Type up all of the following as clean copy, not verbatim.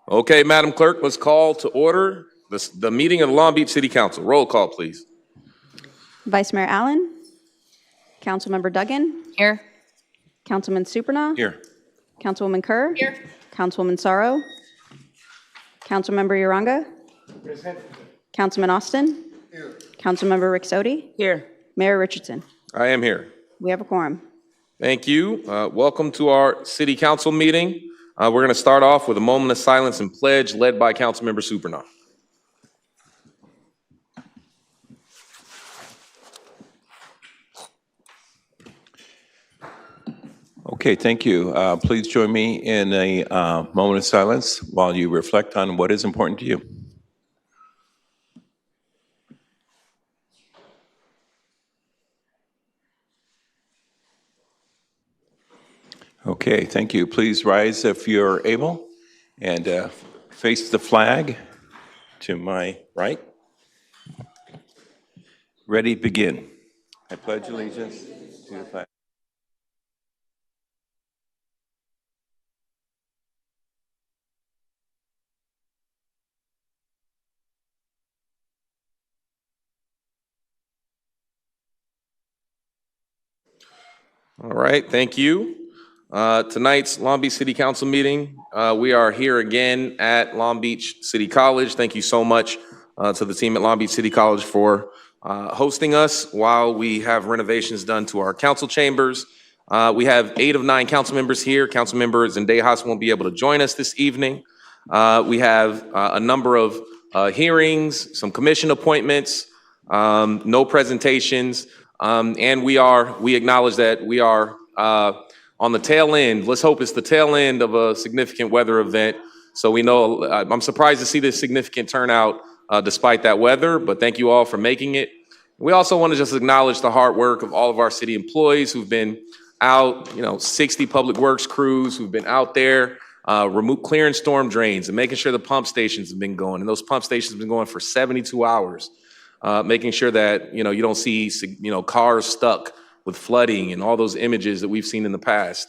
Okay, Madam Clerk, let's call to order the meeting of the Long Beach City Council. Roll call, please. Vice Mayor Allen. Councilmember Duggan. Here. Councilman Supernaw. Here. Councilwoman Kerr. Here. Councilwoman Sorrow. Councilmember Uranga. Councilman Austin. Here. Councilmember Rick Sodi. Here. Mayor Richardson. I am here. We have a quorum. Thank you. Welcome to our City Council meeting. We're going to start off with a moment of silence and pledge led by Councilmember Supernaw. Okay, thank you. Please join me in a moment of silence while you reflect on what is important to you. Okay, thank you. Please rise if you're able and face the flag to my right. Ready, begin. I pledge allegiance to the flag. All right, thank you. Tonight's Long Beach City Council meeting, we are here again at Long Beach City College. Thank you so much to the team at Long Beach City College for hosting us while we have renovations done to our council chambers. We have 8 of 9 council members here. Councilmember Zendejas won't be able to join us this evening. We have a number of hearings, some commission appointments, no presentations, and we acknowledge that we are on the tail end. Let's hope it's the tail end of a significant weather event. So we know, I'm surprised to see this significant turnout despite that weather, but thank you all for making it. We also want to just acknowledge the hard work of all of our city employees who've been out, 60 public works crews who've been out there, clearing storm drains and making sure the pump stations have been going. And those pump stations have been going for 72 hours, making sure that, you don't see, cars stuck with flooding and all those images that we've seen in the past.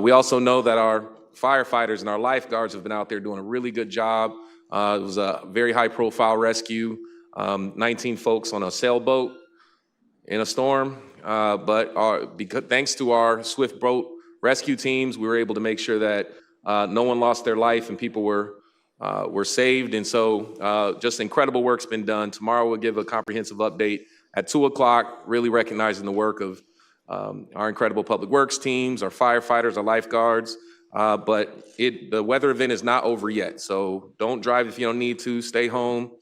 We also know that our firefighters and our lifeguards have been out there doing a really good job. It was a very high profile rescue, 19 folks on a sailboat in a storm. Because thanks to our swift boat rescue teams, we were able to make sure that no one lost their life and people were saved. And so just incredible work's been done. Tomorrow we'll give a comprehensive update at 2 o'clock, really recognizing the work of our incredible public works teams, our firefighters, our lifeguards. But the weather event is not over yet. So don't drive if you don't need to. Stay home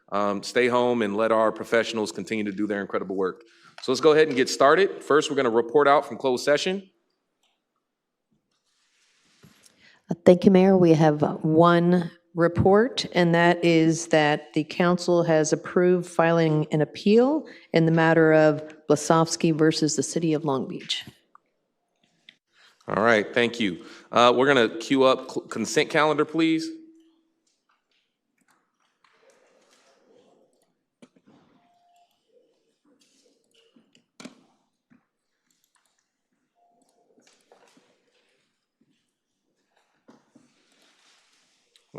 and let our professionals continue to do their incredible work. So let's go ahead and get started. First, we're going to report out from closed session. Thank you, Mayor. We have one report, and that is that the council has approved filing an appeal in the matter of Blasovsky versus the City of Long Beach. All right, thank you. We're going to queue up consent calendar, please.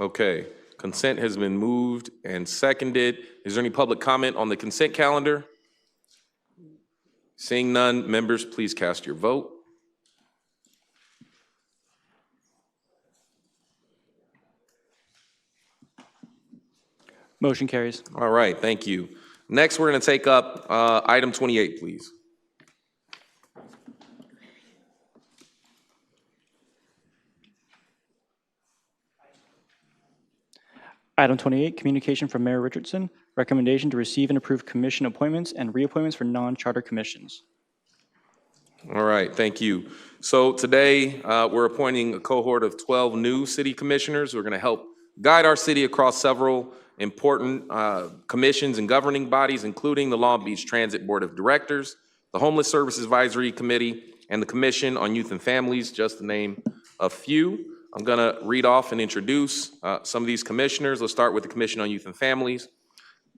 Okay, consent has been moved and seconded. Is there any public comment on the consent calendar? Seeing none, members, please cast your vote. Motion carries. All right, thank you. Next, we're going to take up item 28, please. Item 28, communication from Mayor Richardson, recommendation to receive and approve commission appointments and reappointments for non-charter commissions. All right, thank you. So today, we're appointing a cohort of 12 new city commissioners who are going to help guide our city across several important commissions and governing bodies, including the Long Beach Transit Board of Directors, the Homeless Services Advisory Committee, and the Commission on Youth and Families, just to name a few. I'm going to read off and introduce some of these commissioners. Let's start with the Commission on Youth and Families.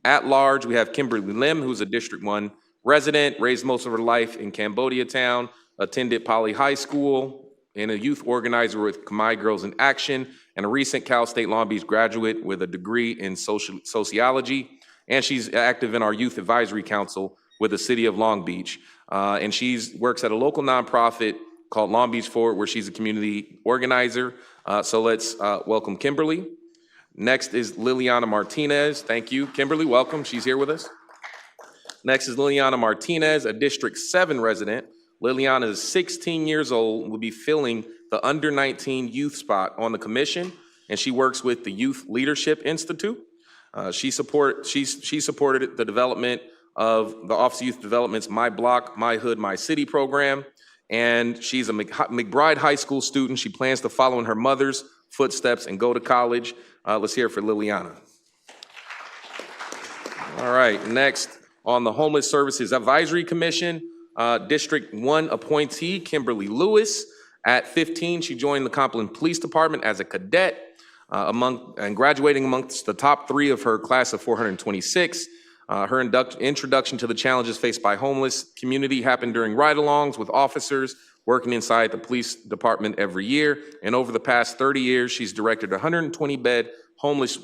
At large, we have Kimberly Lim, who's a District 1 resident, raised most of her life in Cambodia Town, attended Poly High School, and a youth organizer with Khmer Girls in Action, and a recent Cal State Long Beach graduate with a degree in sociology. And she's active in our Youth Advisory Council with the City of Long Beach. And she works at a local nonprofit called Long Beach Forward, where she's a community organizer. So let's welcome Kimberly. Next is Liliana Martinez. Thank you. Kimberly, welcome. She's here with us. Next is Liliana Martinez, a District 7 resident. Liliana is 16 years old and will be filling the under 19 youth spot on the commission, and she works with the Youth Leadership Institute. She supported the development of the Office of Youth Development's My Block, My Hood, My City program, and she's a McBride High School student. She plans to follow in her mother's footsteps and go to college. Let's hear it for Liliana. All right, next on the Homeless Services Advisory Commission, District 1 appointee, Kimberly Lewis. At 15, she joined the Compline Police Department as a cadet, and graduating amongst the top 3 of her class of 426. Her introduction to the challenges faced by homeless community happened during ride-alongs with officers working inside the police department every year. And over the past 30 years, she's directed a 120-bed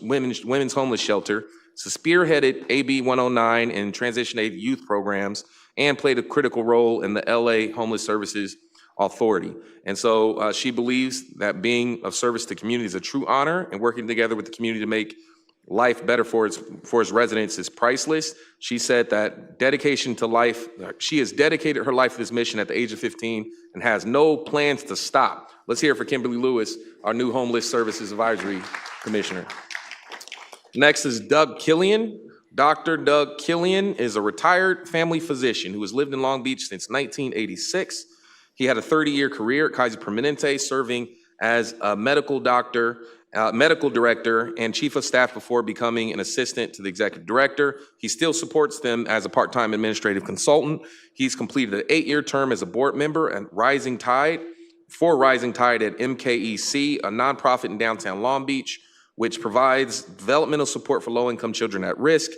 women's homeless shelter, spearheaded AB 109 and Transition Aid youth programs, and played a critical role in the LA Homeless Services Authority. And so she believes that being of service to community is a true honor, and working together with the community to make life better for its residents is priceless. She said that dedication to life, she has dedicated her life to this mission at the age of 15 and has no plans to stop. Let's hear it for Kimberly Lewis, our new Homeless Services Advisory Commissioner. Next is Doug Killian. Dr. Doug Killian is a retired family physician who has lived in Long Beach since 1986. He had a 30-year career at Kaiser Permanente, serving as a medical director and chief of staff before becoming an assistant to the executive director. He still supports them as a part-time administrative consultant. He's completed an 8-year term as a board member at Rising Tide at MKEC, a nonprofit in downtown Long Beach, which provides developmental support for low-income children at risk.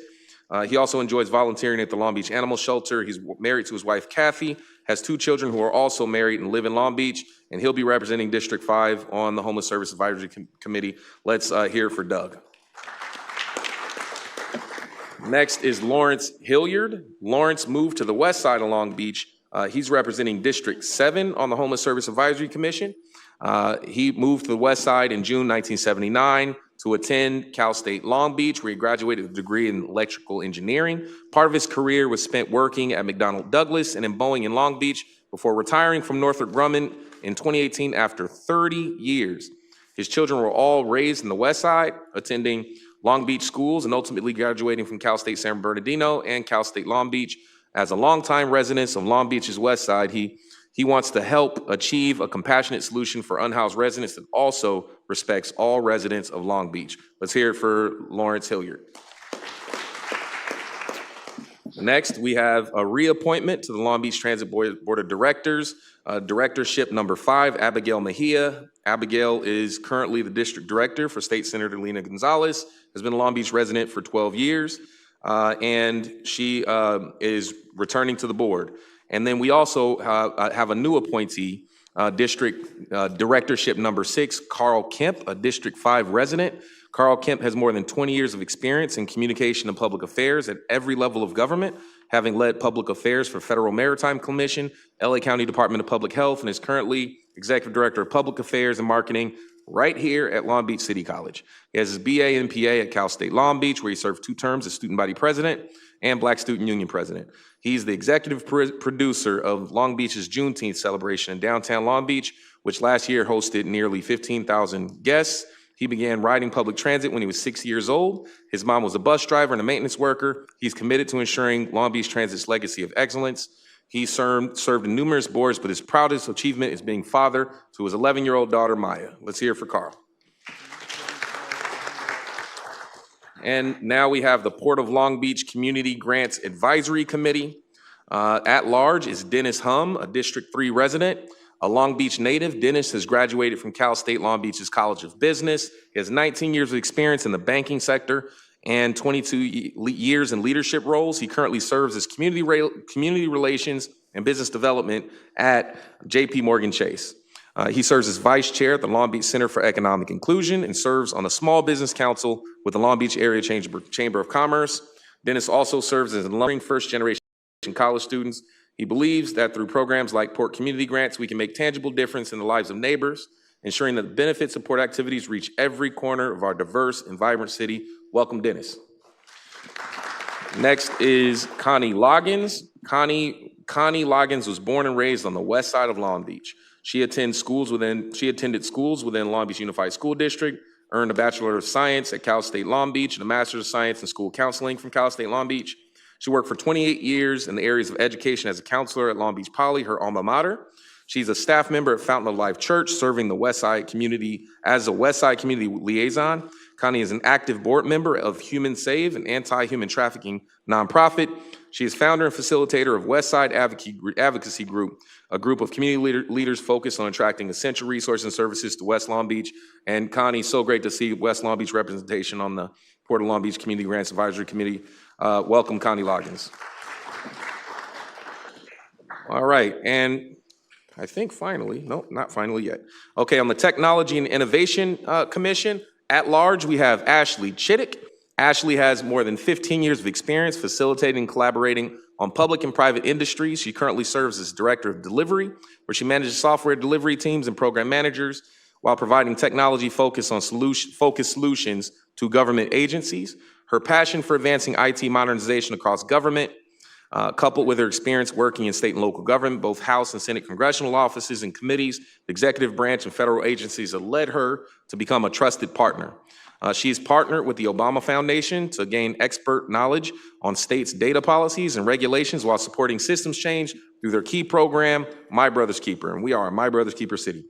He also enjoys volunteering at the Long Beach Animal Shelter. He's married to his wife, Kathy, has 2 children who are also married and live in Long Beach, and he'll be representing District 5 on the Homeless Service Advisory Committee. Let's hear for Doug. Next is Lawrence Hilliard. Lawrence moved to the west side of Long Beach. He's representing District 7 on the Homeless Service Advisory Commission. He moved to the west side in June 1979 to attend Cal State Long Beach, where he graduated with a degree in electrical engineering. Part of his career was spent working at McDonnell Douglas and in Boeing in Long Beach before retiring from Northrop Grumman in 2018 after 30 years. His children were all raised in the west side, attending Long Beach schools and ultimately graduating from Cal State San Bernardino and Cal State Long Beach. As a longtime resident of Long Beach's west side, he wants to help achieve a compassionate solution for unhoused residents that also respects all residents of Long Beach. Let's hear it for Lawrence Hilliard. Next, we have a reappointment to the Long Beach Transit Board of Directors, Directorship number 5, Abigail Mejia. Abigail is currently the District Director for State Senator Lena Gonzalez, has been a Long Beach resident for 12 years, and she is returning to the board. And then we also have a new appointee, District Directorship number 6, Carl Kemp, a District 5 resident. Carl Kemp has more than 20 years of experience in communication and public affairs at every level of government, having led public affairs for Federal Maritime Commission, LA County Department of Public Health, and is currently Executive Director of Public Affairs and Marketing right here at Long Beach City College. He has his BA and PA at Cal State Long Beach, where he served 2 terms as student body president and Black Student Union president. He's the executive producer of Long Beach's Juneteenth celebration in downtown Long Beach, which last year hosted nearly 15,000 guests. He began riding public transit when he was 6 years old. His mom was a bus driver and a maintenance worker. He's committed to ensuring Long Beach Transit's legacy of excellence. He served in numerous boards, but his proudest achievement is being father to his 11-year-old daughter, Maya. Let's hear it for Carl. And now we have the Port of Long Beach Community Grants Advisory Committee. At large is Dennis Hum, a District 3 resident. A Long Beach native, Dennis has graduated from Cal State Long Beach's College of Business. He has 19 years of experience in the banking sector and 22 years in leadership roles. He currently serves as community relations and business development at JP Morgan Chase. He serves as vice chair at the Long Beach Center for Economic Inclusion and serves on the Small Business Council with the Long Beach Area Chamber of Commerce. Dennis also serves as an alumni first-generation college students. He believes that through programs like Port Community Grants, we can make tangible difference in the lives of neighbors, ensuring that the benefits of port activities reach every corner of our diverse and vibrant city. Welcome, Dennis. Next is Connie Loggins. Connie Loggins was born and raised on the west side of Long Beach. She attended schools within Long Beach Unified School District, earned a Bachelor of Science at Cal State Long Beach and a Master's of Science in School Counseling from Cal State Long Beach. She worked for 28 years in the areas of education as a counselor at Long Beach Poly, her alma mater. She's a staff member at Fountain of Life Church, serving the West Side community as a West Side community liaison. Connie is an active board member of Human Save, an anti-human trafficking nonprofit. She is founder and facilitator of West Side Advocacy Group, a group of community leaders focused on attracting essential resources and services to West Long Beach. And Connie, so great to see West Long Beach representation on the Port of Long Beach Community Grants Advisory Committee. Welcome, Connie Loggins. All right, and I think finally, no, not finally yet. Okay, on the Technology and Innovation Commission, at large, we have Ashley Chittick. Ashley has more than 15 years of experience facilitating and collaborating on public and private industries. She currently serves as Director of Delivery, where she manages software delivery teams and program managers while providing technology-focused solutions to government agencies. Her passion for advancing IT modernization across government, coupled with her experience working in state and local government, both House and Senate congressional offices and committees, the executive branch and federal agencies, have led her to become a trusted partner. She's partnered with the Obama Foundation to gain expert knowledge on states' data policies and regulations while supporting systems change through their key program, My Brother's Keeper, and we are a My Brother's Keeper city.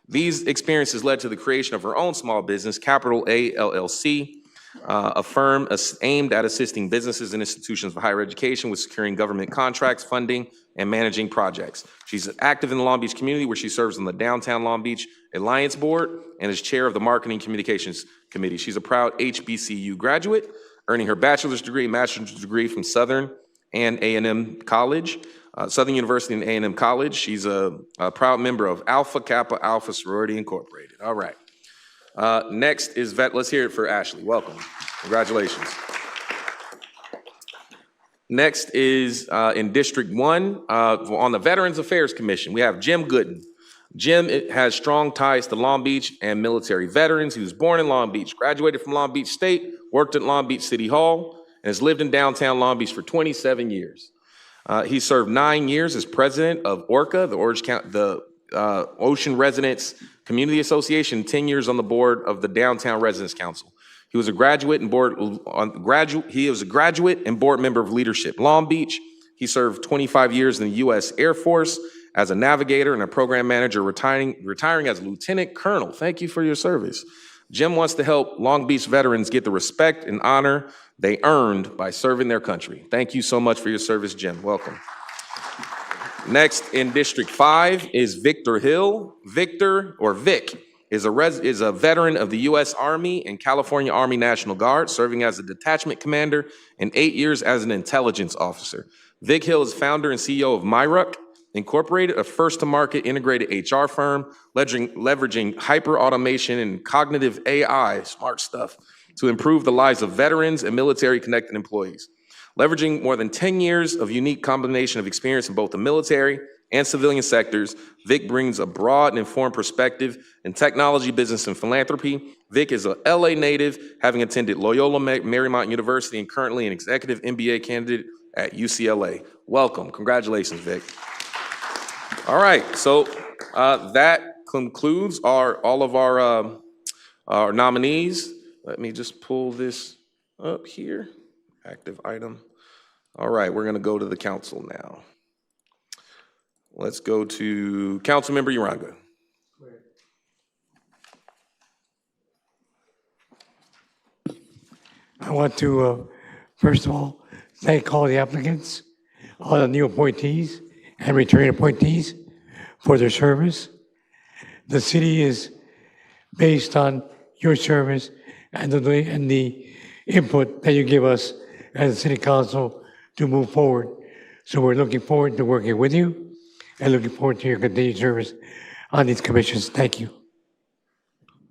These experiences led to the creation of her own small business, Capital A LLC, a firm aimed at assisting businesses and institutions of higher education with securing government contracts, funding, and managing projects. She's active in the Long Beach community, where she serves on the Downtown Long Beach Alliance Board and is chair of the Marketing Communications Committee. She's a proud HBCU graduate, earning her bachelor's degree and master's degree from Southern and A&M College, Southern University and A&M College. She's a proud member of Alpha Kappa Alpha Sorority Incorporated. All right. Next is let's hear it for Ashley. Welcome. Congratulations. Next is in District 1, on the Veterans Affairs Commission, we have Jim Gooden. Jim has strong ties to Long Beach and military veterans. He was born in Long Beach, graduated from Long Beach State, worked at Long Beach City Hall, and has lived in downtown Long Beach for 27 years. He served 9 years as president of ORCA, the Ocean Residents Community Association, 10 years on the board of the Downtown Residents Council. He was a graduate and board member of Leadership Long Beach. He served 25 years in the U.S. Air Force as a navigator and a program manager, retiring as a lieutenant colonel. Thank you for your service. Jim wants to help Long Beach veterans get the respect and honor they earned by serving their country. Thank you so much for your service, Jim. Welcome. Next in District 5 is Victor Hill. Victor, or Vic, is a veteran of the U.S. Army and California Army National Guard, serving as a detachment commander and 8 years as an intelligence officer. Vic Hill is founder and CEO of MyRuck Incorporated, a first-to-market integrated HR firm, leveraging hyper-automation and cognitive AI, smart stuff, to improve the lives of veterans and military-connected employees. Leveraging more than 10 years of unique combination of experience in both the military and civilian sectors, Vic brings a broad and informed perspective in technology, business, and philanthropy. Vic is a LA native, having attended Loyola Marymount University and currently an executive MBA candidate at UCLA. Welcome. Congratulations, Vic. All right, so that concludes all of our nominees. Let me just pull this up here. Active item. All right, we're going to go to the council now. Let's go to Councilmember Uranga. I want to, first of all, thank all the applicants, all the new appointees and returning appointees for their service. The city is based on your service and the input that you give us as a city council to move forward. So we're looking forward to working with you and looking forward to your continued service on these commissions. Thank you.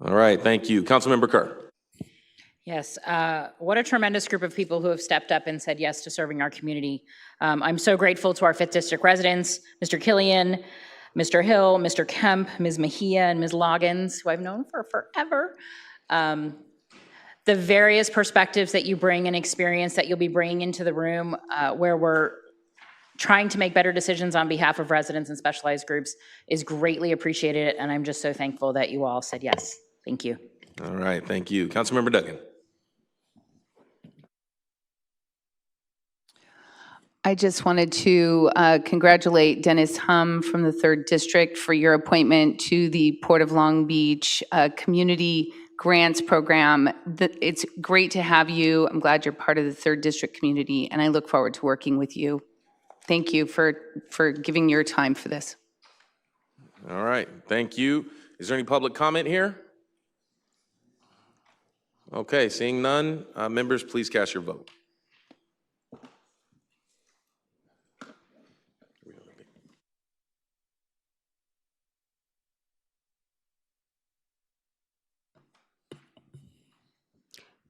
All right, thank you. Councilmember Kerr. Yes, what a tremendous group of people who have stepped up and said yes to serving our community. I'm so grateful to our 5th District residents, Mr. Killian, Mr. Hill, Mr. Kemp, Ms. Mejia, and Ms. Loggins, who I've known for forever. The various perspectives that you bring and experience that you'll be bringing into the room where we're trying to make better decisions on behalf of residents and specialized groups is greatly appreciated, and I'm just so thankful that you all said yes. Thank you. All right, thank you. Councilmember Duggan. I just wanted to congratulate Dennis Hum from the 3rd District for your appointment to the Port of Long Beach Community Grants Program. It's great to have you. I'm glad you're part of the 3rd District community, and I look forward to working with you. Thank you for giving your time for this. All right, thank you. Is there any public comment here? Okay, seeing none, members, please cast your vote.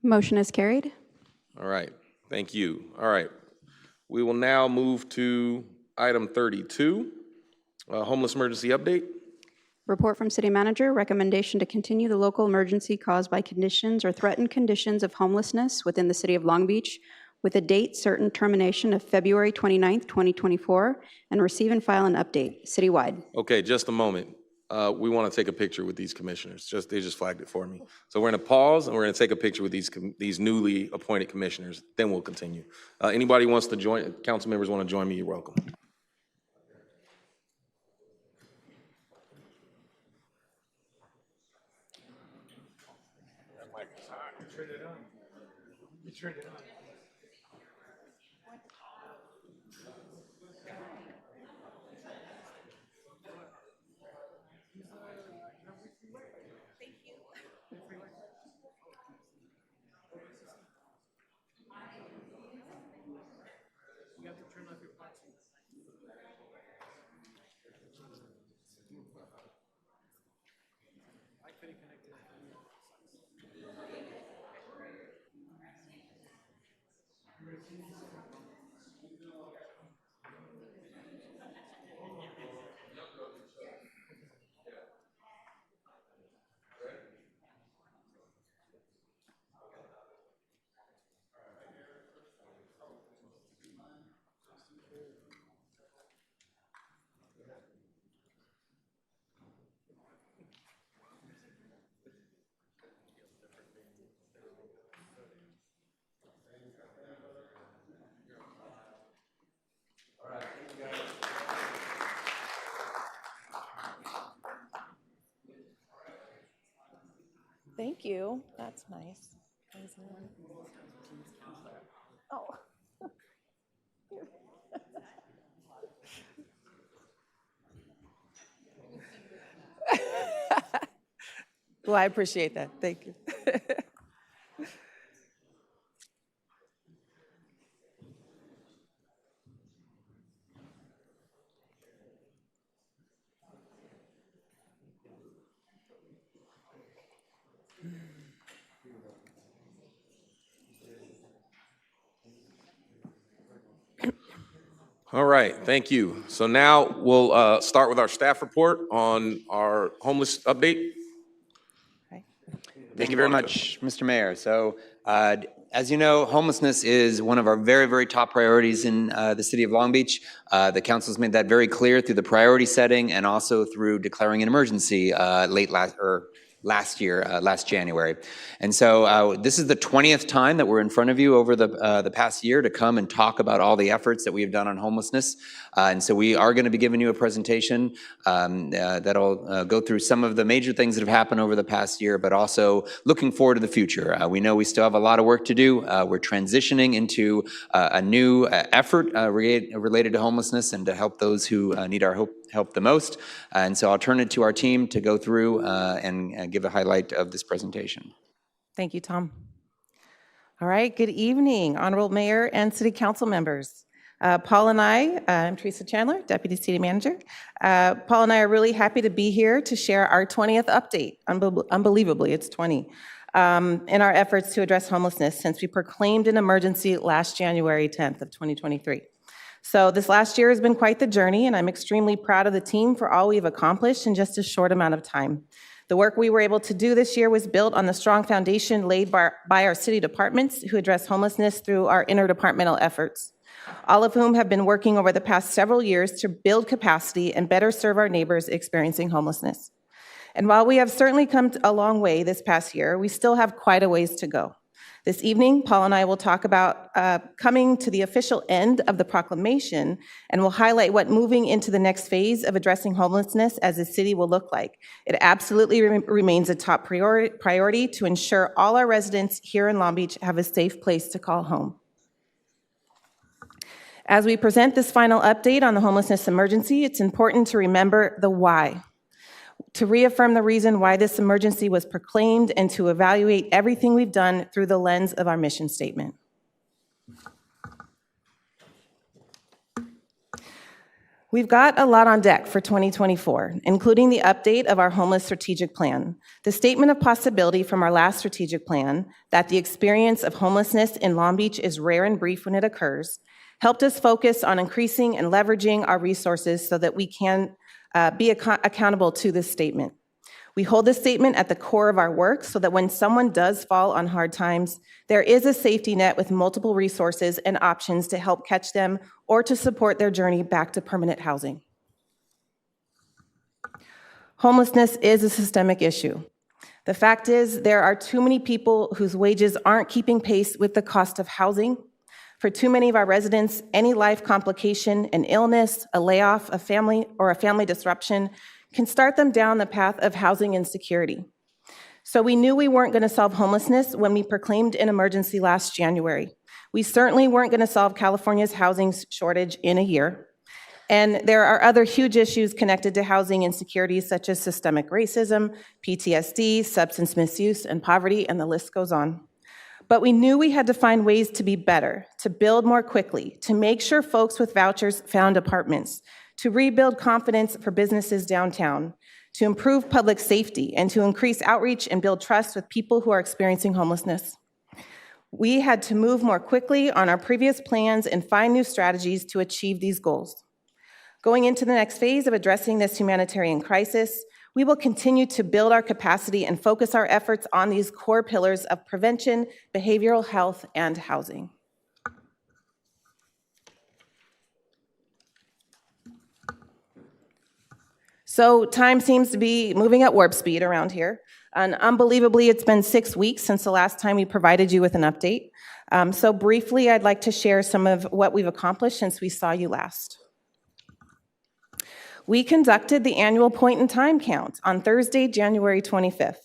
Motion is carried. All right, thank you. All right, we will now move to item 32, homeless emergency update. Report from City Manager, recommendation to continue the local emergency caused by conditions or threatened conditions of homelessness within the City of Long Beach with a date certain termination of February 29th, 2024, and receive and file an update citywide. Okay, just a moment. We want to take a picture with these commissioners. They just flagged it for me. So we're going to pause and we're going to take a picture with these newly appointed commissioners. Then we'll continue. Anybody wants to join? Council members want to join me? You're welcome. Thank you. That's nice. Oh. Well, I appreciate that. Thank you. All right, thank you. So now we'll start with our staff report on our homeless update. Thank you very much, Mr. Mayor. So, as you know, homelessness is one of our very, very top priorities in the city of Long Beach. The council's made that very clear through the priority setting and also through declaring an emergency last January. And so this is the 20th time that we're in front of you over the past year to come and talk about all the efforts that we have done on homelessness. And so we are going to be giving you a presentation that'll go through some of the major things that have happened over the past year, but also looking forward to the future. We know we still have a lot of work to do. We're transitioning into a new effort related to homelessness and to help those who need our help the most. And so I'll turn it to our team to go through and give a highlight of this presentation. Thank you, Tom. All right, good evening, Honorable Mayor and City Council members. Paul and I'm Teresa Chandler, Deputy City Manager. Paul and I are really happy to be here to share our 20th update. Unbelievably, it's 20. In our efforts to address homelessness since we proclaimed an emergency last January 10th of 2023. So this last year has been quite the journey, and I'm extremely proud of the team for all we've accomplished in just a short amount of time. The work we were able to do this year was built on the strong foundation laid by our city departments who address homelessness through our interdepartmental efforts, all of whom have been working over the past several years to build capacity and better serve our neighbors experiencing homelessness. And while we have certainly come a long way this past year, we still have quite a ways to go. This evening, Paul and I will talk about coming to the official end of the proclamation, and we'll highlight what moving into the next phase of addressing homelessness as a city will look like. It absolutely remains a top priority to ensure all our residents here in Long Beach have a safe place to call home. As we present this final update on the homelessness emergency, it's important to remember the why, to reaffirm the reason why this emergency was proclaimed, and to evaluate everything we've done through the lens of our mission statement. We've got a lot on deck for 2024, including the update of our homeless strategic plan, the statement of possibility from our last strategic plan that the experience of homelessness in Long Beach is rare and brief when it occurs, helped us focus on increasing and leveraging our resources so that we can be accountable to this statement. We hold this statement at the core of our work so that when someone does fall on hard times, there is a safety net with multiple resources and options to help catch them or to support their journey back to permanent housing. Homelessness is a systemic issue. The fact is, there are too many people whose wages aren't keeping pace with the cost of housing. For too many of our residents, any life complication, an illness, a layoff, a family disruption can start them down the path of housing insecurity. So we knew we weren't going to solve homelessness when we proclaimed an emergency last January. We certainly weren't going to solve California's housing shortage in a year. And there are other huge issues connected to housing insecurities such as systemic racism, PTSD, substance misuse, and poverty, and the list goes on. But we knew we had to find ways to be better, to build more quickly, to make sure folks with vouchers found apartments, to rebuild confidence for businesses downtown, to improve public safety, and to increase outreach and build trust with people who are experiencing homelessness. We had to move more quickly on our previous plans and find new strategies to achieve these goals. Going into the next phase of addressing this humanitarian crisis, we will continue to build our capacity and focus our efforts on these core pillars of prevention, behavioral health, and housing. So time seems to be moving at warp speed around here. And unbelievably, it's been 6 weeks since the last time we provided you with an update. So briefly, I'd like to share some of what we've accomplished since we saw you last. We conducted the annual point-in-time count on Thursday, January 25th.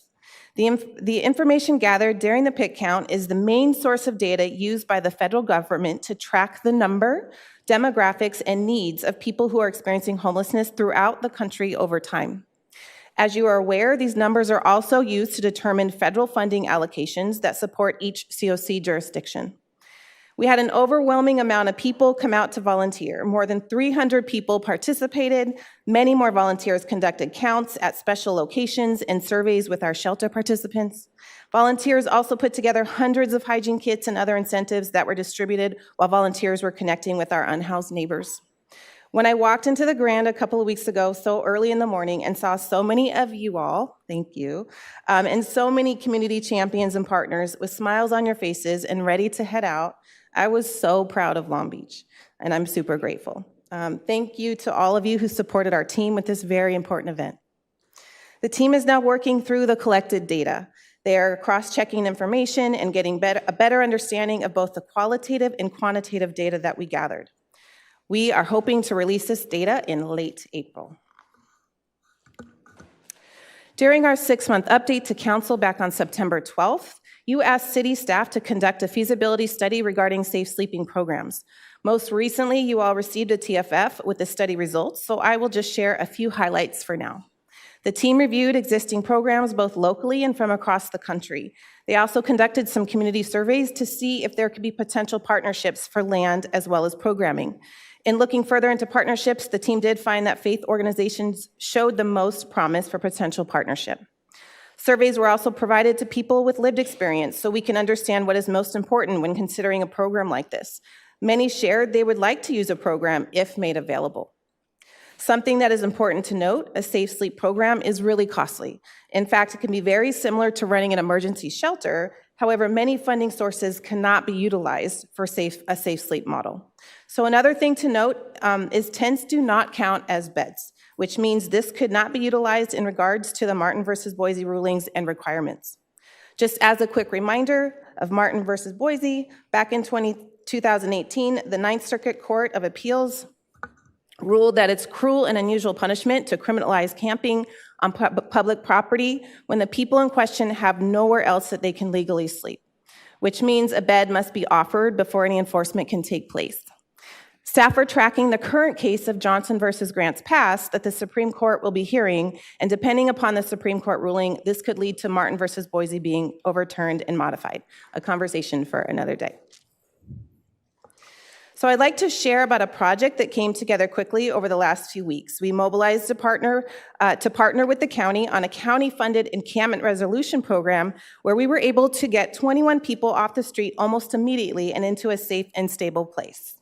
The information gathered during the PIC count is the main source of data used by the federal government to track the number, demographics, and needs of people who are experiencing homelessness throughout the country over time. As you are aware, these numbers are also used to determine federal funding allocations that support each COC jurisdiction. We had an overwhelming amount of people come out to volunteer. More than 300 people participated. Many more volunteers conducted counts at special locations and surveys with our shelter participants. Volunteers also put together hundreds of hygiene kits and other incentives that were distributed while volunteers were connecting with our unhoused neighbors. When I walked into the Grand a couple of weeks ago, so early in the morning, and saw so many of you all, thank you, and so many community champions and partners with smiles on your faces and ready to head out, I was so proud of Long Beach, and I'm super grateful. Thank you to all of you who supported our team with this very important event. The team is now working through the collected data. They are cross-checking information and getting a better understanding of both the qualitative and quantitative data that we gathered. We are hoping to release this data in late April. During our 6-month update to Council back on September 12th, you asked city staff to conduct a feasibility study regarding safe sleeping programs. Most recently, you all received a TFF with the study results, so I will just share a few highlights for now. The team reviewed existing programs both locally and from across the country. They also conducted some community surveys to see if there could be potential partnerships for land as well as programming. In looking further into partnerships, the team did find that faith organizations showed the most promise for potential partnership. Surveys were also provided to people with lived experience so we can understand what is most important when considering a program like this. Many shared they would like to use a program if made available. Something that is important to note, a safe sleep program is really costly. In fact, it can be very similar to running an emergency shelter. However, many funding sources cannot be utilized for a safe sleep model. So another thing to note is tents do not count as beds, which means this could not be utilized in regards to the Martin versus Boise rulings and requirements. Just as a quick reminder of Martin versus Boise, back in 2018, the Ninth Circuit Court of Appeals ruled that it's cruel and unusual punishment to criminalize camping on public property when the people in question have nowhere else that they can legally sleep, which means a bed must be offered before any enforcement can take place. Staff are tracking the current case of Johnson versus Grants Pass that the Supreme Court will be hearing, and depending upon the Supreme Court ruling, this could lead to Martin versus Boise being overturned and modified. A conversation for another day. So I'd like to share about a project that came together quickly over the last few weeks. We mobilized to partner with the county on a county-funded encampment resolution program where we were able to get 21 people off the street almost immediately and into a safe and stable place.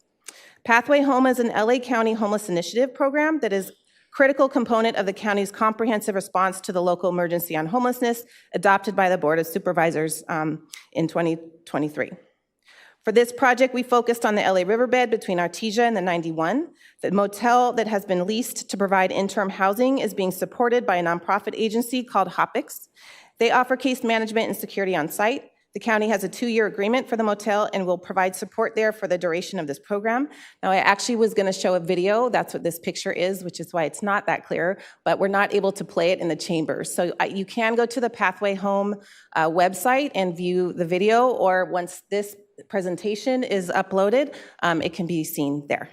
Pathway Home is an LA County homeless initiative program that is a critical component of the county's comprehensive response to the local emergency on homelessness adopted by the Board of Supervisors in 2023. For this project, we focused on the LA riverbed between Artesia and the 91. The motel that has been leased to provide interim housing is being supported by a nonprofit agency called Hopix. They offer case management and security on site. The county has a 2-year agreement for the motel and will provide support there for the duration of this program. Now, I actually was going to show a video. That's what this picture is, which is why it's not that clear, but we're not able to play it in the chambers. So you can go to the Pathway Home website and view the video, or once this presentation is uploaded, it can be seen there.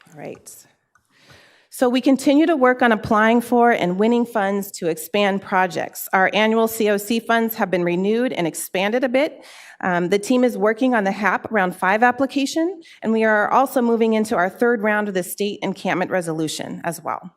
All right. So we continue to work on applying for and winning funds to expand projects. Our annual COC funds have been renewed and expanded a bit. The team is working on the HAP Round 5 application, and we are also moving into our 3rd round of the state encampment resolution as well.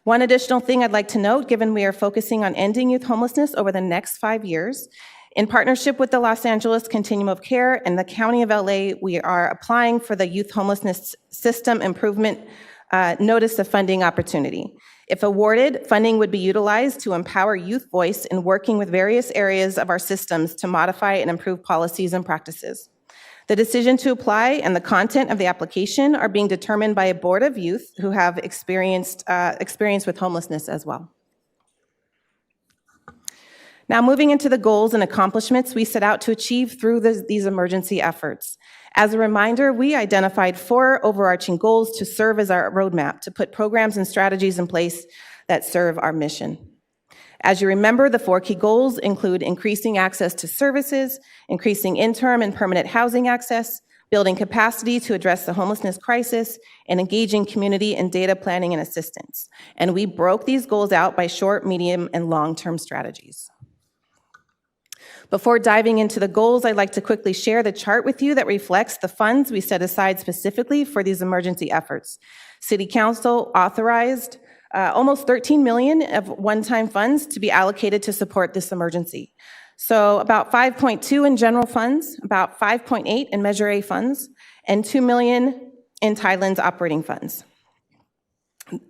One additional thing I'd like to note, given we are focusing on ending youth homelessness over the next 5 years, in partnership with the Los Angeles Continuum of Care and the County of LA, we are applying for the Youth Homelessness System Improvement Notice of Funding Opportunity. If awarded, funding would be utilized to empower youth voice in working with various areas of our systems to modify and improve policies and practices. The decision to apply and the content of the application are being determined by a board of youth who have experience with homelessness as well. Now, moving into the goals and accomplishments we set out to achieve through these emergency efforts. As a reminder, we identified 4 overarching goals to serve as our roadmap to put programs and strategies in place that serve our mission. As you remember, the 4 key goals include increasing access to services, increasing interim and permanent housing access, building capacity to address the homelessness crisis, and engaging community in data planning and assistance. And we broke these goals out by short, medium, and long-term strategies. Before diving into the goals, I'd like to quickly share the chart with you that reflects the funds we set aside specifically for these emergency efforts. City Council authorized almost $13 million of one-time funds to be allocated to support this emergency. So about 5.2 in general funds, about 5.8 in Measure A funds, and $2 million in Thailand's operating funds.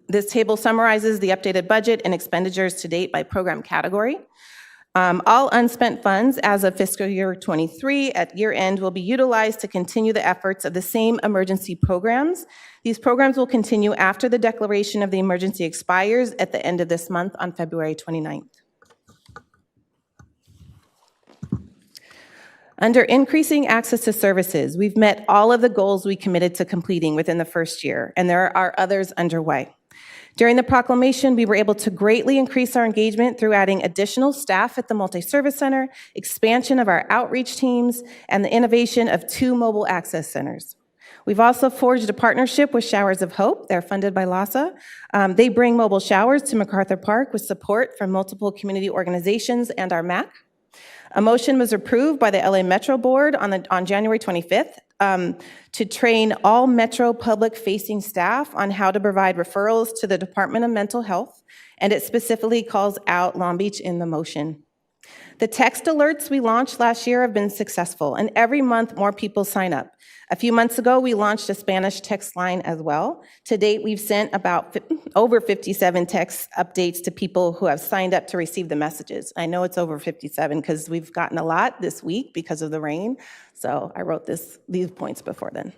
This table summarizes the updated budget and expenditures to date by program category. All unspent funds as of fiscal year 23 at year end will be utilized to continue the efforts of the same emergency programs. These programs will continue after the declaration of the emergency expires at the end of this month on February 29th. Under increasing access to services, we've met all of the goals we committed to completing within the first year, and there are others underway. During the proclamation, we were able to greatly increase our engagement through adding additional staff at the Multi-Service Center, expansion of our outreach teams, and the innovation of 2 mobile access centers. We've also forged a partnership with Showers of Hope. They're funded by LASA. They bring mobile showers to MacArthur Park with support from multiple community organizations and our MAC. A motion was approved by the LA Metro Board on January 25th to train all Metro public-facing staff on how to provide referrals to the Department of Mental Health, and it specifically calls out Long Beach in the motion. The text alerts we launched last year have been successful, and every month more people sign up. A few months ago, we launched a Spanish text line as well. To date, we've sent about over 57 text updates to people who have signed up to receive the messages. I know it's over 57 because we've gotten a lot this week because of the rain, so I wrote these points before then.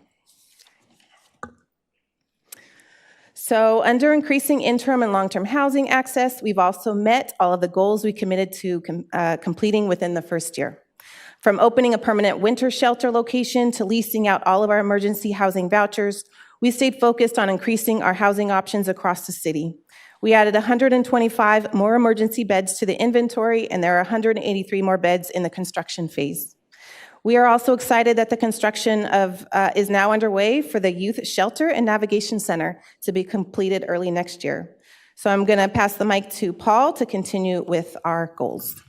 So under increasing interim and long-term housing access, we've also met all of the goals we committed to completing within the first year. From opening a permanent winter shelter location to leasing out all of our emergency housing vouchers, we stayed focused on increasing our housing options across the city. We added 125 more emergency beds to the inventory, and there are 183 more beds in the construction phase. We are also excited that the construction is now underway for the Youth Shelter and Navigation Center to be completed early next year. So I'm going to pass the mic to Paul to continue with our goals.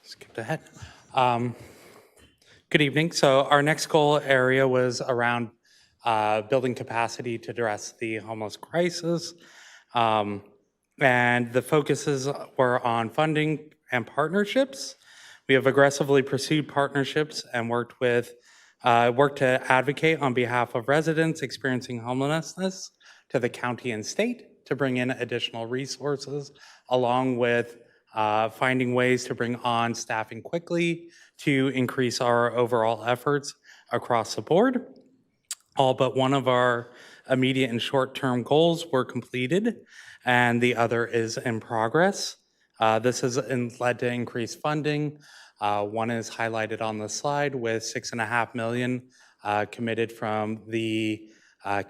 Skipped ahead. Good evening. So our next goal area was around building capacity to address the homeless crisis. And the focuses were on funding and partnerships. We have aggressively pursued partnerships and worked to advocate on behalf of residents experiencing homelessness to the county and state to bring in additional resources, along with finding ways to bring on staffing quickly to increase our overall efforts across the board. All but one of our immediate and short-term goals were completed, and the other is in progress. This has led to increased funding. One is highlighted on the slide with $6.5 million committed from the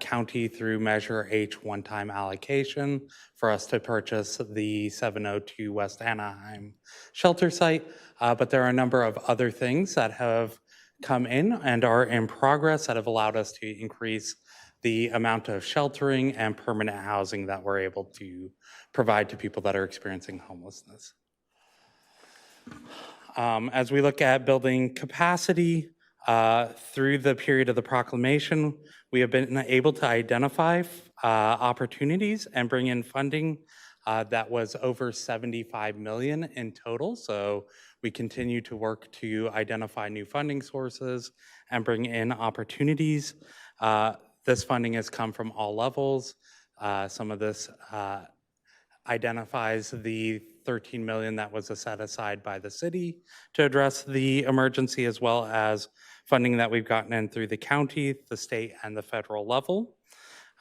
county through Measure H one-time allocation for us to purchase the 702 West Anaheim shelter site. But there are a number of other things that have come in and are in progress that have allowed us to increase the amount of sheltering and permanent housing that we're able to provide to people that are experiencing homelessness. As we look at building capacity, through the period of the proclamation, we have been able to identify opportunities and bring in funding that was over $75 million in total. So we continue to work to identify new funding sources and bring in opportunities. This funding has come from all levels. Some of this identifies the $13 million that was set aside by the city to address the emergency, as well as funding that we've gotten in through the county, the state, and the federal level.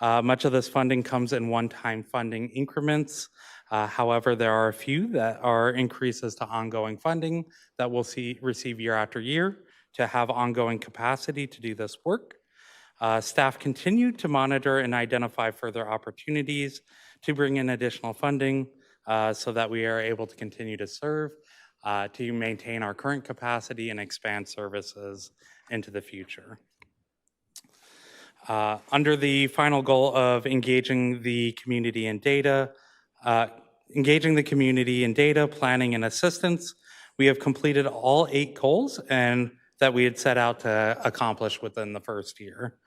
Much of this funding comes in one-time funding increments. However, there are a few that are increases to ongoing funding that we'll receive year after year to have ongoing capacity to do this work. Staff continue to monitor and identify further opportunities to bring in additional funding so that we are able to continue to serve, to maintain our current capacity and expand services into the future. Under the final goal of engaging the community in data, planning, and assistance, we have completed all 8 goals and that we had set out to accomplish within the first year.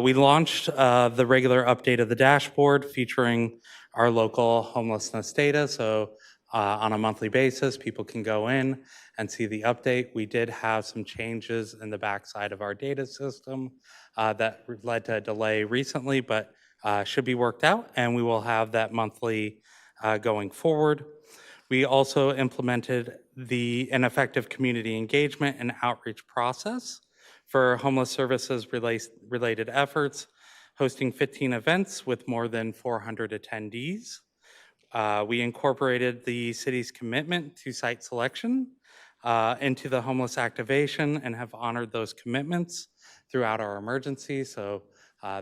We launched the regular update of the dashboard featuring our local homelessness data. So on a monthly basis, people can go in and see the update. We did have some changes in the backside of our data system that led to a delay recently, but should be worked out, and we will have that monthly going forward. We also implemented an effective community engagement and outreach process for homeless services related efforts, hosting 15 events with more than 400 attendees. We incorporated the city's commitment to site selection into the homeless activation and have honored those commitments throughout our emergency. So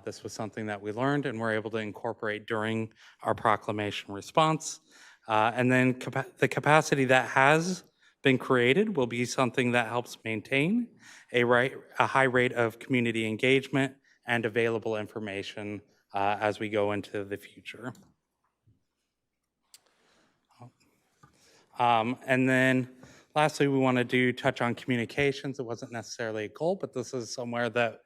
This was something that we learned and were able to incorporate during our proclamation response. And then the capacity that has been created will be something that helps maintain a high rate of community engagement and available information as we go into the future. And then lastly, we wanted to touch on communications. It wasn't necessarily a goal, but this is somewhere that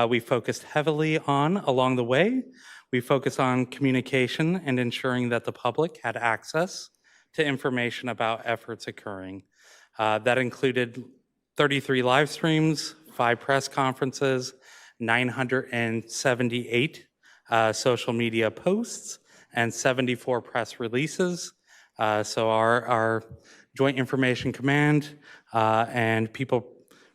we focused heavily on along the way. We focused on communication and ensuring that the public had access to information about efforts occurring. That included 33 live streams, 5 press conferences, 978 social media posts, and 74 press releases. So our Joint Information Command and people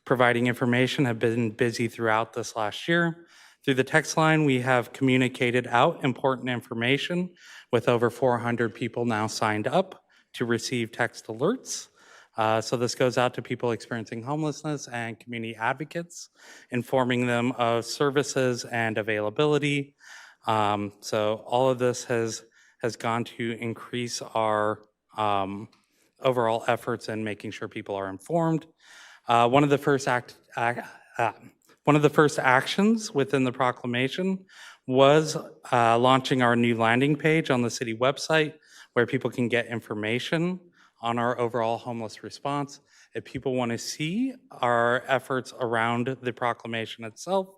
providing information have been busy throughout this last year. Through the text line, we have communicated out important information with over 400 people now signed up to receive text alerts. So this goes out to people experiencing homelessness and community advocates, informing them of services and availability. So all of this has gone to increase our overall efforts in making sure people are informed. One of the first actions within the proclamation was launching our new landing page on the city website where people can get information on our overall homeless response. If people want to see our efforts around the proclamation itself,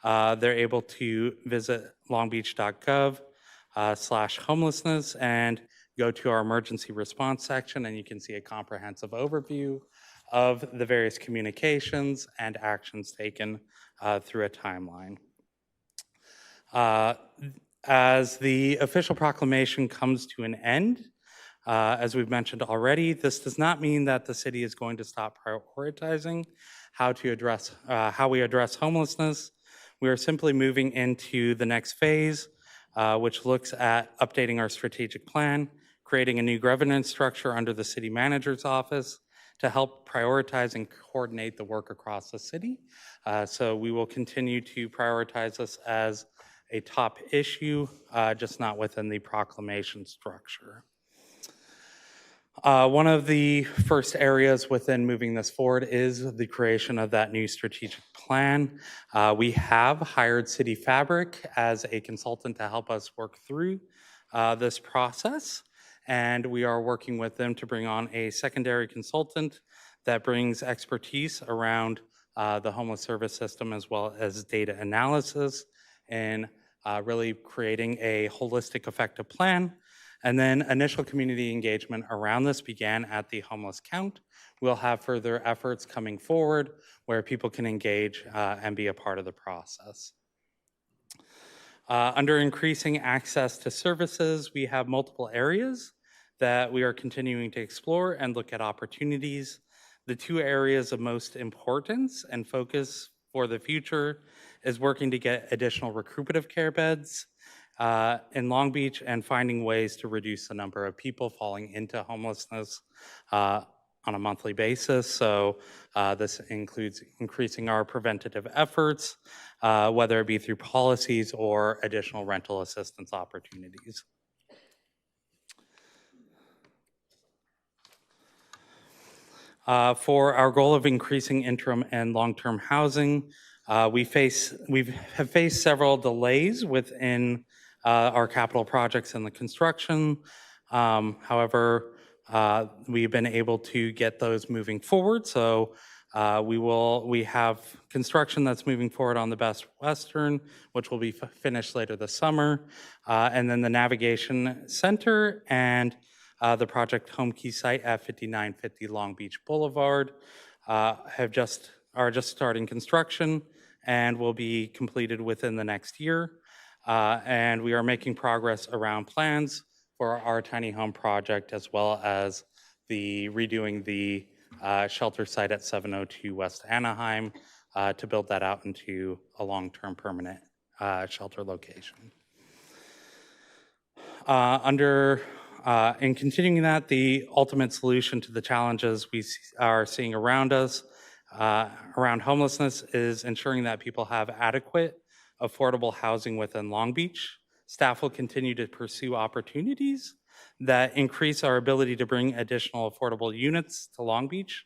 they're able to visit longbeach.gov/homelessness and go to our emergency response section, and you can see a comprehensive overview of the various communications and actions taken through a timeline. As the official proclamation comes to an end, as we've mentioned already, this does not mean that the city is going to stop prioritizing how we address homelessness. We are simply moving into the next phase, which looks at updating our strategic plan, creating a new governance structure under the city manager's office to help prioritize and coordinate the work across the city. So we will continue to prioritize this as a top issue, just not within the proclamation structure. One of the first areas within moving this forward is the creation of that new strategic plan. We have hired City Fabric as a consultant to help us work through this process, and we are working with them to bring on a secondary consultant that brings expertise around the homeless service system as well as data analysis and really creating a holistic, effective plan. And then initial community engagement around this began at the homeless count. We'll have further efforts coming forward where people can engage and be a part of the process. Under increasing access to services, we have multiple areas that we are continuing to explore and look at opportunities. The 2 areas of most importance and focus for the future is working to get additional recuperative care beds in Long Beach and finding ways to reduce the number of people falling into homelessness on a monthly basis. So this includes increasing our preventative efforts, whether it be through policies or additional rental assistance opportunities. For our goal of increasing interim and long-term housing, we have faced several delays within our capital projects and the construction. However, we've been able to get those moving forward. So we have construction that's moving forward on the Best Western, which will be finished later this summer. And then the Navigation Center and the project Home Key site at 5950 Long Beach Boulevard are just starting construction and will be completed within the next year. And we are making progress around plans for our tiny home project as well as redoing the shelter site at 702 West Anaheim to build that out into a long-term permanent shelter location. In continuing that, the ultimate solution to the challenges we are seeing around us, around homelessness, is ensuring that people have adequate affordable housing within Long Beach. Staff will continue to pursue opportunities that increase our ability to bring additional affordable units to Long Beach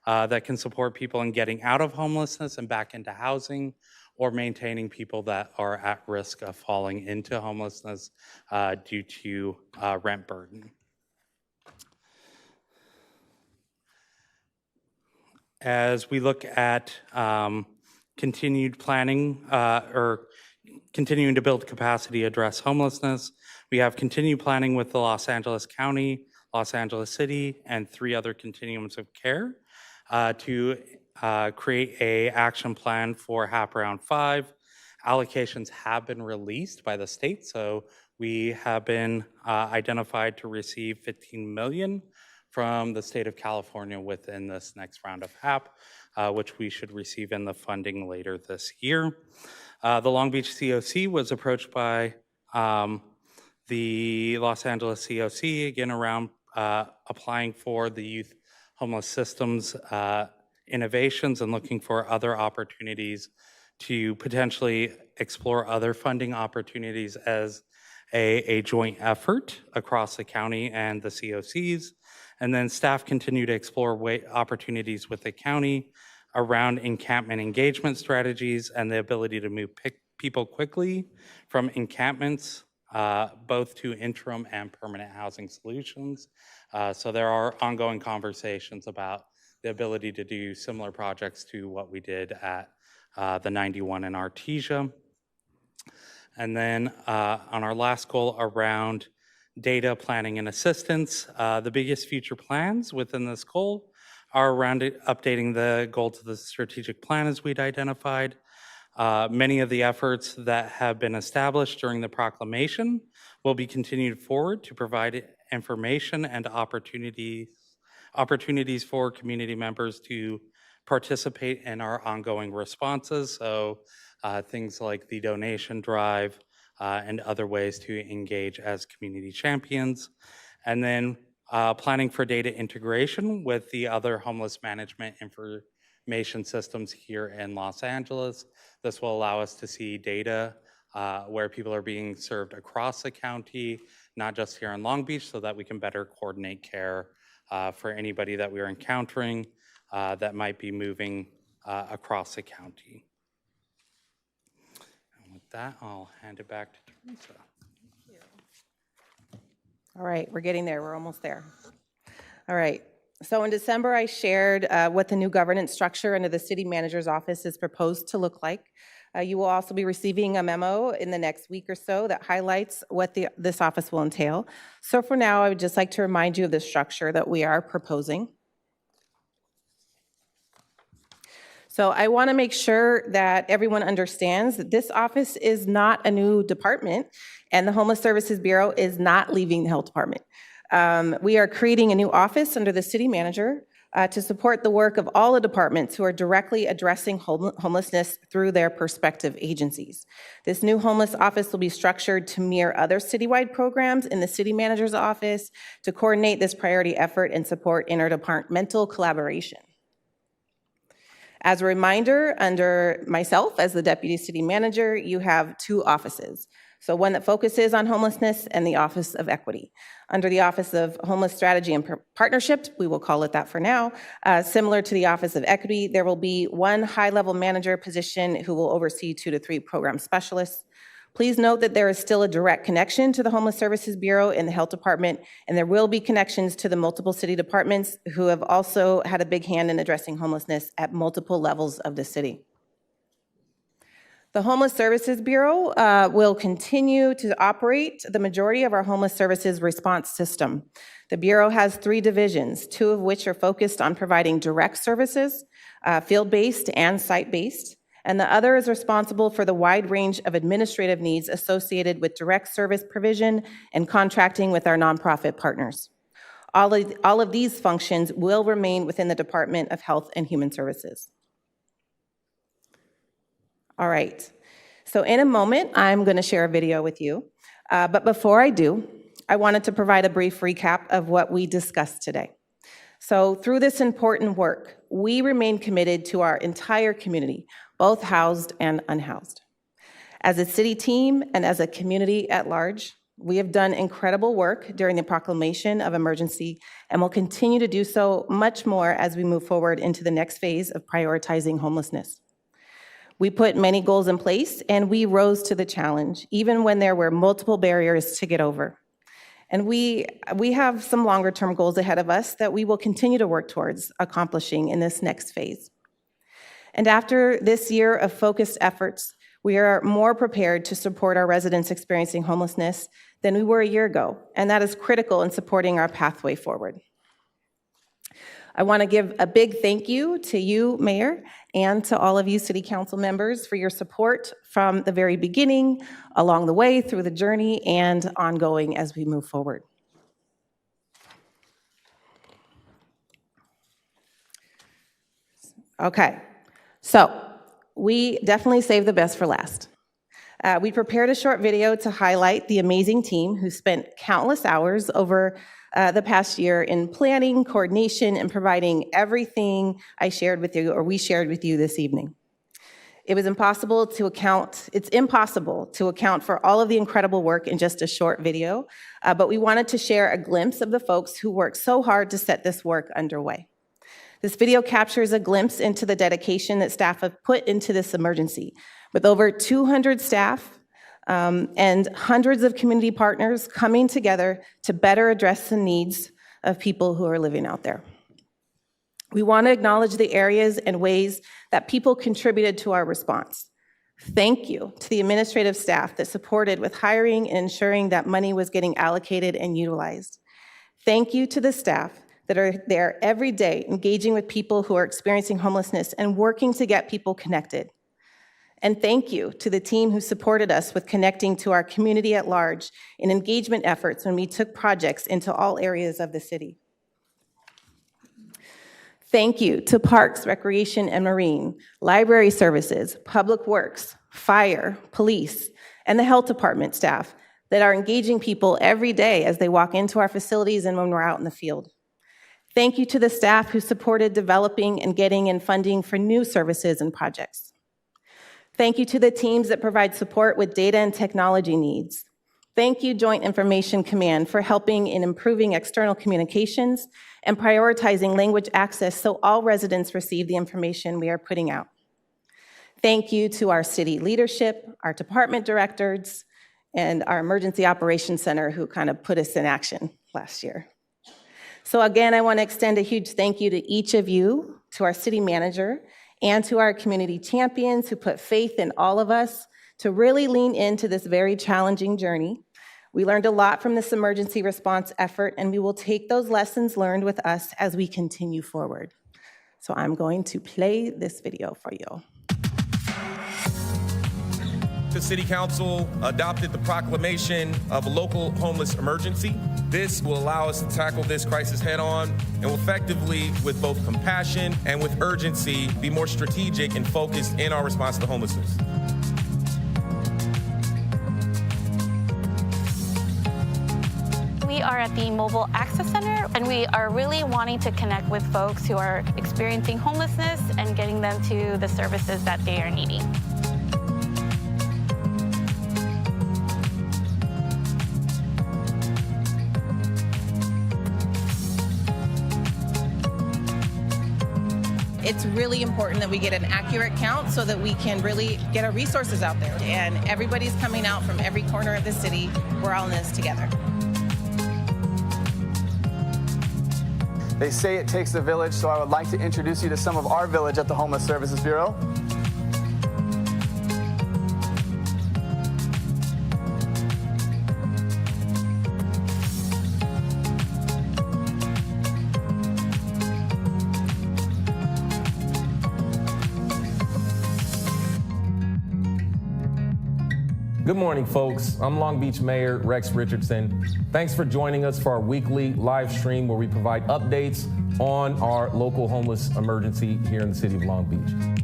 that can support people in getting out of homelessness and back into housing, or maintaining people that are at risk of falling into homelessness due to rent burden. As we look at continued planning or continuing to build capacity to address homelessness, we have continued planning with the Los Angeles County, Los Angeles City, and 3 other continuums of care to create a action plan for HAP Round 5. Allocations have been released by the state, so we have been identified to receive $15 million from the state of California within this next round of HAP, which we should receive in the funding later this year. The Long Beach COC was approached by the Los Angeles COC, again around applying for the Youth Homeless Systems innovations and looking for other opportunities to potentially explore other funding opportunities as a joint effort across the county and the COCs. And then staff continue to explore opportunities with the county around encampment engagement strategies and the ability to move people quickly from encampments both to interim and permanent housing solutions. So there are ongoing conversations about the ability to do similar projects to what we did at the 91 in Artesia. And then on our last goal around data planning and assistance, the biggest future plans within this goal are around updating the goal to the strategic plan as we'd identified. Many of the efforts that have been established during the proclamation will be continued forward to provide information and opportunities for community members to participate in our ongoing responses. So things like the donation drive and other ways to engage as community champions. And then planning for data integration with the other homeless management information systems here in Los Angeles. This will allow us to see data where people are being served across the county, not just here in Long Beach, so that we can better coordinate care for anybody that we are encountering that might be moving across the county. And with that, I'll hand it back to Teresa. All right, we're getting there. We're almost there. All right. So in December, I shared what the new governance structure under the city manager's office is proposed to look like. You will also be receiving a memo in the next week or so that highlights what this office will entail. So for now, I would just like to remind you of the structure that we are proposing. So I want to make sure that everyone understands that this office is not a new department, and the Homeless Services Bureau is not leaving the Health Department. We are creating a new office under the city manager to support the work of all the departments who are directly addressing homelessness through their respective agencies. This new homeless office will be structured to mirror other citywide programs in the city manager's office to coordinate this priority effort and support interdepartmental collaboration. As a reminder, under myself as the deputy city manager, you have 2 offices. So one that focuses on homelessness and the Office of Equity. Under the Office of Homeless Strategy and Partnership, we will call it that for now, similar to the Office of Equity, there will be one high-level manager position who will oversee 2 to 3 program specialists. Please note that there is still a direct connection to the Homeless Services Bureau and the Health Department, and there will be connections to the multiple city departments who have also had a big hand in addressing homelessness at multiple levels of the city. The Homeless Services Bureau will continue to operate the majority of our homeless services response system. The Bureau has 3 divisions, 2 of which are focused on providing direct services, field-based and site-based, and the other is responsible for the wide range of administrative needs associated with direct service provision and contracting with our nonprofit partners. All of these functions will remain within the Department of Health and Human Services. All right, so in a moment, I'm going to share a video with you. But before I do, I wanted to provide a brief recap of what we discussed today. So through this important work, we remain committed to our entire community, both housed and unhoused. As a city team and as a community at large, we have done incredible work during the proclamation of emergency and will continue to do so much more as we move forward into the next phase of prioritizing homelessness. We put many goals in place and we rose to the challenge, even when there were multiple barriers to get over. And we have some longer term goals ahead of us that we will continue to work towards accomplishing in this next phase. And after this year of focused efforts, we are more prepared to support our residents experiencing homelessness than we were a year ago, and that is critical in supporting our pathway forward. I want to give a big thank you to you, Mayor, and to all of you City Council members for your support from the very beginning, along the way, through the journey, and ongoing as we move forward. Okay, so we definitely saved the best for last. We prepared a short video to highlight the amazing team who spent countless hours over the past year in planning, coordination, and providing everything I shared with you, or we shared with you this evening. It's impossible to account for all of the incredible work in just a short video, but we wanted to share a glimpse of the folks who worked so hard to set this work underway. This video captures a glimpse into the dedication that staff have put into this emergency, with over 200 staff and hundreds of community partners coming together to better address the needs of people who are living out there. We want to acknowledge the areas and ways that people contributed to our response. Thank you to the administrative staff that supported with hiring and ensuring that money was getting allocated and utilized. Thank you to the staff that are there every day engaging with people who are experiencing homelessness and working to get people connected. And thank you to the team who supported us with connecting to our community at large in engagement efforts when we took projects into all areas of the city. Thank you to Parks, Recreation, and Marine, Library Services, Public Works, Fire, Police, and the Health Department staff that are engaging people every day as they walk into our facilities and when we're out in the field. Thank you to the staff who supported developing and getting in funding for new services and projects. Thank you to the teams that provide support with data and technology needs. Thank you, Joint Information Command, for helping in improving external communications and prioritizing language access so all residents receive the information we are putting out. Thank you to our city leadership, our department directors, and our Emergency Operations Center who kind of put us in action last year. So again, I want to extend a huge thank you to each of you, to our city manager, and to our community champions who put faith in all of us to really lean into this very challenging journey. We learned a lot from this emergency response effort, and we will take those lessons learned with us as we continue forward. So I'm going to play this video for you. The City Council adopted the proclamation of a local homeless emergency. This will allow us to tackle this crisis head on and will effectively, with both compassion and with urgency, be more strategic and focused in our response to homelessness. We are at the Mobile Access Center, and we are really wanting to connect with folks who are experiencing homelessness and getting them to the services that they are needing. It's really important that we get an accurate count so that we can really get our resources out there. And everybody's coming out from every corner of the city. We're all in this together. They say it takes a village, so I would like to introduce you to some of our village at the Homeless Services Bureau. Good morning, folks. I'm Long Beach Mayor Rex Richardson. Thanks for joining us for our weekly live stream where we provide updates on our local homeless emergency here in the city of Long Beach.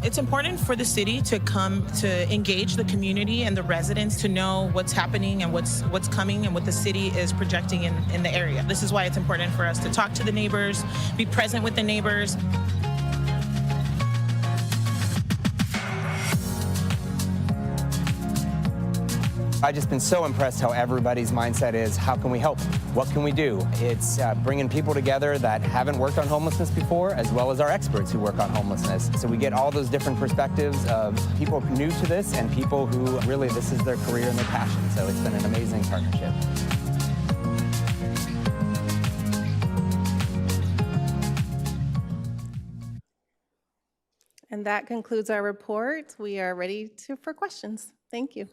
It's important for the city to come to engage the community and the residents to know what's happening and what's coming and what the city is projecting in the area. This is why it's important for us to talk to the neighbors, be present with the neighbors. I've just been so impressed how everybody's mindset is, how can we help? What can we do? It's bringing people together that haven't worked on homelessness before, as well as our experts who work on homelessness. So we get all those different perspectives of people new to this and people who really this is their career and their passion. So it's been an amazing partnership. And that concludes our report. We are ready for questions. Thank you.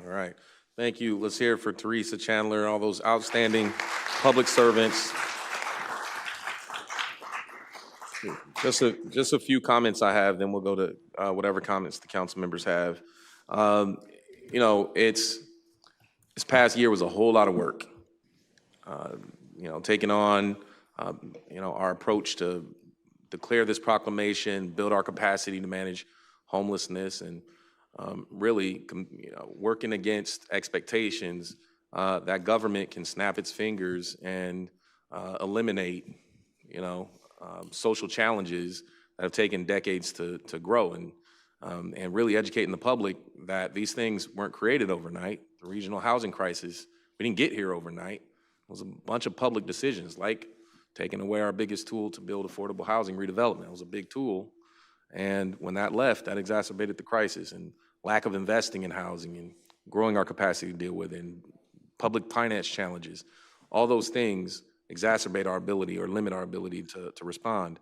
All right. Thank you. Let's hear it for Teresa Chandler and all those outstanding public servants. Just a few comments I have, then we'll go to whatever comments the council members have. You know, this past year was a whole lot of work. You know, taking on, you know, our approach to declare this proclamation, build our capacity to manage homelessness, and really, you know, working against expectations that government can snap its fingers and eliminate, you know, social challenges that have taken decades to grow, and really educating the public that these things weren't created overnight. The regional housing crisis, we didn't get here overnight. It was a bunch of public decisions, like taking away our biggest tool to build affordable housing redevelopment. It was a big tool. And when that left, that exacerbated the crisis, and lack of investing in housing and growing our capacity to deal with it, and public finance challenges. All those things exacerbate our ability or limit our ability to respond.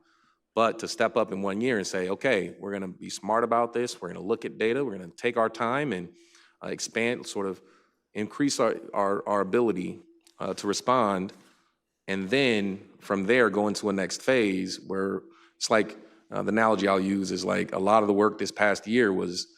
But to step up in 1 year and say, okay, we're gonna be smart about this, we're gonna look at data, we're gonna take our time and expand, sort of increase our ability to respond, and then from there go into a next phase where it's like, the analogy I'll use is like a lot of the work this past year was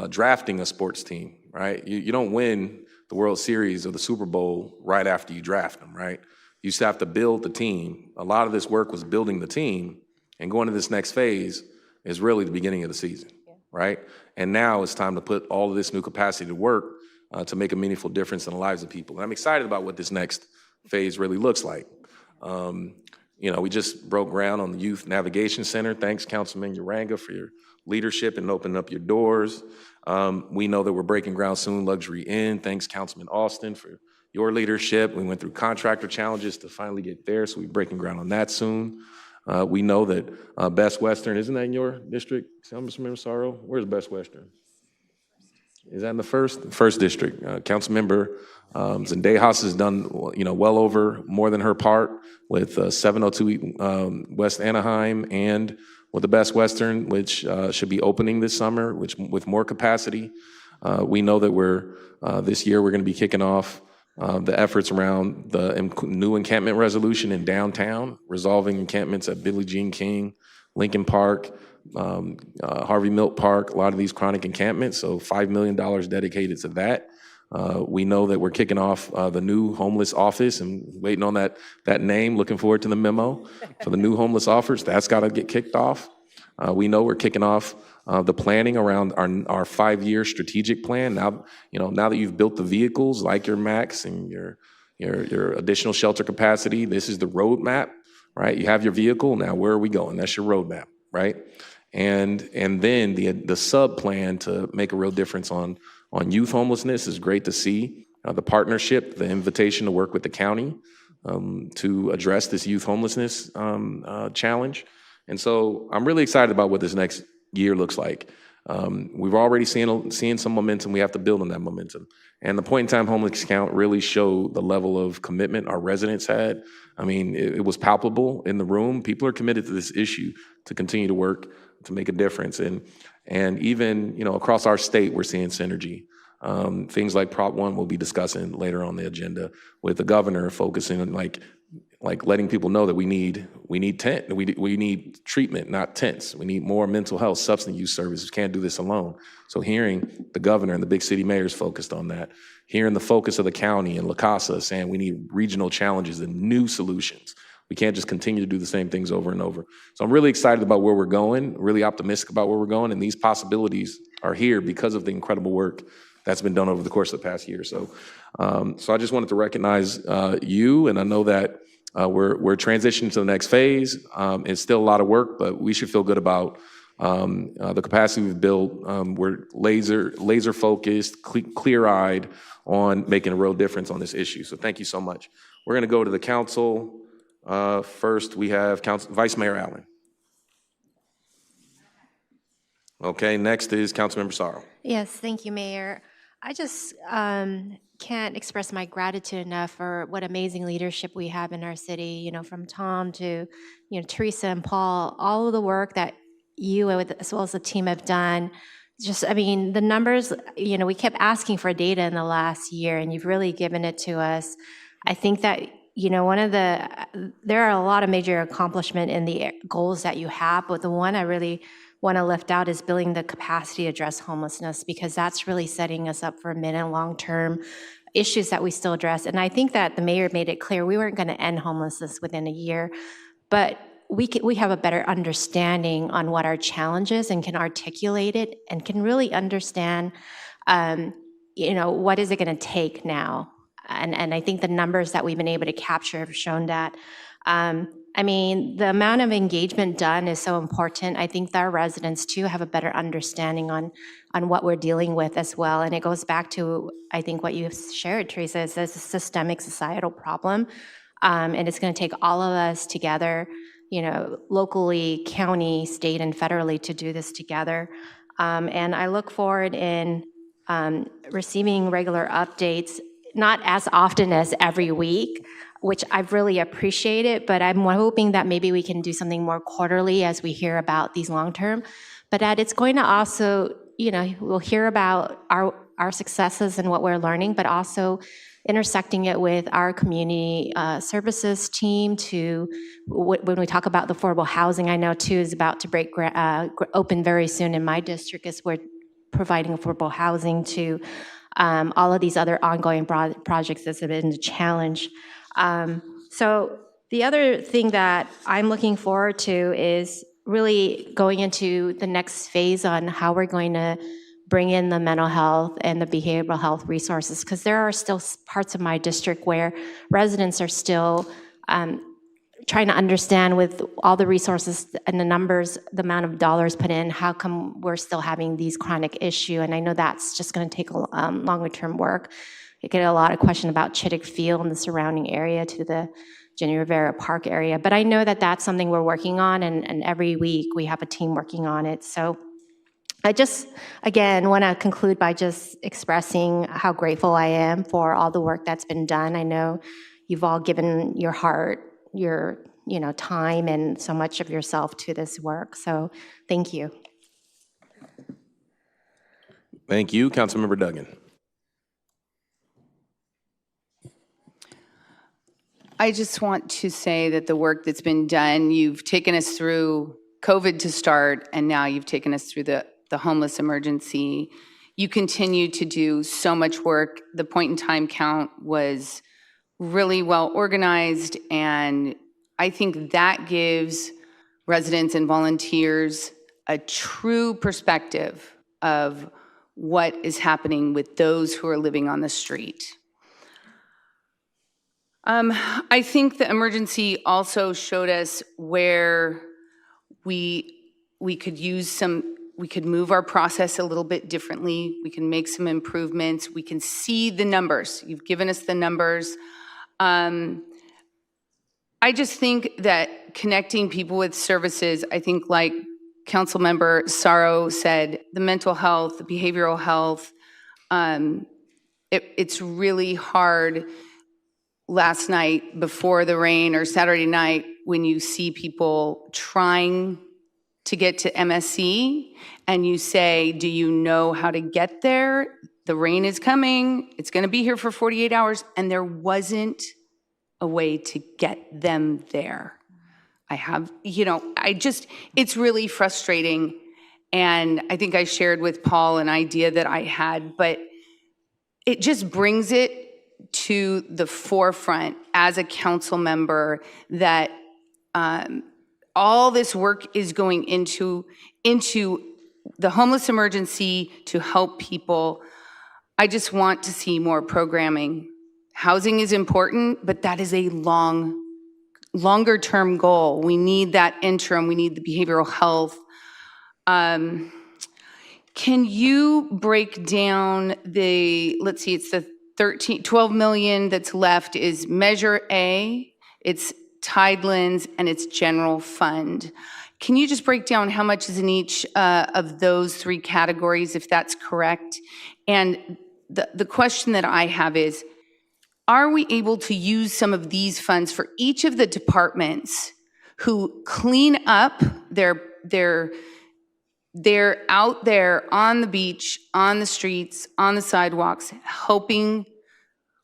drafting a sports team, right? You don't win the World Series or the Super Bowl right after you draft them, right? You just have to build the team. A lot of this work was building the team, and going to this next phase is really the beginning of the season, right? And now it's time to put all of this new capacity to work to make a meaningful difference in the lives of people. And I'm excited about what this next phase really looks like. You know, we just broke ground on the Youth Navigation Center. Thanks, Councilman Uranga, for your leadership and opening up your doors. We know that we're breaking ground soon, Luxury Inn. Thanks, Councilman Austin, for your leadership. We went through contractor challenges to finally get there, so we're breaking ground on that soon. We know that Best Western, isn't that in your district, Councilmember Sorrow? Where's Best Western? Is that in the first district? Councilmember Zendejas has done, you know, well over more than her part with 702 West Anaheim and with the Best Western, which should be opening this summer, which with more capacity. We know that this year we're going to be kicking off the efforts around the new encampment resolution in downtown, resolving encampments at Billie Jean King, Lincoln Park, Harvey Milk Park, a lot of these chronic encampments, so $5 million dedicated to that. We know that we're kicking off the new homeless office and waiting on that name, looking forward to the memo for the new homeless office. That's got to get kicked off. We know we're kicking off the planning around our 5-year strategic plan. Now, you know, now that you've built the vehicles like your MAX and your additional shelter capacity, this is the roadmap, right? You have your vehicle, now where are we going? That's your roadmap, right? And then the sub plan to make a real difference on youth homelessness is great to see. The partnership, the invitation to work with the county to address this youth homelessness challenge. And so I'm really excited about what this next year looks like. We've already seen some momentum. We have to build on that momentum. And the point-in-time homeless count really showed the level of commitment our residents had. I mean, it was palpable in the room. People are committed to this issue to continue to work to make a difference. And even, you know, across our state, we're seeing synergy. Things like Prop 1 we'll be discussing later on the agenda with the governor focusing on like letting people know that we need we need treatment, not tents. We need more mental health, substance use services. We can't do this alone. So hearing the governor and the big city mayors focused on that, hearing the focus of the county and La Casa saying we need regional challenges and new solutions. We can't just continue to do the same things over and over. So I'm really excited about where we're going, really optimistic about where we're going, and these possibilities are here because of the incredible work that's been done over the course of the past year. So I just wanted to recognize you, and I know that we're transitioning to the next phase. It's still a lot of work, but we should feel good about the capacity we've built. We're laser focused, clear-eyed on making a real difference on this issue. So thank you so much. We're going to go to the council. First, we have Vice Mayor Allen. Okay, next is Councilmember Sorrow. Yes, thank you, Mayor. I just can't express my gratitude enough for what amazing leadership we have in our city, from Tom to, Teresa and Paul, all of the work that you as well as the team have done. The numbers, we kept asking for data in the last year, and you've really given it to us. I think that, there are a lot of major accomplishment in the goals that you have, but the one I really want to lift out is building the capacity to address homelessness, because that's really setting us up for mid and long-term issues that we still address. And I think that the mayor made it clear we weren't going to end homelessness within a year, but we have a better understanding on what our challenge is and can articulate it and can really understand, what is it going to take now? And I think the numbers that we've been able to capture have shown that. The amount of engagement done is so important. I think that our residents too have a better understanding on what we're dealing with as well. And it goes back to, I think, what you've shared, Teresa, is this a systemic societal problem. And it's going to take all of us together, locally, county, state, and federally to do this together. And I look forward in receiving regular updates, not as often as every week, which I've really appreciated, but I'm hoping that maybe we can do something more quarterly as we hear about these long-term, but that it's going to also, we'll hear about our successes and what we're learning, but also intersecting it with our community services team to, when we talk about the affordable housing, I know too is about to open very soon in my district, is we're providing affordable housing to all of these other ongoing projects that have been a challenge. So the other thing that I'm looking forward to is really going into the next phase on how we're going to bring in the mental health and the behavioral health resources, because there are still parts of my district where residents are still trying to understand, with all the resources and the numbers, the amount of dollars put in, how come we're still having these chronic issue? And I know that's just going to take longer term work. I get a lot of questions about Chittick Field and the surrounding area to the Jenny Rivera Park area. But I know that that's something we're working on, and every week we have a team working on it. So I just, again, want to conclude by just expressing how grateful I am for all the work that's been done. I know you've all given your heart, your time, and so much of yourself to this work. So thank you. Thank you. Councilmember Duggan. I just want to say that the work that's been done, you've taken us through COVID to start, and now you've taken us through the homeless emergency. You continue to do so much work. The point in time count was really well organized, and I think that gives residents and volunteers a true perspective of what is happening with those who are living on the street. I think the emergency also showed us where we could we could move our process a little bit differently. We can make some improvements. We can see the numbers. You've given us the numbers. I just think that connecting people with services, I think like Councilmember Sorrow said, the mental health, the behavioral health, it's really hard last night before the rain or Saturday night when you see people trying to get to MSC and you say, do you know how to get there? The rain is coming. It's going to be here for 48 hours. And there wasn't a way to get them there. It's really frustrating. And I think I shared with Paul an idea that I had, but it just brings it to the forefront as a council member that all this work is going into the homeless emergency to help people. I just want to see more programming. Housing is important, but that is a longer term goal. We need that interim, we need the behavioral health. Can you break down let's see, it's the 12 million that's left is Measure A, it's Tidelands, and it's general fund. Can you just break down how much is in each of those three categories, if that's correct? And the question that I have is, are we able to use some of these funds for each of the departments who clean up they're out there on the beach, on the streets, on the sidewalks, helping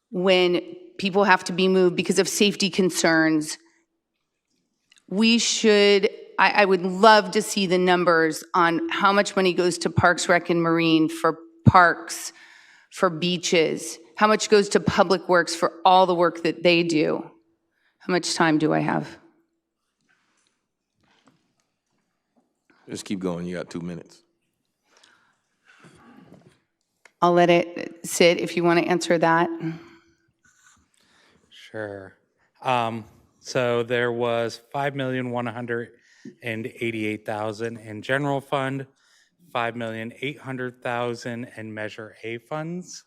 when people have to be moved because of safety concerns? I would love to see the numbers on how much money goes to Parks, Rec, and Marine for parks, for beaches, how much goes to Public Works for all the work that they do. How much time do I have? Just keep going. You got 2 minutes. I'll let it sit if you want to answer that. Sure. So there was $5,188,000 in general fund, $5,800,000 in Measure A funds.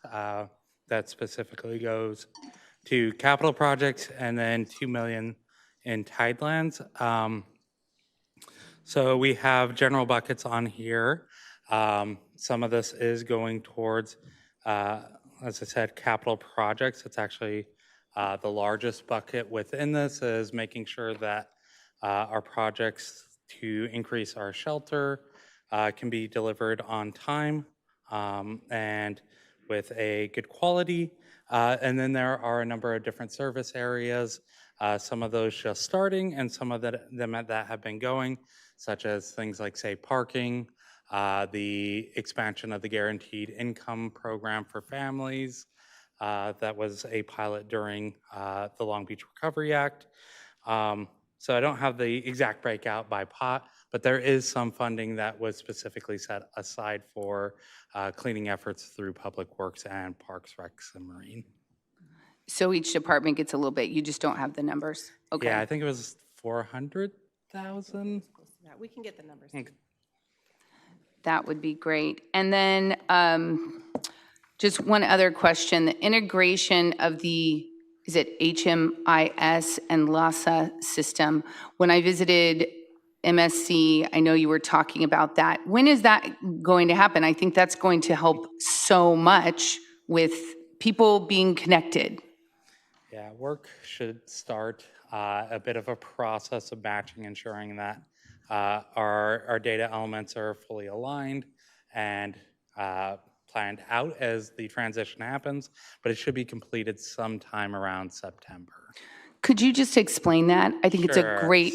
That specifically goes to capital projects, and then $2 million in Tidelands. So we have general buckets on here. Some of this is going towards, as I said, capital projects. It's actually the largest bucket within this is making sure that our projects to increase our shelter can be delivered on time and with a good quality. And then there are a number of different service areas, some of those just starting and some of them that have been going, such as things like, say, parking, the expansion of the guaranteed income program for families. That was a pilot during the Long Beach Recovery Act. So I don't have the exact breakout by pot, but there is some funding that was specifically set aside for cleaning efforts through Public Works and Parks, Recs, and Marine. So each department gets a little bit. You just don't have the numbers. Okay. Yeah, I think it was 400,000. We can get the numbers. Okay. That would be great. And then just one other question. The integration of the, is it HMIS and LASA system? When I visited MSC, I know you were talking about that. When is that going to happen? I think that's going to help so much with people being connected. Yeah, work should start a bit of a process of matching, ensuring that our data elements are fully aligned and planned out as the transition happens, but it should be completed sometime around September. Could you just explain that? I think it's a great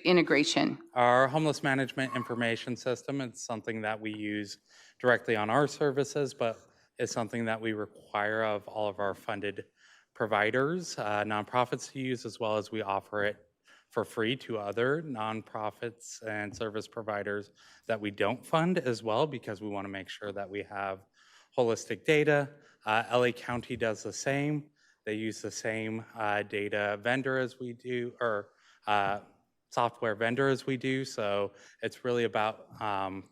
integration. Our homeless management information system, it's something that we use directly on our services, but it's something that we require of all of our funded providers, nonprofits to use, as well as we offer it for free to other nonprofits and service providers that we don't fund as well, because we want to make sure that we have holistic data. LA County does the same. They use the same data vendor as we do, or software vendor as we do. So it's really about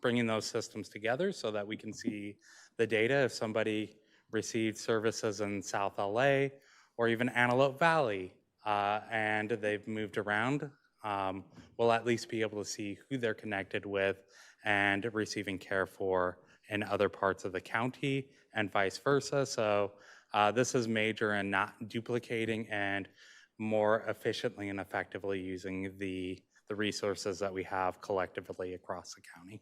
bringing those systems together so that we can see the data. If somebody received services in South LA or even Antelope Valley, and they've moved around, we'll at least be able to see who they're connected with and receiving care for in other parts of the county and vice versa. So this is major in not duplicating and more efficiently and effectively using the resources that we have collectively across the county.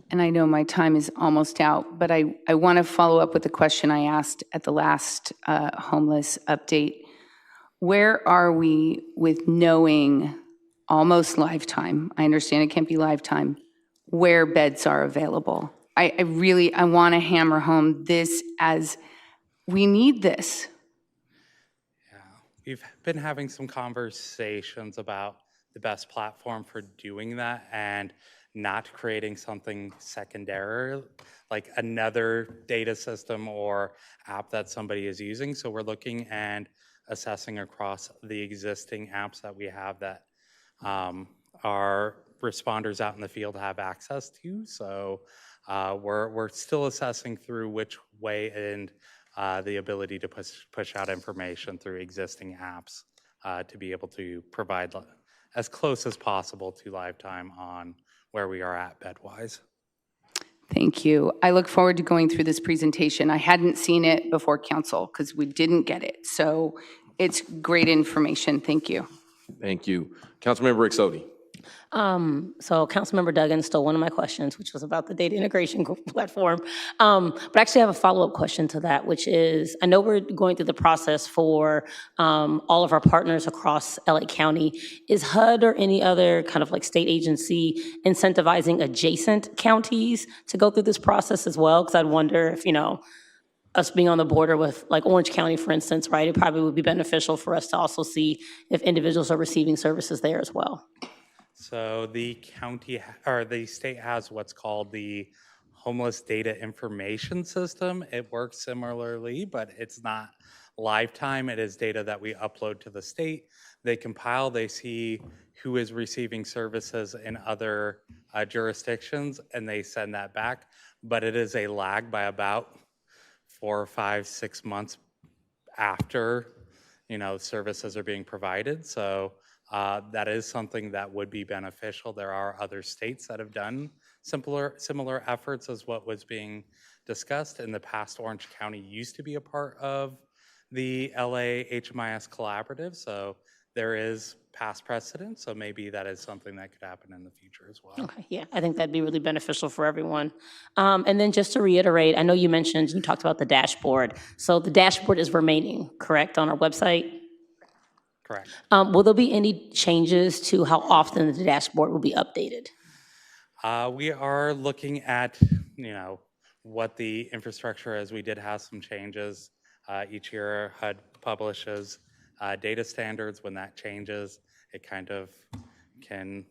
And I know my time is almost out, but I want to follow up with the question I asked at the last homeless update. Where are we with knowing almost lifetime? I understand it can't be lifetime, where beds are available. I want to hammer home this as We need this. We've been having some conversations about the best platform for doing that and not creating something secondary, like another data system or app that somebody is using. So we're looking and assessing across the existing apps that we have that our responders out in the field have access to. So we're still assessing through which way and the ability to push out information through existing apps to be able to provide as close as possible to live time on where we are at bedwise. Thank you. I look forward to going through this presentation. I hadn't seen it before council because we didn't get it. So it's great information. Thank you. Thank you. Councilmember Exodi. So Councilmember Duggan stole one of my questions, which was about the data integration platform. But I actually have a follow-up question to that, which is, I know we're going through the process for all of our partners across LA County. Is HUD or any other kind of like state agency incentivizing adjacent counties to go through this process as well? Because I'd wonder if, you know, us being on the border with like Orange County, for instance, right? It probably would be beneficial for us to also see if individuals are receiving services there as well. So the county or the state has what's called the Homeless Data Information System. It works similarly, but it's not live time. It is data that we upload to the state. They compile, they see who is receiving services in other jurisdictions, and they send that back. But it is a lag by about 4, 5, 6 months after, you know, services are being provided. So that is something that would be beneficial. There are other states that have done similar efforts as what was being discussed. In the past, Orange County used to be a part of the LA HMIS collaborative, so there is past precedent, so maybe that is something that could happen in the future as well. Okay, yeah, I think that'd be really beneficial for everyone. And then just to reiterate, I know you talked about the dashboard. So the dashboard is remaining, correct, on our website? Correct. Will there be any changes to how often the dashboard will be updated? We are looking at, you know, what the infrastructure is. We did have some changes. Each year HUD publishes data standards. When that changes, it kind of can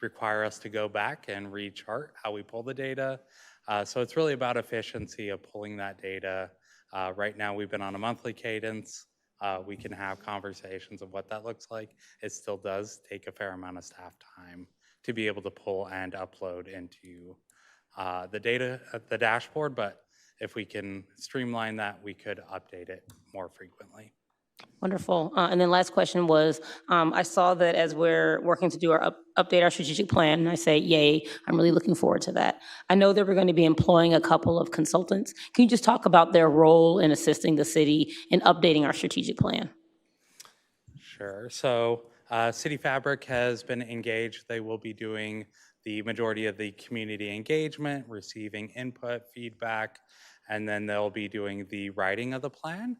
require us to go back and rechart how we pull the data. So it's really about efficiency of pulling that data. Right now we've been on a monthly cadence. We can have conversations of what that looks like. It still does take a fair amount of staff time to be able to pull and upload into the data, the dashboard, but if we can streamline that, we could update it more frequently. Wonderful. And then last question was, I saw that as we're working to do our update our strategic plan, and I say, yay, I'm really looking forward to that. I know that we're going to be employing a couple of consultants. Can you just talk about their role in assisting the city in updating our strategic plan? Sure. So City Fabric has been engaged. They will be doing the majority of the community engagement, receiving input, feedback, and then they'll be doing the writing of the plan.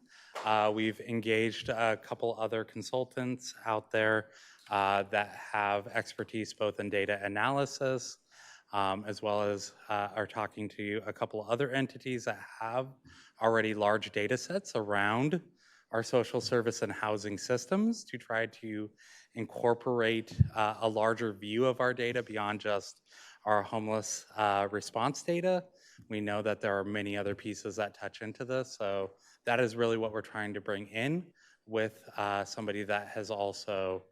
We've engaged a couple other consultants out there that have expertise both in data analysis, as well as are talking to a couple other entities that have already large data sets around our social service and housing systems to try to incorporate a larger view of our data beyond just our homeless response data. We know that there are many other pieces that touch into this, so that is really what we're trying to bring in with somebody that has also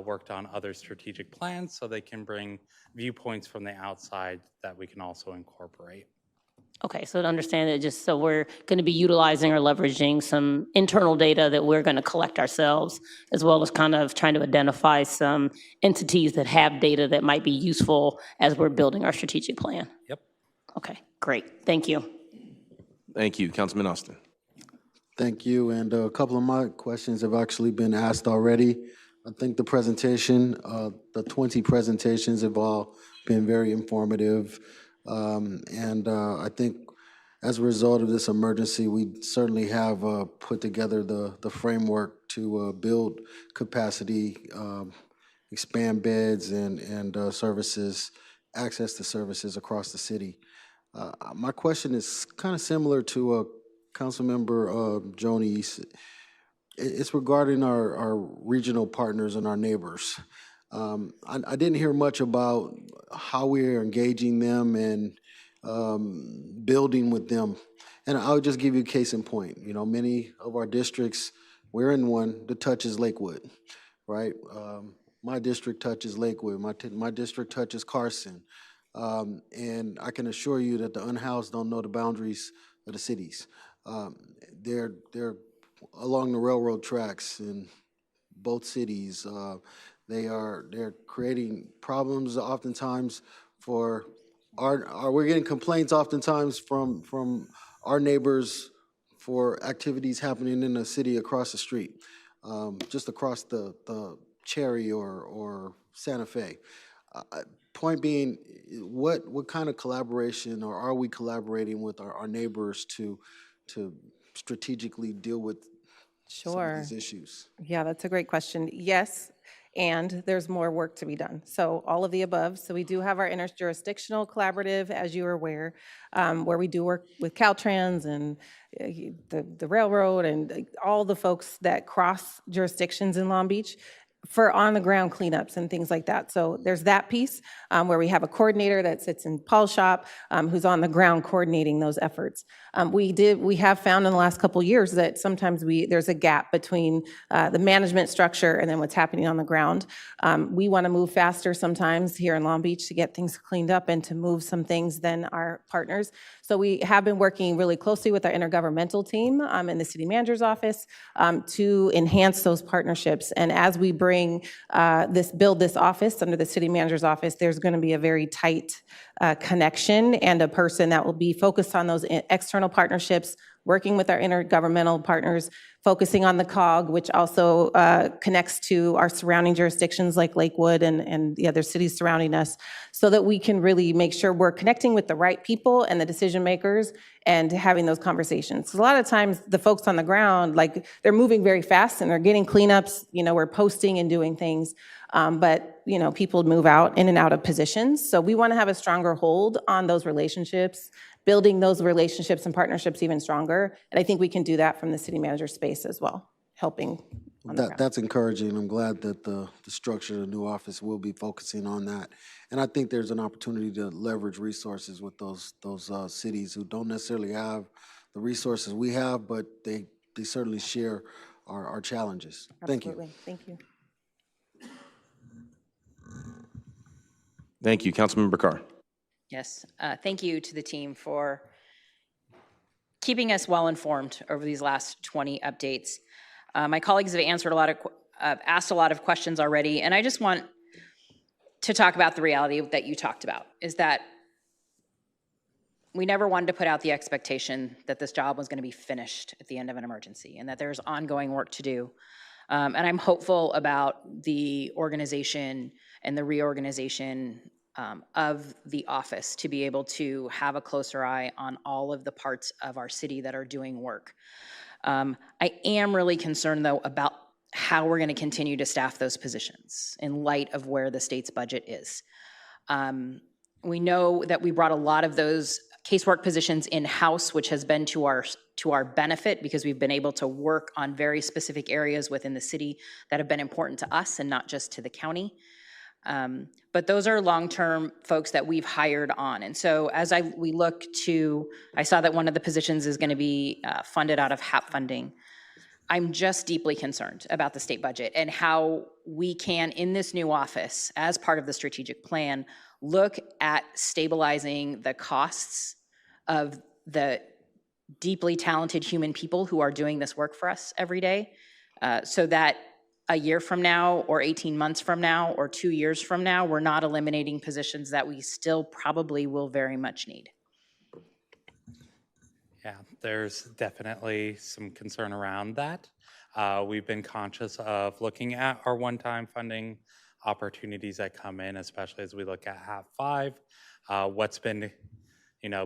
worked on other strategic plans, so they can bring viewpoints from the outside that we can also incorporate. Okay, so to understand it, just so we're going to be utilizing or leveraging some internal data that we're going to collect ourselves, as well as kind of trying to identify some entities that have data that might be useful as we're building our strategic plan. Yep. Okay, great. Thank you. Thank you. Councilman Austin. Thank you. And a couple of my questions have actually been asked already. I think the presentation, the 20 presentations have all been very informative. I think as a result of this emergency, we certainly have put together the framework to build capacity, expand beds and services, access to services across the city. My question is kind of similar to Councilmember Joni, it's regarding our regional partners and our neighbors. I didn't hear much about how we're engaging them and building with them. And I'll just give you a case in point. You know, many of our districts, we're in one that touches Lakewood, right? My district touches Lakewood. My district touches Carson. And I can assure you that the unhoused don't know the boundaries of the cities. They're along the railroad tracks in both cities. They're creating problems oftentimes for we're getting complaints oftentimes from our neighbors for activities happening in the city across the street, just across the Cherry or Santa Fe. Point being, what kind of collaboration, or are we collaborating with our neighbors to strategically deal with some of these issues? Yeah, that's a great question. Yes, and there's more work to be done. So all of the above. So we do have our interjurisdictional collaborative, as you are aware, where we do work with Caltrans and the railroad and all the folks that cross jurisdictions in Long Beach for on-the-ground cleanups and things like that. So there's that piece where we have a coordinator that sits in Paul's shop who's on the ground coordinating those efforts. We have found in the last couple of years that sometimes there's a gap between the management structure and then what's happening on the ground. We want to move faster sometimes here in Long Beach to get things cleaned up and to move some things than our partners. So we have been working really closely with our intergovernmental team in the city manager's office to enhance those partnerships. And as we build this office under the city manager's office, there's going to be a very tight connection and a person that will be focused on those external partnerships, working with our intergovernmental partners, focusing on the COG, which also connects to our surrounding jurisdictions like Lakewood and the other cities surrounding us, so that we can really make sure we're connecting with the right people and the decision makers and having those conversations. So a lot of times the folks on the ground, like, they're moving very fast and they're getting cleanups, we're posting and doing things, but people move out in and out of positions. So we want to have a stronger hold on those relationships, building those relationships and partnerships even stronger. And I think we can do that from the city manager space as well, helping on the ground. That's encouraging. I'm glad that the structure of the new office will be focusing on that. And I think there's an opportunity to leverage resources with those cities who don't necessarily have the resources we have, but they certainly share our challenges. Absolutely. Thank you. Thank you. Councilmember Carr. Yes, thank you to the team for keeping us well informed over these last 20 updates. My colleagues have asked a lot of questions already, and I just want to talk about the reality that you talked about, is that we never wanted to put out the expectation that this job was going to be finished at the end of an emergency and that there's ongoing work to do. And I'm hopeful about the organization and the reorganization of the office to be able to have a closer eye on all of the parts of our city that are doing work. I am really concerned, though, about how we're going to continue to staff those positions in light of where the state's budget is. We know that we brought a lot of those casework positions in-house, which has been to our benefit, because we've been able to work on very specific areas within the city that have been important to us and not just to the county. But those are long-term folks that we've hired on. And so as we look to, I saw that one of the positions is going to be funded out of HAP funding. I'm just deeply concerned about the state budget and how we can, in this new office, as part of the strategic plan, look at stabilizing the costs of the deeply talented human people who are doing this work for us every day, so that a year from now or 18 months from now or 2 years from now, we're not eliminating positions that we still probably will very much need. Yeah, there's definitely some concern around that. We've been conscious of looking at our one-time funding opportunities that come in, especially as we look at HAP 5. What's been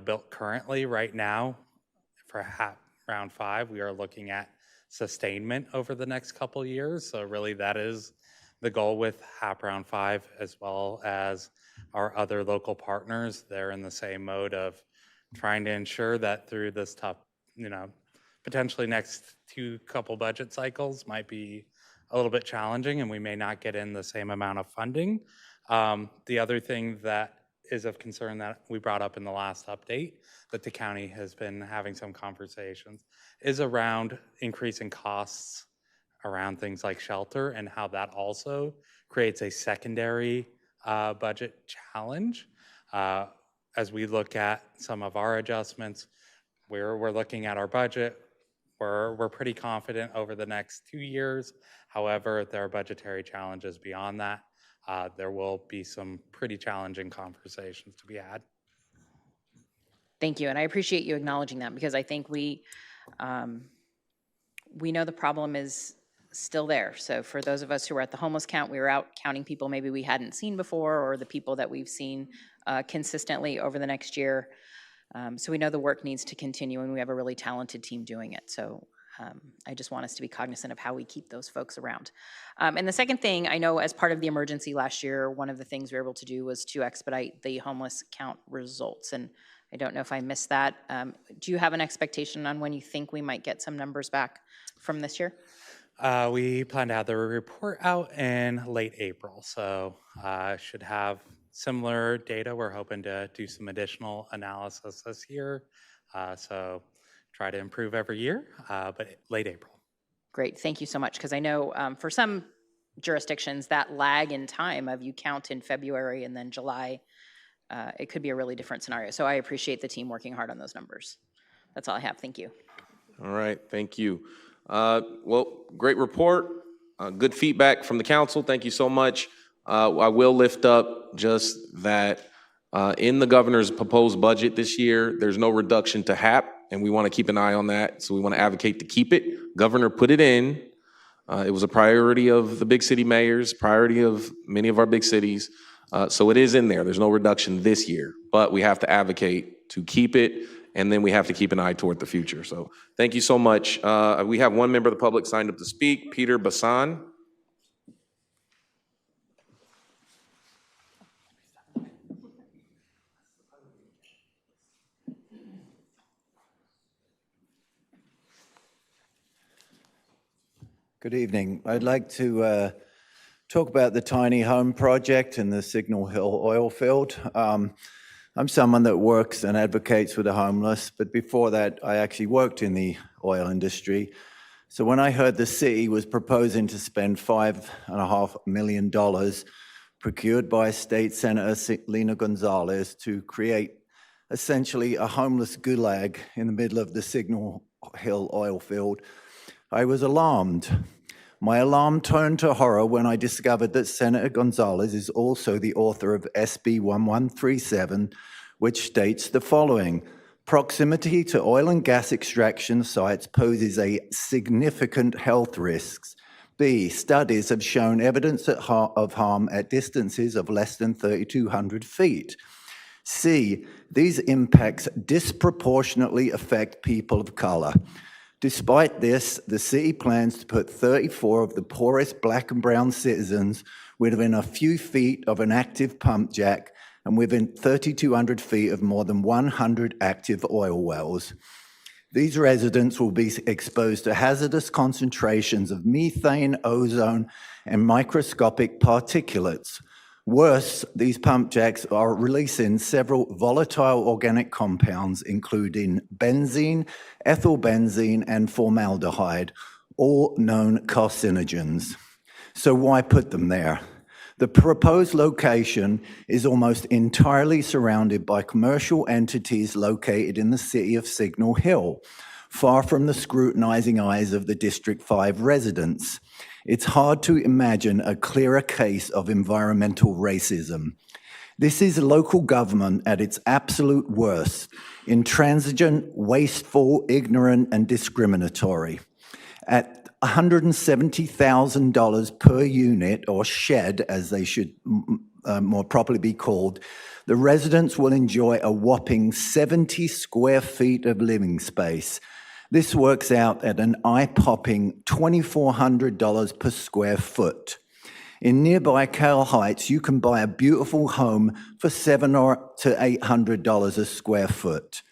built currently right now for HAP Round 5, we are looking at sustainment over the next couple years. So really that is the goal with HAP Round 5, as well as our other local partners. They're in the same mode of trying to ensure that through this tough, potentially next couple budget cycles might be a little bit challenging, and we may not get in the same amount of funding. The other thing that is of concern that we brought up in the last update that the county has been having some conversations is around increasing costs around things like shelter and how that also creates a secondary budget challenge. As we look at some of our adjustments, we're looking at our budget. We're pretty confident over the next 2 years. However, there are budgetary challenges beyond that. There will be some pretty challenging conversations to be had. Thank you, and I appreciate you acknowledging that, because I think we know the problem is still there. So for those of us who were at the homeless count, we were out counting people maybe we hadn't seen before, or the people that we've seen consistently over the next year. So we know the work needs to continue, and we have a really talented team doing it. So I just want us to be cognizant of how we keep those folks around. And the second thing, I know as part of the emergency last year, one of the things we were able to do was to expedite the homeless count results. And I don't know if I missed that. Do you have an expectation on when you think we might get some numbers back from this year? We plan to have the report out in late April, so should have similar data. We're hoping to do some additional analysis this year, so try to improve every year, but late April. Great, thank you so much, because I know for some jurisdictions, that lag in time of you count in February and then July, it could be a really different scenario. So I appreciate the team working hard on those numbers. That's all I have, thank you. All right, thank you. Well, great report, good feedback from the council. Thank you so much. I will lift up just that in the governor's proposed budget this year, there's no reduction to HAP, and we want to keep an eye on that. So we want to advocate to keep it. Governor put it in. It was a priority of the big city mayors, priority of many of our big cities. So it is in there. There's no reduction this year, but we have to advocate to keep it, and then we have to keep an eye toward the future. So thank you so much. We have one member of the public signed up to speak, Peter Bassan. Good evening. I'd like to talk about the tiny home project in the Signal Hill oil field. I'm someone that works and advocates for the homeless, but before that, I actually worked in the oil industry. So when I heard the city was proposing to spend $5.5 million procured by State Senator Lena Gonzalez to create essentially a homeless gulag in the middle of the Signal Hill oil field, I was alarmed. My alarm turned to horror when I discovered that Senator Gonzalez is also the author of SB 1137, which states the following: proximity to oil and gas extraction sites poses a significant health risks. B, studies have shown evidence of harm at distances of less than 3,200 feet. C, these impacts disproportionately affect people of color. Despite this, the city plans to put 34 of the poorest black and brown citizens within a few feet of an active pump jack and within 3,200 feet of more than 100 active oil wells. These residents will be exposed to hazardous concentrations of methane, ozone, and microscopic particulates. Worse, these pump jacks are releasing several volatile organic compounds, including benzene, ethylbenzene, and formaldehyde, all known carcinogens. So why put them there? The proposed location is almost entirely surrounded by commercial entities located in the city of Signal Hill, far from the scrutinizing eyes of the District 5 residents. It's hard to imagine a clearer case of environmental racism. This is local government at its absolute worst, intransigent, wasteful, ignorant, and discriminatory. At $170,000 per unit, or shed, as they should more properly be called, the residents will enjoy a whopping 70 square feet of living space. This works out at an eye-popping $2,400 per square foot. In nearby Cal Heights, you can buy a beautiful home for $700 to $800 a square foot.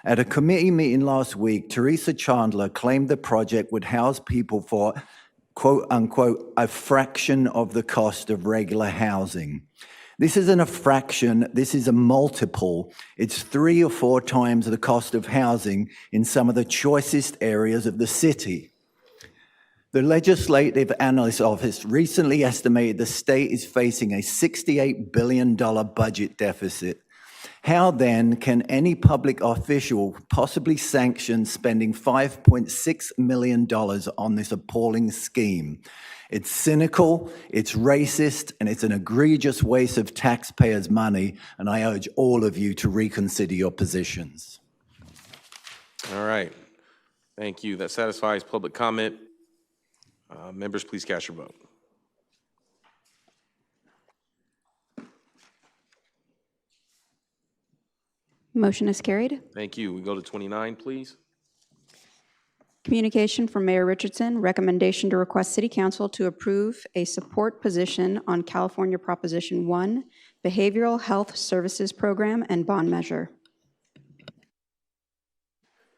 At a committee meeting last week, Teresa Chandler claimed the project would house people for, quote unquote, a fraction of the cost of regular housing. This isn't a fraction, this is a multiple. It's 3 or 4 times the cost of housing in some of the choicest areas of the city. The Legislative Analyst's Office recently estimated the state is facing a $68 billion budget deficit. How then can any public official possibly sanction spending $5.6 million on this appalling scheme? It's cynical, it's racist, and it's an egregious waste of taxpayers' money, and I urge all of you to reconsider your positions. All right. Thank you. That satisfies public comment. Members, please cast your vote. Motion is carried. Thank you. We go to 29, please. Communication from Mayor Richardson, recommendation to request City Council to approve a support position on California Proposition 1, Behavioral Health Services Program and Bond Measure.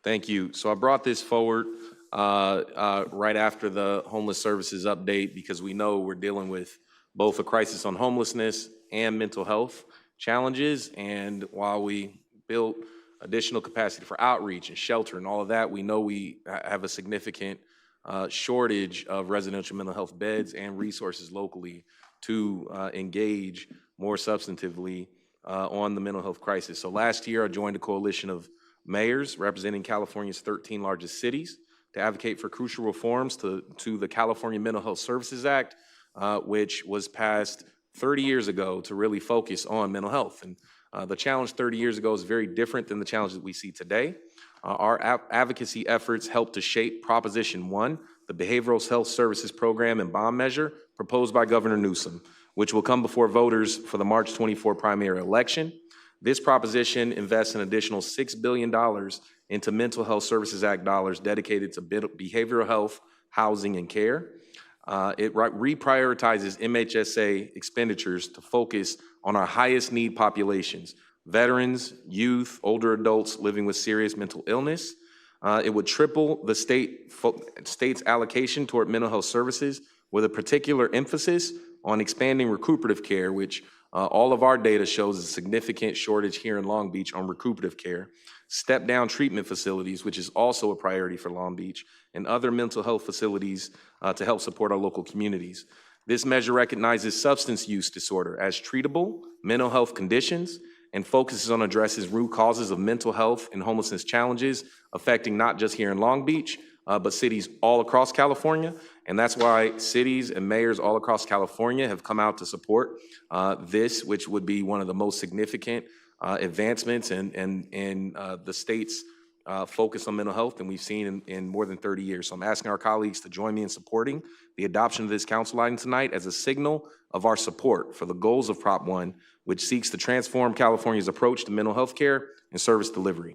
Thank you. So I brought this forward right after the homeless services update because we know we're dealing with both a crisis on homelessness and mental health challenges. And while we built additional capacity for outreach and shelter and all of that, we know we have a significant shortage of residential mental health beds and resources locally to engage more substantively on the mental health crisis. So last year, I joined a coalition of mayors representing California's 13 largest cities to advocate for crucial reforms to the California Mental Health Services Act, which was passed 30 years ago to really focus on mental health. And the challenge 30 years ago is very different than the challenge that we see today. Our advocacy efforts helped to shape Proposition 1, the Behavioral Health Services Program and Bond Measure proposed by Governor Newsom, which will come before voters for the March 24 primary election. This proposition invests an additional $6 billion into Mental Health Services Act dollars dedicated to behavioral health, housing, and care. It reprioritizes MHSA expenditures to focus on our highest need populations, veterans, youth, older adults living with serious mental illness. It would triple the state's allocation toward mental health services with a particular emphasis on expanding recuperative care, which all of our data shows a significant shortage here in Long Beach on recuperative care, step-down treatment facilities, which is also a priority for Long Beach, and other mental health facilities to help support our local communities. This measure recognizes substance use disorder as treatable mental health conditions and focuses on addressing root causes of mental health and homelessness challenges affecting not just here in Long Beach, but cities all across California. And that's why cities and mayors all across California have come out to support this, which would be one of the most significant advancements in the state's focus on mental health than we've seen in more than 30 years. So I'm asking our colleagues to join me in supporting the adoption of this council item tonight as a signal of our support for the goals of Prop 1, which seeks to transform California's approach to mental health care and service delivery.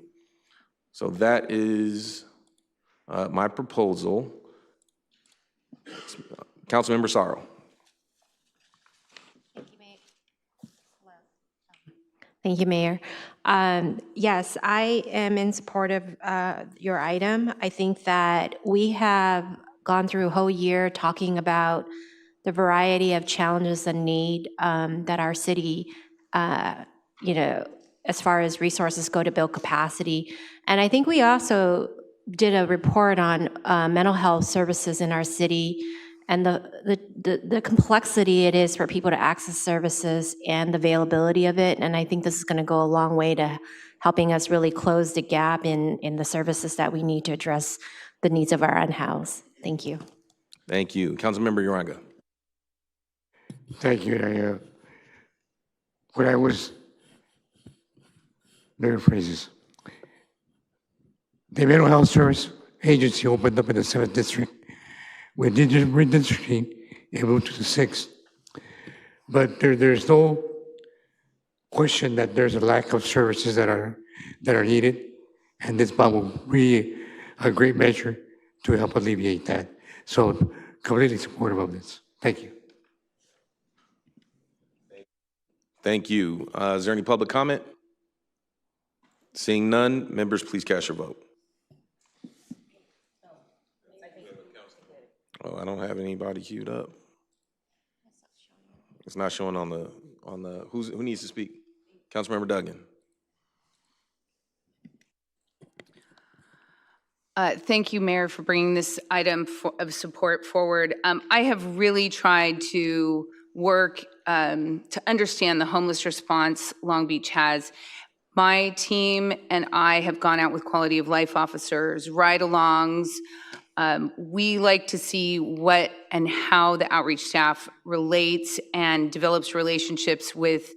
So that is my proposal. Councilmember Sorrow. Thank you, Mayor. Yes, I am in support of your item. I think that we have gone through a whole year talking about the variety of challenges and need that our city, as far as resources go to build capacity. And I think we also did a report on mental health services in our city and the complexity it is for people to access services and the availability of it. And I think this is going to go a long way to helping us really close the gap in the services that we need to address the needs of our unhoused. Thank you. Thank you. Councilmember Uranga. Thank you. When I was, different phrases. The Mental Health Service Agency opened up in the 7th District. We did redistricting and moved to the 6th. But there's no question that there's a lack of services that are needed, and this bond will be a great measure to help alleviate that. So completely supportive of this. Thank you. Thank you. Is there any public comment? Seeing none, members, please cast your vote. Oh, I don't have anybody queued up. It's not showing on the, who needs to speak? Councilmember Duggan. Thank you, Mayor, for bringing this item of support forward. I have really tried to work to understand the homeless response Long Beach has. My team and I have gone out with quality of life officers, ride-alongs. We like to see what and how the outreach staff relates and develops relationships with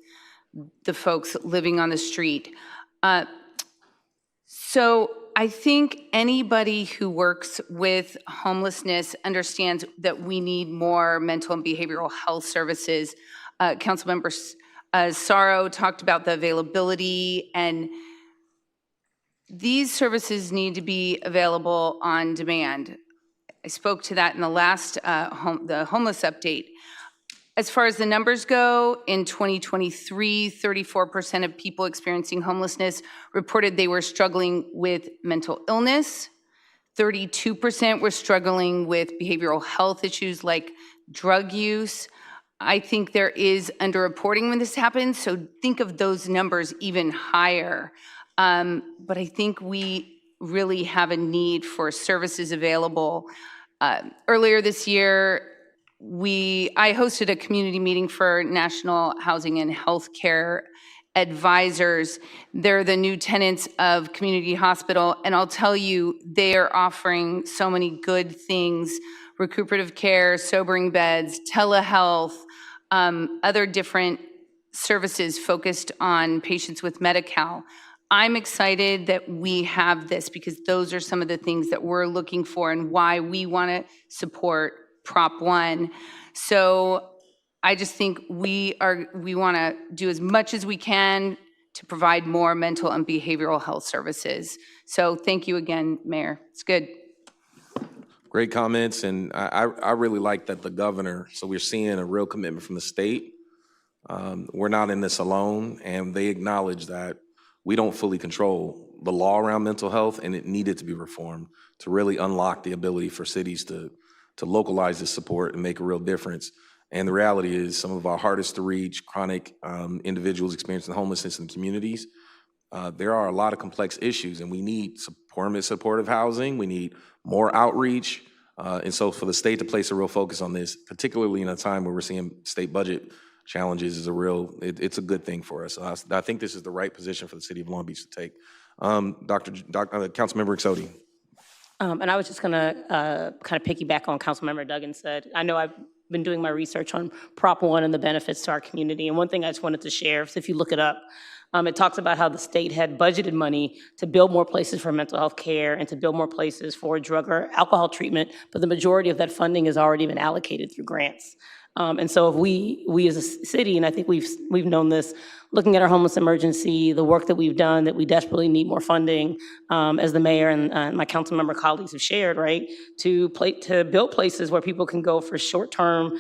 the folks living on the street. So I think anybody who works with homelessness understands that we need more mental and behavioral health services. Councilmember Sorrow talked about the availability, and these services need to be available on demand. I spoke to that in the last the homeless update. As far as the numbers go, in 2023, 34% of people experiencing homelessness reported they were struggling with mental illness. 32% were struggling with behavioral health issues like drug use. I think there is underreporting when this happens, so think of those numbers even higher. But I think we really have a need for services available. Earlier this year, I hosted a community meeting for National Housing and Healthcare Advisors. They're the new tenants of Community Hospital, and I'll tell you, they are offering so many good things: recuperative care, sobering beds, telehealth, other different services focused on patients with Medi-Cal. I'm excited that we have this because those are some of the things that we're looking for and why we want to support Prop 1. So I just think we want to do as much as we can to provide more mental and behavioral health services. So thank you again, Mayor. It's good. Great comments, and I really like that the governor, so we're seeing a real commitment from the state. We're not in this alone, and they acknowledge that we don't fully control the law around mental health, and it needed to be reformed to really unlock the ability for cities to localize this support and make a real difference. And the reality is some of our hardest to reach chronic individuals experiencing homelessness in communities, there are a lot of complex issues, and we need supportive housing. We need more outreach. And so for the state to place a real focus on this, particularly in a time where we're seeing state budget challenges, is it's a good thing for us. I think this is the right position for the city of Long Beach to take. Councilmember Exodi. And I was just going to kind of piggyback on Councilmember Duggan said. I know I've been doing my research on Prop 1 and the benefits to our community. And one thing I just wanted to share, so if you look it up, it talks about how the state had budgeted money to build more places for mental health care and to build more places for drug or alcohol treatment, but the majority of that funding has already been allocated through grants. And so if we as a city, and I think we've known this, looking at our homeless emergency, the work that we've done, that we desperately need more funding, as the mayor and my council member colleagues have shared, right, to build places where people can go for short-term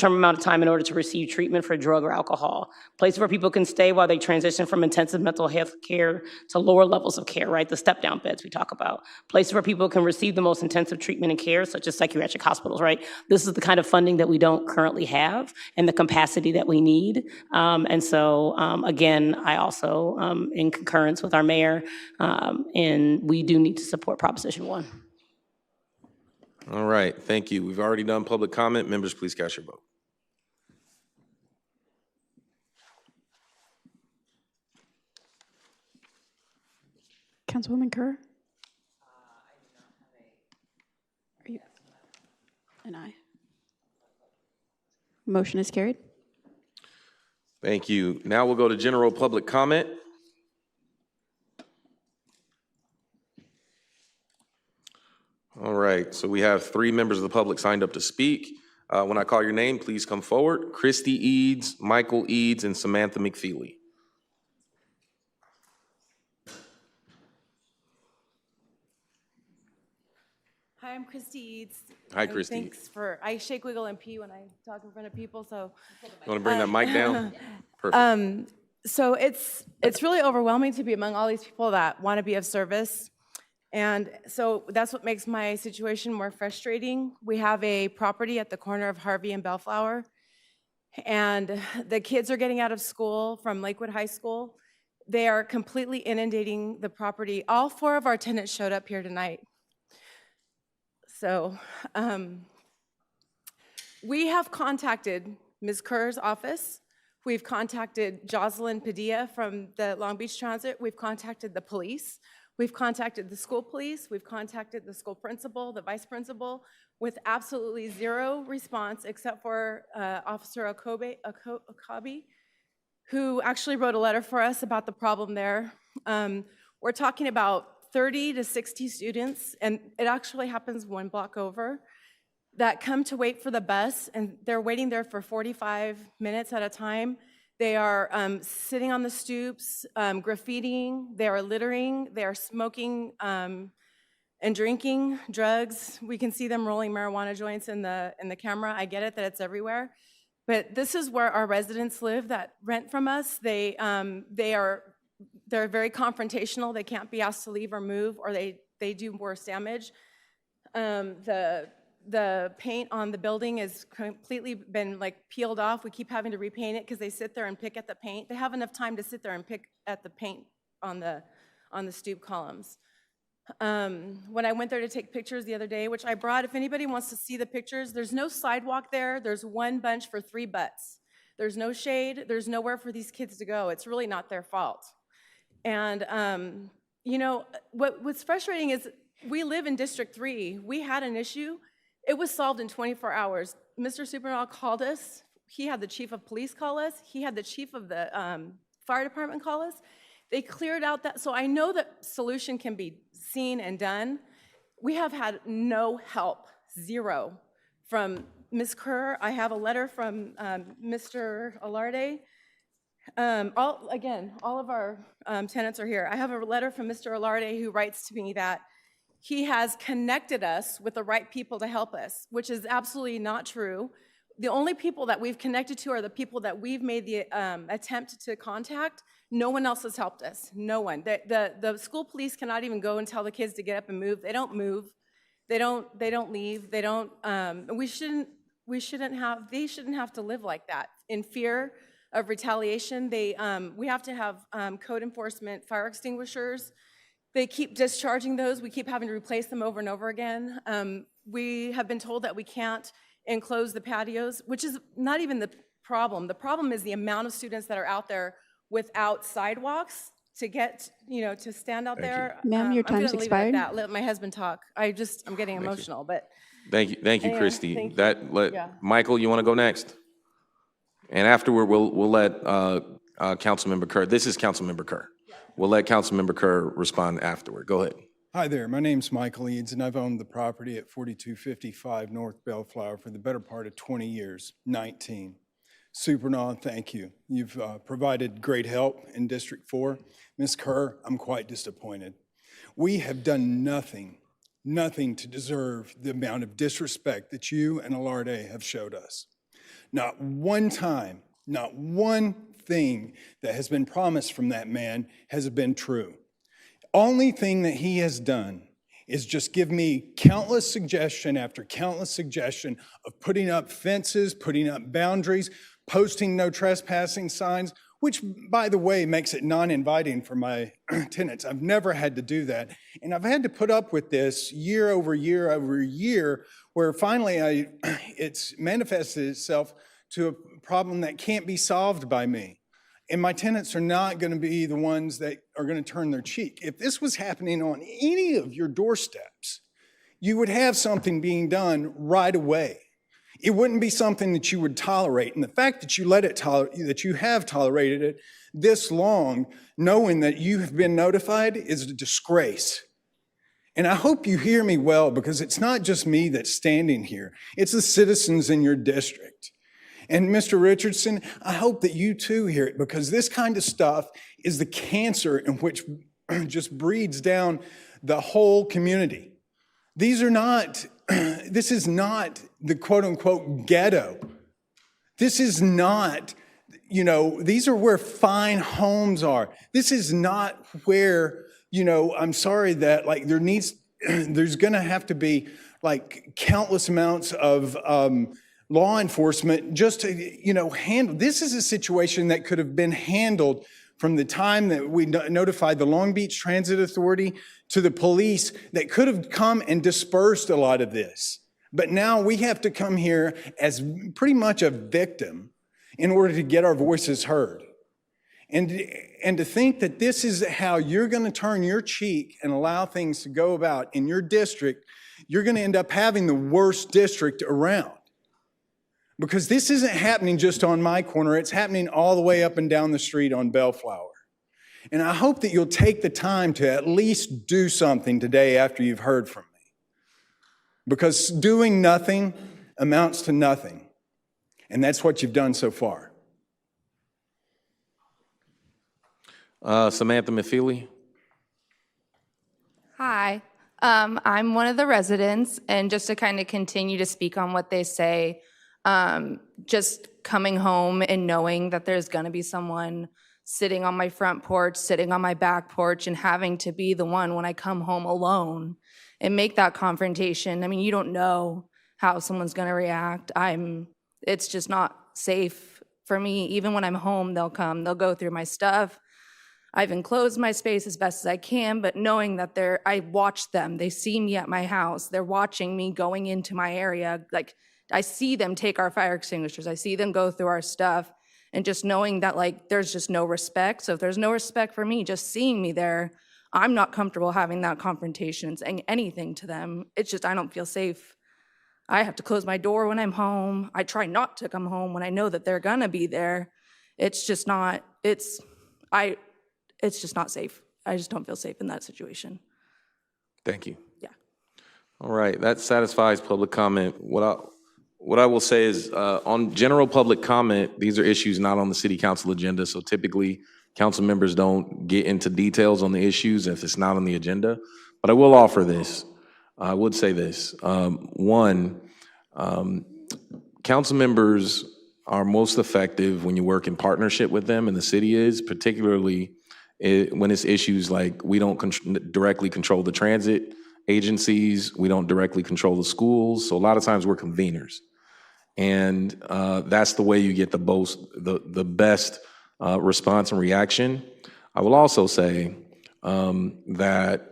amount of time in order to receive treatment for drug or alcohol, places where people can stay while they transition from intensive mental health care to lower levels of care, right, the step-down beds we talk about, places where people can receive the most intensive treatment and care, such as psychiatric hospitals, right? This is the kind of funding that we don't currently have and the capacity that we need. And so, again, I also, in concurrence with our mayor, and we do need to support Proposition 1. All right, thank you. We've already done public comment. Members, please cast your vote. Councilwoman Kerr? Are you? And I. Motion is carried. Thank you. Now we'll go to general public comment. All right, so we have 3 members of the public signed up to speak. When I call your name, please come forward. Christy Eads, Michael Eads, and Samantha McFeely. Hi, I'm Christy Eads. Hi, Christy. I shake, wiggle, and pee when I talk in front of people, so. You want to bring that mic down? Perfect. So it's really overwhelming to be among all these people that want to be of service. And so that's what makes my situation more frustrating. We have a property at the corner of Harvey and Bellflower, and the kids are getting out of school from Lakewood High School. They are completely inundating the property. All 4 of our tenants showed up here tonight. So we have contacted Ms. Kerr's office. We've contacted Jocelyn Padilla from the Long Beach Transit. We've contacted the police. We've contacted the school police. We've contacted the school principal, the vice principal, with absolutely zero response except for Officer Okabe, who actually wrote a letter for us about the problem there. We're talking about 30 to 60 students, and it actually happens 1 block over, that come to wait for the bus, and they're waiting there for 45 minutes at a time. They are sitting on the stoops, graffitiing, they are littering, they are smoking and drinking drugs. We can see them rolling marijuana joints in the camera. I get it that it's everywhere, but this is where our residents live that rent from us. They're very confrontational. They can't be asked to leave or move, or they do worse damage. The paint on the building has completely been peeled off. We keep having to repaint it because they sit there and pick at the paint. They have enough time to sit there and pick at the paint on the stoop columns. When I went there to take pictures the other day, which I brought, if anybody wants to see the pictures, there's no sidewalk there. There's 1 bench for 3 butts. There's no shade. There's nowhere for these kids to go. It's really not their fault. And you know, what's frustrating is we live in District 3. We had an issue. It was solved in 24 hours. Mr. Supernaw called us. He had the chief of police call us. He had the chief of the fire department call us. They cleared out that, so I know that solution can be seen and done. We have had no help, zero, from Ms. Kerr. I have a letter from Mr. Alarde. All of our tenants are here. I have a letter from Mr. Alarde who writes to me that he has connected us with the right people to help us, which is absolutely not true. The only people that we've connected to are the people that we've made the attempt to contact. No one else has helped us, no one. The school police cannot even go and tell the kids to get up and move. They don't move, they don't leave, they don't, they shouldn't have to live like that in fear of retaliation. We have to have code enforcement fire extinguishers. They keep discharging those. We keep having to replace them over and over again. We have been told that we can't enclose the patios, which is not even the problem. The problem is the amount of students that are out there without sidewalks to get, to stand out there. Ma'am, your time's expired. Let my husband talk. I'm getting emotional, but. Thank you, Anyway, Christy. thank you. Michael, you want to go next? And afterward, we'll let Councilmember Kerr. This is Councilmember Kerr. We'll let Councilmember Kerr respond afterward. Go ahead. Hi there, my name's Michael Eads, and I've owned the property at 4255 North Bellflower for the better part of 20 years, 19. Supernaw, thank you. You've provided great help in District 4. Ms. Kerr, I'm quite disappointed. We have done nothing to deserve the amount of disrespect that you and Alarde have showed us. Not one time, not one thing that has been promised from that man has been true. Only thing that he has done is just give me countless suggestion after countless suggestion of putting up fences, putting up boundaries, posting no trespassing signs, which, by the way, makes it non-inviting for my tenants. I've never had to do that. And I've had to put up with this year over year over year, where finally it's manifested itself to a problem that can't be solved by me. And my tenants are not going to be the ones that are going to turn their cheek. If this was happening on any of your doorsteps, you would have something being done right away. It wouldn't be something that you would tolerate. And the fact that you that you have tolerated it this long, knowing that you have been notified, is a disgrace. And I hope you hear me well, because it's not just me that's standing here. It's the citizens in your district. And Mr. Richardson, I hope that you too hear it, because this kind of stuff is the cancer in which just breeds down the whole community. This is not the quote unquote ghetto. This is not, you know, these are where fine homes are. This is not where, you know, I'm sorry that like there's going to have to be like countless amounts of law enforcement just to, you know, handle. This is a situation that could have been handled from the time that we notified the Long Beach Transit Authority to the police that could have come and dispersed a lot of this. But now we have to come here as pretty much a victim in order to get our voices heard. And to think that this is how you're going to turn your cheek and allow things to go about in your district, you're going to end up having the worst district around. Because this isn't happening just on my corner, it's happening all the way up and down the street on Bellflower. And I hope that you'll take the time to at least do something today after you've heard from me. Because doing nothing amounts to nothing. And that's what you've done so far. Samantha Mafili. Hi, I'm one of the residents, and just to kind of continue to speak on what they say, just coming home and knowing that there's going to be someone sitting on my front porch, sitting on my back porch, and having to be the one when I come home alone and make that confrontation. I mean, you don't know how someone's going to react. It's just not safe for me. Even when I'm home, they'll go through my stuff. I've enclosed my space as best as I can, but knowing that I watch them, they see me at my house, they're watching me going into my area. Like, I see them take our fire extinguishers, I see them go through our stuff, and just knowing that like there's just no respect. So if there's no respect for me, just seeing me there, I'm not comfortable having that confrontation and saying anything to them. It's just, I don't feel safe. I have to close my door when I'm home. I try not to come home when I know that they're gonna be there. It's just not, it's just not safe. I just don't feel safe in that situation. Thank you. Yeah. All right, that satisfies public comment. What I will say is on general public comment, these are issues not on the city council agenda. So typically council members don't get into details on the issues if it's not on the agenda. But I will offer this. I would say this. One, council members are most effective when you work in partnership with them, and the city is, particularly when it's issues like we don't directly control the transit agencies, we don't directly control the schools. So a lot of times we're conveners. And that's the way you get the best response and reaction. I will also say that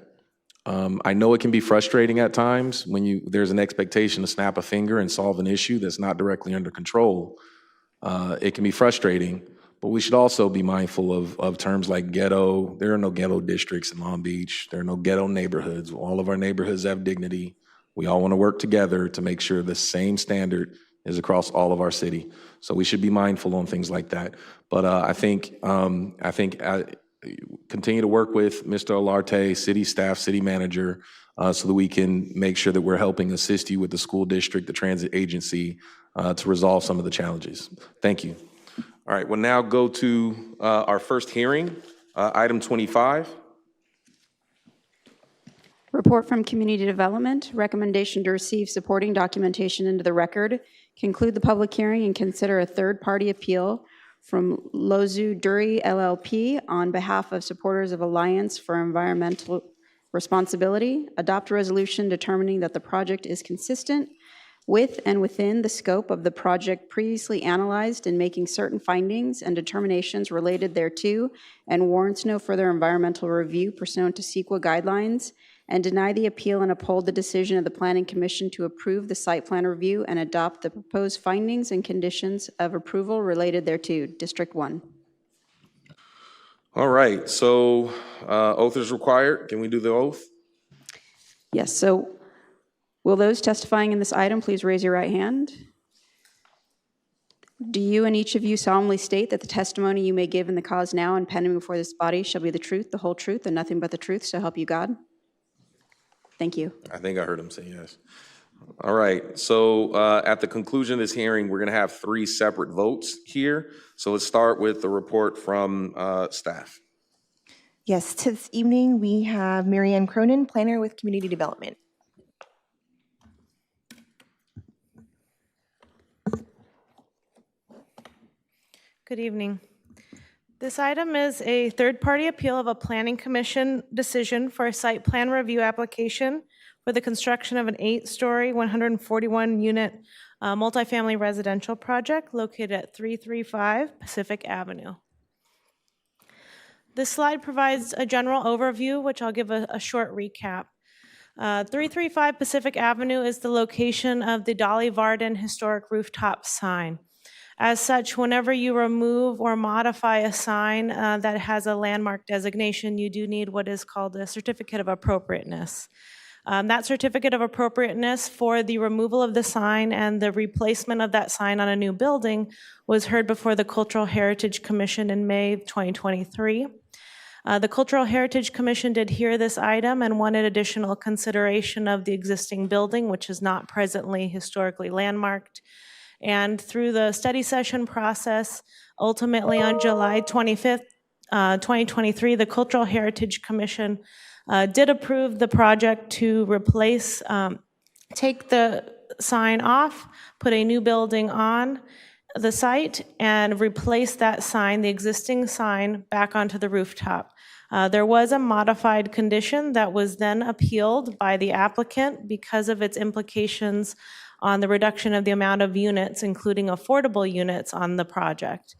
I know it can be frustrating at times when there's an expectation to snap a finger and solve an issue that's not directly under control. It can be frustrating, but we should also be mindful of terms like ghetto. There are no ghetto districts in Long Beach. There are no ghetto neighborhoods. All of our neighborhoods have dignity. We all want to work together to make sure the same standard is across all of our city. So we should be mindful on things like that. But I think continue to work with Mr. Olarte, city staff, city manager, so that we can make sure that we're helping assist you with the school district, the transit agency, to resolve some of the challenges. Thank you. All right, we'll now go to our first hearing, item 25. Report from Community Development, recommendation to receive supporting documentation into the record, conclude the public hearing, and consider a third-party appeal from Lozu Duri LLP on behalf of supporters of Alliance for Environmental Responsibility, adopt a resolution determining that the project is consistent with and within the scope of the project previously analyzed and making certain findings and determinations related thereto, and warrants no further environmental review pursuant to CEQA guidelines, and deny the appeal and uphold the decision of the Planning Commission to approve the site plan review and adopt the proposed findings and conditions of approval related thereto. District 1. All right, so oath is required. Can we do the oath? Yes, so will those testifying in this item please raise your right hand? Do you and each of you solemnly state that the testimony you may give in the cause now and pending before this body shall be the truth, the whole truth, and nothing but the truth, so help you God? Thank you. I think I heard him say yes. All right, so at the conclusion of this hearing, we're gonna have 3 separate votes here. So let's start with the report from staff. Yes, this evening we have Marianne Cronin, planner with Community Development. Good evening. This item is a third-party appeal of a planning commission decision for a site plan review application for the construction of an 8-story, 141-unit multifamily residential project located at 335 Pacific Avenue. This slide provides a general overview, which I'll give a short recap. 335 Pacific Avenue is the location of the Dolly Varden historic rooftop sign. As such, whenever you remove or modify a sign that has a landmark designation, you do need what is called a certificate of appropriateness. That certificate of appropriateness for the removal of the sign and the replacement of that sign on a new building was heard before the Cultural Heritage Commission in May 2023. The Cultural Heritage Commission did hear this item and wanted additional consideration of the existing building, which is not presently historically landmarked. And through the study session process, ultimately on July 25th, 2023, the Cultural Heritage Commission did approve the project to replace, take the sign off, put a new building on the site, and replace that sign, the existing sign, back onto the rooftop. There was a modified condition that was then appealed by the applicant because of its implications on the reduction of the amount of units, including affordable units on the project.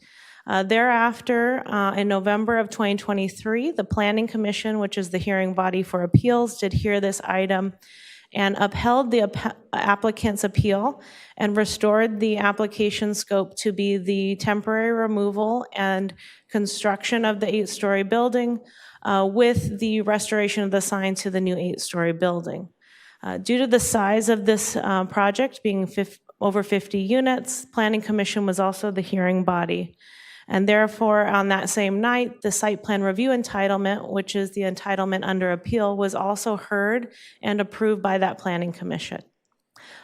Thereafter, in November of 2023, the Planning Commission, which is the hearing body for appeals, did hear this item and upheld the applicant's appeal and restored the application scope to be the temporary removal and construction of the 8-story building with the restoration of the sign to the new 8-story building. Due to the size of this project being over 50 units, Planning Commission was also the hearing body. And therefore, on that same night, the site plan review entitlement, which is the entitlement under appeal, was also heard and approved by that Planning Commission.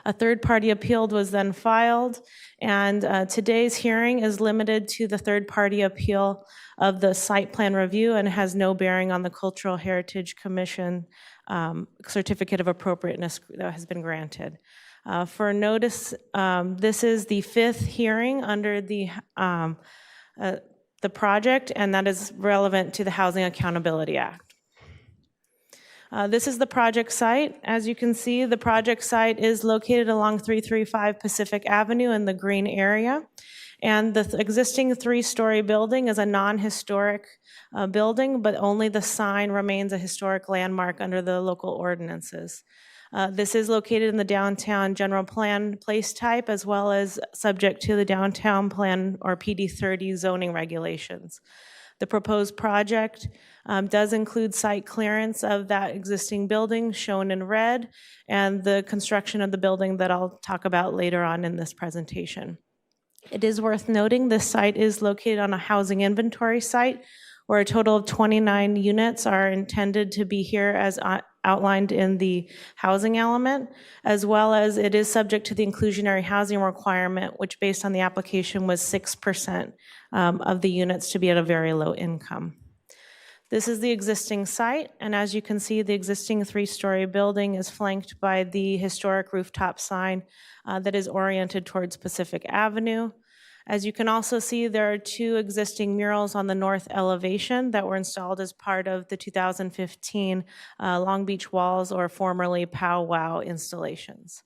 A third-party appeal was then filed, and today's hearing is limited to the third-party appeal of the site plan review and has no bearing on the Cultural Heritage Commission certificate of appropriateness that has been granted. For notice, this is the 5th hearing under the project, and that is relevant to the Housing Accountability Act. This is the project site. As you can see, the project site is located along 335 Pacific Avenue in the green area. And the existing 3-story building is a non-historic building, but only the sign remains a historic landmark under the local ordinances. This is located in the downtown general plan place type, as well as subject to the downtown plan or PD 30 zoning regulations. The proposed project does include site clearance of that existing building shown in red and the construction of the building that I'll talk about later on in this presentation. It is worth noting this site is located on a housing inventory site where a total of 29 units are intended to be here as outlined in the housing element, as well as it is subject to the inclusionary housing requirement, which based on the application was 6% of the units to be at a very low income. This is the existing site, and as you can see, the existing 3-story building is flanked by the historic rooftop sign that is oriented towards Pacific Avenue. As you can also see, there are 2 existing murals on the north elevation that were installed as part of the 2015 Long Beach Walls, or formerly Pow Wow installations.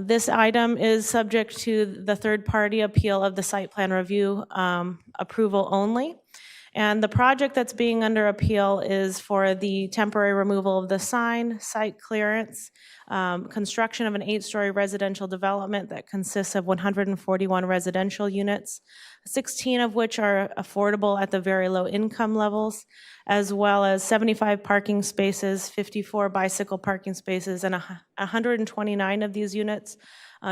This item is subject to the third-party appeal of the site plan review approval only. And the project that's being under appeal is for the temporary removal of the sign, site clearance, construction of an 8-story residential development that consists of 141 residential units, 16 of which are affordable at the very low income levels, as well as 75 parking spaces, 54 bicycle parking spaces, and 129 of these units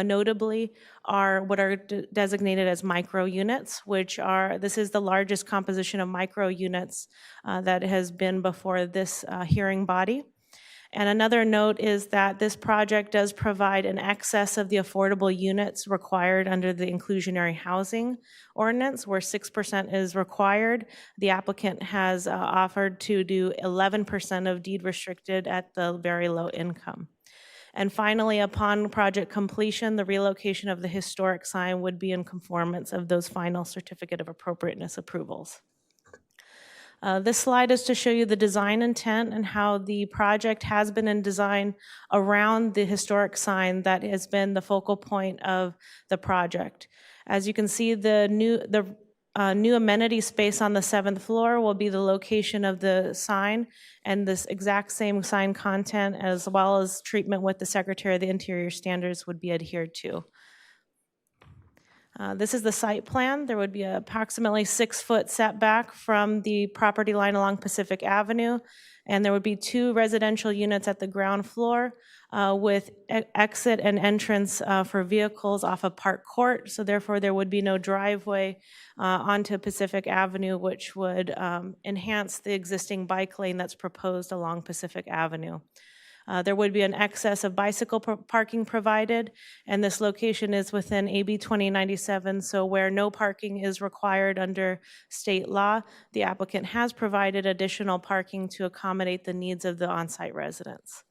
notably are what are designated as micro units, which are, this is the largest composition of micro units that has been before this hearing body. And another note is that this project does provide an excess of the affordable units required under the inclusionary housing ordinance, where 6% is required. The applicant has offered to do 11% of deed restricted at the very low income. And finally, upon project completion, the relocation of the historic sign would be in conformance of those final certificate of appropriateness approvals. This slide is to show you the design intent and how the project has been in design around the historic sign that has been the focal point of the project. As you can see, the new amenity space on the 7th floor will be the location of the sign, and this exact same sign content as well as treatment with the Secretary of the Interior standards would be adhered to. This is the site plan. There would be approximately 6-foot setback from the property line along Pacific Avenue, and there would be 2 residential units at the ground floor with exit and entrance for vehicles off of Park Court. So therefore, there would be no driveway onto Pacific Avenue, which would enhance the existing bike lane that's proposed along Pacific Avenue. There would be an excess of bicycle parking provided, and this location is within AB 2097, so where no parking is required under state law, the applicant has provided additional parking to accommodate the needs of the on-site residents.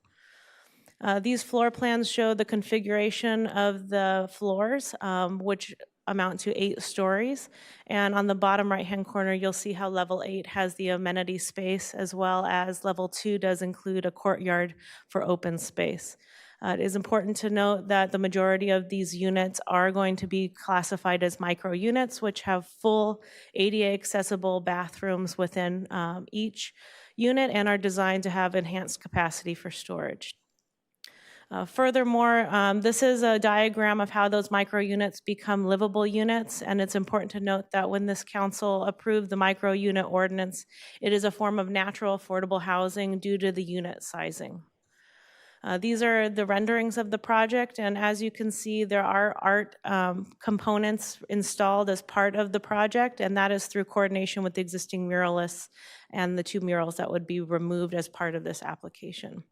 These floor plans show the configuration of the floors, which amount to 8 stories. And on the bottom right-hand corner, you'll see how level 8 has the amenity space, as well as level 2 does include a courtyard for open space. It is important to note that the majority of these units are going to be classified as micro units, which have full ADA accessible bathrooms within each unit and are designed to have enhanced capacity for storage. Furthermore, this is a diagram of how those micro units become livable units, and it's important to note that when this council approved the micro unit ordinance, it is a form of natural affordable housing due to the unit sizing. These are the renderings of the project, and as you can see, there are art components installed as part of the project, and that is through coordination with the existing muralists and the 2 murals that would be removed as part of this application.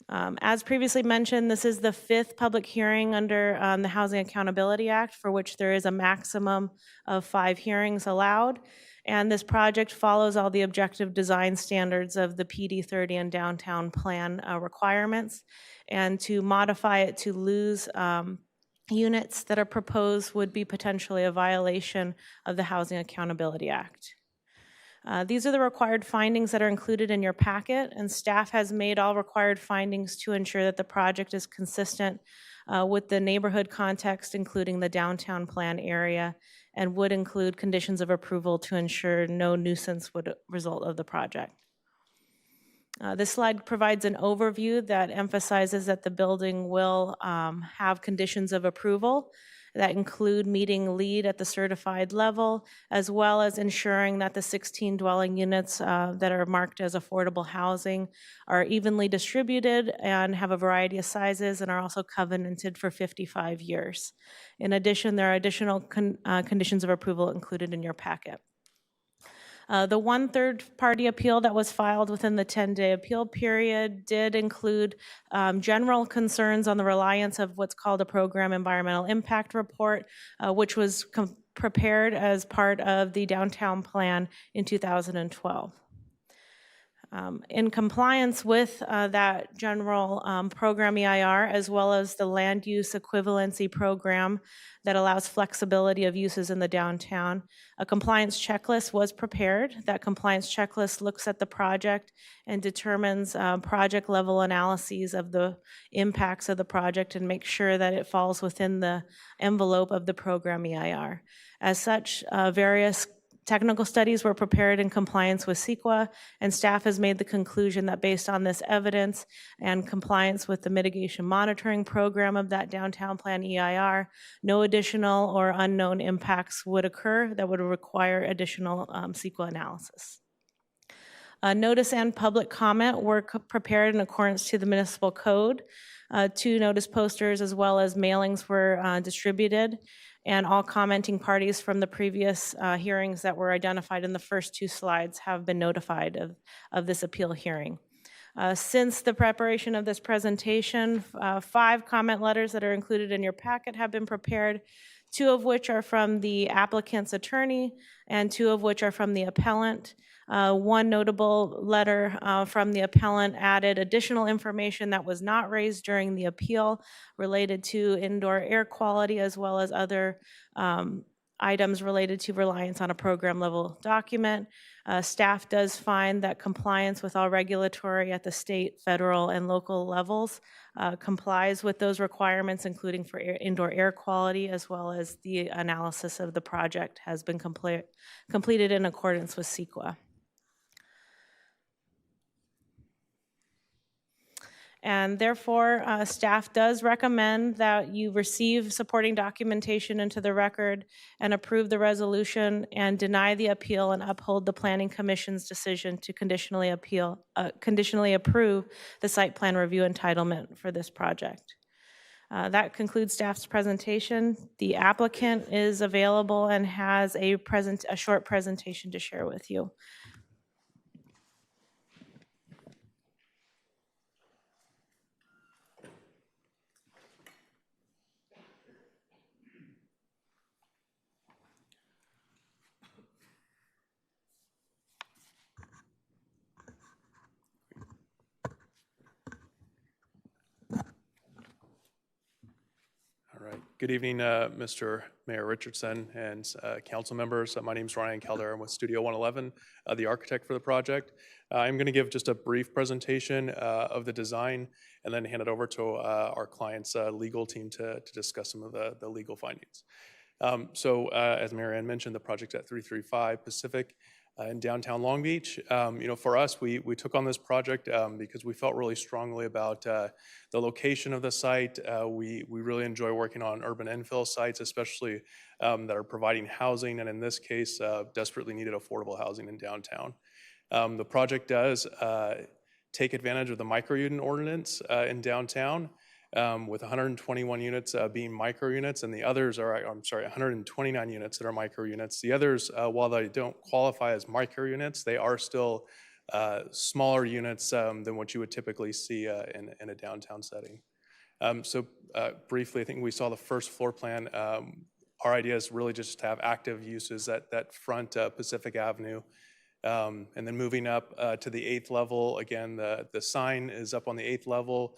As previously mentioned, this is the 5th public hearing under the Housing Accountability Act, for which there is a maximum of 5 hearings allowed. And this project follows all the objective design standards of the PD 30 and downtown plan requirements. And to modify it to lose units that are proposed would be potentially a violation of the Housing Accountability Act. These are the required findings that are included in your packet, and staff has made all required findings to ensure that the project is consistent with the neighborhood context, including the downtown plan area, and would include conditions of approval to ensure no nuisance would result of the project. This slide provides an overview that emphasizes that the building will have conditions of approval that include meeting LEED at the certified level, as well as ensuring that the 16 dwelling units that are marked as affordable housing are evenly distributed and have a variety of sizes and are also covenanted for 55 years. In addition, there are additional conditions of approval included in your packet. The 1 third-party appeal that was filed within the 10-day appeal period did include general concerns on the reliance of what's called a program environmental impact report, which was prepared as part of the downtown plan in 2012. In compliance with that general program EIR, as well as the land use equivalency program that allows flexibility of uses in the downtown, a compliance checklist was prepared. That compliance checklist looks at the project and determines project level analyses of the impacts of the project and makes sure that it falls within the envelope of the program EIR. As such, various technical studies were prepared in compliance with CEQA, and staff has made the conclusion that based on this evidence and compliance with the mitigation monitoring program of that downtown plan EIR, no additional or unknown impacts would occur that would require additional CEQA analysis. Notice and public comment were prepared in accordance to the municipal code. 2 notice posters as well as mailings were distributed, and all commenting parties from the previous hearings that were identified in the first 2 slides have been notified of this appeal hearing. Since the preparation of this presentation, 5 comment letters that are included in your packet have been prepared, 2 of which are from the applicant's attorney and 2 of which are from the appellant. One notable letter from the appellant added additional information that was not raised during the appeal related to indoor air quality, as well as other items related to reliance on a program level document. Staff does find that compliance with all regulatory at the state, federal, and local levels complies with those requirements, including for indoor air quality, as well as the analysis of the project has been completed in accordance with CEQA. And therefore, staff does recommend that you receive supporting documentation into the record and approve the resolution and deny the appeal and uphold the Planning Commission's decision to conditionally approve the site plan review entitlement for this project. That concludes staff's presentation. The applicant is available and has a short presentation to share with you. Good evening, Mr. Mayor Richardson and council members. My name is Ryan Calder. I'm with Studio 111, the architect for the project. I'm going to give just a brief presentation of the design and then hand it over to our client's legal team to discuss some of the legal findings. As Mary Ann mentioned, the project at 335 Pacific in downtown Long Beach. For us, we took on this project because we felt really strongly about the location of the site. We really enjoy working on urban infill sites, especially that are providing housing, and in this case, desperately needed affordable housing in downtown. The project does take advantage of the micro-unit ordinance in downtown, with 121 units being micro units, and the others are, 129 units that are micro units. The others, while they don't qualify as micro units, they are still smaller units than what you would typically see in a downtown setting. Briefly, I think we saw the first floor plan. Our idea is really just to have active uses at that front Pacific Avenue. And then moving up to the 8th level, again, the sign is up on the 8th level.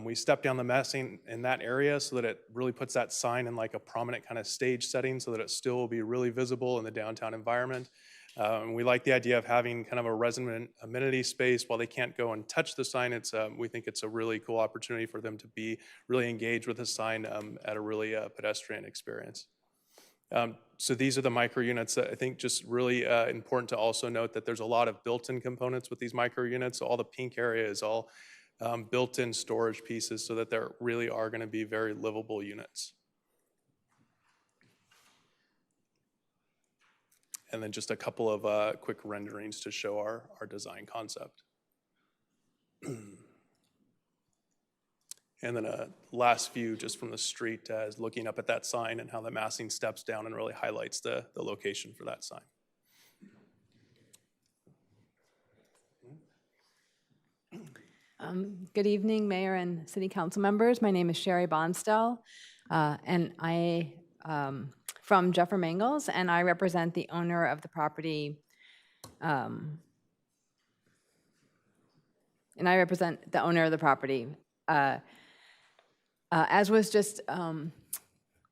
We step down the messing in that area so that it really puts that sign in like a prominent kind of stage setting so that it still will be really visible in the downtown environment. We like the idea of having kind of a resident amenity space. While they can't go and touch the sign, we think it's a really cool opportunity for them to be really engaged with the sign at a really pedestrian experience. So these are the micro units. I think just really important to also note that there's a lot of built-in components with these micro units. So all the pink area is all built-in storage pieces so that there really are going to be very livable units. And then just a couple of quick renderings to show our design concept. And then a last view just from the street is looking up at that sign and how the massing steps down and really highlights the location for that sign. Good evening, Mayor and City Council members. My name is Sherry Bonstell, and I from Jeffer Mangles, and I represent the owner of the property. As was just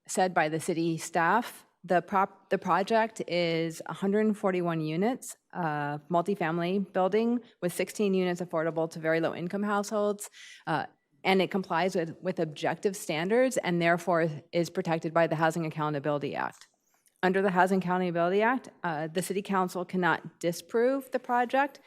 said by the city staff, the project is 141 units, multifamily building with 16 units affordable to very low income households, and it complies with objective standards and therefore is protected by the Housing Accountability Act. Under the Housing Accountability Act, the City Council cannot disprove the project,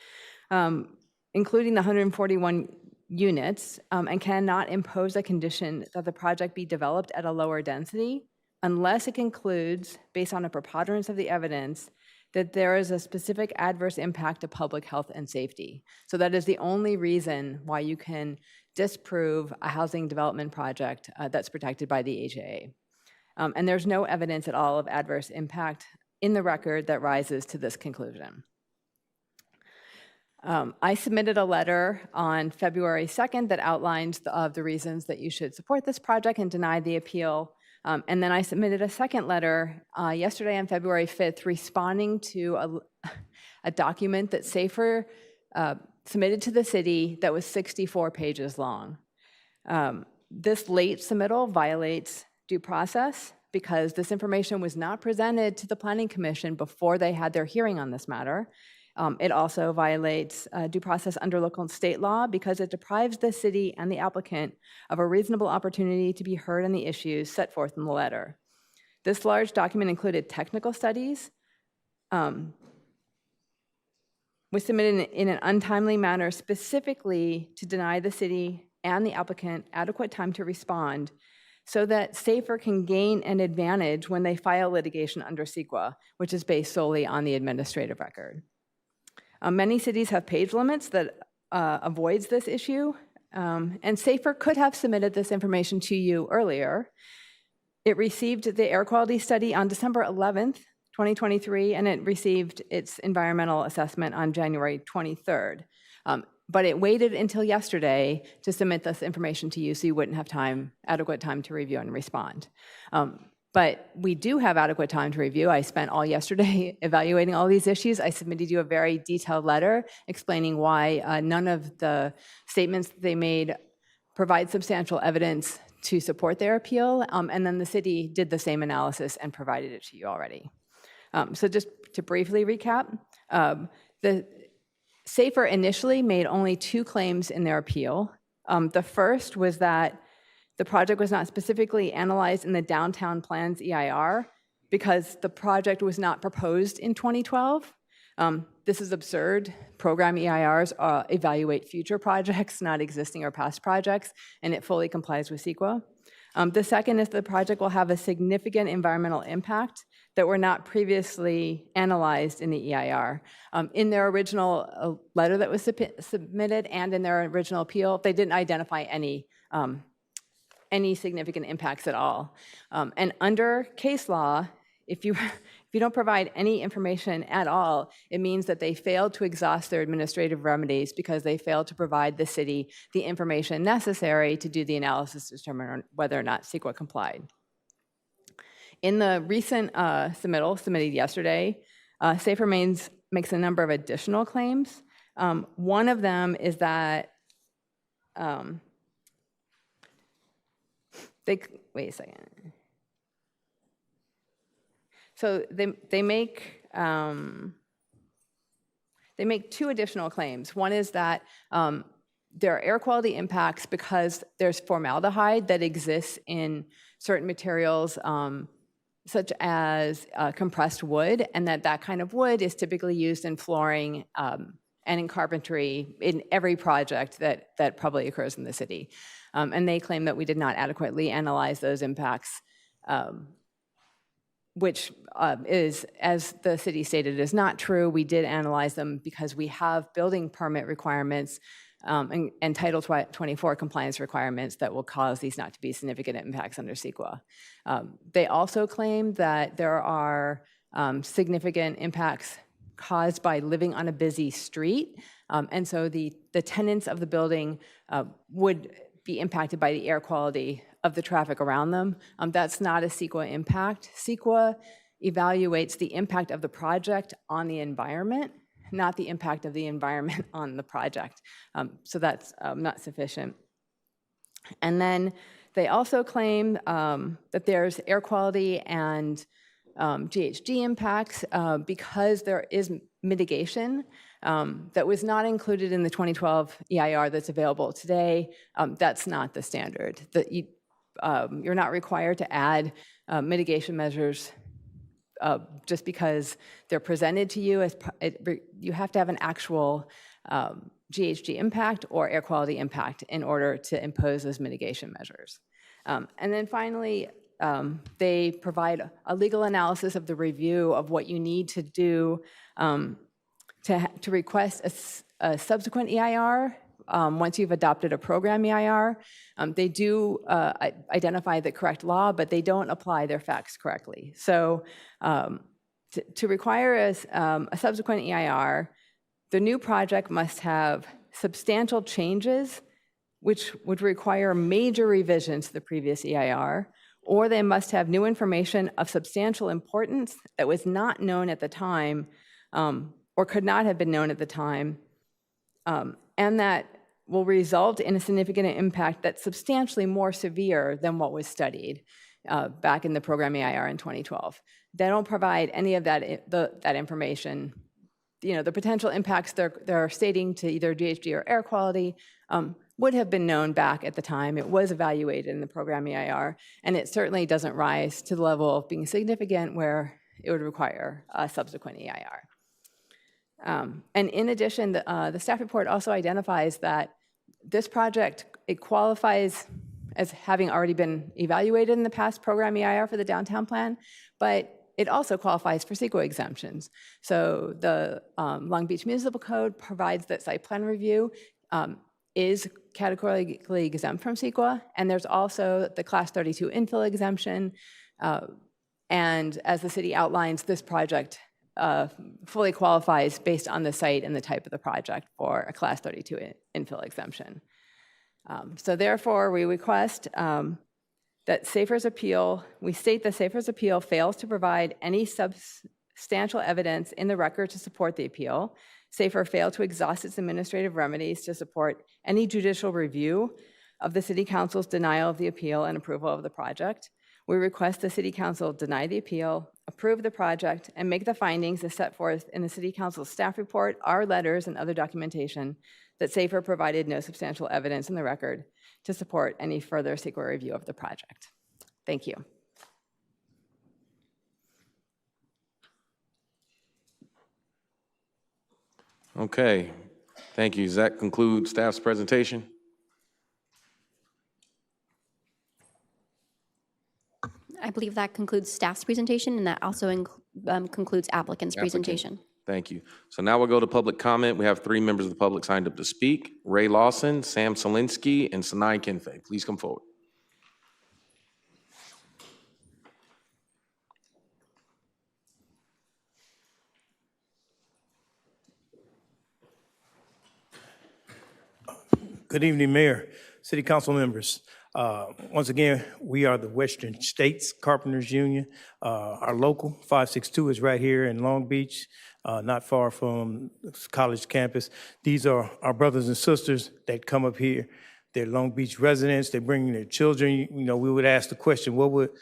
including the 141 units, and cannot impose a condition that the project be developed at a lower density unless it concludes, based on a preponderance of the evidence, that there is a specific adverse impact to public health and safety. So that is the only reason why you can disprove a housing development project that's protected by the HAA. And there's no evidence at all of adverse impact in the record that rises to this conclusion. I submitted a letter on February 2nd that outlines the reasons that you should support this project and deny the appeal. And then I submitted a second letter yesterday on February 5th responding to a document that SAFER submitted to the city that was 64 pages long. This late submittal violates due process because this information was not presented to the Planning Commission before they had their hearing on this matter. It also violates due process under local and state law because it deprives the city and the applicant of a reasonable opportunity to be heard on the issues set forth in the letter. This large document included technical studies, was submitted in an untimely manner specifically to deny the city and the applicant adequate time to respond so that SAFER can gain an advantage when they file litigation under CEQA, which is based solely on the administrative record. Many cities have page limits that avoids this issue, and SAFER could have submitted this information to you earlier. It received the air quality study on December 11th, 2023, and it received its environmental assessment on January 23rd. But it waited until yesterday to submit this information to you so you wouldn't have adequate time to review and respond. But we do have adequate time to review. I spent all yesterday evaluating all these issues. I submitted you a very detailed letter explaining why none of the statements that they made provide substantial evidence to support their appeal, and then the city did the same analysis and provided it to you already. So just to briefly recap, the SAFER initially made only 2 claims in their appeal. The first was that the project was not specifically analyzed in the downtown plans EIR because the project was not proposed in 2012. This is absurd. Program EIRs evaluate future projects, not existing or past projects, and it fully complies with CEQA. The second is the project will have a significant environmental impact that were not previously analyzed in the EIR. In their original letter that was submitted and in their original appeal, they didn't identify any significant impacts at all. And under case law, if you don't provide any information at all, it means that they failed to exhaust their administrative remedies because they failed to provide the city the information necessary to do the analysis to determine whether or not CEQA complied. In the recent submittal submitted yesterday, SAFER makes a number of additional claims. One of them is that wait a second. So they make 2 additional claims. One is that there are air quality impacts because there's formaldehyde that exists in certain materials such as compressed wood, and that kind of wood is typically used in flooring and in carpentry in every project that probably occurs in the city. And they claim that we did not adequately analyze those impacts, which is, as the city stated, is not true. We did analyze them because we have building permit requirements and Title 24 compliance requirements that will cause these not to be significant impacts under CEQA. They also claim that there are significant impacts caused by living on a busy street, and so the tenants of the building would be impacted by the air quality of the traffic around them. That's not a CEQA impact. CEQA evaluates the impact of the project on the environment, not the impact of the environment on the project. So that's not sufficient. And then they also claim that there's air quality and GHG impacts because there is mitigation that was not included in the 2012 EIR that's available today. That's not the standard. You're not required to add mitigation measures just because they're presented to you. You have to have an actual GHG impact or air quality impact in order to impose those mitigation measures. And then finally, they provide a legal analysis of the review of what you need to do to request a subsequent EIR once you've adopted a program EIR. They do identify the correct law, but they don't apply their facts correctly. So to require a subsequent EIR, The new project must have substantial changes which would require major revisions to the previous EIR, or they must have new information of substantial importance that was not known at the time, or could not have been known at the time, and that will result in a significant impact that's substantially more severe than what was studied back in the program EIR in 2012. They don't provide any of that information. You know, the potential impacts they're stating to either GHG or air quality would have been known back at the time. It was evaluated in the program EIR, and it certainly doesn't rise to the level of being significant where it would require a subsequent EIR. And in addition, the staff report also identifies that this project, it qualifies as having already been evaluated in the past program EIR for the downtown plan, but it also qualifies for CEQA exemptions. So the Long Beach Municipal Code provides that site plan review is categorically exempt from CEQA, and there's also the Class 32 infill exemption. And as the city outlines, this project fully qualifies based on the site and the type of the project for a Class 32 infill exemption. So therefore, we request that SAFER's appeal, we state that SAFER's appeal fails to provide any substantial evidence in the record to support the appeal. SAFER failed to exhaust its administrative remedies to support any judicial review of the City Council's denial of the appeal and approval of the project. We request the City Council deny the appeal, approve the project, and make the findings as set forth in the City Council's staff report, our letters, and other documentation that SAFER provided no substantial evidence in the record to support any further CEQA review of the project. Thank you. Okay, thank you. Does that conclude staff's presentation? I believe that concludes staff's presentation, and that also concludes applicant's presentation. Thank you. So now we'll go to public comment. We have 3 members of the public signed up to speak: Ray Lawson, Sam Solinsky, and Sanai Kinfei. Please come forward. Good evening, Mayor, City Council members. Once again, we are the Western States Carpenters Union. Our local 562 is right here in Long Beach, not far from the college campus. These are our brothers and sisters that come up here. They're Long Beach residents. They bring their children. You know, we would ask the question, what would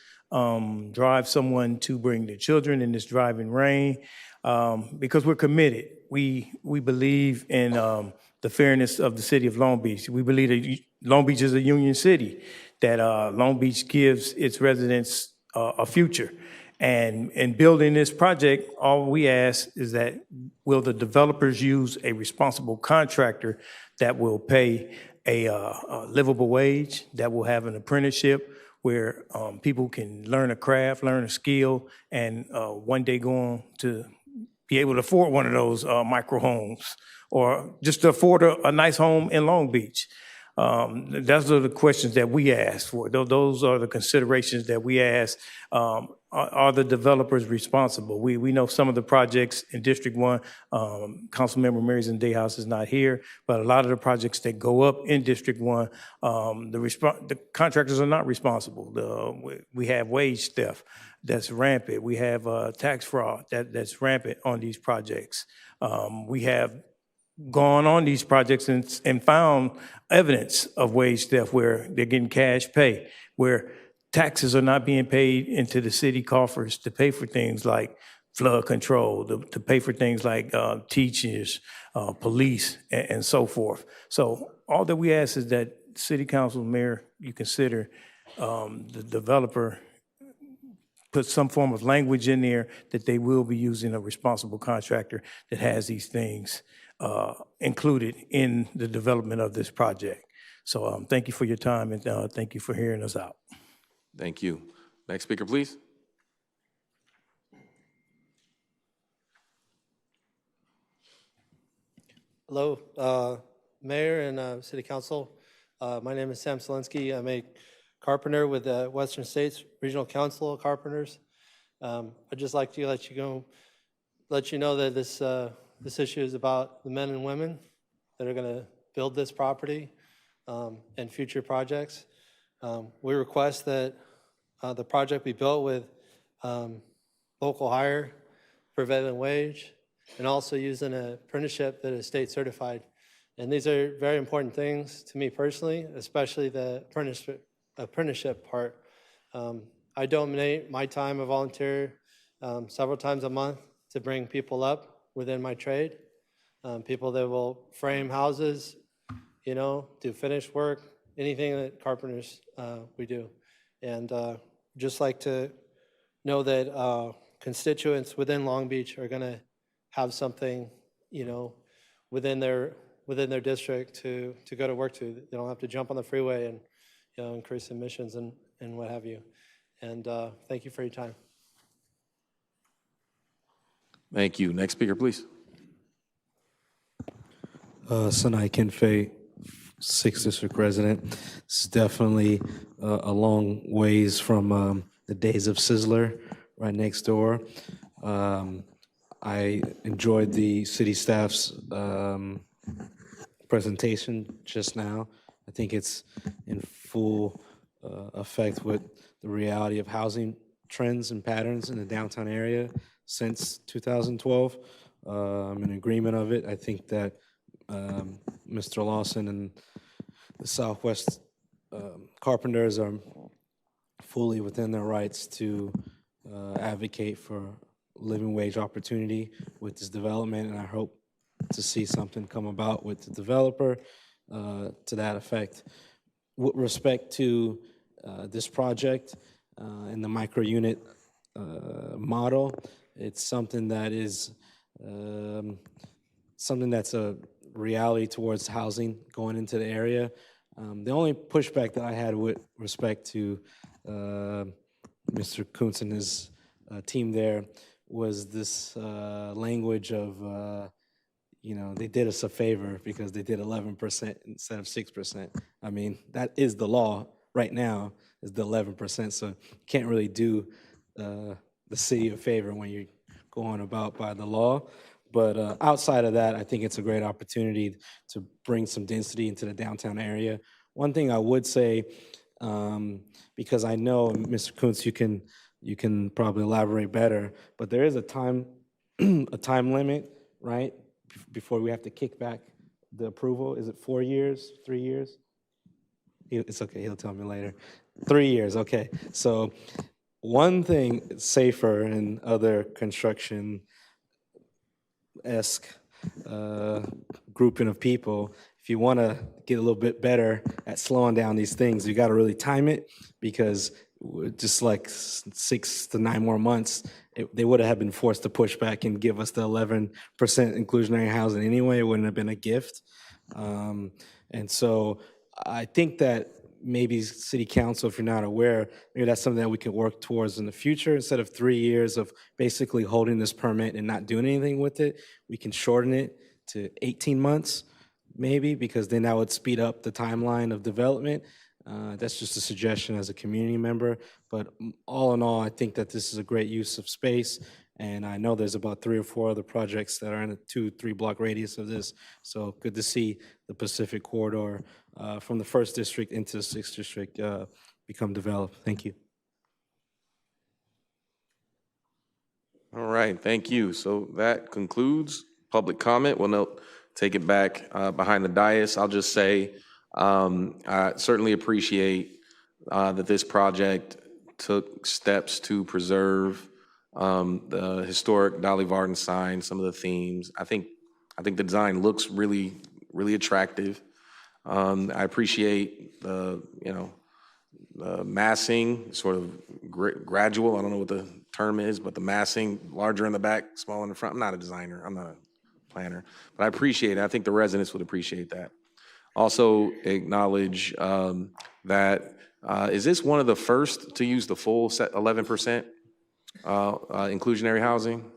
drive someone to bring their children in this driving rain? Because we're committed. We believe in the fairness of the city of Long Beach. We believe that Long Beach is a union city, that Long Beach gives its residents a future. And in building this project, all we ask is that will the developers use a responsible contractor that will pay a livable wage, that will have an apprenticeship where people can learn a craft, learn a skill, and one day go on to be able to afford one of those micro homes, or just to afford a nice home in Long Beach. Those are the questions that we ask for. Those are the considerations that we ask. Are the developers responsible? We know some of the projects in District 1, Councilmember Mary Zendejas is not here, but a lot of the projects that go up in District 1, the contractors are not responsible. We have wage theft that's rampant. We have tax fraud that's rampant on these projects. We have gone on these projects and found evidence of wage theft where they're getting cash pay, where taxes are not being paid into the city coffers to pay for things like flood control, to pay for things like teachers, police, and so forth. So all that we ask is that City Council, Mayor, you consider the developer put some form of language in there that they will be using a responsible contractor that has these things included in the development of this project. So thank you for your time, and thank you for hearing us out. Thank you. Next speaker, please. Hello, Mayor and City Council. My name is Sam Solinsky. I'm a carpenter with the Western States Regional Council of Carpenters. I'd just like to let you know that this This issue is about the men and women that are going to build this property and future projects. We request that the project be built with local hire, prevailing wage, and also using an apprenticeship that is state certified. And these are very important things to me personally, especially the apprenticeship part. I donate my time, I volunteer several times a month to bring people up within my trade, people that will frame houses, you know, do finished work, anything that carpenters we do. And just like to know that constituents within Long Beach are going to have something, you know, within their district to go to work to. They don't have to jump on the freeway and, you know, increase emissions and what have you. And thank you for your time. Thank you. Next speaker, please. Sanai Kinfei, 6th District resident. This is definitely a long ways from the days of Sizzler right next door. I enjoyed the city staff's presentation just now. I think it's in full effect with the reality of housing trends and patterns in the downtown area since 2012. I'm in agreement of it. I think that Mr. Lawson and the Southwest carpenters are fully within their rights to advocate for living wage opportunity with this development, and I hope to see something come about with the developer to that effect. With respect to this project and the micro unit model, it's something that is something that's a reality towards housing going into the area. The only pushback that I had with respect to Mr. Kuntz and his team there was this language of, you know, they did us a favor because they did 11% instead of 6%. I mean, that is the law right now, is the 11%, so you can't really do the city a favor when you're going about by the law. But outside of that, I think it's a great opportunity to bring some density into the downtown area. One thing I would say, because I know, Mr. Kuntz, you can probably elaborate better, but there is a time a time limit, right, before we have to kick back the approval. Is it 4 years, 3 years? It's okay, he'll tell me later. 3 years, okay. So one thing safer and other construction-esque grouping of people, if you want to get a little bit better at slowing down these things, you got to really time it, because just like 6 to 9 more months, they would have been forced to push back and give us the 11% inclusionary housing anyway. It wouldn't have been a gift. And so I think that maybe city council, if you're not aware, maybe that's something that we can work towards in the future. Instead of 3 years of basically holding this permit and not doing anything with it, we can shorten it to 18 months, maybe, because then that would speed up the timeline of development. That's just a suggestion as a community member. But all in all, I think that this is a great use of space. And I know there's about 3 or 4 other projects that are in a 2-3 block radius of this. So good to see the Pacific Corridor from the 1st District into the 6th District become developed. Thank you. All right, thank you. So that concludes public comment. We'll now take it back behind the dais. I'll just say, I certainly appreciate that this project took steps to preserve the historic Dolly Varden sign, some of the themes. I think the design looks really, really attractive. I appreciate the massing, sort of gradual. I don't know what the term is, but the massing, larger in the back, smaller in the front. I'm not a designer. I'm not a planner, but I appreciate it. I think the residents would appreciate that. Also acknowledge that, is this one of the first to use the full 11% inclusionary housing?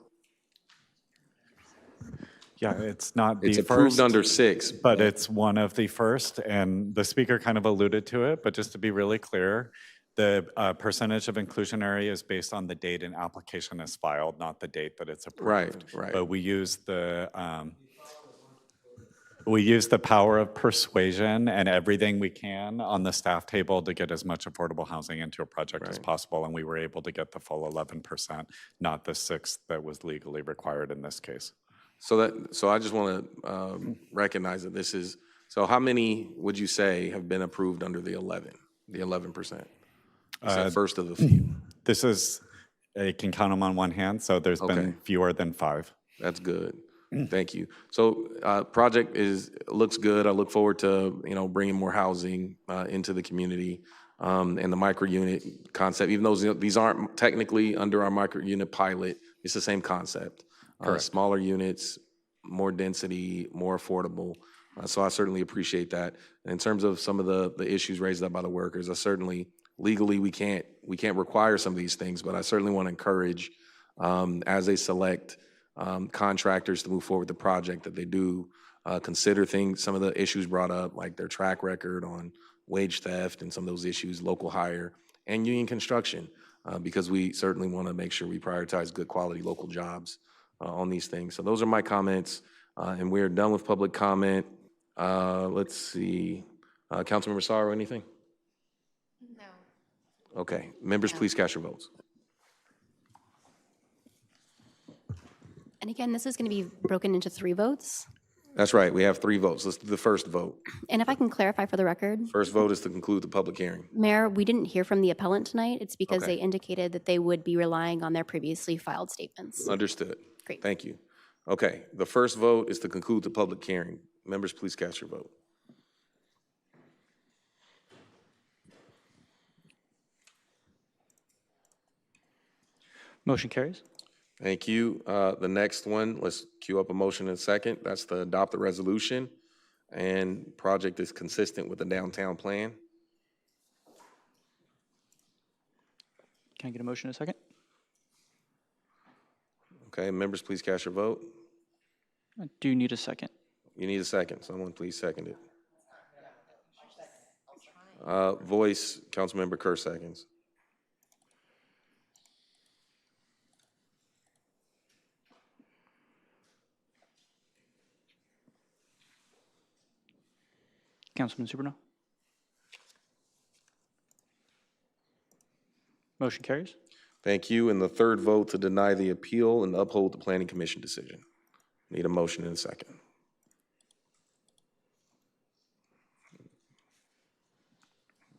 Yeah, it's not the It's first. approved under 6. But it's one of the first, and the speaker kind of alluded to it, but just to be really clear, The percentage of inclusionary is based on the date an application is filed, not the date that it's approved. Right. But we use the power of persuasion and everything we can on the staff table to get as much affordable housing into a project as possible, and we were able to get the full 11%, not the 6 that was legally required in this case. So I just want to recognize that this is, so how many would you say have been approved under the 11%? It's the first of the few. This is, you can count them on one hand, so there's been fewer than 5. That's good. Thank you. So project looks good. I look forward to, bringing more housing into the community, and the micro unit concept, even though these aren't technically under our micro unit pilot, it's the same concept. Smaller units, more density, more affordable. So I certainly appreciate that. And in terms of some of the issues raised up by the workers, I certainly, legally, we can't require some of these things, but I certainly want to encourage, as they select contractors to move forward with the project, that they do consider some of the issues brought up, like their track record on wage theft and some of those issues, local hire, and union construction, because we certainly want to make sure we prioritize good quality local jobs on these things. So those are my comments, and we're done with public comment. Let's see, Councilmember Sorrow, anything? No. Okay, members, please cast your votes. And again, this is going to be broken into 3 votes. That's right, we have 3 votes. Let's do the first vote. And if I can clarify for the record, First vote is to conclude the public hearing. Mayor, we didn't hear from the appellant tonight. It's because Okay. they indicated that they would be relying on their previously filed statements. Understood. Great. Thank you. Okay, the first vote is to conclude the public hearing. Members, please cast your vote. Motion carries. Thank you. The next one, let's queue up a motion in a second. That's to adopt the resolution, and project is consistent with the downtown plan. Can I get a motion in a second? Okay, members, please cast your vote. I do need a second. You need a second. Someone please second it. Voice, Councilmember Kerr seconds. Councilman Superno. Motion carries. Thank you. And the third vote to deny the appeal and uphold the Planning Commission decision. Need a motion in a second.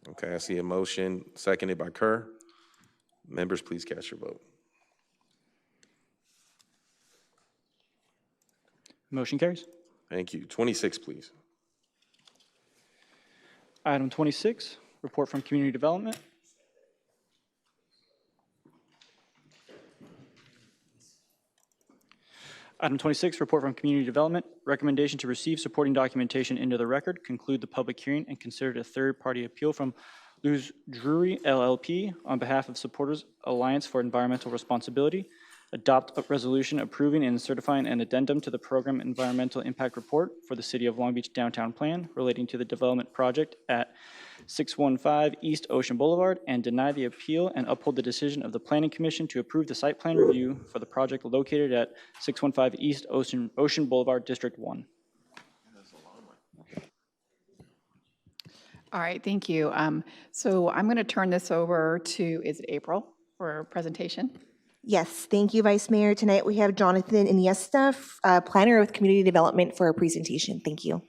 Okay, I see a motion seconded by Kerr. Members, please cast your vote. Motion carries. Thank you. 26, please. Item 26, report from Community Development. Item 26, report from Community Development. Recommendation to receive supporting documentation into the record, conclude the public hearing, and consider a third-party appeal from Luz Drury LLP on behalf of Supporters Alliance for Environmental Responsibility. Adopt a resolution approving and certifying an addendum to the program environmental impact report for the City of Long Beach Downtown Plan relating to the development project at 615 East Ocean Boulevard, and deny the appeal and uphold the decision of the Planning Commission to approve the site plan review for the project located at 615 East Ocean Boulevard, District 1. All right, thank you. So I'm going to turn this over to, is it April, for a presentation? Yes, thank you, Vice Mayor. Tonight we have Jonathan Iniesta, planner with Community Development, for a presentation. Thank you.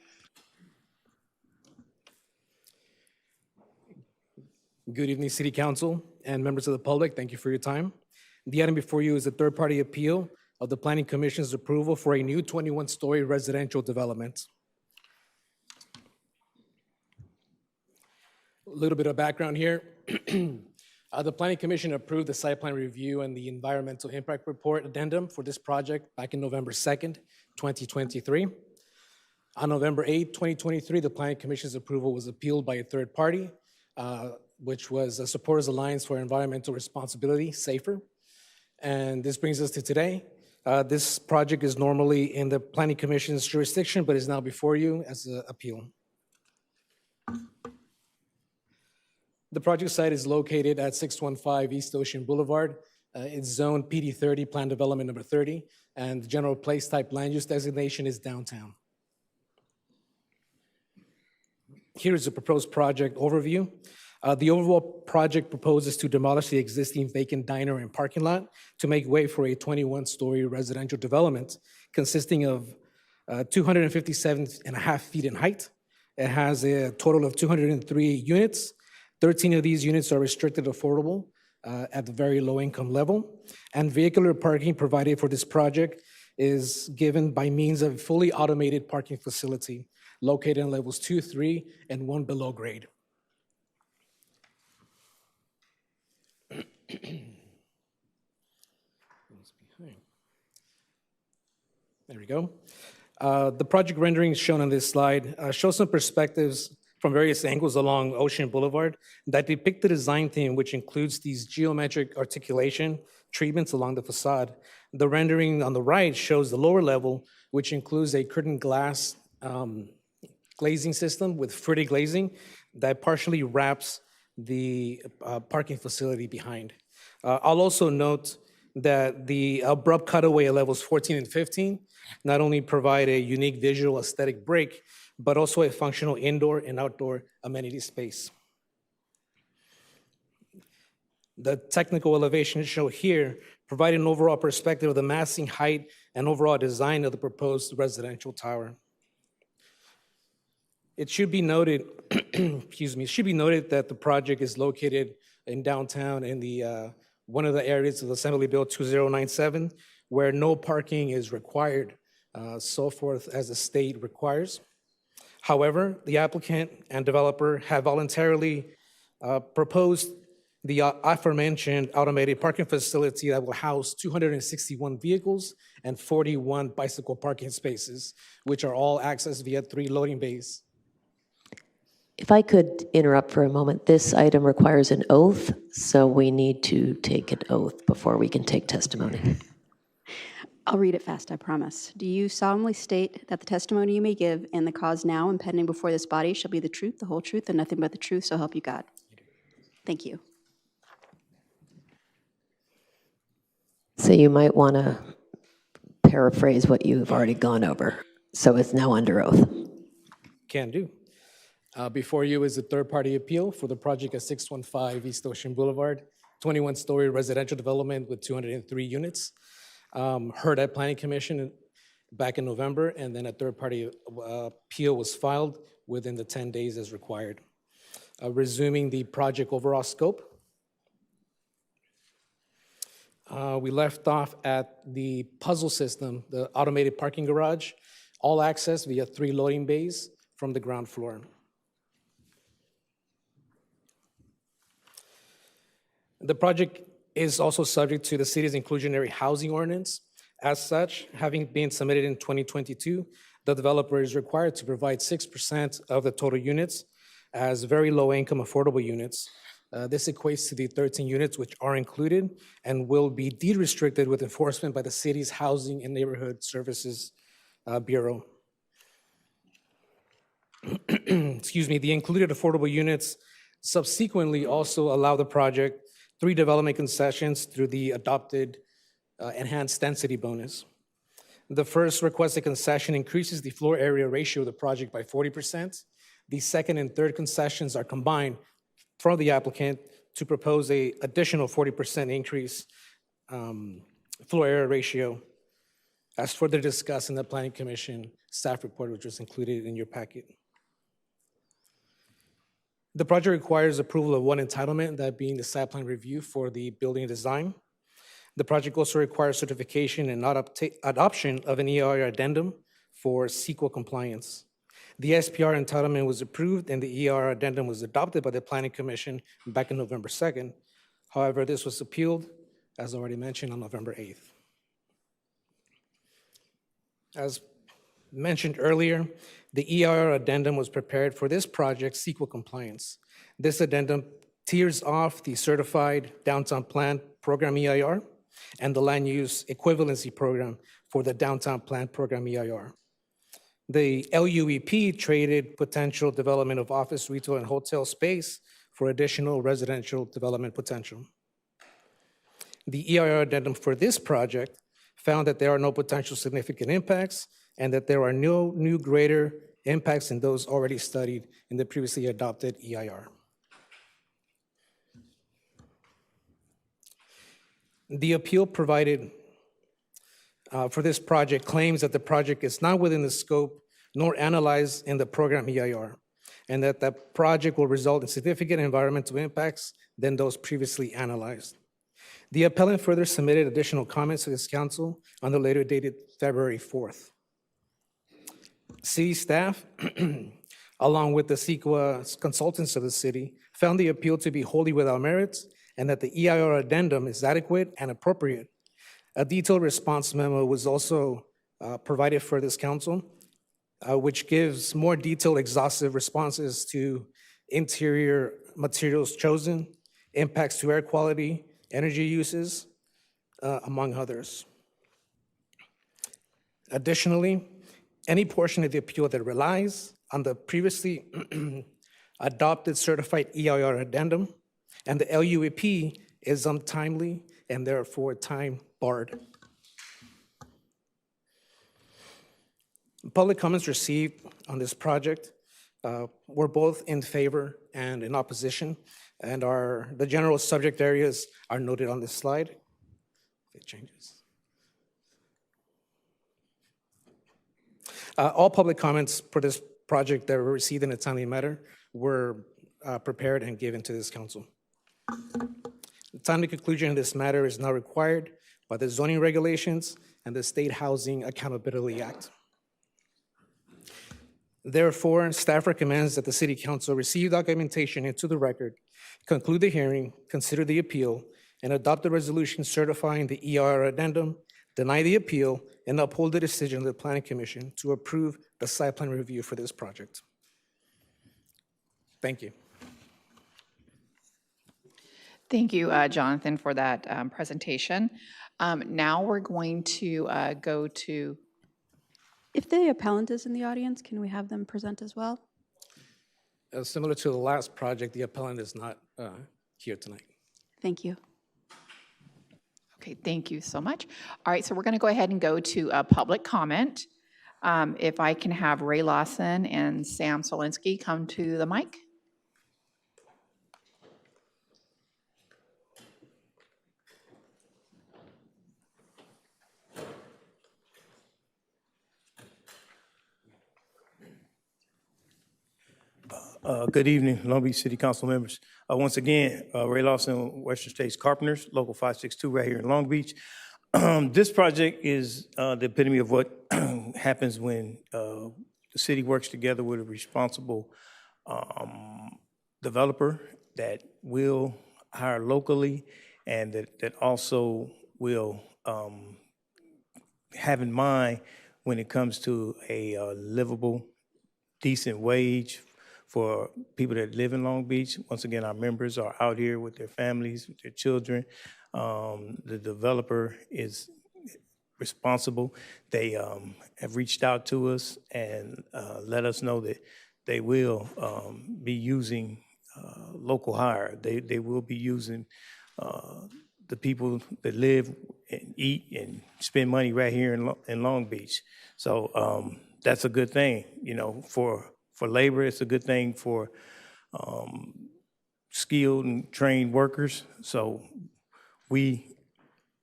Good evening, City Council and members of the public. Thank you for your time. The item before you is a third-party appeal of the Planning Commission's approval for a new 21-story residential development. A little bit of background here. The Planning Commission approved the site plan review and the environmental impact report addendum for this project back in November 2nd, 2023. On November 8th, 2023, the Planning Commission's approval was appealed by a third party, which was a Supporters Alliance for Environmental Responsibility, SAFER. And this brings us to today. This project is normally in the Planning Commission's jurisdiction, but is now before you as an appeal. The project site is located at 615 East Ocean Boulevard. It's zone PD 30, Plan Development Number 30, and the general place type land use designation is downtown. Here is the proposed project overview. The overall project proposes to demolish the existing vacant diner and parking lot to make way for a 21-story residential development consisting of 257.5 feet in height. It has a total of 203 units. 13 of these units are restricted affordable at the very low income level. And vehicular parking provided for this project is given by means of a fully automated parking facility located in levels 2, 3, and 1 below grade. There we go. The project rendering shown on this slide shows some perspectives from various angles along Ocean Boulevard that depict the design theme, which includes these geometric articulation treatments along the facade. The rendering on the right shows the lower level, which includes a curtain glass glazing system with fruity glazing that partially wraps the parking facility behind. I'll also note that the abrupt cutaway at levels 14 and 15 not only provide a unique visual aesthetic break, but also a functional indoor and outdoor amenity space. The technical elevations shown here provide an overall perspective of the massing height and overall design of the proposed residential tower. It should be noted, excuse me, it should be noted that the project is located in downtown in the one of the areas of Assembly Bill 2097, where no parking is required, so forth as the state requires. However, the applicant and developer have voluntarily proposed the aforementioned automated parking facility that will house 261 vehicles and 41 bicycle parking spaces, which are all accessed via 3 loading bays. If I could interrupt for a moment, this item requires an oath, so we need to take an oath before we can take testimony. I'll read it fast, I promise. Do you solemnly state that the testimony you may give in the cause now and pending before this body shall be the truth, the whole truth, and nothing but the truth, so help you God? Thank you. So you might want to paraphrase what you've already gone over. So it's now under oath. Can do. Before you is a third-party appeal for the project at 615 East Ocean Boulevard, 21-story residential development with 203 units. Heard at Planning Commission back in November, and then a third-party appeal was filed within the 10 days as required. Resuming the project overall scope. We left off at the puzzle system, the automated parking garage, all access via 3 loading bays from the ground floor. The project is also subject to the city's inclusionary housing ordinance. As such, having been submitted in 2022, the developer is required to provide 6% of the total units as very low-income affordable units. This equates to the 13 units which are included and will be deed-restricted with enforcement by the city's Housing and Neighborhood Services Bureau. Excuse me, the included affordable units subsequently also allow the project 3 development concessions through the adopted enhanced density bonus. The first requested concession increases the floor area ratio of the project by 40%. The second and third concessions are combined from the applicant to propose an additional 40% increase floor area ratio, as further discussed in the Planning Commission staff report, which was included in your packet. The project requires approval of one entitlement, that being the site plan review for the building design. The project also requires certification and adoption of an EIR addendum for CEQA compliance. The SPR entitlement was approved and the EIR addendum was adopted by the Planning Commission back in November 2nd. However, this was appealed, as already mentioned, on November 8th. As mentioned earlier, the EIR addendum was prepared for this project's CEQA compliance. This addendum tiers off the Certified Downtown Plan Program EIR and the Land Use Equivalency Program for the Downtown Plan Program EIR. The LUEP traded potential development of office, retail, and hotel space for additional residential development potential. The EIR addendum for this project found that there are no potential significant impacts and that there are no new greater impacts than those already studied in the previously adopted EIR. The appeal provided for this project claims that the project is not within the scope nor analyzed in the program EIR, and that the project will result in significant environmental impacts than those previously analyzed. The appellant further submitted additional comments to this council on the letter dated February 4th. City staff, along with the CEQA consultants of the city, found the appeal to be wholly without merits and that the EIR addendum is adequate and appropriate. A detailed response memo was also provided for this council, which gives more detailed, exhaustive responses to interior materials chosen, impacts to air quality, energy uses, among others. Additionally, any portion of the appeal that relies on the previously adopted certified EIR addendum and the LUAP is untimely and therefore time barred. Public comments received on this project were both in favor and in opposition, and the general subject areas are noted on this slide. It changes. All public comments for this project that were received in a timely manner were prepared and given to this council. The timely conclusion of this matter is now required by the zoning regulations and the State Housing Accountability Act. Therefore, staff recommends that the City Council receive documentation into the record, conclude the hearing, consider the appeal, and adopt the resolution certifying the EIR addendum, deny the appeal, and uphold the decision of the Planning Commission to approve the site plan review for this project. Thank you. Thank you, Jonathan, for that presentation. Now we're going to go to... If the appellant is in the audience, can we have them present as well? Similar to the last project, the appellant is not here tonight. Thank you. Okay, thank you so much. All right, so we're going to go ahead and go to public comment. If I can have Ray Lawson and Sam Solinsky come to the mic. Good evening, Long Beach City Council members. Once again, Ray Lawson, Western States Carpenters, Local 562 right here in Long Beach. This project is the epitome of what happens when the city works together with a responsible developer that will hire locally and that also will have in mind when it comes to a livable, decent wage for people that live in Long Beach. Once again, our members are out here with their families, with their children. The developer is responsible. They have reached out to us and let us know that they will be using local hire. They will be using the people that live and eat and spend money right here in Long Beach. So that's a good thing, you know, for labor. It's a good thing for skilled and trained workers. So we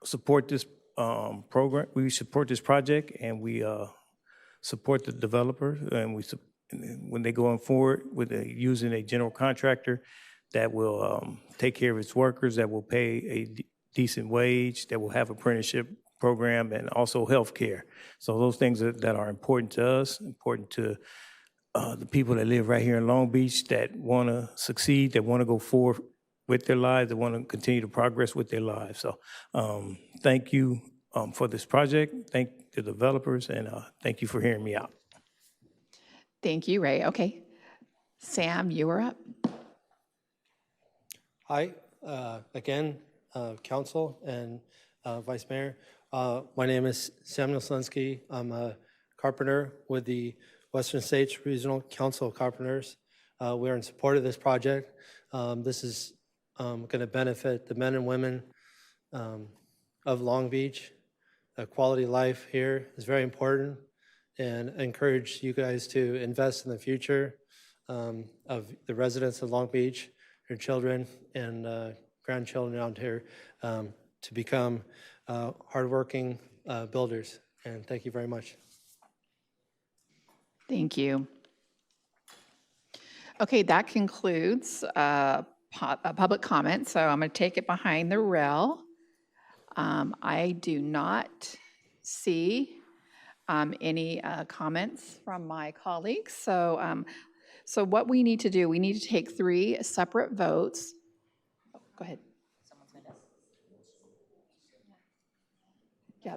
support this program. We support this project, and we support the developer. And when they go forward with using a general contractor that will take care of its workers, that will pay a decent wage, that will have apprenticeship program, and also health care. So those things that are important to us, important to the people that live right here in Long Beach that want to succeed, that want to go forward with their lives, that want to continue to progress with their lives. So thank you for this project. Thank the developers, and thank you for hearing me out. Thank you, Ray. Okay. Sam, you are up. Hi, again, Council and Vice Mayor. My name is Samuel Slunsky. I'm a carpenter with the Western States Regional Council of Carpenters. We're in support of this project. This is going to benefit the men and women of Long Beach. Quality life here is very important, and I encourage you guys to invest in the future of the residents of Long Beach, your children and grandchildren out here, to become hardworking builders. And thank you very much. Thank you. Okay, that concludes public comment, so I'm going to take it behind the rail. I do not see any comments from my colleagues, so what we need to do, we need to take 3 separate votes. Oh, go ahead. Yeah,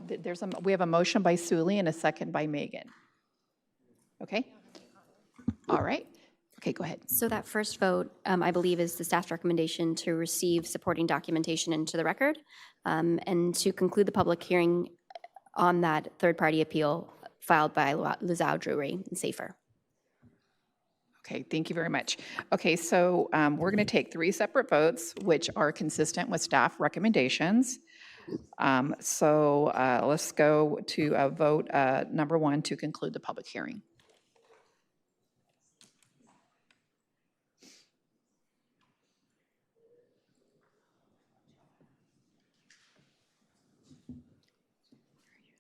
we have a motion by Suli and a second by Megan. Okay? All right. Okay, go ahead. So that first vote, I believe, is the staff's recommendation to receive supporting documentation into the record and to conclude the public hearing on that third-party appeal filed by Lizao Drury and Safer. Okay, thank you very much. Okay, so we're going to take 3 separate votes, which are consistent with staff recommendations. Let's go to vote number 1 to conclude the public hearing.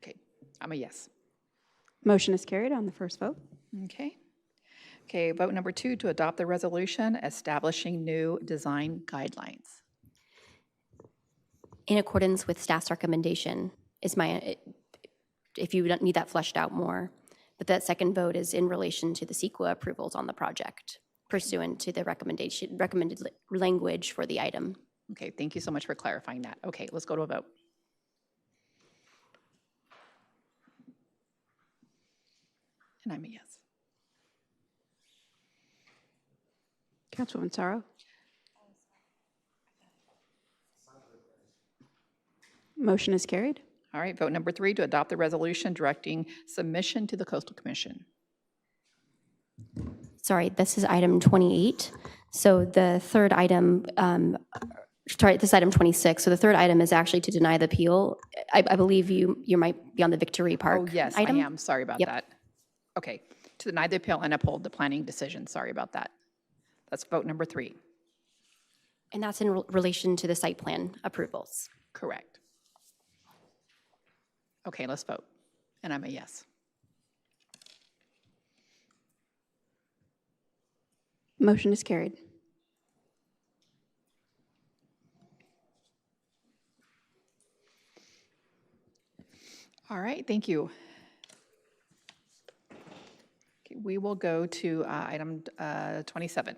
Okay, I'm a yes. Motion is carried on the first vote. Okay. Okay, vote number 2 to adopt the resolution establishing new design guidelines. In accordance with staff's recommendation is if you don't need that fleshed out more, but that second vote is in relation to the CEQA approvals on the project pursuant to the recommended language for the item. Okay, thank you so much for clarifying that. Okay, let's go to a vote. And I'm a yes. Councilwoman Sorrow. Motion is carried. All right, vote number 3 to adopt the resolution directing submission to the Coastal Commission. Sorry, this is item 28. So the third item, this is item 26. So the third item is actually to deny the appeal. I believe you might be on the Victory Park Oh, yes, item. I am. Sorry about that. Okay, to deny the appeal and uphold the planning decision. Sorry about that. That's vote number 3. And that's in relation to the site plan approvals. Correct. Okay, let's vote. And I'm a yes. Motion is carried. All right, thank you. Okay, we will go to item 27.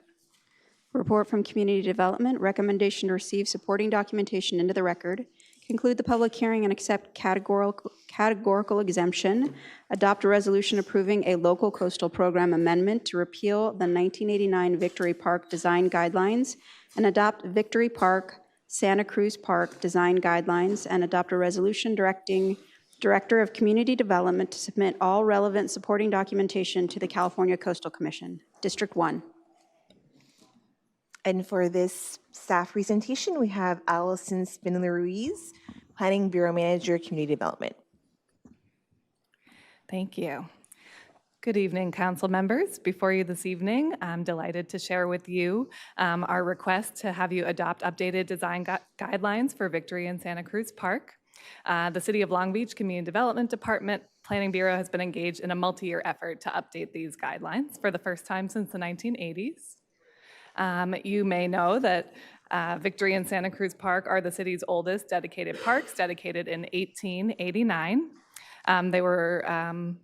Report from Community Development, recommendation to receive supporting documentation into the record, conclude the public hearing and accept categorical exemption, adopt a resolution approving a local coastal program amendment to repeal the 1989 Victory Park Design Guidelines, and adopt Victory Park, Santa Cruz Park Design Guidelines, and adopt a resolution directing Director of Community Development to submit all relevant supporting documentation to the California Coastal Commission. District 1. And for this staff presentation, we have Allison Spindler-Ruiz, Planning Bureau Manager, Community Development. Thank you. Good evening, council members. Before you this evening, I'm delighted to share with you our request to have you adopt updated design guidelines for Victory and Santa Cruz Park. The City of Long Beach Community Development Department Planning Bureau has been engaged in a multi-year effort to update these guidelines for the first time since the 1980s. You may know that Victory and Santa Cruz Park are the city's oldest dedicated parks, dedicated in 1889. They were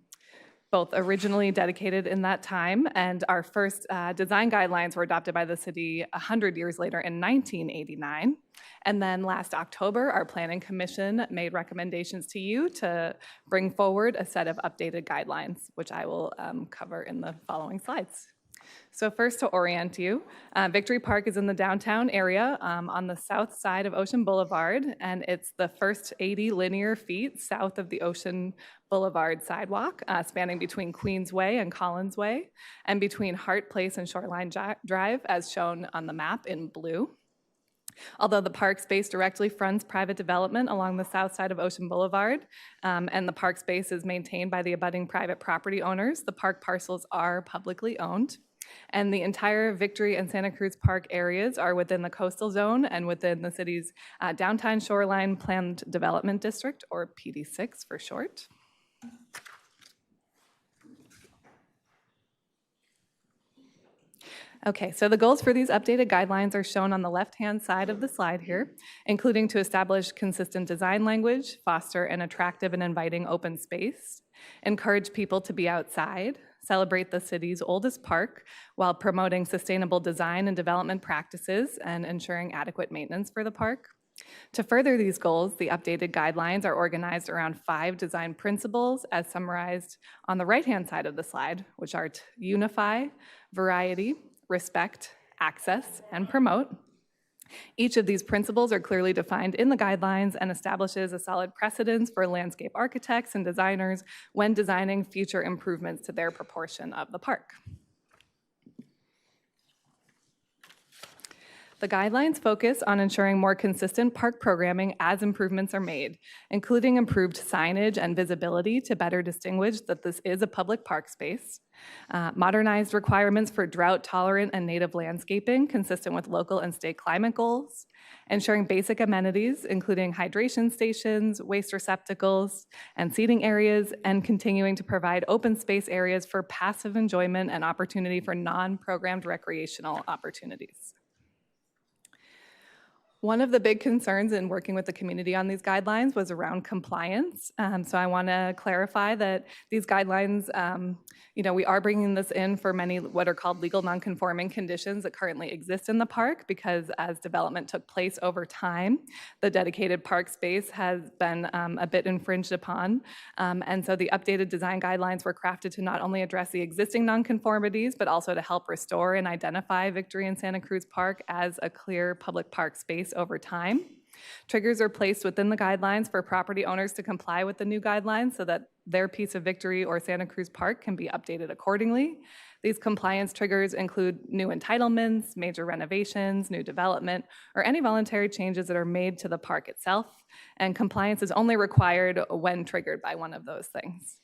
both originally dedicated in that time, and our first design guidelines were adopted by the city 100 years later in 1989. And then last October, our Planning Commission made recommendations to you to bring forward a set of updated guidelines, which I will cover in the following slides. So first, to orient you, Victory Park is in the downtown area on the south side of Ocean Boulevard, and it's the first 80 linear feet south of the Ocean Boulevard sidewalk, spanning between Queensway and Collinsway, and between Hart Place and Shoreline Drive, as shown on the map in blue. Although the park space directly fronts private development along the south side of Ocean Boulevard, and the park space is maintained by the abutting private property owners, the park parcels are publicly owned. And the entire Victory and Santa Cruz Park areas are within the coastal zone and within the city's downtown shoreline planned development district, or PD6 for short. Okay, so the goals for these updated guidelines are shown on the left-hand side of the slide here, including to establish consistent design language, foster an attractive and inviting open space, encourage people to be outside, celebrate the city's oldest park while promoting sustainable design and development practices and ensuring adequate maintenance for the park. To further these goals, the updated guidelines are organized around 5 design principles as summarized on the right-hand side of the slide, which are to unify, variety, respect, access, and promote. Each of these principles are clearly defined in the guidelines and establishes a solid precedence for landscape architects and designers when designing future improvements to their proportion of the park. The guidelines focus on ensuring more consistent park programming as improvements are made, including improved signage and visibility to better distinguish that this is a public park space, modernized requirements for drought-tolerant and native landscaping consistent with local and state climate goals, ensuring basic amenities, including hydration stations, waste receptacles, and seating areas, and continuing to provide open space areas for passive enjoyment and opportunity for non-programmed recreational opportunities. One of the big concerns in working with the community on these guidelines was around compliance. So I want to clarify that these guidelines, we are bringing this in for many what are called legal nonconforming conditions that currently exist in the park, because as development took place over time, the dedicated park space has been a bit infringed upon. And so the updated design guidelines were crafted to not only address the existing nonconformities, but also to help restore and identify Victory and Santa Cruz Park as a clear public park space over time. Triggers are placed within the guidelines for property owners to comply with the new guidelines so that their piece of Victory or Santa Cruz Park can be updated accordingly. These compliance triggers include new entitlements, major renovations, new development, or any voluntary changes that are made to the park itself. And compliance is only required when triggered by one of those things.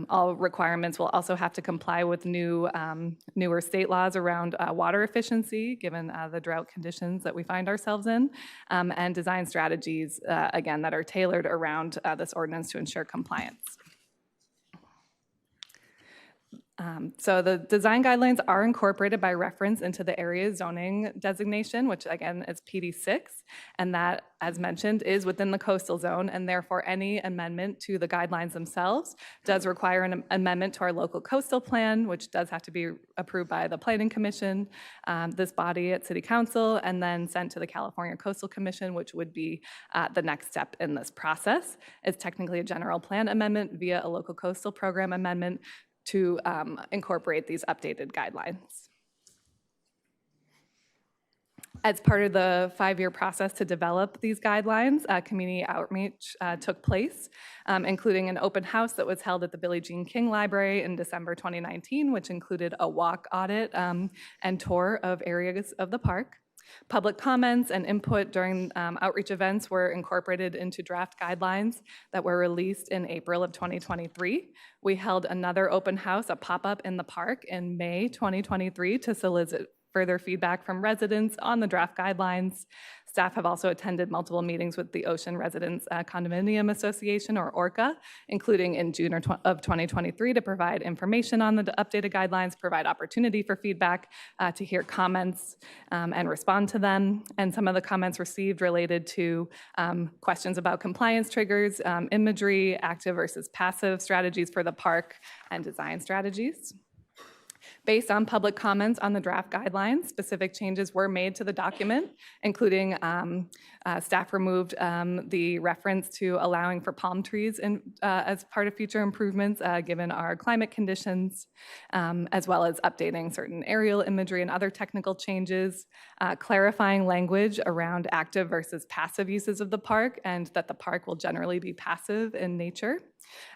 All requirements will also have to comply with newer state laws around water efficiency, given the drought conditions that we find ourselves in, and design strategies, again, that are tailored around this ordinance to ensure compliance. So the design guidelines are incorporated by reference into the area zoning designation, which again is PD6, and that, as mentioned, is within the coastal zone, and therefore any amendment to the guidelines themselves does require an amendment to our local coastal plan, which does have to be approved by the Planning Commission, this body at City Council, and then sent to the California Coastal Commission, which would be the next step in this process. It's technically a general plan amendment via a local coastal program amendment to incorporate these updated guidelines. As part of the 5-year process to develop these guidelines, community outreach took place, including an open house that was held at the Billie Jean King Library in December 2019, which included a walk audit and tour of areas of the park. Public comments and input during outreach events were incorporated into draft guidelines that were released in April of 2023. We held another open house, a pop-up in the park in May 2023 to solicit further feedback from residents on the draft guidelines. Staff have also attended multiple meetings with the Ocean Residents Condominium Association, or ORCA, including in June of 2023 to provide information on the updated guidelines, provide opportunity for feedback, to hear comments and respond to them. And some of the comments received related to questions about compliance triggers, imagery, active versus passive strategies for the park, and design strategies. Based on public comments on the draft guidelines, specific changes were made to the document, including Staff removed the reference to allowing for palm trees as part of future improvements, given our climate conditions, as well as updating certain aerial imagery and other technical changes, clarifying language around active versus passive uses of the park, and that the park will generally be passive in nature.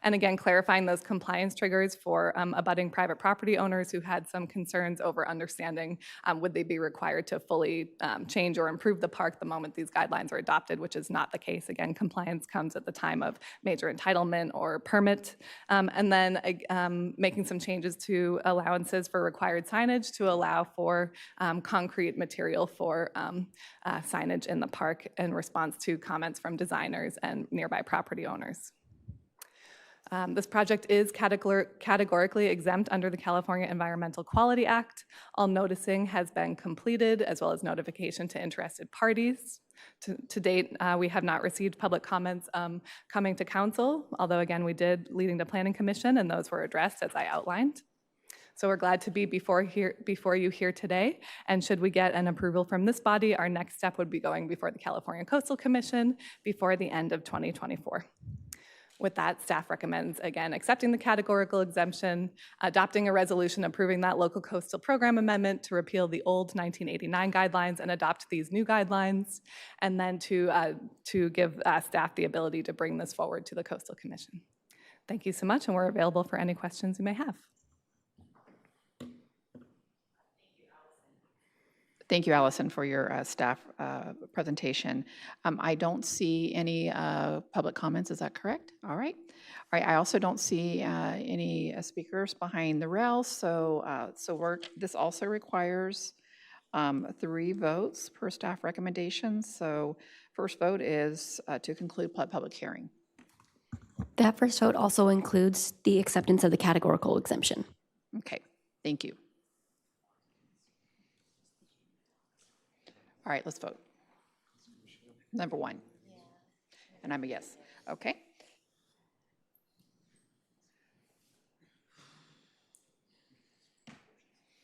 And again, clarifying those compliance triggers for abutting private property owners who had some concerns over understanding would they be required to fully change or improve the park the moment these guidelines are adopted, which is not the case. Again, compliance comes at the time of major entitlement or permit. And then making some changes to allowances for required signage to allow for concrete material for signage in the park in response to comments from designers and nearby property owners. This project is categorically exempt under the California Environmental Quality Act. All noticing has been completed, as well as notification to interested parties. To date, we have not received public comments coming to council, although again, we did leading to Planning Commission, and those were addressed as I outlined. So we're glad to be before you here today, and should we get an approval from this body, our next step would be going before the California Coastal Commission before the end of 2024. With that, staff recommends, again, accepting the categorical exemption, adopting a resolution approving that local coastal program amendment to repeal the old 1989 guidelines and adopt these new guidelines, and then to give staff the ability to bring this forward to the Coastal Commission. Thank you so much, and we're available for any questions you may have. Thank you, Allison, for your staff presentation. I don't see any public comments. Is that correct? All right. All right. I also don't see any speakers behind the rail. So, this also requires 3 votes per staff recommendation. So, first vote is to conclude public hearing. That first vote also includes the acceptance of the categorical exemption. Okay. Thank you. All right, let's vote. Number 1. And I'm a yes. Okay.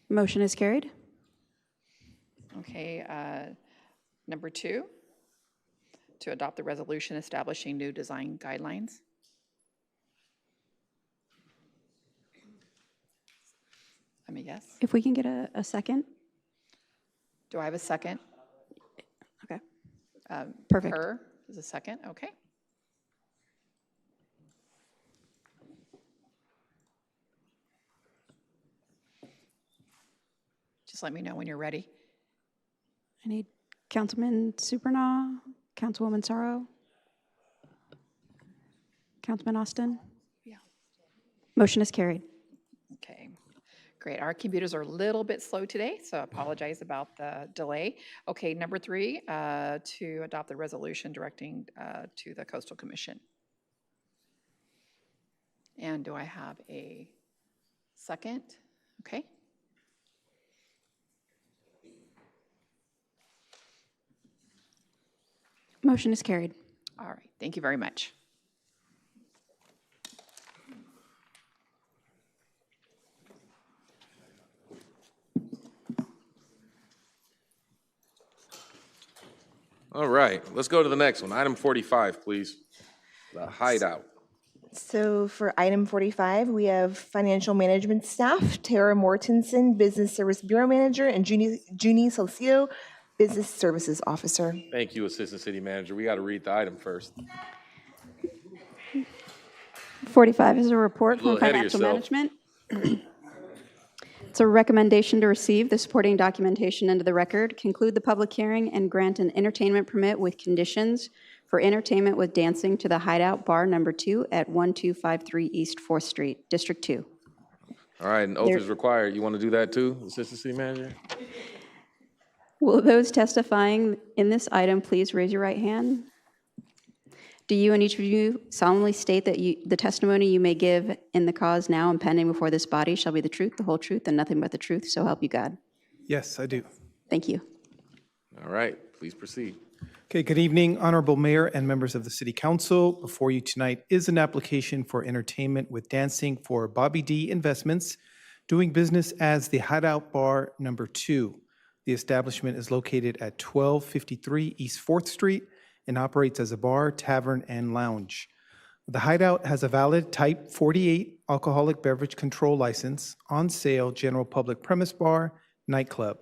Motion is carried. Okay, number 2, to adopt the resolution establishing new design guidelines. I'm a yes. If we can get a second. Do I have a second? Okay. Perfect. Her is a second. Okay. Just let me know when you're ready. I need Councilman Supernaw, Councilwoman Sorrow, Councilman Austin. Yeah. Motion is carried. Okay. Great. Our computers are a little bit slow today, so I apologize about the delay. Okay, number 3, to adopt the resolution directing to the Coastal Commission. And do I have a second? Okay. Motion is carried. All right. Thank you very much. All right, let's go to the next one. Item 45, please. The Hideout. So for item 45, we have financial management staff, Tara Mortensen, Business Service Bureau Manager, and Junie Salcio, Business Services Officer. Thank you, Assistant City Manager. We got to read the item first. 45 is a report A little from ahead of Financial yourself. Management. It's a recommendation to receive the supporting documentation into the record, conclude the public hearing, and grant an entertainment permit with conditions for entertainment with dancing to the Hideout Bar Number 2 at 1253 East 4th Street, District 2. All right, an oath is required. You want to do that too, Assistant City Manager? Will those testifying in this item please raise your right hand? Do you and each of you solemnly state that the testimony you may give in the cause now and pending before this body shall be the truth, the whole truth, and nothing but the truth, so help you God? Yes, I do. Thank you. All right, please proceed. Okay, good evening, Honorable Mayor and members of the City Council. Before you tonight is an application for entertainment with dancing for Blvd Investments, doing business as the Hideout Bar Number 2. The establishment is located at 1253 East 4th Street and operates as a bar, tavern, and lounge. The Hideout has a valid Type 48 alcoholic beverage control license, on sale general public premise bar, nightclub.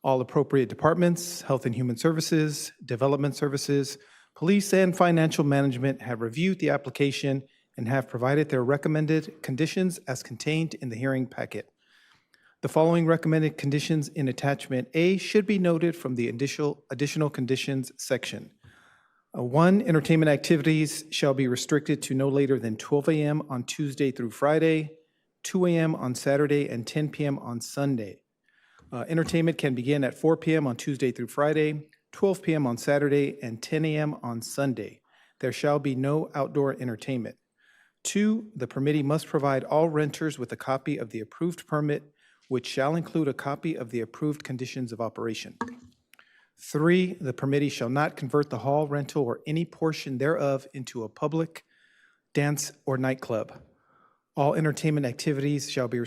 All appropriate departments, Health and Human Services, Development Services, Police, and Financial Management have reviewed the application and have provided their recommended conditions as contained in the hearing packet. The following recommended conditions in Attachment A should be noted from the additional conditions section. 1, entertainment activities shall be restricted to no later than 12 a.m. on Tuesday through Friday, 2 a.m. on Saturday, and 10 p.m. on Sunday. Entertainment can begin at 4 p.m. on Tuesday through Friday, 12 p.m. on Saturday, and 10 a.m. on Sunday. There shall be no outdoor entertainment. 2, the permittee must provide all renters with a copy of the approved permit, which shall include a copy of the approved conditions of operation. 3, the permittee shall not convert the hall rental or any portion thereof into a public dance or nightclub. All entertainment activities shall be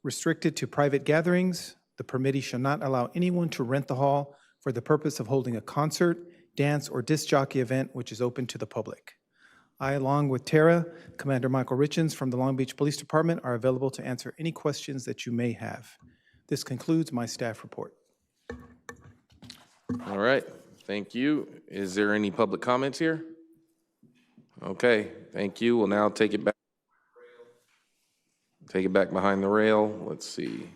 restricted to private gatherings. The permittee shall not allow anyone to rent the hall for the purpose of holding a concert, dance, or disc jockey event which is open to the public. I, along with Tara, Commander Michael Richens from the Long Beach Police Department, are available to answer any questions that you may have. This concludes my staff report. All right, thank you. Is there any public comments here? Okay, thank you. We'll now take it back. Take it back behind the rail. Let's see.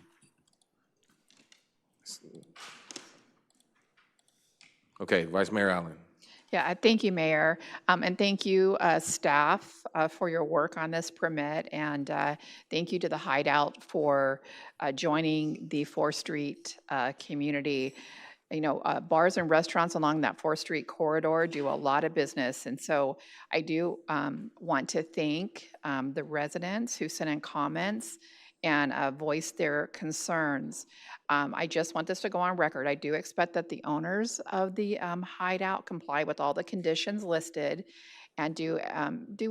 Okay, Vice Mayor Allen. Yeah, thank you, Mayor. And thank you, staff, for your work on this permit. And thank you to the Hideout for joining the 4th Street community. You know, bars and restaurants along that 4th Street corridor do a lot of business. And so I do want to thank the residents who sent in comments and voiced their concerns. I just want this to go on record. I do expect that the owners of the Hideout comply with all the conditions listed and do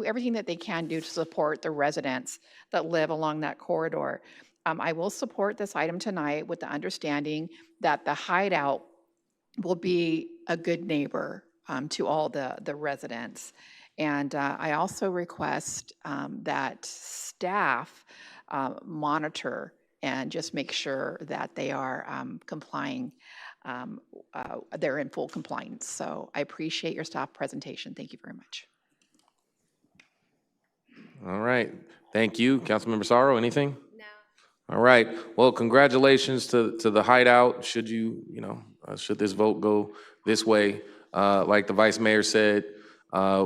everything that they can do to support the residents that live along that corridor. I will support this item tonight with the understanding that the Hideout will be a good neighbor to all the residents. And I also request that staff monitor and just make sure that they are complying, they're in full compliance. So I appreciate your staff presentation. Thank you very much. All right, thank you. Councilmember Sorrow, anything? No. All right, well, congratulations to the Hideout. Should should this vote go this way, like the Vice Mayor said,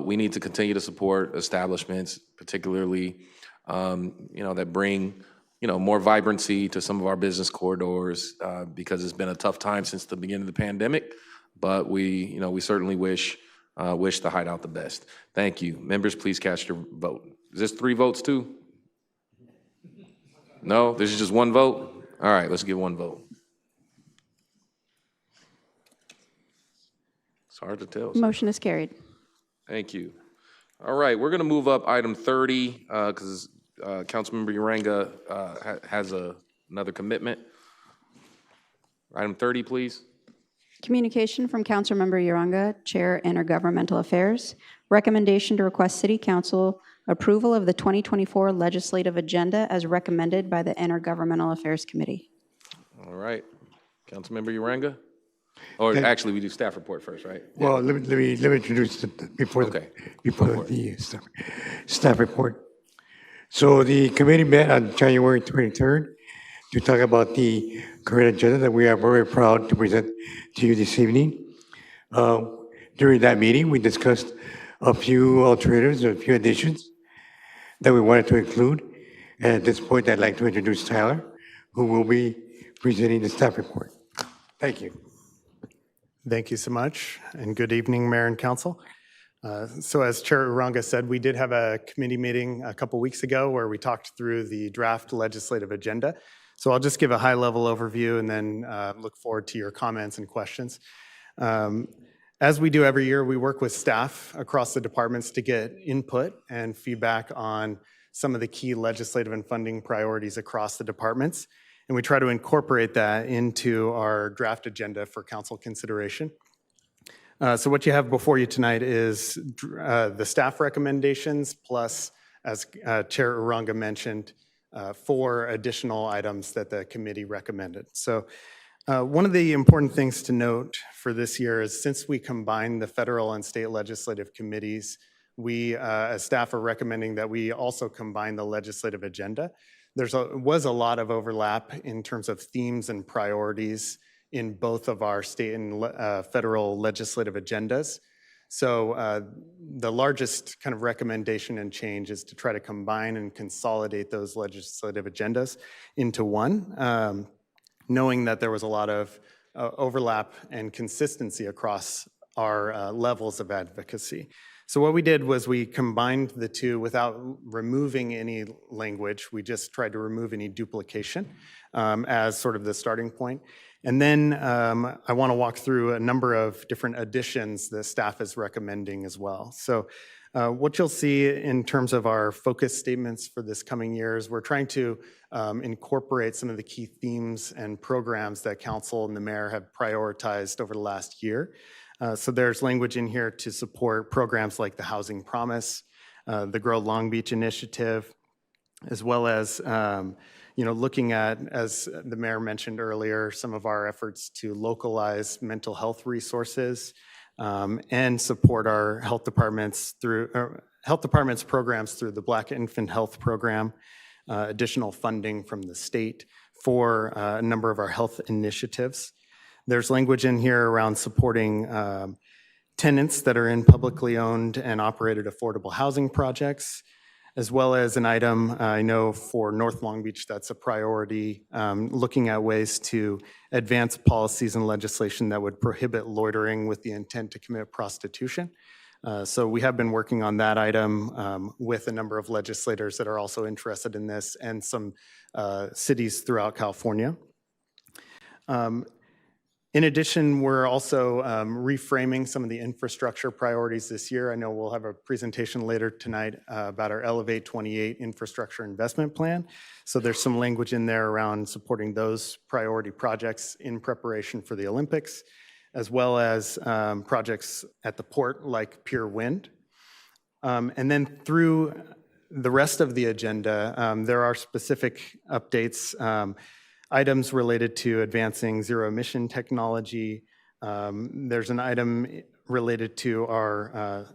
we need to continue to support establishments, particularly, that bring, more vibrancy to some of our business corridors, because it's been a tough time since the beginning of the pandemic. But we certainly wish the Hideout the best. Thank you. Members, please cast your vote. Is this 3 votes too? No, this is just 1 vote? All right, let's give 1 vote. It's hard to tell. Motion is carried. Thank you. All right, we're gonna move up item 30, because Councilmember Uranga has another commitment. Item 30, please. Communication from Councilmember Uranga, Chair, Intergovernmental Affairs. Recommendation to request City Council approval of the 2024 legislative agenda as recommended by the Intergovernmental Affairs Committee. All right, Councilmember Uranga? Or actually, we do staff report first, right? Well, let me introduce before the staff report. So the committee met on January 23rd to talk about the current agenda that we are very proud to present to you this evening. During that meeting, we discussed a few alternatives, a few additions that we wanted to include. And at this point, I'd like to introduce Tyler, who will be presenting the staff report. Thank you. Thank you so much, and good evening, Mayor and Council. So as Chair Uranga said, we did have a committee meeting a couple weeks ago where we talked through the draft legislative agenda. So I'll just give a high-level overview and then look forward to your comments and questions. As we do every year, we work with staff across the departments to get input and feedback on some of the key legislative and funding priorities across the departments. And we try to incorporate that into our draft agenda for council consideration. So what you have before you tonight is the staff recommendations plus, as Chair Uranga mentioned, 4 additional items that the committee recommended. So one of the important things to note for this year is since we combined the federal and state legislative committees, we as staff are recommending that we also combine the legislative agenda. There was a lot of overlap in terms of themes and priorities in both of our state and federal legislative agendas. So the largest kind of recommendation and change is to try to combine and consolidate those legislative agendas into one, knowing that there was a lot of overlap and consistency across our levels of advocacy. So what we did was we combined the two without removing any language. We just tried to remove any duplication as sort of the starting point. And then I want to walk through a number of different additions the staff is recommending as well. So what you'll see in terms of our focus statements for this coming year is we're trying to incorporate some of the key themes and programs that council and the mayor have prioritized over the last year. So there's language in here to support programs like the Housing Promise, the Grow Long Beach Initiative, as well as looking at, as the mayor mentioned earlier, some of our efforts to localize mental health resources and support our health departments programs through the Black Infant Health Program, additional funding from the state for a number of our health initiatives. There's language in here around supporting tenants that are in publicly owned and operated affordable housing projects, as well as an item I know for North Long Beach that's a priority, looking at ways to advance policies and legislation that would prohibit loitering with the intent to commit prostitution. So we have been working on that item with a number of legislators that are also interested in this and some cities throughout California. In addition, we're also reframing some of the infrastructure priorities this year. I know we'll have a presentation later tonight about our Elevate 28 infrastructure investment plan. So there's some language in there around supporting those priority projects in preparation for the Olympics, as well as projects at the port like Pier Wind. And then through the rest of the agenda, there are specific updates, items related to advancing zero emission technology. There's an item related to our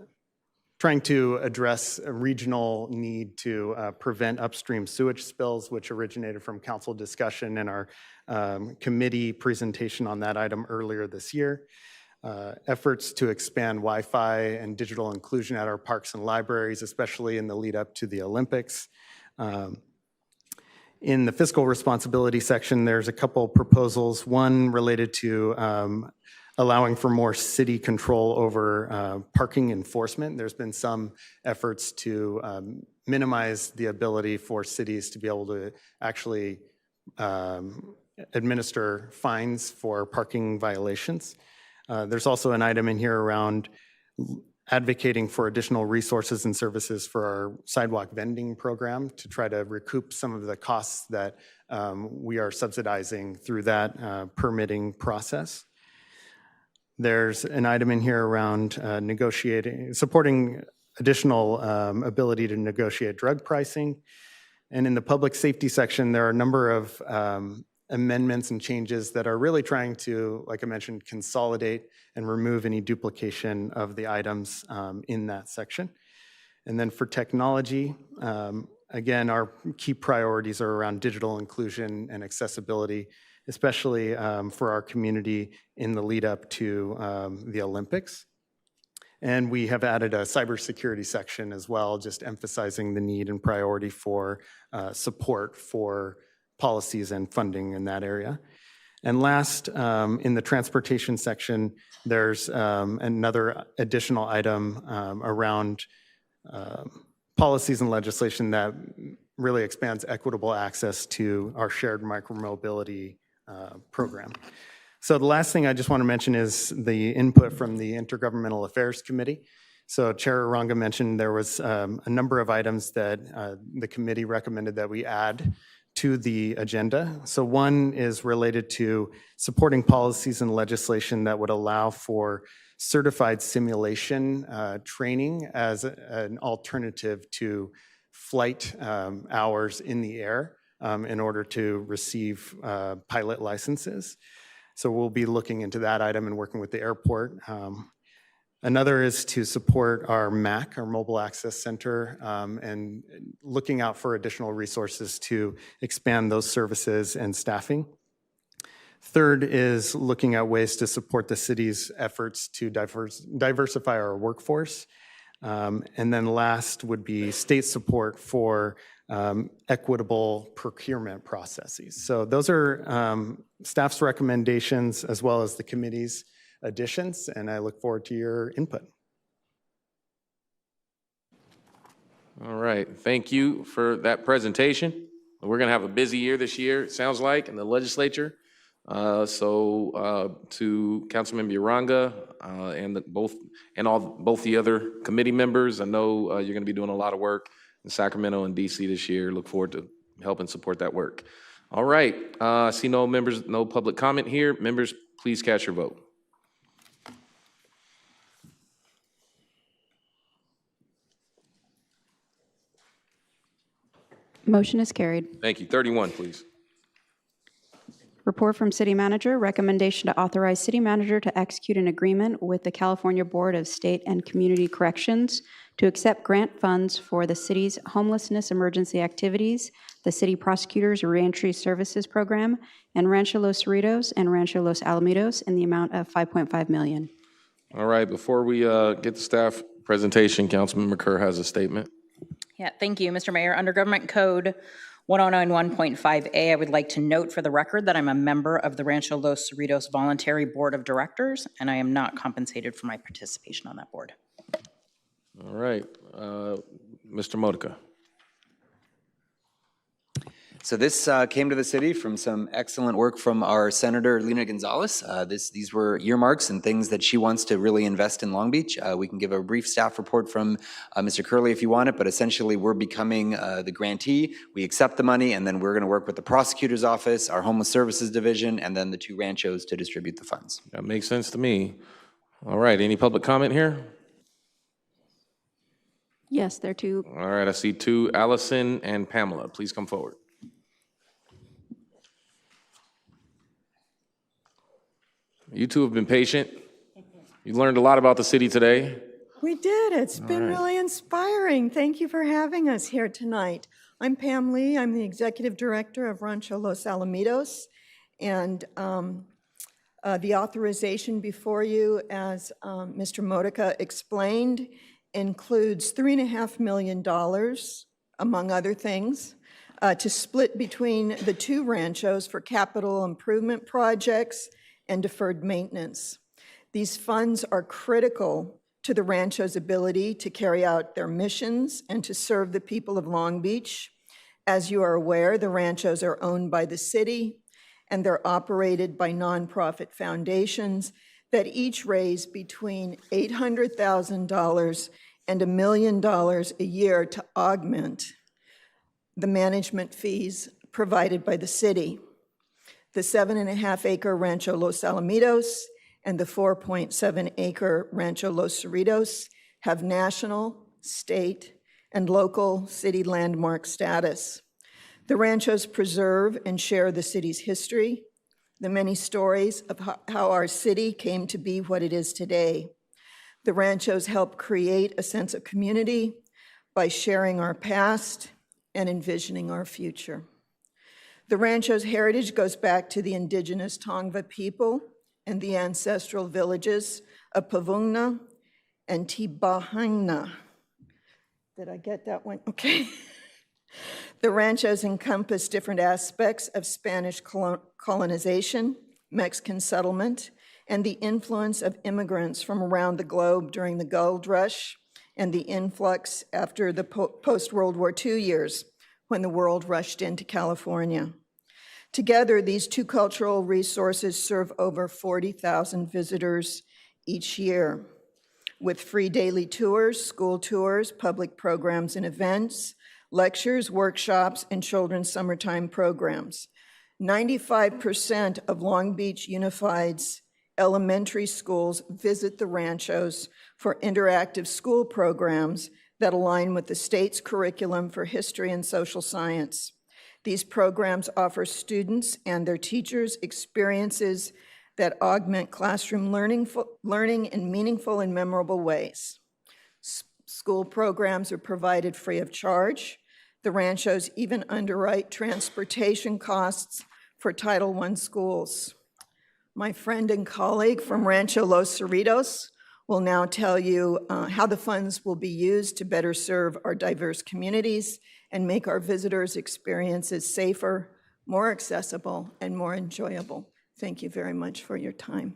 trying to address a regional need to prevent upstream sewage spills, which originated from council discussion and our committee presentation on that item earlier this year. Efforts to expand Wi-Fi and digital inclusion at our parks and libraries, especially in the lead up to the Olympics. In the fiscal responsibility section, there's a couple proposals, one related to allowing for more city control over parking enforcement. There's been some efforts to minimize the ability for cities to be able to actually administer fines for parking violations. There's also an item in here around advocating for additional resources and services for our sidewalk vending program to try to recoup some of the costs that we are subsidizing through that permitting process. There's an item in here around supporting additional ability to negotiate drug pricing. And in the public safety section, there are a number of amendments and changes that are really trying to, like I mentioned, consolidate and remove any duplication of the items in that section. And then for technology, again, our key priorities are around digital inclusion and accessibility, especially for our community in the lead up to the Olympics. And we have added a cybersecurity section as well, just emphasizing the need and priority for support for policies and funding in that area. And last, in the transportation section, there's another additional item around policies and legislation that really expands equitable access to our shared micromobility program. So the last thing I just want to mention is the input from the Intergovernmental Affairs Committee. So Chair Uranga mentioned there was a number of items that the committee recommended that we add to the agenda. So one is related to supporting policies and legislation that would allow for certified simulation training as an alternative to flight hours in the air in order to receive pilot licenses. So we'll be looking into that item and working with the airport. Another is to support our MAC, our Mobile Access Center, and looking out for additional resources to expand those services and staffing. Third is looking at ways to support the city's efforts to diversify our workforce. And then last would be state support for equitable procurement processes. So those are staff's recommendations as well as the committee's additions, and I look forward to your input. All right, thank you for that presentation. We're gonna have a busy year this year, it sounds like, in the legislature. To Councilmember Uranga and both the other committee members, I know you're gonna be doing a lot of work in Sacramento and DC this year. Look forward to helping support that work. All right, I see no public comment here. Members, please cast your vote. Motion is carried. Thank you. 31, please. Report from City Manager, recommendation to authorize City Manager to execute an agreement with the California Board of State and Community Corrections to accept grant funds for the city's homelessness emergency activities, the City Prosecutor's Reentry Services Program, and Rancho Los Cerritos and Rancho Los Alamitos in the amount of $5.5 million. All right, before we get the staff presentation, Councilman McCurr has a statement. Yeah, thank you, Mr. Mayor. Under Government Code 1091.5A, I would like to note for the record that I'm a member of the Rancho Los Cerritos Voluntary Board of Directors, and I am not compensated for my participation on that board. All right, Mr. Modica. So this came to the city from some excellent work from our Senator Lena Gonzalez. These were earmarks and things that she wants to really invest in Long Beach. We can give a brief staff report from Mr. Curley if you want it, but essentially we're becoming the grantee. We accept the money, and then we're going to work with the prosecutor's office, our homeless services division, and then the two ranchos to distribute the funds. That makes sense to me. All right, any public comment here? Yes, there are two. All right, I see two, Allison and Pamela. Please come forward. You two have been patient. You learned a lot about the city today. We did. It's been really inspiring. Thank you for having us here tonight. I'm Pam Lee. I'm the Executive Director of Rancho Los Alamitos. And the authorization before you, as Mr. Modica explained, includes $3.5 million, among other things, to split between the two ranchos for capital improvement projects and deferred maintenance. These funds are critical to the rancho's ability to carry out their missions and to serve the people of Long Beach. As you are aware, the ranchos are owned by the city, and they're operated by nonprofit foundations that each raise between $800,000 and $1 million a year to augment the management fees provided by the city. The 7.5-acre Rancho Los Alamitos and the 4.7-acre Rancho Los Cerritos have national, state, and local city landmark status. The ranchos preserve and share the city's history, the many stories of how our city came to be what it is today. The ranchos help create a sense of community by sharing our past and envisioning our future. The rancho's heritage goes back to the indigenous Tongva people and the ancestral villages of Pavungna and Tibahangna. Did I get that one? Okay. The ranchos encompass different aspects of Spanish colonization, Mexican settlement, and the influence of immigrants from around the globe during the gold rush and the influx after the post-World War II years, when the world rushed into California. Together, these two cultural resources serve over 40,000 visitors each year, with free daily tours, school tours, public programs and events, lectures, workshops, and children's summertime programs. 95% of Long Beach Unified's elementary schools visit the ranchos for interactive school programs that align with the state's curriculum for history and social science. These programs offer students and their teachers experiences that augment classroom learning in meaningful and memorable ways. School programs are provided free of charge. The ranchos even underwrite transportation costs for Title I schools. My friend and colleague from Rancho Los Cerritos will now tell you how the funds will be used to better serve our diverse communities and make our visitors' experiences safer, more accessible, and more enjoyable. Thank you very much for your time.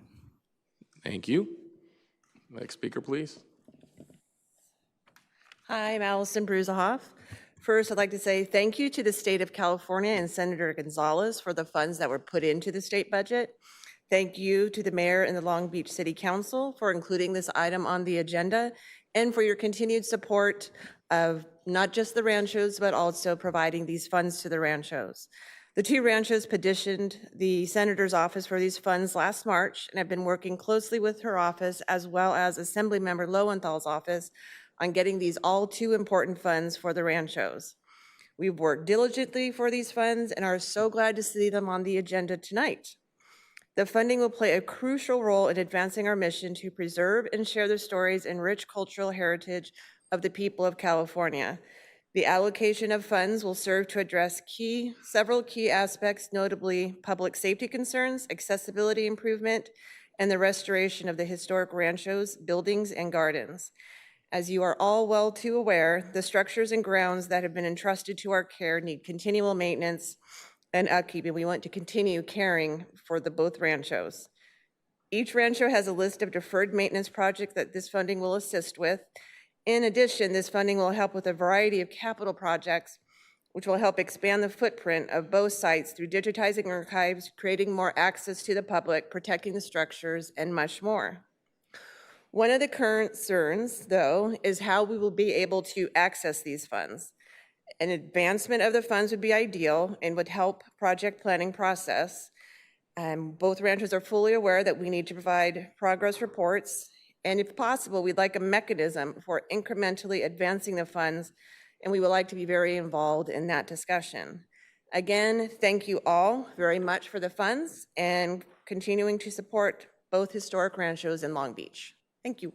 Thank you. Next speaker, please. Hi, I'm Allison Bruzahoff. First, I'd like to say thank you to the state of California and Senator Gonzalez for the funds that were put into the state budget. Thank you to the mayor and the Long Beach City Council for including this item on the agenda and for your continued support of not just the ranchos, but also providing these funds to the ranchos. The two ranchos petitioned the senator's office for these funds last March, and I've been working closely with her office as well as Assemblymember Lowenthal's office on getting these all too important funds for the ranchos. We've worked diligently for these funds and are so glad to see them on the agenda tonight. The funding will play a crucial role in advancing our mission to preserve and share the stories and rich cultural heritage of the people of California. The allocation of funds will serve to address several key aspects, notably public safety concerns, accessibility improvement, and the restoration of the historic ranchos, buildings, and gardens. As you are all well too aware, the structures and grounds that have been entrusted to our care need continual maintenance and upkeep, and we want to continue caring for both ranchos. Each rancho has a list of deferred maintenance projects that this funding will assist with. In addition, this funding will help with a variety of capital projects, which will help expand the footprint of both sites through digitizing archives, creating more access to the public, protecting the structures, and much more. One of the concerns, though, is how we will be able to access these funds. An advancement of the funds would be ideal and would help project planning process. Both ranchers are fully aware that we need to provide progress reports, and if possible, we'd like a mechanism for incrementally advancing the funds, and we would like to be very involved in that discussion. Again, thank you all very much for the funds and continuing to support both historic ranchos in Long Beach. Thank you.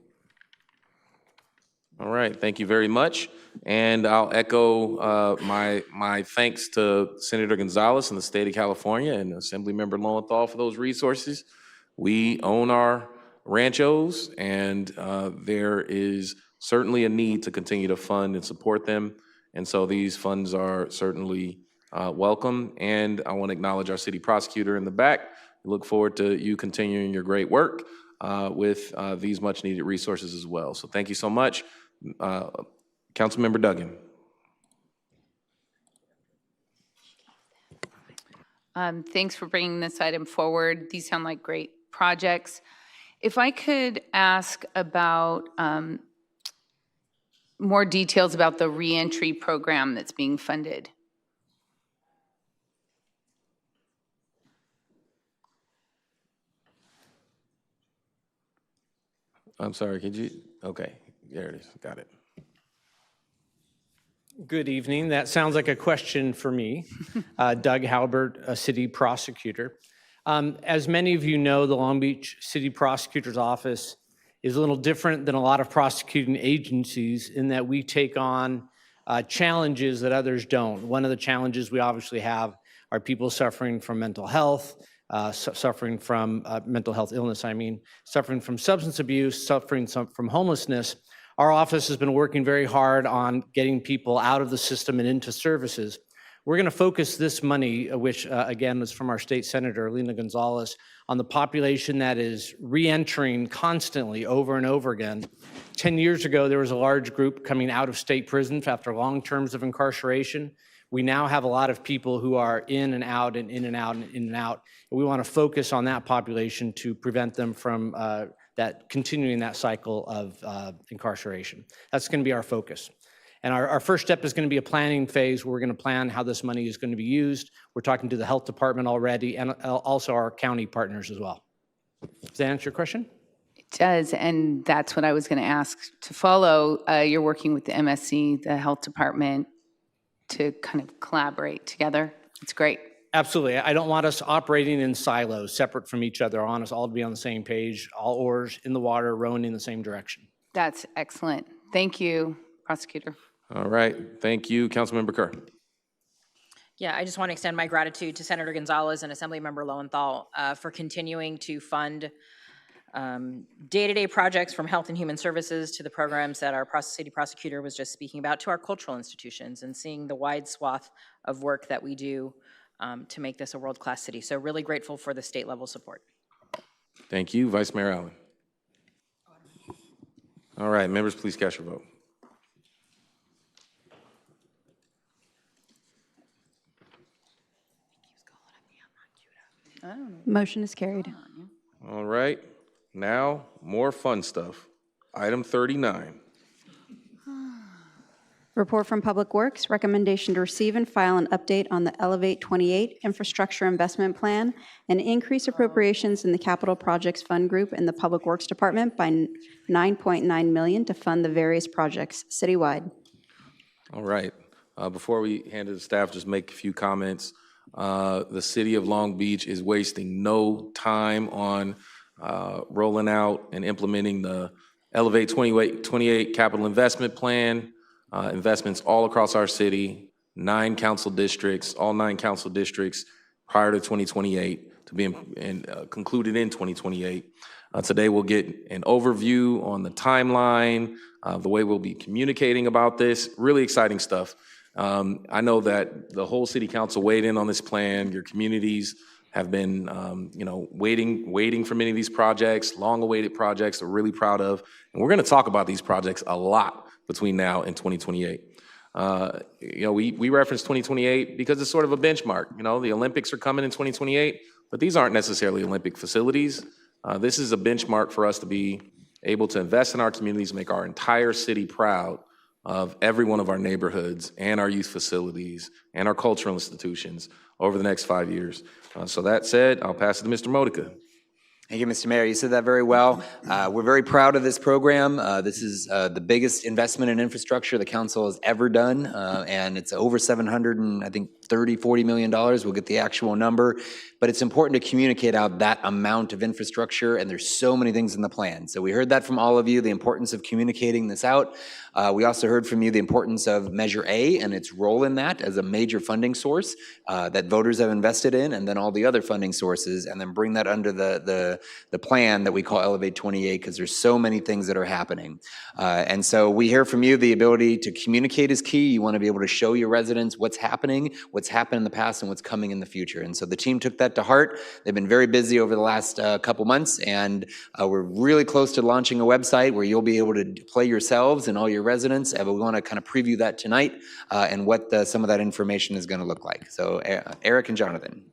All right, thank you very much. And I'll echo my thanks to Senator Gonzalez and the state of California and Assemblymember Lowenthal for those resources. We own our ranchos, and there is certainly a need to continue to fund and support them. And so these funds are certainly welcome. And I want to acknowledge our city prosecutor in the back. We look forward to you continuing your great work with these much needed resources as well. So thank you so much. Councilmember Duggan. Thanks for bringing this item forward. These sound like great projects. If I could ask about more details about the reentry program that's being funded. I'm sorry, could you? Okay, there it is, got it. Good evening. That sounds like a question for me. Doug Halbert, a city prosecutor. As many of you know, the Long Beach City Prosecutor's Office is a little different than a lot of prosecuting agencies in that we take on challenges that others don't. One of the challenges we obviously have are people suffering from mental health, suffering from mental health illness, suffering from substance abuse, suffering from homelessness. Our office has been working very hard on getting people out of the system and into services. We're going to focus this money, which again was from our state senator, Lena Gonzalez, on the population that is re-entering constantly over and over again. 10 years ago, there was a large group coming out of state prisons after long terms of incarceration. We now have a lot of people who are in and out and in and out and in and out. And we want to focus on that population to prevent them from continuing that cycle of incarceration. That's going to be our focus. And our first step is going to be a planning phase where we're going to plan how this money is going to be used. We're talking to the health department already and also our county partners as well. Does that answer your question? It does, and that's what I was going to ask to follow. You're working with the MSC, the health department, to kind of collaborate together. It's great. Absolutely. I don't want us operating in silos, separate from each other. I want us all to be on the same page, all oars in the water, rowing in the same direction. That's excellent. Thank you, Prosecutor. All right, thank you, Councilmember Kerr. Yeah, I just want to extend my gratitude to Senator Gonzalez and Assemblymember Lowenthal for continuing to fund day-to-day projects from Health and Human Services to the programs that our city prosecutor was just speaking about, to our cultural institutions, and seeing the wide swath of work that we do to make this a world-class city. So really grateful for the state-level support. Thank you, Vice Mayor Allen. All right, members, please cast your vote. Motion is carried. All right, now more fun stuff. Item 39. Report from Public Works, recommendation to receive and file an update on the Elevate 28 Infrastructure Investment Plan and increase appropriations in the Capital Projects Fund Group in the Public Works Department by $9.9 million to fund the various projects citywide. All right, before we hand it to staff, just make a few comments. The city of Long Beach is wasting no time on rolling out and implementing the Elevate 28 Capital Investment Plan. Investments all across our city, all 9 council districts prior to 2028 to be concluded in 2028. Today we'll get an overview on the timeline, the way we'll be communicating about this. Really exciting stuff. I know that the whole city council weighed in on this plan. Your communities have been, waiting for many of these projects, long-awaited projects we're really proud of. And we're going to talk about these projects a lot between now and 2028. We reference 2028 because it's sort of a benchmark. The Olympics are coming in 2028, but these aren't necessarily Olympic facilities. This is a benchmark for us to be able to invest in our communities, make our entire city proud of every one of our neighborhoods and our youth facilities and our cultural institutions over the next 5 years. So that said, I'll pass it to Mr. Modica. Thank you, Mr. Mayor. You said that very well. We're very proud of this program. This is the biggest investment in infrastructure the council has ever done, and it's over $40 million. We'll get the actual number, but it's important to communicate out that amount of infrastructure, and there's so many things in the plan. So we heard that from all of you, the importance of communicating this out. We also heard from you the importance of Measure A and its role in that as a major funding source that voters have invested in, and then all the other funding sources, and then bring that under the plan that we call Elevate 28, because there's so many things that are happening. And so we hear from you the ability to communicate is key. You want to be able to show your residents what's happening, what's happened in the past, and what's coming in the future. And so the team took that to heart. They've been very busy over the last couple months, and we're really close to launching a website where you'll be able to play yourselves and all your residents. And we want to kind of preview that tonight and what some of that information is going to look like. So Eric and Jonathan.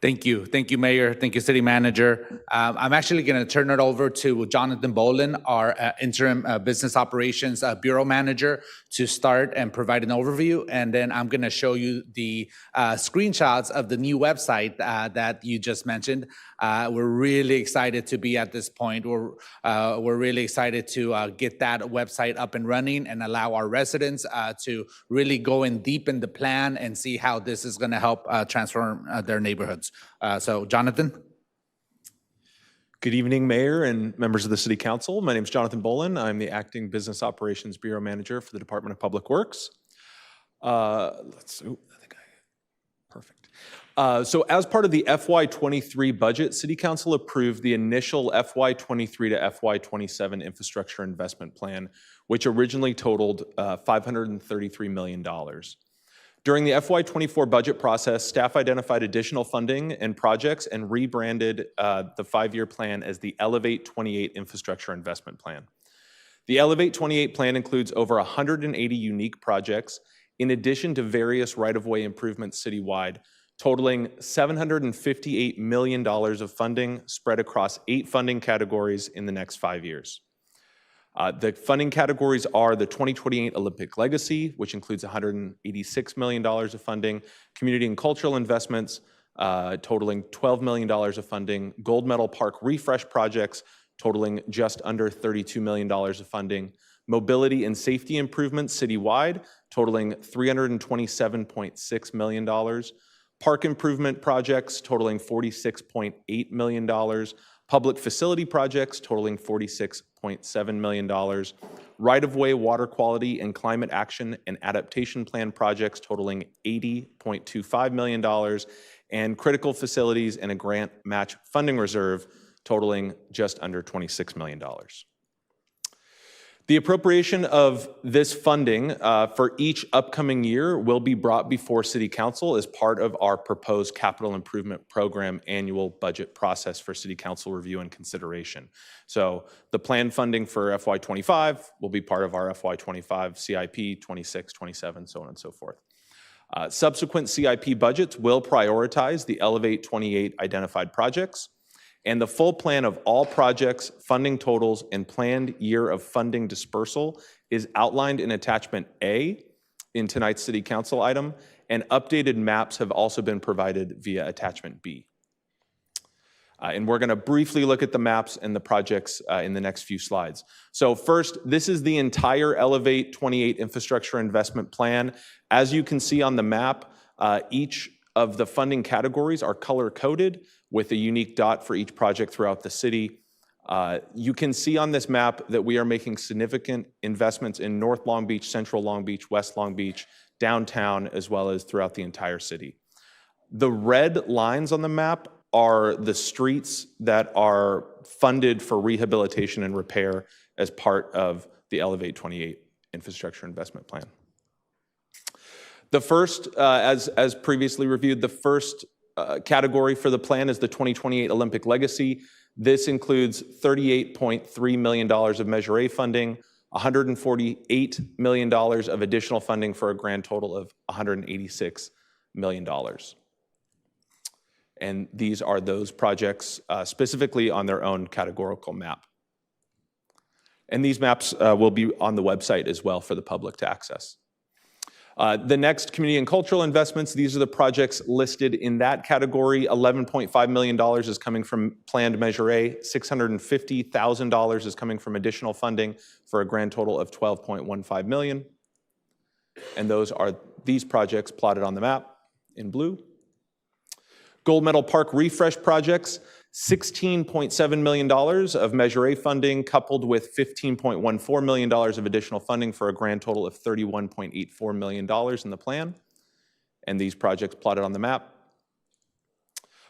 Thank you. Thank you, Mayor. Thank you, City Manager. I'm actually going to turn it over to Jonathan Bolin, our interim Business Operations Bureau Manager, to start and provide an overview. And then I'm going to show you the screenshots of the new website that you just mentioned. We're really excited to be at this point. We're really excited to get that website up and running and allow our residents to really go in deep in the plan and see how this is going to help transform their neighborhoods. So, Jonathan. Good evening, Mayor and members of the City Council. My name is Jonathan Bolin. I'm the Acting Business Operations Bureau Manager for the Department of Public Works. Perfect. So as part of the FY23 budget, City Council approved the initial FY23 to FY27 infrastructure investment plan, which originally totaled $533 million. During the FY24 budget process, staff identified additional funding and projects and rebranded the 5-year plan as the Elevate 28 Infrastructure Investment Plan. The Elevate 28 plan includes over 180 unique projects, in addition to various right-of-way improvements citywide, totaling $758 million of funding spread across 8 funding categories in the next 5 years. The funding categories are the 2028 Olympic Legacy, which includes $186 million of funding, community and cultural investments, totaling $12 million of funding, Gold Medal Park refresh projects totaling just under $32 million of funding, mobility and safety improvements citywide totaling $327.6 million, park improvement projects totaling $46.8 million, public facility projects totaling $46.7 million, right-of-way water quality and climate action and adaptation plan projects totaling $80.25 million, and critical facilities and a grant match funding reserve totaling just under $26 million. The appropriation of this funding for each upcoming year will be brought before City Council as part of our proposed capital improvement program annual budget process for City Council review and consideration. So the planned funding for FY25 will be part of our FY25 CIP, 26, 27, so on and so forth. Subsequent CIP budgets will prioritize the Elevate 28 identified projects, and the full plan of all projects, funding totals, and planned year of funding dispersal is outlined in Attachment A in tonight's City Council item, and updated maps have also been provided via Attachment B. And we're going to briefly look at the maps and the projects in the next few slides. So first, this is the entire Elevate 28 infrastructure investment plan. As you can see on the map, each of the funding categories are color-coded with a unique dot for each project throughout the city. You can see on this map that we are making significant investments in North Long Beach, Central Long Beach, West Long Beach, downtown, as well as throughout the entire city. The red lines on the map are the streets that are funded for rehabilitation and repair as part of the Elevate 28 infrastructure investment plan. The first, as previously reviewed, the first category for the plan is the 2028 Olympic Legacy. This includes $38.3 million of Measure A funding, $148 million of additional funding for a grand total of $186 million. And these are those projects specifically on their own categorical map. And these maps will be on the website as well for the public to access. The next, community and cultural investments, these are the projects listed in that category. $11.5 million is coming from planned Measure A. $650,000 is coming from additional funding for a grand total of $12.15 million. And those are these projects plotted on the map in blue. Gold Medal Park refresh projects, $16.7 million of Measure A funding coupled with $15.14 million of additional funding for a grand total of $31.84 million in the plan. And these projects plotted on the map.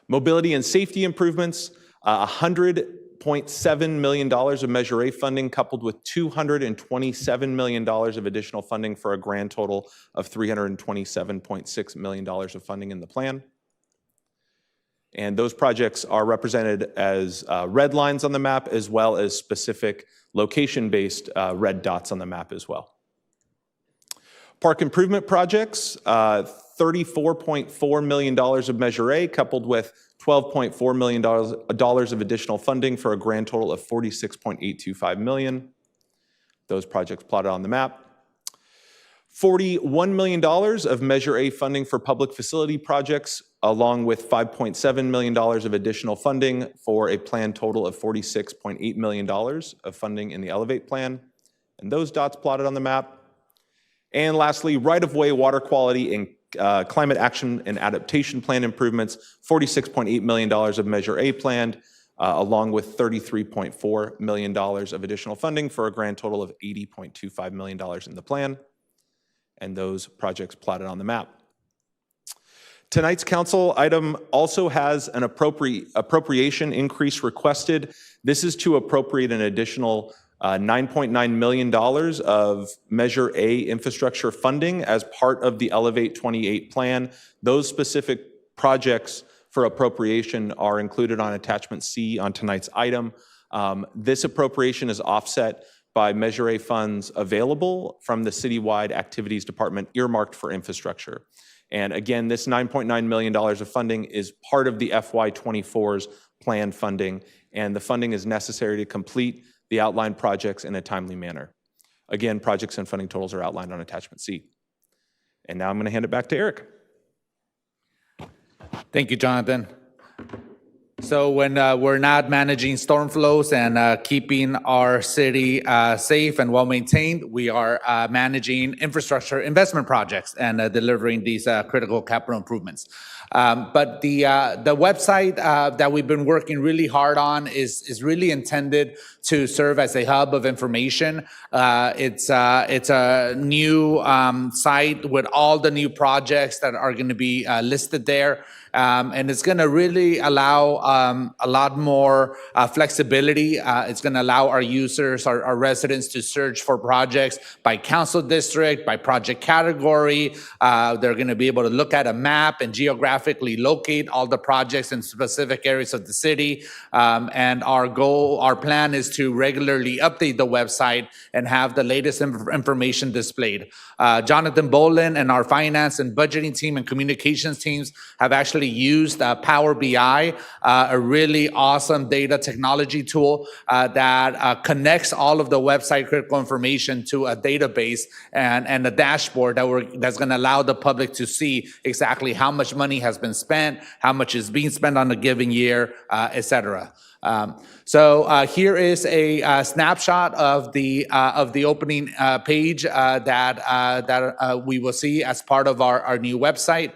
Mobility and safety improvements, $100.7 million of Measure A funding coupled with $227 million of additional funding for a grand total of $327.6 million of funding in the plan. And those projects are represented as red lines on the map as well as specific location-based red dots on the map as well. Park improvement projects, $34.4 million of Measure A coupled with $12.4 million of additional funding for a grand total of $46.825 million. Those projects plotted on the map. $41 million of Measure A funding for public facility projects, along with $5.7 million of additional funding for a planned total of $46.8 million of funding in the Elevate plan. And those dots plotted on the map. And lastly, right-of-way water quality and climate action and adaptation plan improvements, $46.8 million of Measure A planned, along with $33.4 million of additional funding for a grand total of $80.25 million in the plan. And those projects plotted on the map. Tonight's council item also has an appropriation increase requested. This is to appropriate an additional $9.9 million of Measure A infrastructure funding as part of the Elevate 28 plan. Those specific projects for appropriation are included on Attachment C on tonight's item. This appropriation is offset by Measure A funds available from the citywide activities department earmarked for infrastructure. And again, this $9.9 million of funding is part of the FY24's planned funding, and the funding is necessary to complete the outlined projects in a timely manner. Again, projects and funding totals are outlined on Attachment C. And now I'm going to hand it back to Eric. Thank you, Jonathan. So when we're not managing storm flows and keeping our city safe and well-maintained, we are managing infrastructure investment projects and delivering these critical capital improvements. But the website that we've been working really hard on is really intended to serve as a hub of information. It's a new site with all the new projects that are going to be listed there. And it's going to really allow a lot more flexibility. It's going to allow our users, our residents, to search for projects by council district, by project category. They're going to be able to look at a map and geographically locate all the projects in specific areas of the city. And our plan is to regularly update the website and have the latest information displayed. Jonathan Bolin and our finance and budgeting team and communications teams have actually used Power BI, a really awesome data technology tool that connects all of the website critical information to a database and a dashboard that's going to allow the public to see exactly how much money has been spent, how much is being spent on a given year, et cetera. So here is a snapshot of the opening page that we will see as part of our new website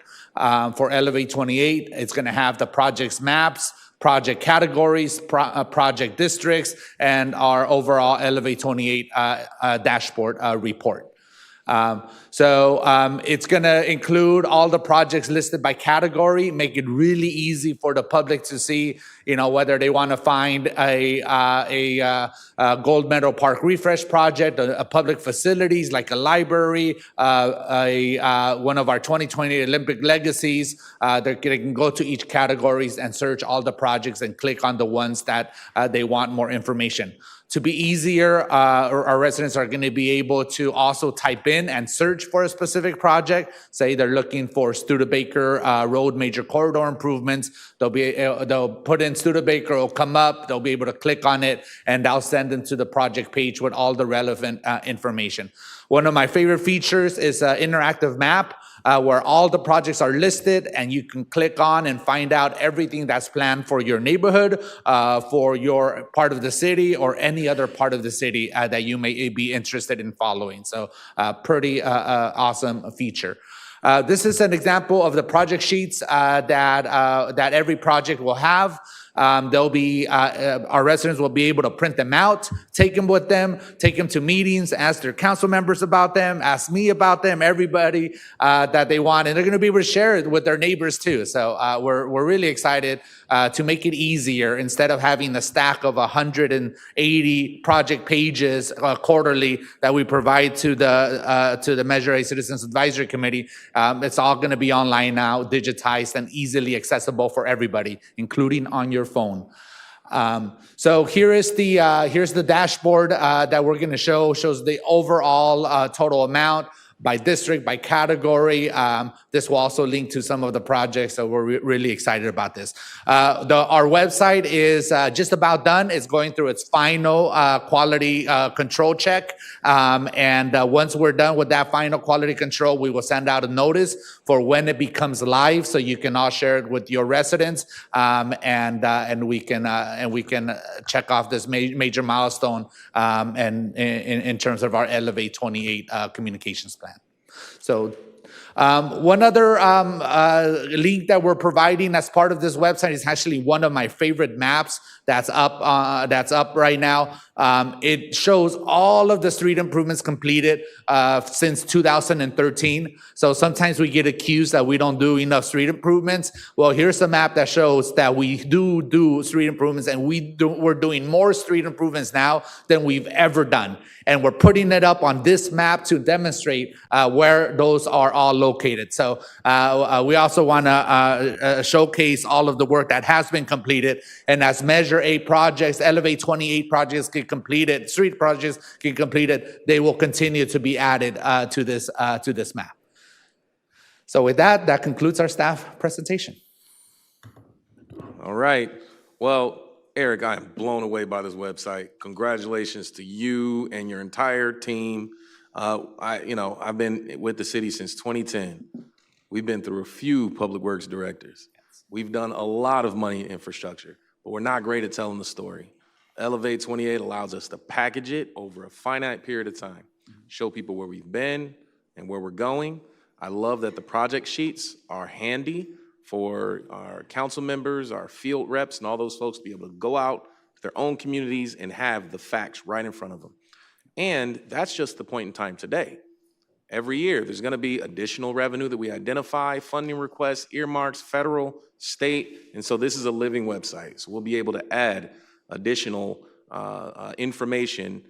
for Elevate 28. It's going to have the project's maps, project categories, project districts, and our overall Elevate 28 dashboard report. So it's going to include all the projects listed by category, make it really easy for the public to see, whether they want to find a Gold Medal Park refresh project, a public facilities like a library, one of our 2020 Olympic legacies. They can go to each categories and search all the projects and click on the ones that they want more information. To be easier, our residents are going to be able to also type in and search for a specific project. Say they're looking for Studebaker Road major corridor improvements. They'll put in Studebaker, it'll come up, they'll be able to click on it, and that'll send them to the project page with all the relevant information. One of my favorite features is an interactive map where all the projects are listed, and you can click on and find out everything that's planned for your neighborhood, for your part of the city, or any other part of the city that you may be interested in following. So pretty awesome feature. This is an example of the project sheets that every project will have. They'll be our residents will be able to print them out, take them with them, take them to meetings, ask their council members about them, ask me about them, everybody that they want, and they're going to be able to share it with their neighbors too. So we're really excited to make it easier. Instead of having a stack of 180 project pages quarterly that we provide to the Measure A Citizens Advisory Committee, it's all going to be online now, digitized and easily accessible for everybody, including on your phone. So here's the dashboard that we're going to shows the overall total amount by district, by category. This will also link to some of the projects, so we're really excited about this. Our website is just about done. It's going through its final quality control check. And once we're done with that final quality control, we will send out a notice for when it becomes live, so you can all share it with your residents, and we can check off this major milestone and in terms of our Elevate 28 communications plan. So one other link that we're providing as part of this website is actually one of my favorite maps that's up right now. It shows all of the street improvements completed since 2013. So sometimes we get accused that we don't do enough street improvements. Well, here's a map that shows that we do street improvements, and we're doing more street improvements now than we've ever done. And we're putting it up on this map to demonstrate where those are all located. So we also want to showcase all of the work that has been completed. And as Measure A projects, Elevate 28 projects get completed, street projects get completed, they will continue to be added to this map. So with that concludes our staff presentation. All right. Well, Eric, I am blown away by this website. Congratulations to you and your entire team. I've been with the city since 2010. We've been through a few public works directors. We've done a lot of money in infrastructure, but we're not great at telling the story. Elevate 28 allows us to package it over a finite period of time, show people where we've been and where we're going. I love that the project sheets are handy for our council members, our field reps, and all those folks to be able to go out to their own communities and have the facts right in front of them. And that's just the point in time today. Every year, there's going to be additional revenue that we identify, funding requests, earmarks, federal, state, and so this is a living website. So we'll be able to add additional information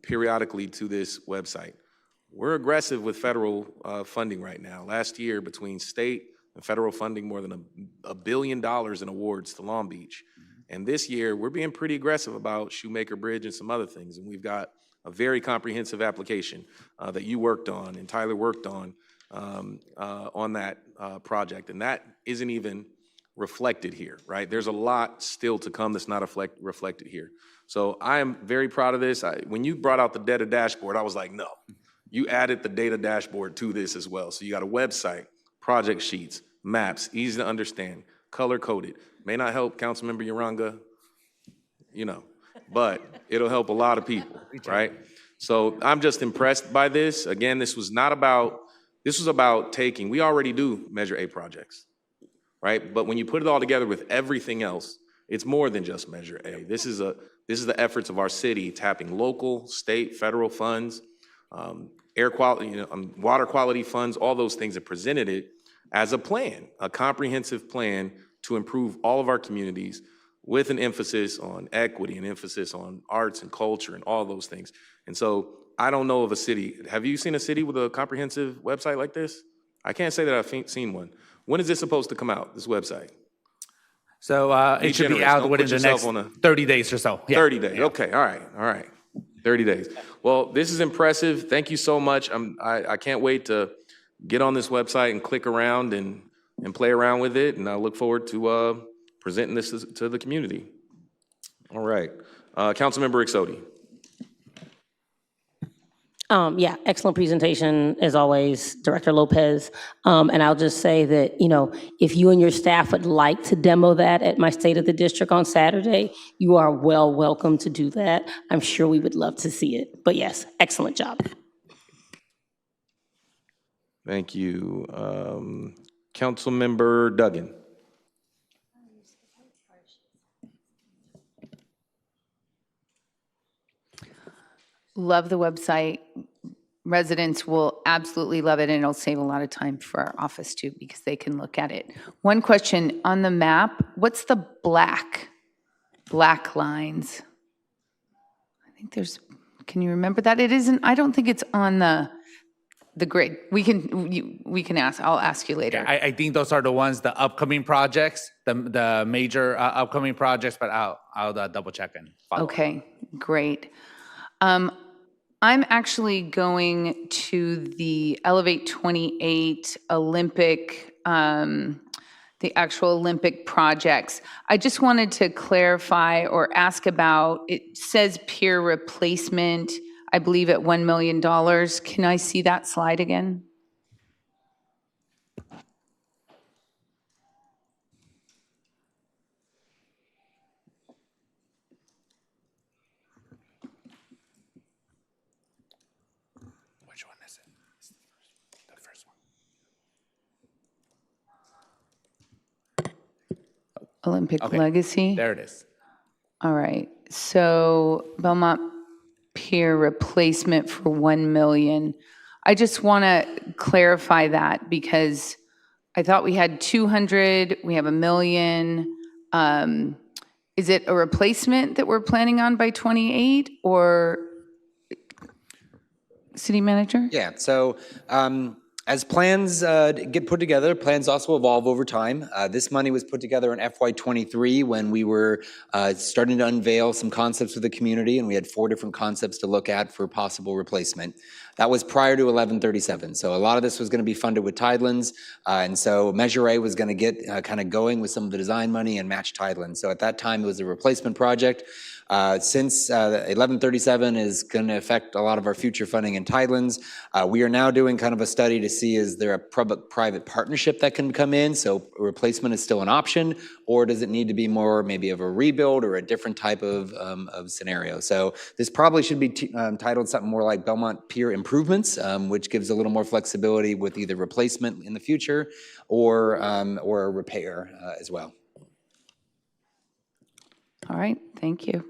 periodically to this website. We're aggressive with federal funding right now. Last year, between state and federal funding, more than $1 billion in awards to Long Beach. And this year, we're being pretty aggressive about Shoemaker Bridge and some other things, and we've got a very comprehensive application that you worked on and Tyler worked on that project. And that isn't even reflected here, right? There's a lot still to come that's not reflected here. So I am very proud of this. When you brought out the data dashboard, I was like, no, you added the data dashboard to this as well. So you got a website, project sheets, maps, easy to understand, color coded. May not help Councilmember Uranga, but it'll help a lot of people, right? So I'm just impressed by this. Again, this was about taking, we already do Measure A projects, right? But when you put it all together with everything else, it's more than just Measure A. This is the efforts of our city tapping local, state, federal funds, air quality, water quality funds, all those things that presented it as a plan, a comprehensive plan to improve all of our communities with an emphasis on equity, an emphasis on arts and culture and all those things. And so I don't know of a city. Have you seen a city with a comprehensive website like this? I can't say that I've seen one. When is this supposed to come out, this website? So it should be out within the next 30 days or so. Yeah. 30 days, okay, all right. 30 days. Well, this is impressive. Thank you so much. I can't wait to get on this website and click around and play around with it. And I look forward to presenting this to the community. All right, Councilmember Exodi. Yeah, excellent presentation as always, Director Lopez. And I'll just say that, if you and your staff would like to demo that at my State of the District on Saturday, you are welcome to do that. I'm sure we would love to see it. But yes, excellent job. Thank you. Councilmember Duggan. Love the website. Residents will absolutely love it, and it'll save a lot of time for our office too, because they can look at it. One question on the map, what's the black lines? I think can you remember that? It isn't, I don't think it's on the grid. We can ask, I'll ask you later. I think those are the ones, the upcoming projects, the major upcoming projects, but I'll double check and follow up. Okay, great. I'm actually going to the Elevate 28 Olympic, the actual Olympic projects. I just wanted to clarify or ask about, it says peer replacement, I believe at $1 million. Can I see that slide again? Olympic Legacy? There it is. All right. So Belmont Pier replacement for $1 million. I just want to clarify that because I thought we had 200, we have $1 million. Is it a replacement that we're planning on by 28 or City Manager? Yeah, so as plans get put together, plans also evolve over time. This money was put together in FY23 when we were starting to unveil some concepts with the community, and we had 4 different concepts to look at for possible replacement. That was prior to 1137. So a lot of this was going to be funded with Tidelands. And so Measure A was going to get kind of going with some of the design money and match Tidelands. So at that time, it was a replacement project. Since 1137 is going to affect a lot of our future funding in Tidelands, we are now doing kind of a study to see is there a public-private partnership that can come in, so replacement is still an option, or does it need to be more maybe of a rebuild or a different type of scenario? So this probably should be titled something more like Belmont Pier Improvements, which gives a little more flexibility with either replacement in the future or a repair as well. All right, thank you.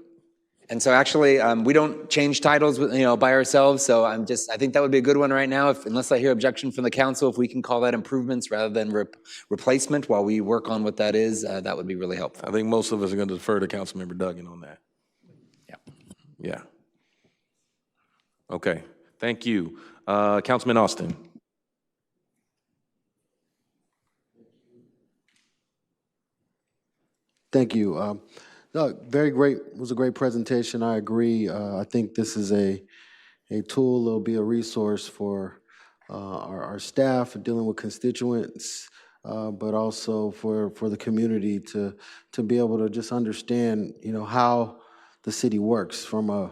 And so actually, we don't change titles, by ourselves. So I think that would be a good one right now. Unless I hear objection from the council, if we can call that improvements rather than replacement while we work on what that is, that would be really helpful. I think most of us are going to defer to Councilmember Duggan on that. Yeah. Okay, thank you. Councilman Austin. Thank you. No, very great. It was a great presentation. I agree. I think this is a tool. It'll be a resource for our staff dealing with constituents, but also for the community to be able to just understand, how the city works from a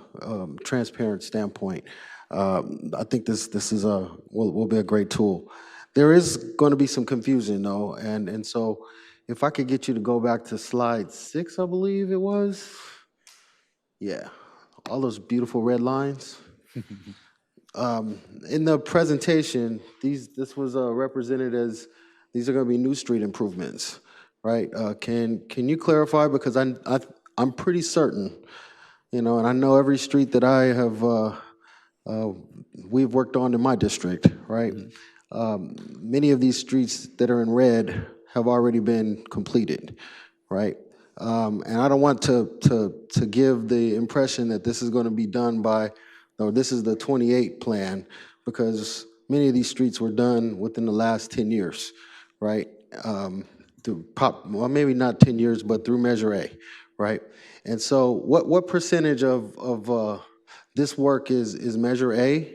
transparent standpoint. I think this is will be a great tool. There is going to be some confusion though, and so. If I could get you to go back to slide 6, I believe it was. Yeah, all those beautiful red lines. In the presentation, this was represented as these are going to be new street improvements, right? Can you clarify, because I'm pretty certain, and I know every street that I have we've worked on in my district, right? Many of these streets that are in red have already been completed, right? And I don't want to give the impression that this is going to be done by, or this is the 28 plan, because many of these streets were done within the last 10 years, right? Well, maybe not 10 years, but through Measure A, right? And so what percentage of this work is Measure A?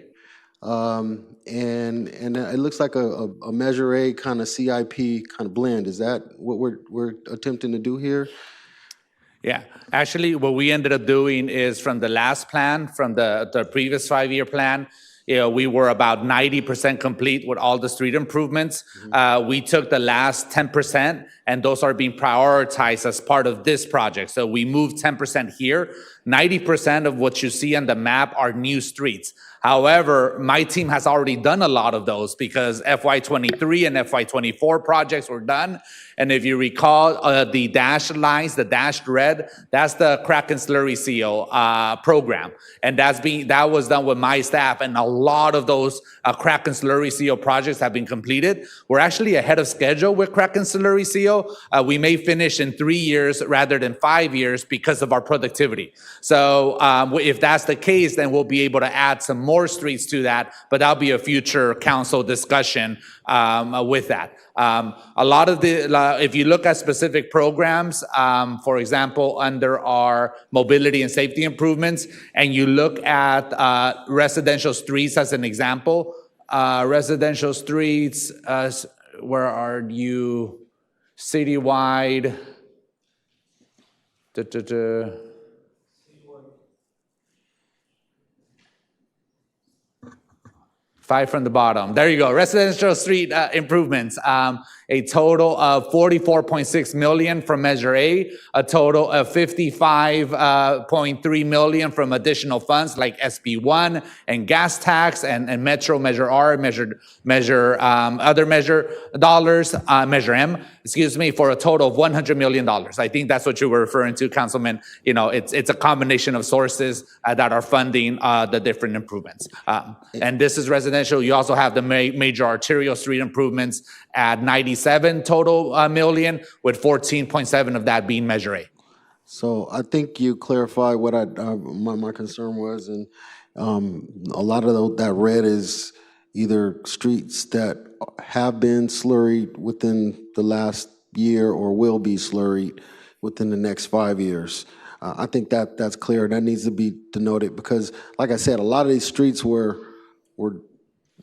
And it looks like a Measure A kind of CIP kind of blend. Is that what we're attempting to do here? Yeah, actually, what we ended up doing is from the last plan, from the previous 5-year plan, we were about 90% complete with all the street improvements. We took the last 10%, and those are being prioritized as part of this project. So we moved 10% here. 90% of what you see on the map are new streets. However, my team has already done a lot of those because FY23 and FY24 projects were done. And if you recall, the dashed lines, the dashed red, that's the crack and slurry seal program. And that was done with my staff, and a lot of those crack and slurry seal projects have been completed. We're actually ahead of schedule with crack and slurry seal. We may finish in 3 years rather than 5 years because of our productivity. So if that's the case, then we'll be able to add some more streets to that, but that'll be a future council discussion with that. A lot of if you look at specific programs, for example, under our mobility and safety improvements, and you look at residential streets as an example, residential streets, where are you? Citywide. 5 from the bottom. There you go. Residential street improvements. A total of $44.6 million from Measure A, a total of $55.3 million from additional funds like SB1 and gas tax and Metro Measure R, other measure dollars, Measure M, for a total of $100 million. I think that's what you were referring to, Councilman. It's a combination of sources that are funding the different improvements. And this is residential. You also have the major arterial street improvements at 97 total million, with 14.7 of that being Measure A. So I think you clarified what my concern was, and a lot of that red is either streets that have been slurried within the last year or will be slurried within the next 5 years. I think that's clear. That needs to be denoted because, like I said, a lot of these streets were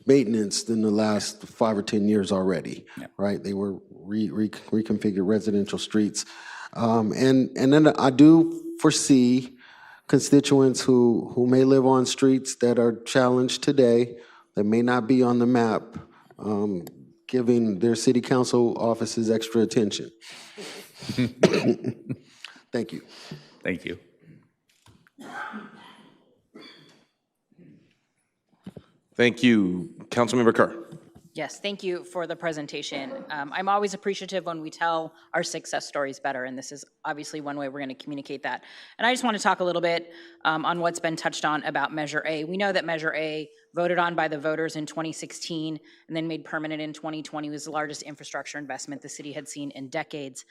maintenance in the last 5 or 10 years already, right? They were reconfigured residential streets. And then I do foresee constituents who may live on streets that are challenged today, that may not be on the map, giving their city council offices extra attention. Thank you. Thank you. Thank you. Councilmember Kerr. Yes, thank you for the presentation. I'm always appreciative when we tell our success stories better, and this is obviously one way we're going to communicate that. And I just want to talk a little bit on what's been touched on about Measure A. We know that Measure A, voted on by the voters in 2016 and then made permanent in 2020, was the largest infrastructure investment the city had seen in decades.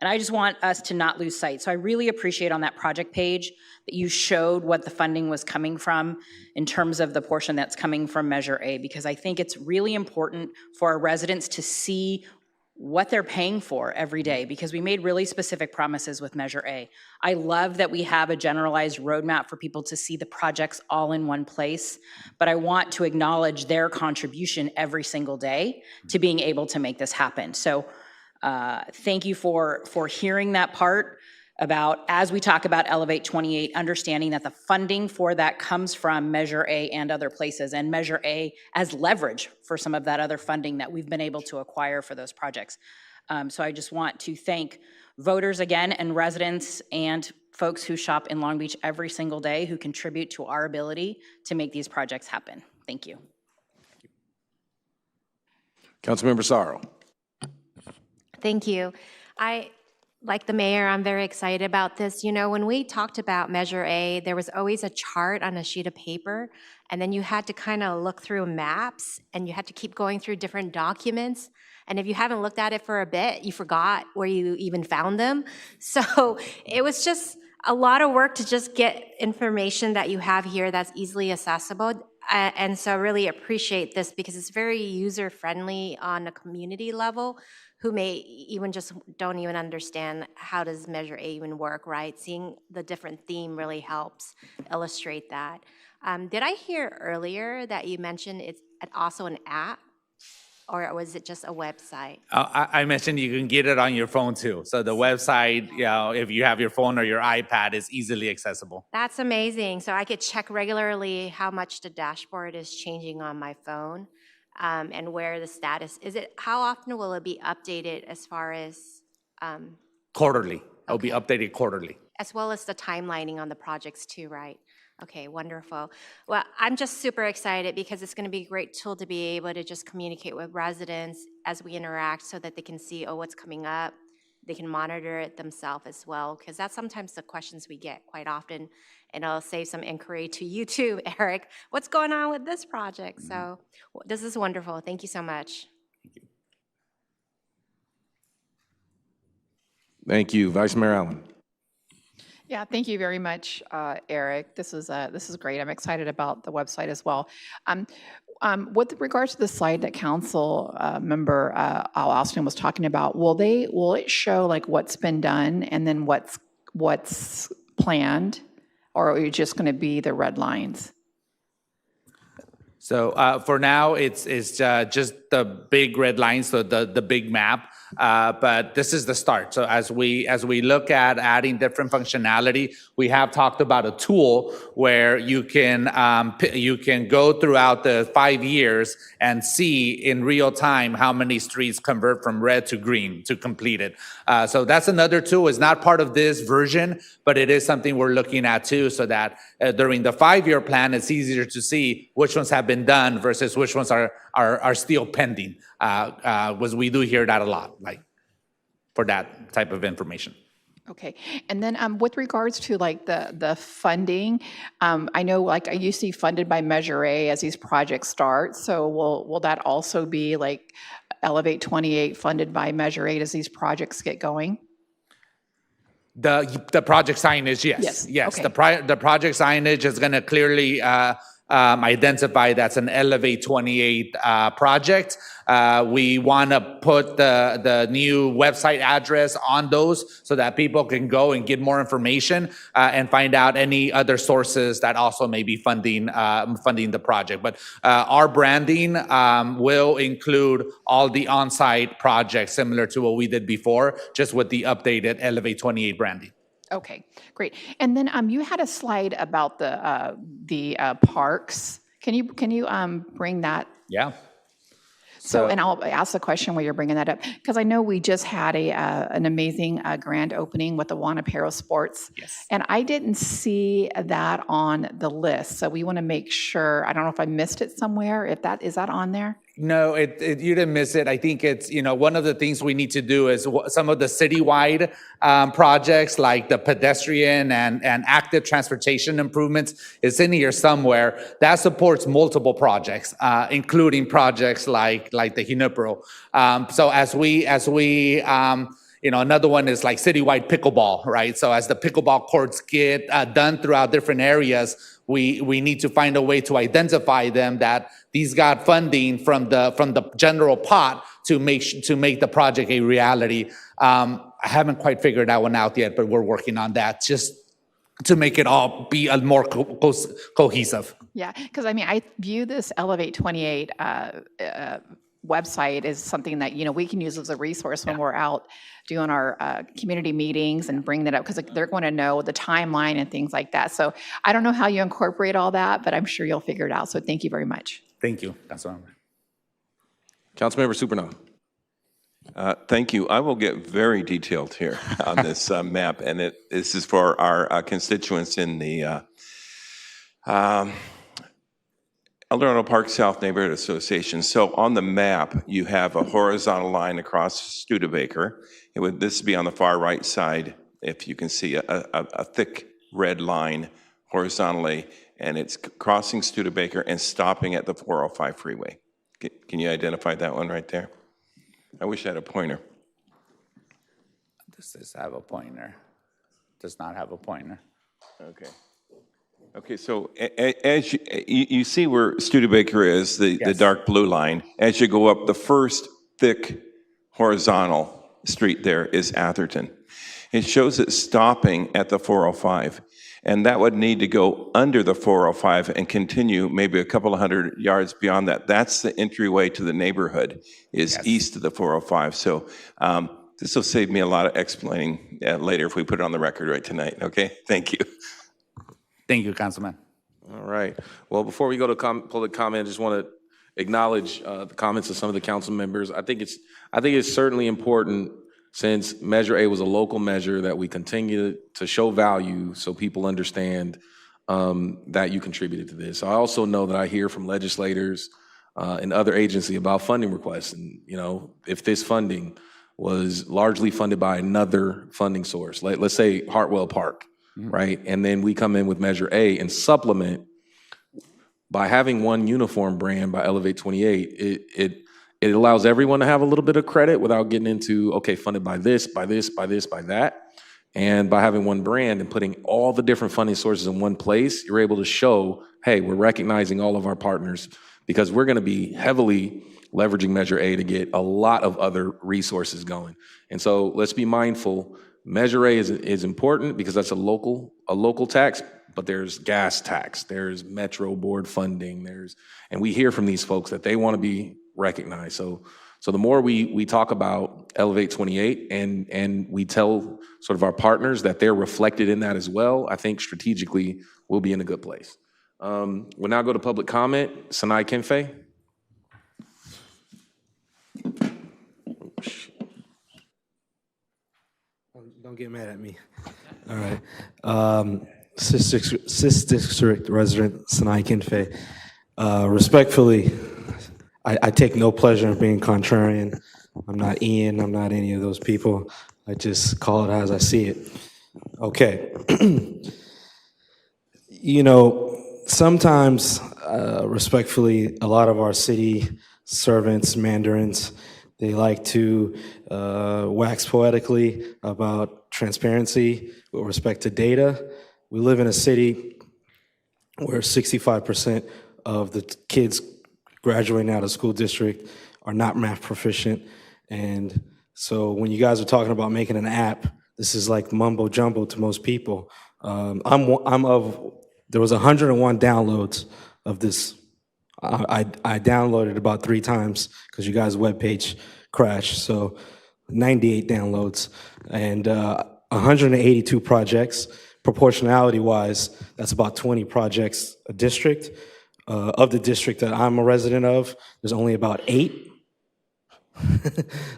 And I just want us to not lose sight. So I really appreciate on that project page that you showed what the funding was coming from in terms of the portion that's coming from Measure A, because I think it's really important for our residents to see what they're paying for every day, because we made really specific promises with Measure A. I love that we have a generalized roadmap for people to see the projects all in one place, but I want to acknowledge their contribution every single day to being able to make this happen. So thank you for hearing that part about, as we talk about Elevate 28, understanding that the funding for that comes from Measure A and other places, and Measure A as leverage for some of that other funding that we've been able to acquire for those projects. So I just want to thank voters again, and residents and folks who shop in Long Beach every single day who contribute to our ability to make these projects happen. Thank you. Councilmember Sorrow. Thank you. Like the mayor, I'm very excited about this. You know, when we talked about Measure A, there was always a chart on a sheet of paper, and then you had to kind of look through maps, and you had to keep going through different documents. And if you haven't looked at it for a bit, you forgot where you even found them. So it was just a lot of work to just get information that you have here that's easily accessible. And so I really appreciate this because it's very user-friendly on a community level, who may even just don't even understand how does Measure A even work, right? Seeing the different theme really helps illustrate that. Did I hear earlier that you mentioned it's also an app, or was it just a website? I mentioned you can get it on your phone too. So the website, you know, if you have your phone or your iPad, is easily accessible. That's amazing. So I could check regularly how much the dashboard is changing on my phone. And where the status is. It how often will it be updated as far as Quarterly. It'll be updated quarterly. as well as the timelining on the projects too, right? Okay, wonderful. Well, I'm just super excited because it's going to be a great tool to be able to just communicate with residents as we interact, so that they can see, oh, what's coming up. They can monitor it themselves as well, because that's sometimes the questions we get quite often. And I'll save some inquiry to you too, Eric. What's going on with this project? So this is wonderful. Thank you so much. Thank you. Vice Mayor Allen. Yeah, thank you very much, Eric. This is great. I'm excited about the website as well. With regards to the slide that Council Member Al Austin was talking about, will it show like what's been done and then what's planned, or are you just going to be the red lines? So for now, it's just the big red lines, so the big map. But this is the start. So as we look at adding different functionality, we have talked about a tool where you can go throughout the 5 years and see in real time how many streets convert from red to green to completed. So that's another tool. It's not part of this version, but it is something we're looking at too, so that during the 5-year plan, it's easier to see which ones have been done versus which ones are still pending. Was we do hear that a lot, like for that type of information. Okay, and then with regards to like the funding, I know like I used to be funded by Measure A as these projects start. So will that also be like Elevate 28 funded by Measure A as these projects get going? The project signage, yes. Yes. Okay. The project signage is going to clearly identify that's an Elevate 28 project. We want to put the new website address on those so that people can go and get more information and find out any other sources that also may be funding the project. But our branding will include all the on-site projects similar to what we did before, just with the updated Elevate 28 branding. Okay, great. And then you had a slide about the parks. Can you bring that? Yeah. So, and I'll ask the question while you're bringing that up, because I know we just had an amazing grand opening with the Wanapero Sports. Yes. And I didn't see that on the list. So we want to make sure, I don't know if I missed it somewhere, is that on there? No, you didn't miss it. I think it's, one of the things we need to do is some of the citywide projects like the pedestrian and active transportation improvements is in here somewhere. That supports multiple projects, including projects like the Junipero. So as we another one is like citywide pickleball, right? So as the pickleball courts get done throughout different areas, we need to find a way to identify them that these got funding from the general pot to make the project a reality. I haven't quite figured that one out yet, but we're working on that just to make it all be a more cohesive. Yeah, because I view this Elevate 28 website as something that we can use as a resource when we're out doing our community meetings and bring that up, because they're going to know the timeline and things like that. So I don't know how you incorporate all that, but I'm sure you'll figure it out. So thank you very much. Thank you. That's what Councilmember Supernaw. Thank you. I will get very detailed here on this map, and this is for our constituents in the El Dorado Park South Neighborhood Association. So on the map, you have a horizontal line across Studebaker. This would be on the far right side, if you can see a thick red line horizontally, and it's crossing Studebaker and stopping at the 405 freeway. Can you identify that one right there? I wish I had a pointer. Does have a pointer? Does not have a pointer. Okay. Okay, so as you see where Studebaker is, the dark blue line, as you go up, the first thick horizontal street there is Atherton. It shows it stopping at the 405, and that would need to go under the 405 and continue maybe a couple of hundred yards beyond that. That's the entryway to the neighborhood, is east of the 405. So this will save me a lot of explaining later if we put it on the record right tonight, okay? Thank you. Thank you, Councilman. All right. Well, before we go to public comment, I just want to acknowledge the comments of some of the council members. I think it's certainly important, since Measure A was a local measure, that we continue to show value so people understand that you contributed to this. I also know that I hear from legislators and other agencies about funding requests, and if this funding was largely funded by another funding source, let's say Hartwell Park. Right? And then we come in with Measure A and supplement by having one uniform brand by Elevate 28. It allows everyone to have a little bit of credit without getting into, okay, funded by this, by this, by this, by that. And by having one brand and putting all the different funding sources in one place, you're able to show, hey, we're recognizing all of our partners, because we're going to be heavily leveraging Measure A to get a lot of other resources going. And so let's be mindful. Measure A is important because that's a local tax, but there's gas tax, there's Metro Board funding, and we hear from these folks that they want to be recognized. So the more we talk about Elevate 28 and we tell sort of our partners that they're reflected in that as well, I think strategically we'll be in a good place. We'll now go to public comment. Sanai Kenfe. Don't get mad at me. All right. Sis District resident Sanai Kinfe. Respectfully, I take no pleasure in being contrarian. I'm not Ian. I'm not any of those people. I just call it as I see it. Okay. Sometimes, respectfully, a lot of our city servants, mandarins, they like to wax poetically about transparency with respect to data. We live in a city where 65% of the kids graduating out of school district are not math proficient. And so when you guys are talking about making an app, this is like mumbo jumbo to most people. There was 101 downloads of this. I downloaded about 3 times because you guys' webpage crashed. So 98 downloads and 182 projects. Proportionality-wise, that's about 20 projects a district. Of the district that I'm a resident of, there's only about 8.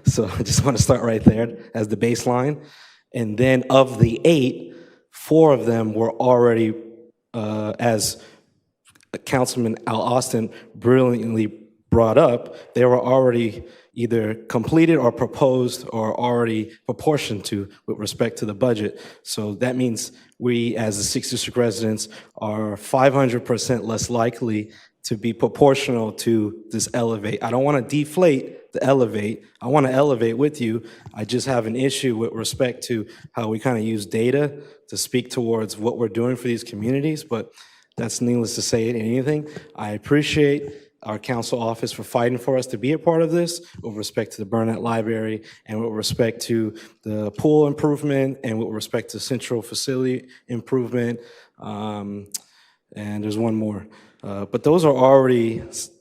So I just want to start right there as the baseline. And then of the 8, 4 of them were already, as Councilman Al Austin brilliantly brought up, they were already either completed or proposed or already proportioned to with respect to the budget. So that means we, as the 6th District residents, are 500% less likely to be proportional to this elevate. I don't want to deflate the elevate. I want to elevate with you. I just have an issue with respect to how we kind of use data to speak towards what we're doing for these communities, but that's needless to say anything. I appreciate our council office for fighting for us to be a part of this with respect to the Burnett Library and with respect to the pool improvement and with respect to central facility improvement. And there's one more. But those are already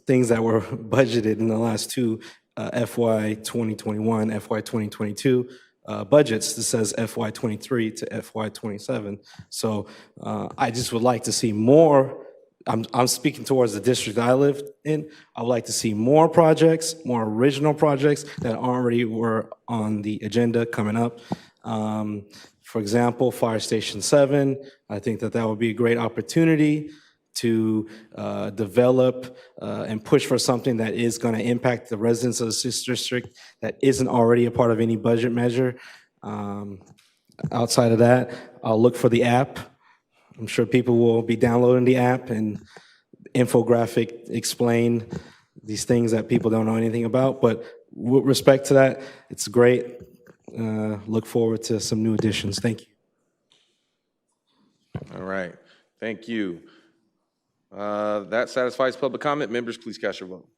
things that were budgeted in the last 2 FY 2021, FY 2022 budgets. This says FY 23 to FY 27. So I just would like to see more. I'm speaking towards the district I live in. I would like to see more projects, more original projects that already were on the agenda coming up. For example, Fire Station 7, I think that would be a great opportunity to develop and push for something that is going to impact the residents of the 6th District that isn't already a part of any budget measure. Outside of that, I'll look for the app. I'm sure people will be downloading the app and infographic explain these things that people don't know anything about. But with respect to that, it's great. Look forward to some new additions. Thank you. All right. Thank you. That satisfies public comment. Members, please cast your vote.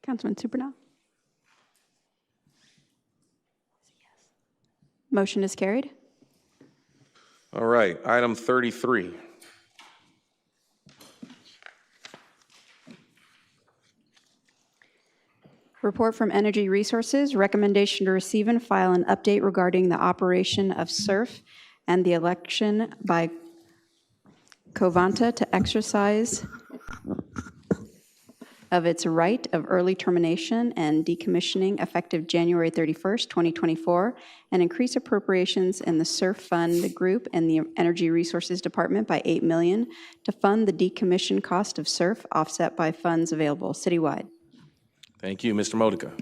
Councilman Supernaw? Motion is carried. All right, item 33. Report from Energy Resources, recommendation to receive and file an update regarding the operation of SURF and the election by Covanta to exercise of its right of early termination and decommissioning effective January 31st, 2024, and increase appropriations in the SURF Fund Group and the Energy Resources Department by $8 million to fund the decommission cost of SURF offset by funds available citywide. Thank you. Mr. Modica.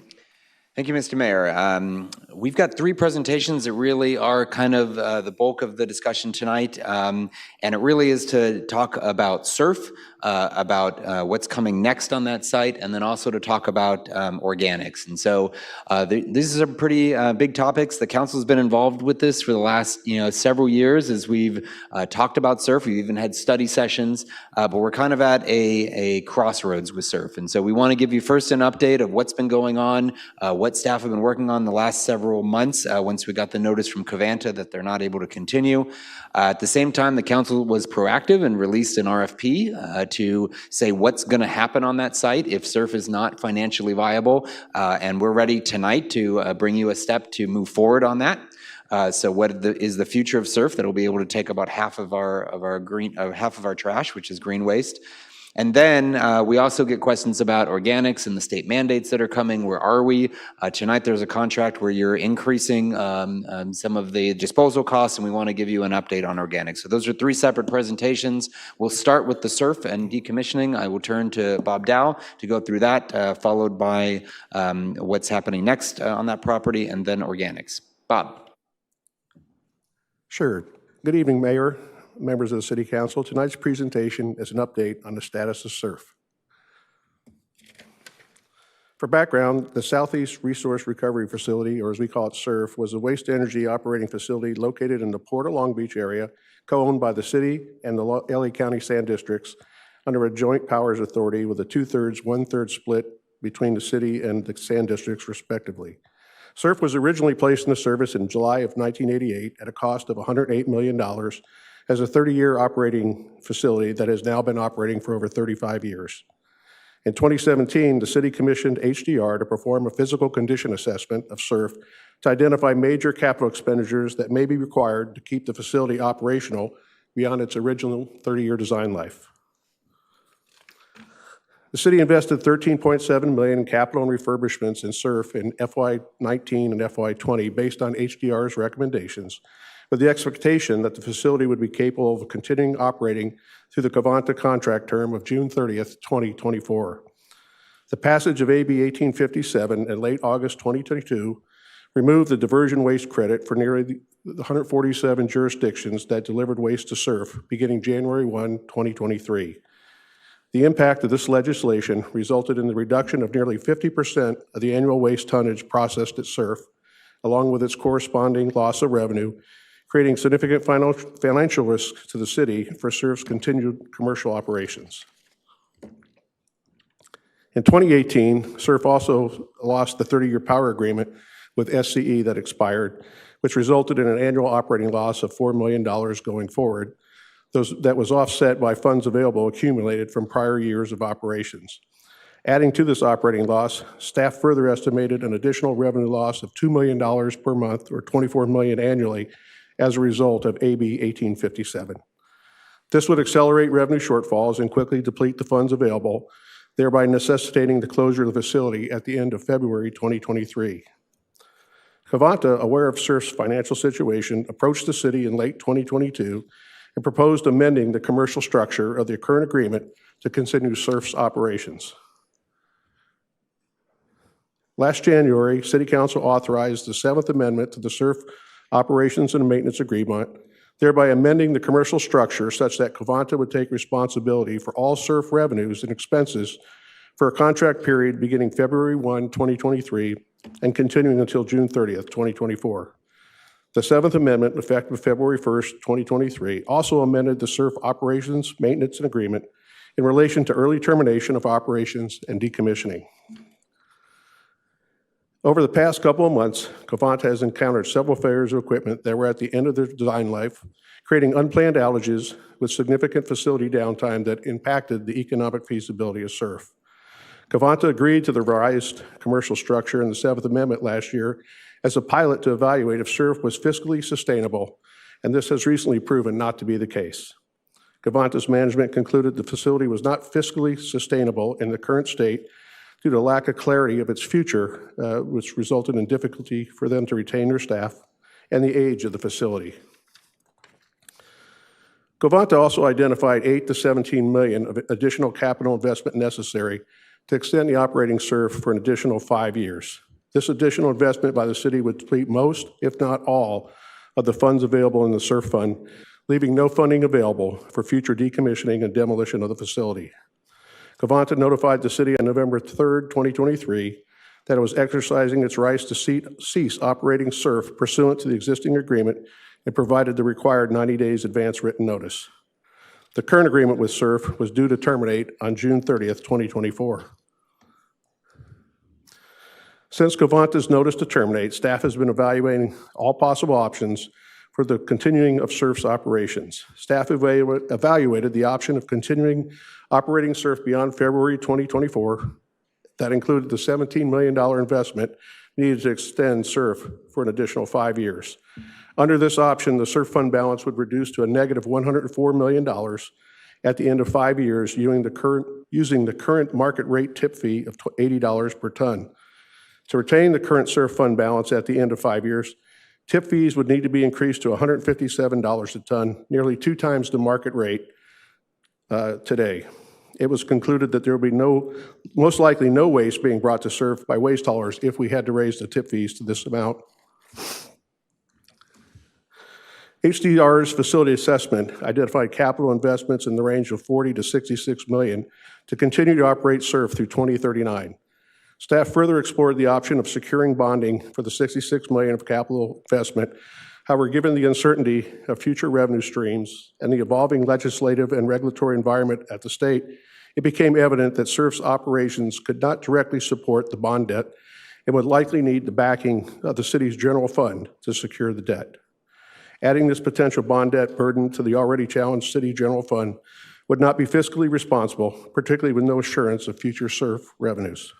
Thank you, Mr. Mayor. We've got 3 presentations that really are kind of the bulk of the discussion tonight, and it really is to talk about SURF, about what's coming next on that site, and then also to talk about organics. And so these are pretty big topics. The council's been involved with this for the last several years as we've talked about SURF. We've even had study sessions, but we're kind of at a crossroads with SURF. And so we want to give you first an update of what's been going on, what staff have been working on the last several months once we got the notice from Covanta that they're not able to continue. At the same time, the council was proactive and released an RFP to say what's going to happen on that site if SURF is not financially viable. And we're ready tonight to bring you a step to move forward on that. So what is the future of SURF that will be able to take about half of our trash, which is green waste. And then we also get questions about organics and the state mandates that are coming. Where are we? Tonight there's a contract where you're increasing some of the disposal costs, and we want to give you an update on organics. So those are 3 separate presentations. We'll start with the SURF and decommissioning. I will turn to Bob Dow to go through that, followed by what's happening next on that property, and then organics. Bob. Sure. Good evening, Mayor, members of the City Council. Tonight's presentation is an update on the status of SURF. For background, the Southeast Resource Recovery Facility, or as we call it, SURF, was a waste-to-energy operating facility located in the Port of Long Beach area, co-owned by the city and the LA County Sand Districts under a joint powers authority with a 2/3, 1/3 split between the city and the Sand Districts, respectively. SURF was originally placed into service in July of 1988 at a cost of $108 million as a 30-year operating facility that has now been operating for over 35 years. In 2017, the city commissioned HDR to perform a physical condition assessment of SURF to identify major capital expenditures that may be required to keep the facility operational beyond its original 30-year design life. The city invested $13.7 million in capital and refurbishments in SURF in FY19 and FY20 based on HDR's recommendations, with the expectation that the facility would be capable of continuing operating through the Covanta contract term of June 30th, 2024. The passage of AB 1857 in late August 2022 removed the diversion waste credit for nearly the 147 jurisdictions that delivered waste to SURF beginning January 1, 2023. The impact of this legislation resulted in the reduction of nearly 50% of the annual waste tonnage processed at SURF, along with its corresponding loss of revenue, creating significant financial risks to the city for SURF's continued commercial operations. In 2018, SURF also lost the 30-year power agreement with SCE that expired, which resulted in an annual operating loss of $4 million going forward. That was offset by funds available accumulated from prior years of operations. Adding to this operating loss, staff further estimated an additional revenue loss of $2 million per month, or $24 million annually, as a result of AB 1857. This would accelerate revenue shortfalls and quickly deplete the funds available, thereby necessitating the closure of the facility at the end of February 2023. Covanta, aware of SURF's financial situation, approached the city in late 2022 and proposed amending the commercial structure of the current agreement to continue SURF's operations. Last January, City Council authorized the 7th Amendment to the SURF Operations and Maintenance Agreement, thereby amending the commercial structure such that Covanta would take responsibility for all SURF revenues and expenses for a contract period beginning February 1, 2023, and continuing until June 30th, 2024. The 7th Amendment, effective February 1st, 2023, also amended the SURF Operations, Maintenance, and Agreement in relation to early termination of operations and decommissioning. Over the past couple of months, Covanta has encountered several failures of equipment that were at the end of their design life, creating unplanned outages with significant facility downtime that impacted the economic feasibility of SURF. Covanta agreed to the revised commercial structure in the 7th Amendment last year as a pilot to evaluate if SURF was fiscally sustainable, and this has recently proven not to be the case. Covanta's management concluded the facility was not fiscally sustainable in the current state due to lack of clarity of its future, which resulted in difficulty for them to retain their staff and the age of the facility. Covanta also identified $8 to $17 million of additional capital investment necessary to extend the operating SURF for an additional 5 years. This additional investment by the city would deplete most, if not all, of the funds available in the SURF fund, leaving no funding available for future decommissioning and demolition of the facility. Covanta notified the city on November 3rd, 2023, that it was exercising its rights to cease operating SURF pursuant to the existing agreement and provided the required 90 days advance written notice. The current agreement with SURF was due to terminate on June 30th, 2024. Since Covanta's notice to terminate, staff has been evaluating all possible options for the continuing of SURF's operations. Staff evaluated the option of continuing operating SURF beyond February 2024. That included the $17 million investment needed to extend SURF for an additional 5 years. Under this option, the SURF fund balance would reduce to a negative $104 million at the end of 5 years using the current market rate tip fee of $80 per ton. To retain the current SURF fund balance at the end of 5 years, tip fees would need to be increased to $157 a ton, nearly 2 times the market rate today. It was concluded that there would be most likely no waste being brought to SURF by waste haulers if we had to raise the tip fees to this amount. HDR's facility assessment identified capital investments in the range of $40 to $66 million to continue to operate SURF through 2039. Staff further explored the option of securing bonding for the $66 million of capital investment. However, given the uncertainty of future revenue streams and the evolving legislative and regulatory environment at the state, it became evident that SURF's operations could not directly support the bond debt and would likely need the backing of the city's general fund to secure the debt. Adding this potential bond debt burden to the already challenged city general fund would not be fiscally responsible, particularly with no assurance of future SURF revenues.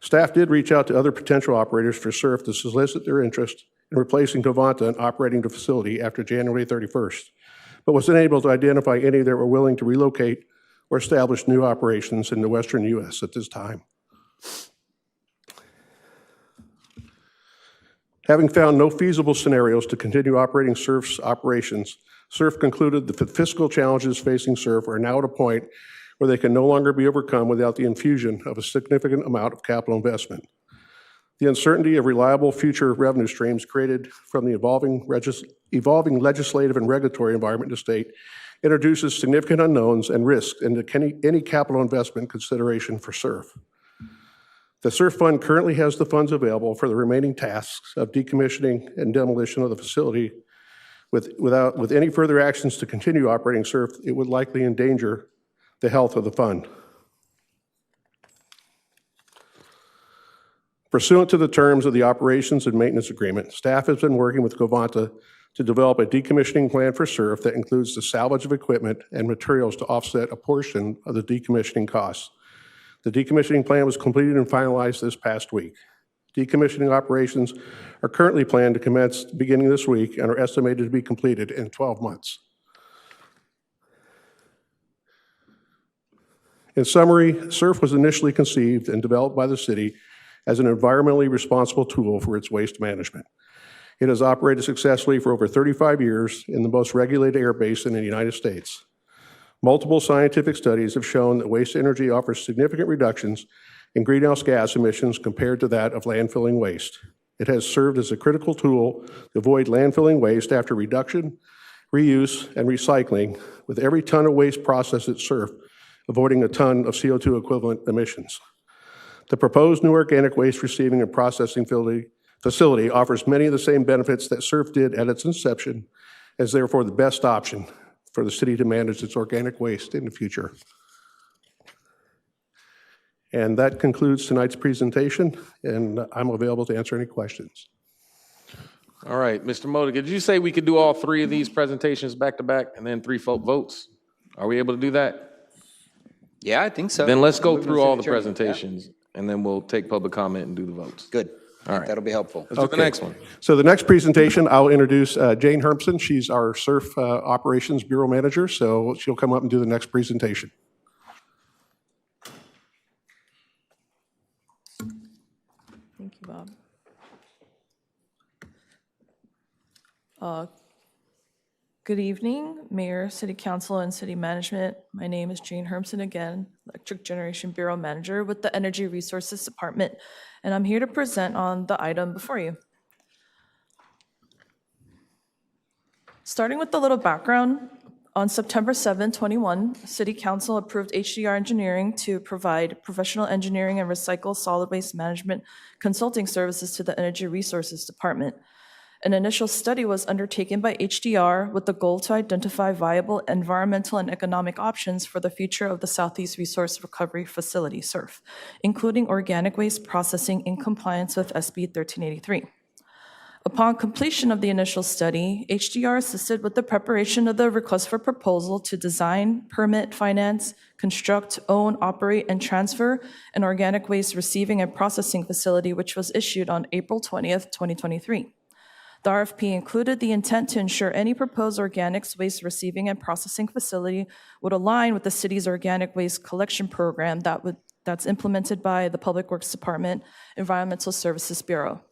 Staff did reach out to other potential operators for SURF to solicit their interest in replacing Covanta and operating the facility after January 31st, but was unable to identify any that were willing to relocate or establish new operations in the western U.S. at this time. Having found no feasible scenarios to continue operating SURF's operations, SURF concluded that the fiscal challenges facing SURF are now at a point where they can no longer be overcome without the infusion of a significant amount of capital investment. The uncertainty of reliable future revenue streams created from the evolving legislative and regulatory environment in the state introduces significant unknowns and risks into any capital investment consideration for SURF. The SURF fund currently has the funds available for the remaining tasks of decommissioning and demolition of the facility. With any further actions to continue operating SURF, it would likely endanger the health of the fund. Pursuant to the terms of the operations and maintenance agreement, staff has been working with Covanta to develop a decommissioning plan for SURF that includes the salvage of equipment and materials to offset a portion of the decommissioning costs. The decommissioning plan was completed and finalized this past week. Decommissioning operations are currently planned to commence beginning this week and are estimated to be completed in 12 months. In summary, SURF was initially conceived and developed by the city as an environmentally responsible tool for its waste management. It has operated successfully for over 35 years in the most regulated air basin in the United States. Multiple scientific studies have shown that waste energy offers significant reductions in greenhouse gas emissions compared to that of landfilling waste. It has served as a critical tool to avoid landfilling waste after reduction, reuse, and recycling, with every ton of waste processed at SURF avoiding a ton of CO2 equivalent emissions. The proposed new organic waste receiving and processing facility offers many of the same benefits that SURF did at its inception, as therefore the best option for the city to manage its organic waste in the future. And that concludes tonight's presentation, and I'm available to answer any questions. All right, Mr. Modica, did you say we could do all three of these presentations back to back and then 3 votes? Are we able to do that? Yeah, I think so. Then let's go Moving through to all the adjournment, yeah. presentations, and then we'll take public comment and do the votes. Good. All right. That'll be helpful. Let's do the next one. So the next presentation, I'll introduce Jane Hermson. She's our SURF Operations Bureau Manager, so she'll come up and do the next presentation. Thank you, Bob. Good evening, Mayor, City Council, and City Management. My name is Jane Hermson again, Electric Generation Bureau Manager with the Energy Resources Department, and I'm here to present on the item before you. Starting with a little background, on September 7, 2021, City Council approved HDR Engineering to provide professional engineering and recycle solid waste management consulting services to the Energy Resources Department. An initial study was undertaken by HDR with the goal to identify viable environmental and economic options for the future of the Southeast Resource Recovery Facility, SURF, including organic waste processing in compliance with SB 1383. Upon completion of the initial study, HDR assisted with the preparation of the request for proposal to design, permit, finance, construct, own, operate, and transfer an organic waste receiving and processing facility, which was issued on April 20th, 2023. The RFP included the intent to ensure any proposed organics waste receiving and processing facility would align with the city's organic waste collection program that's implemented by the Public Works Department, Environmental Services Bureau.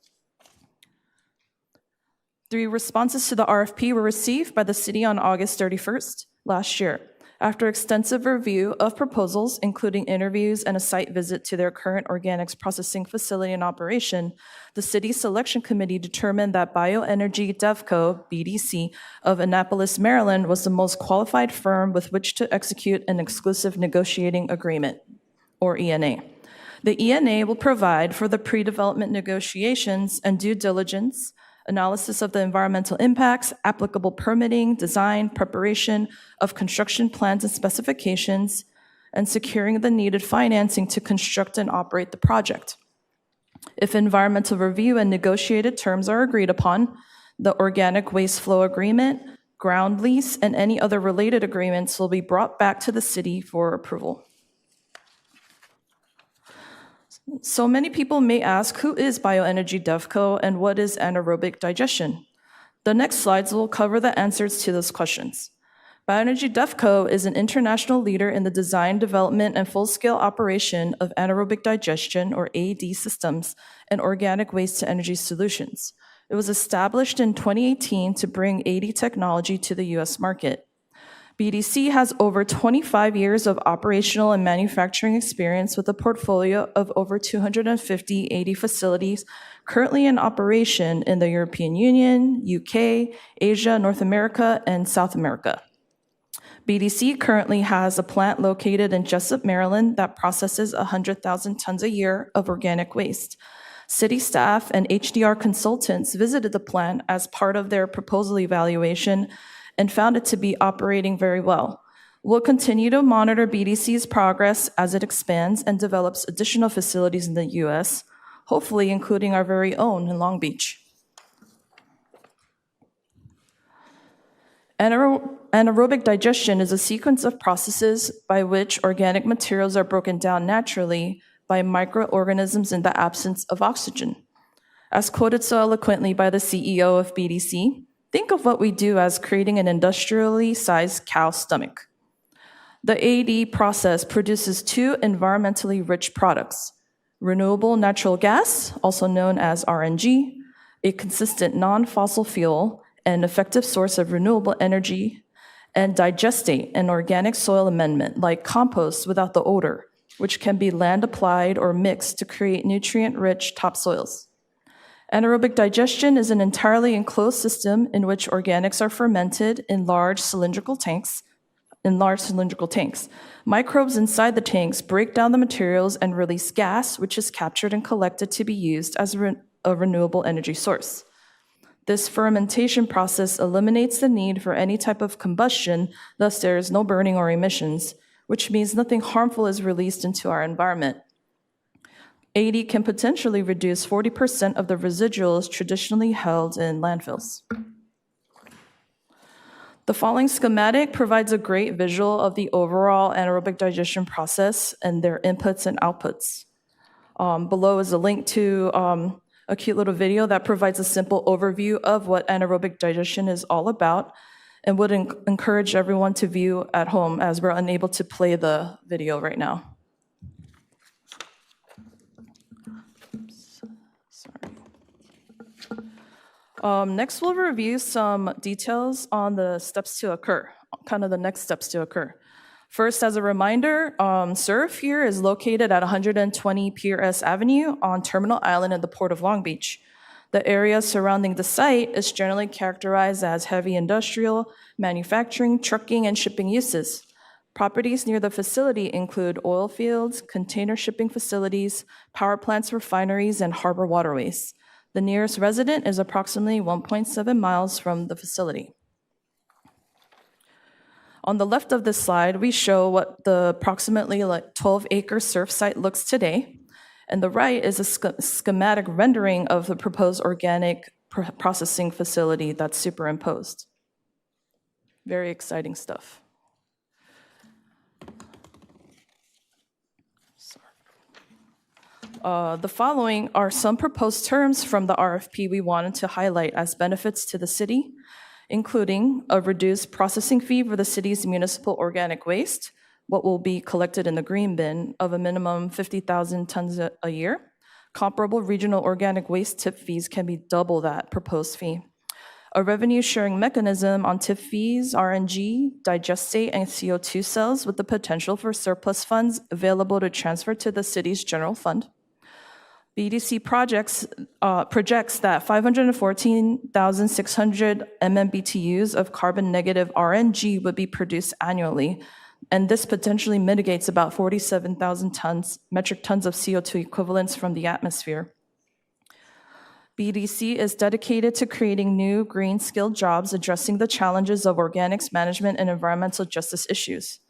3 responses to the RFP were received by the city on August 31st last year. After extensive review of proposals, including interviews and a site visit to their current organics processing facility in operation, the city selection committee determined that Bioenergy DevCo, BDC, of Annapolis, Maryland, was the most qualified firm with which to execute an exclusive negotiating agreement, or ENA. The ENA will provide for the pre-development negotiations and due diligence, analysis of the environmental impacts, applicable permitting, design, preparation of construction plans and specifications, and securing the needed financing to construct and operate the project. If environmental review and negotiated terms are agreed upon, the organic waste flow agreement, ground lease, and any other related agreements will be brought back to the city for approval. So many people may ask, who is Bioenergy DevCo and what is anaerobic digestion? The next slides will cover the answers to those questions. Bioenergy DevCo is an international leader in the design, development, and full-scale operation of anaerobic digestion, or AD systems, and organic waste-to-energy solutions. It was established in 2018 to bring AD technology to the US market. BDC has over 25 years of operational and manufacturing experience with a portfolio of over 250 AD facilities currently in operation in the European Union, UK, Asia, North America, and South America. BDC currently has a plant located in Jessup, Maryland that processes 100,000 tons a year of organic waste. City staff and HDR consultants visited the plant as part of their proposal evaluation and found it to be operating very well. We'll continue to monitor BDC's progress as it expands and develops additional facilities in the US, hopefully including our very own in Long Beach. Anaerobic digestion is a sequence of processes by which organic materials are broken down naturally by microorganisms in the absence of oxygen. As quoted so eloquently by the CEO of BDC, think of what we do as creating an industrially sized cow stomach. The AD process produces two environmentally rich products: renewable natural gas, also known as RNG, a consistent non-fossil fuel and effective source of renewable energy, and digestate, an organic soil amendment like compost without the odor, which can be land applied or mixed to create nutrient-rich topsoils. Anaerobic digestion is an entirely enclosed system in which organics are fermented in large cylindrical tanks. Microbes inside the tanks break down the materials and release gas, which is captured and collected to be used as a renewable energy source. This fermentation process eliminates the need for any type of combustion, thus there is no burning or emissions, which means nothing harmful is released into our environment. AD can potentially reduce 40% of the residuals traditionally held in landfills. The following schematic provides a great visual of the overall anaerobic digestion process and their inputs and outputs. Below is a link to a cute little video that provides a simple overview of what anaerobic digestion is all about, and would encourage everyone to view at home, as we're unable to play the video right now. Next, we'll review some details on the steps to occur, kind of the next steps to occur. First, as a reminder, SURF here is located at 120 Pier S Avenue on Terminal Island in the Port of Long Beach. The area surrounding the site is generally characterized as heavy industrial, manufacturing, trucking, and shipping uses. Properties near the facility include oil fields, container shipping facilities, power plants, refineries, and harbor waterways. The nearest resident is approximately 1.7 miles from the facility. On the left of this slide, we show what the approximately 12-acre SURF site looks today. And the right is a schematic rendering of the proposed organic processing facility that's superimposed. Very exciting stuff. The following are some proposed terms from the RFP we wanted to highlight as benefits to the city, including a reduced processing fee for the city's municipal organic waste, what will be collected in the green bin, of a minimum 50,000 tons a year. Comparable regional organic waste tip fees can be double that proposed fee. A revenue sharing mechanism on tip fees, RNG, digestate, and CO2 cells with the potential for surplus funds available to transfer to the city's general fund. BDC projects projects that 514,600 MMBTUs of carbon negative RNG would be produced annually. and this potentially mitigates about 47,000 metric tons of CO2 equivalents from the atmosphere. BDC is dedicated to creating new green skilled jobs addressing the challenges of organics management and environmental justice issues.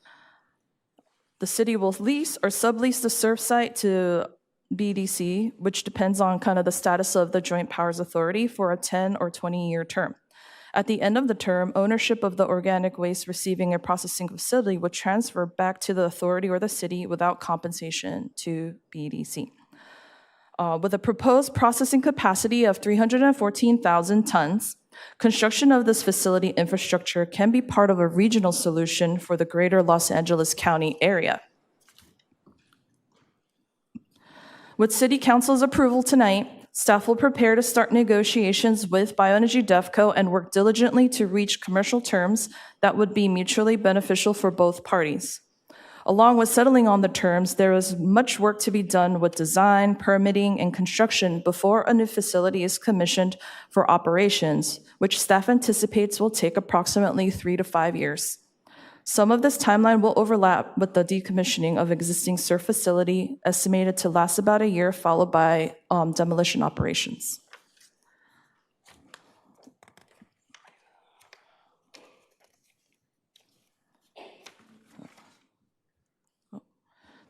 The city will lease or sublease the surf site to BDC, which depends on kind of the status of the Joint Powers Authority, for a 10 or 20-year term. At the end of the term, ownership of the organic waste receiving and processing facility would transfer back to the authority or the city without compensation to BDC. With a proposed processing capacity of 314,000 tons, construction of this facility infrastructure can be part of a regional solution for the greater Los Angeles County area. With City Council's approval tonight, staff will prepare to start negotiations with Bioenergy DevCo and work diligently to reach commercial terms that would be mutually beneficial for both parties. Along with settling on the terms, there is much work to be done with design, permitting, and construction before a new facility is commissioned for operations, which staff anticipates will take approximately 3 to 5 years. Some of this timeline will overlap with the decommissioning of existing surf facility, estimated to last about a year, followed by demolition operations.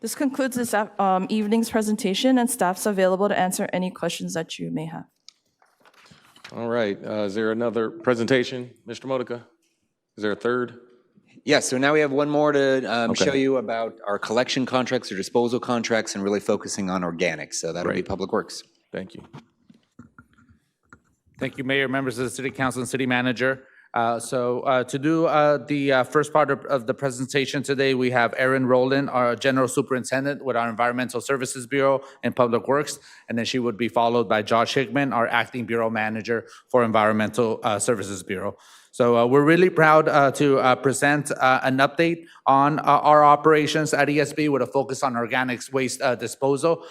This concludes this evening's presentation, and staff's available to answer any questions that you may have. All right, is there another presentation, Mr. Modica? Is there a third? Yeah, so now we have one more to show you about our collection contracts or disposal contracts and really focusing on organics. So that'll be Public Works. Thank you. Thank you, Mayor, members of the City Council, and City Manager. To do the first part of the presentation today, we have Erin Rowland, our General Superintendent with our Environmental Services Bureau and Public Works, and then she would be followed by Josh Hickman, our Acting Bureau Manager for Environmental Services Bureau. So we're really proud to present an update on our operations at ESB with a focus on organics waste disposal.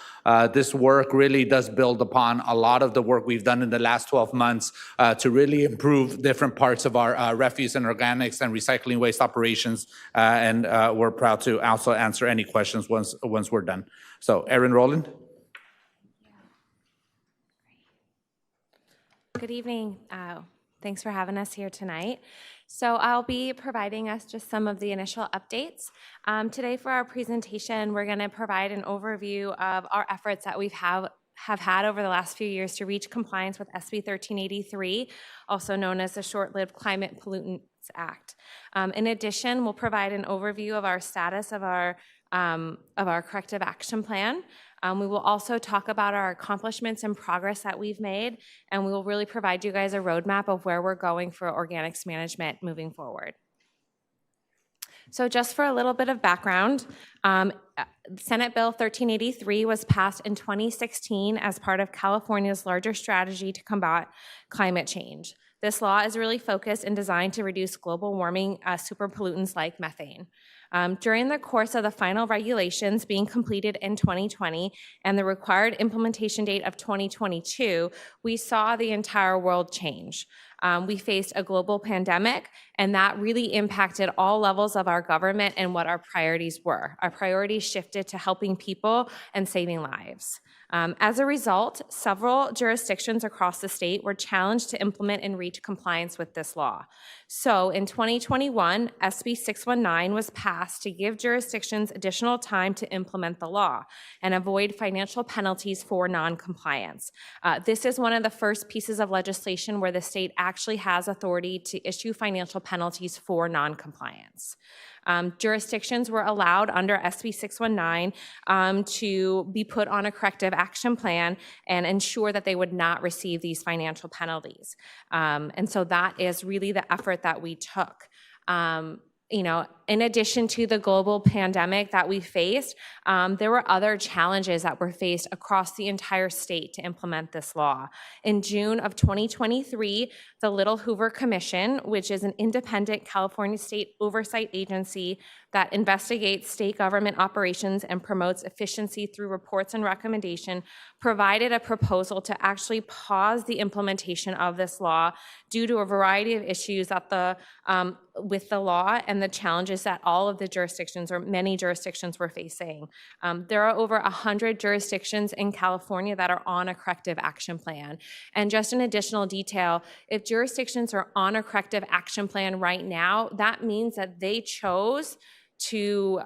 This work really does build upon a lot of the work we've done in the last 12 months to really improve different parts of our refuse and organics and recycling waste operations. And we're proud to also answer any questions once we're done. So Erin Rowland. Good evening. Thanks for having us here tonight. So I'll be providing us just some of the initial updates. Today for our presentation, we're going to provide an overview of our efforts that we've have had over the last few years to reach compliance with SB 1383, also known as the Short-Lived Climate Pollutants Act. In addition, we'll provide an overview of our status of our corrective action plan. We will also talk about our accomplishments and progress that we've made, and we will really provide you guys a roadmap of where we're going for organics management moving forward. So just for a little bit of background, Senate Bill 1383 was passed in 2016 as part of California's larger strategy to combat climate change. This law is really focused and designed to reduce global warming superpollutants like methane. During the course of the final regulations being completed in 2020 and the required implementation date of 2022, we saw the entire world change. We faced a global pandemic, and that really impacted all levels of our government and what our priorities were. Our priorities shifted to helping people and saving lives. As a result, several jurisdictions across the state were challenged to implement and reach compliance with this law. So in 2021, SB 619 was passed to give jurisdictions additional time to implement the law and avoid financial penalties for noncompliance. This is one of the first pieces of legislation where the state actually has authority to issue financial penalties for noncompliance. Jurisdictions were allowed under SB 619 to be put on a corrective action plan and ensure that they would not receive these financial penalties. And so that is really the effort that we took. In addition to the global pandemic that we faced, there were other challenges that were faced across the entire state to implement this law. In June of 2023, the Little Hoover Commission, which is an independent California state oversight agency that investigates state government operations and promotes efficiency through reports and recommendation, provided a proposal to actually pause the implementation of this law due to a variety of issues with the law and the challenges challenges that all of the jurisdictions or many jurisdictions were facing. There are over 100 jurisdictions in California that are on a corrective action plan. And just an additional detail, if jurisdictions are on a corrective action plan right now, that means that they chose to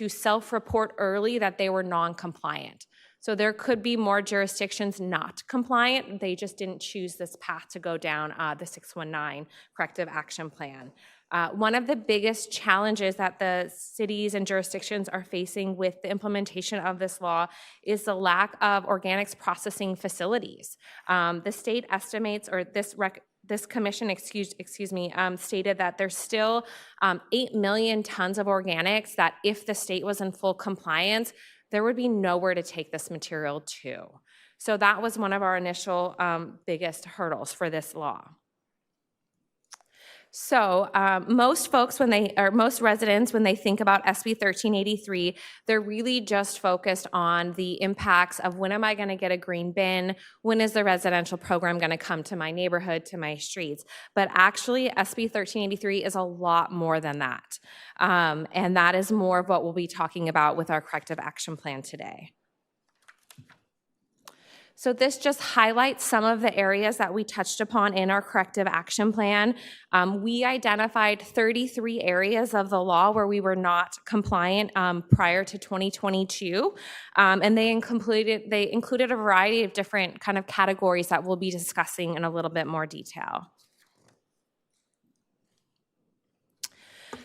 self-report early that they were non-compliant. So there could be more jurisdictions not compliant. They just didn't choose this path to go down the 619 corrective action plan. One of the biggest challenges that the cities and jurisdictions are facing with the implementation of this law is the lack of organics processing facilities. The state estimates, or this commission, stated that there's still 8 million tons of organics that if the state was in full compliance, there would be nowhere to take this material to. So that was one of our initial biggest hurdles for this law. So most residents, when they think about SB 1383, they're really just focused on the impacts of when am I going to get a green bin? When is the residential program going to come to my neighborhood, to my streets? But actually, SB 1383 is a lot more than that. And that is more of what we'll be talking about with our corrective action plan today. So this just highlights some of the areas that we touched upon in our corrective action plan. We identified 33 areas of the law where we were not compliant prior to 2022, and they included a variety of different kind of categories that we'll be discussing in a little bit more detail.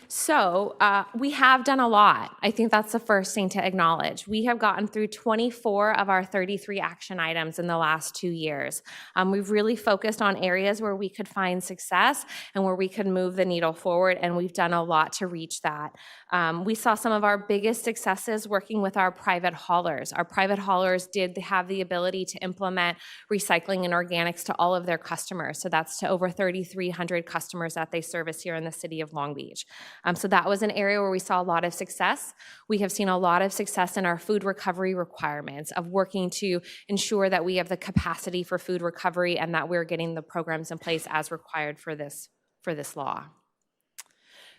So we have done a lot. I think that's the first thing to acknowledge. We have gotten through 24 of our 33 action items in the last 2 years. We've really focused on areas where we could find success and where we could move the needle forward, and we've done a lot to reach that. We saw some of our biggest successes working with our private haulers. Our private haulers did have the ability to implement recycling and organics to all of their customers. So that's to over 3,300 customers that they service here in the city of Long Beach. So that was an area where we saw a lot of success. We have seen a lot of success in our food recovery requirements of working to ensure that we have the capacity for food recovery and that we're getting the programs in place as required for this law.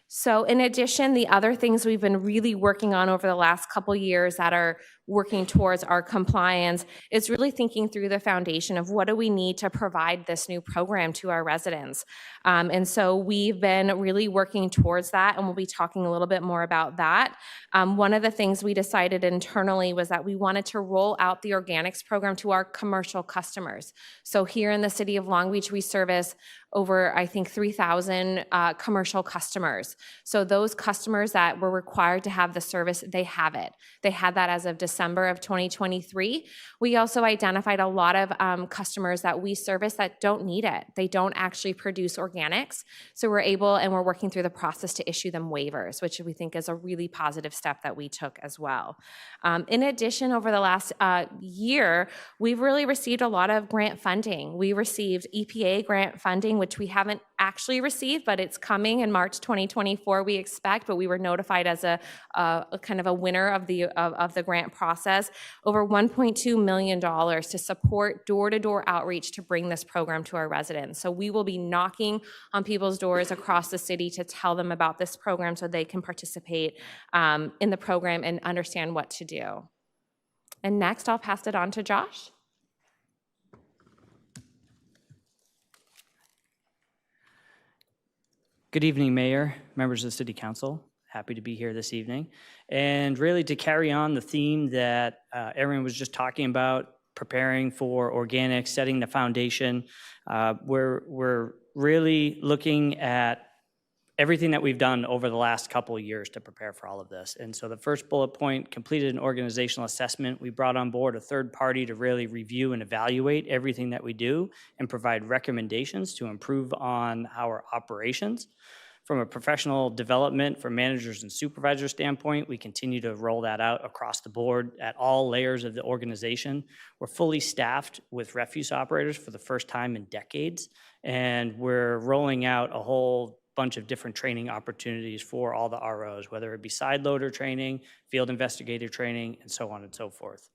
So in addition, the other things we've been really working on over the last couple years that are working towards our compliance is really thinking through the foundation of what do we need to provide this new program to our residents. And so we've been really working towards that, and we'll be talking a little bit more about that. One of the things we decided internally was that we wanted to roll out the organics program to our commercial customers. So here in the city of Long Beach, we service over, I think, 3,000 commercial customers. So those customers that were required to have the service, they have it. They had that as of December of 2023. We also identified a lot of customers that we service that don't need it. They don't actually produce organics. So we're able, and we're working through the process to issue them waivers, which we think is a really positive step that we took as well. In addition, over the last year, we've really received a lot of grant funding. We received EPA grant funding, which we haven't actually received, but it's coming in March 2024, we expect, but we were notified as a kind of a winner of the grant process, over $1.2 million to support door-to-door outreach to bring this program to our residents. So we will be knocking on people's doors across the city to tell them about this program so they can participate in the program and understand what to do. And next, I'll pass it on to Josh. Good evening, Mayor, members of the City Council. Happy to be here this evening. And really to carry on the theme that everyone was just talking about, preparing for organics, setting the foundation, we're really looking at everything that we've done over the last couple of years to prepare for all of this. And so the first bullet point, completed an organizational assessment. We brought on board a third party to really review and evaluate everything that we do and provide recommendations to improve on our operations. From a professional development for managers and supervisors standpoint, we continue to roll that out across the board at all layers of the organization. We're fully staffed with refuse operators for the first time in decades, and we're rolling out a whole bunch of different training opportunities for all the ROs, whether it be side loader training, field investigator training, and so on and so forth.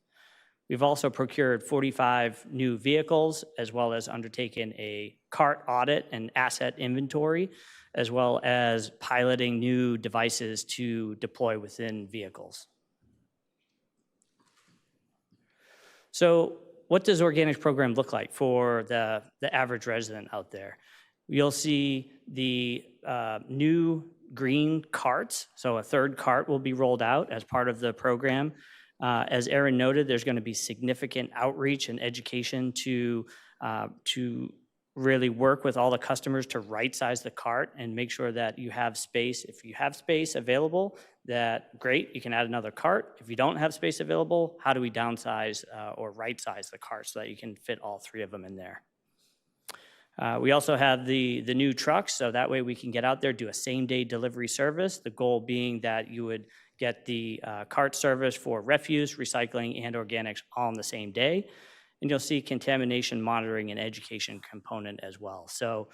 We've also procured 45 new vehicles, as well as undertaken a cart audit and asset inventory, as well as piloting new devices to deploy within vehicles. So what does organics program look like for the average resident out there? You'll see the new green carts. So a third cart will be rolled out as part of the program. As Aaron noted, there's going to be significant outreach and education to really work with all the customers to right-size the cart and make sure that you have space. If you have space available, that great, you can add another cart. If you don't have space available, how do we downsize or right-size the cart so that you can fit all three of them in there? We also have the new trucks, so that way we can get out there, do a same-day delivery service, the goal being that you would get the cart service for refuse, recycling, and organics all on the same day. And you'll see contamination monitoring and education component as well. So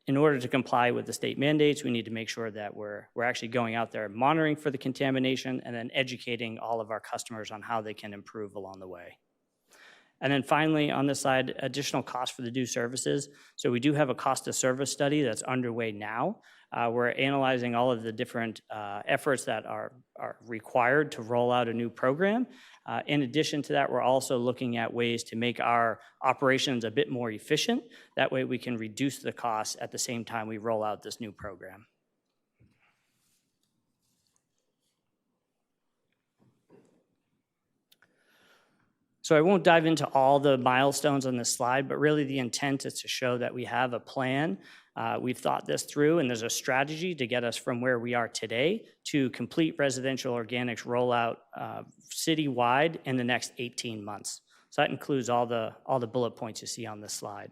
in order to comply with the state mandates, we need to make sure that we're actually going out there monitoring for the contamination and then educating all of our customers on how they can improve along the way. And then finally, on this side, additional costs for the due services. So we do have a cost of service study that's underway now. We're analyzing all of the different efforts that are required to roll out a new program. In addition to that, we're also looking at ways to make our operations a bit more efficient. That way we can reduce the costs at the same time we roll out this new program. So I won't dive into all the milestones on this slide, but really the intent is to show that we have a plan. We've thought this through, and there's a strategy to get us from where we are today to complete residential organics rollout citywide in the next 18 months. So that includes all the bullet points you see on this slide.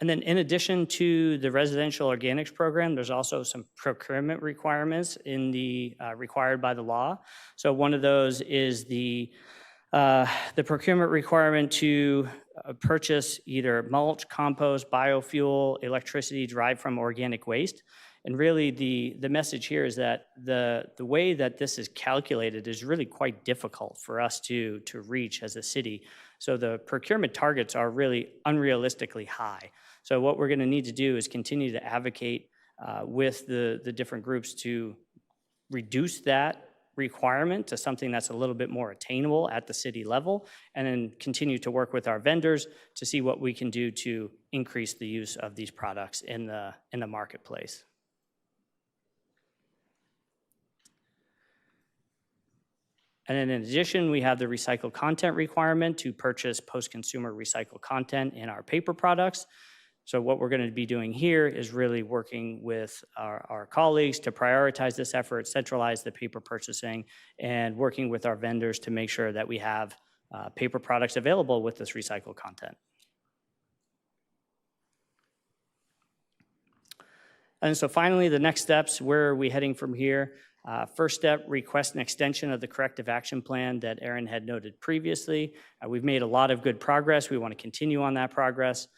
And then in addition to the residential organics program, there's also some procurement requirements in the required by the law. So one of those is the procurement requirement to purchase either mulch, compost, biofuel, electricity derived from organic waste. And really the message here is that the way that this is calculated is really quite difficult for us to reach as a city. So the procurement targets are really unrealistically high. So what we're going to need to do is continue to advocate with the different groups to reduce that requirement to something that's a little bit more attainable at the city level, and then continue to work with our vendors to see what we can do to increase the use of these products in the marketplace. And then in addition, we have the recycled content requirement to purchase post-consumer recycled content in our paper products. So what we're going to be doing here is really working with our colleagues to prioritize this effort, centralize the paper purchasing, and working with our vendors to make sure that we have paper products available with this recycled content. And so finally, the next steps, where are we heading from here? First step, request an extension of the corrective action plan that Aaron had noted previously. We've made a lot of good progress. We want to continue on that progress.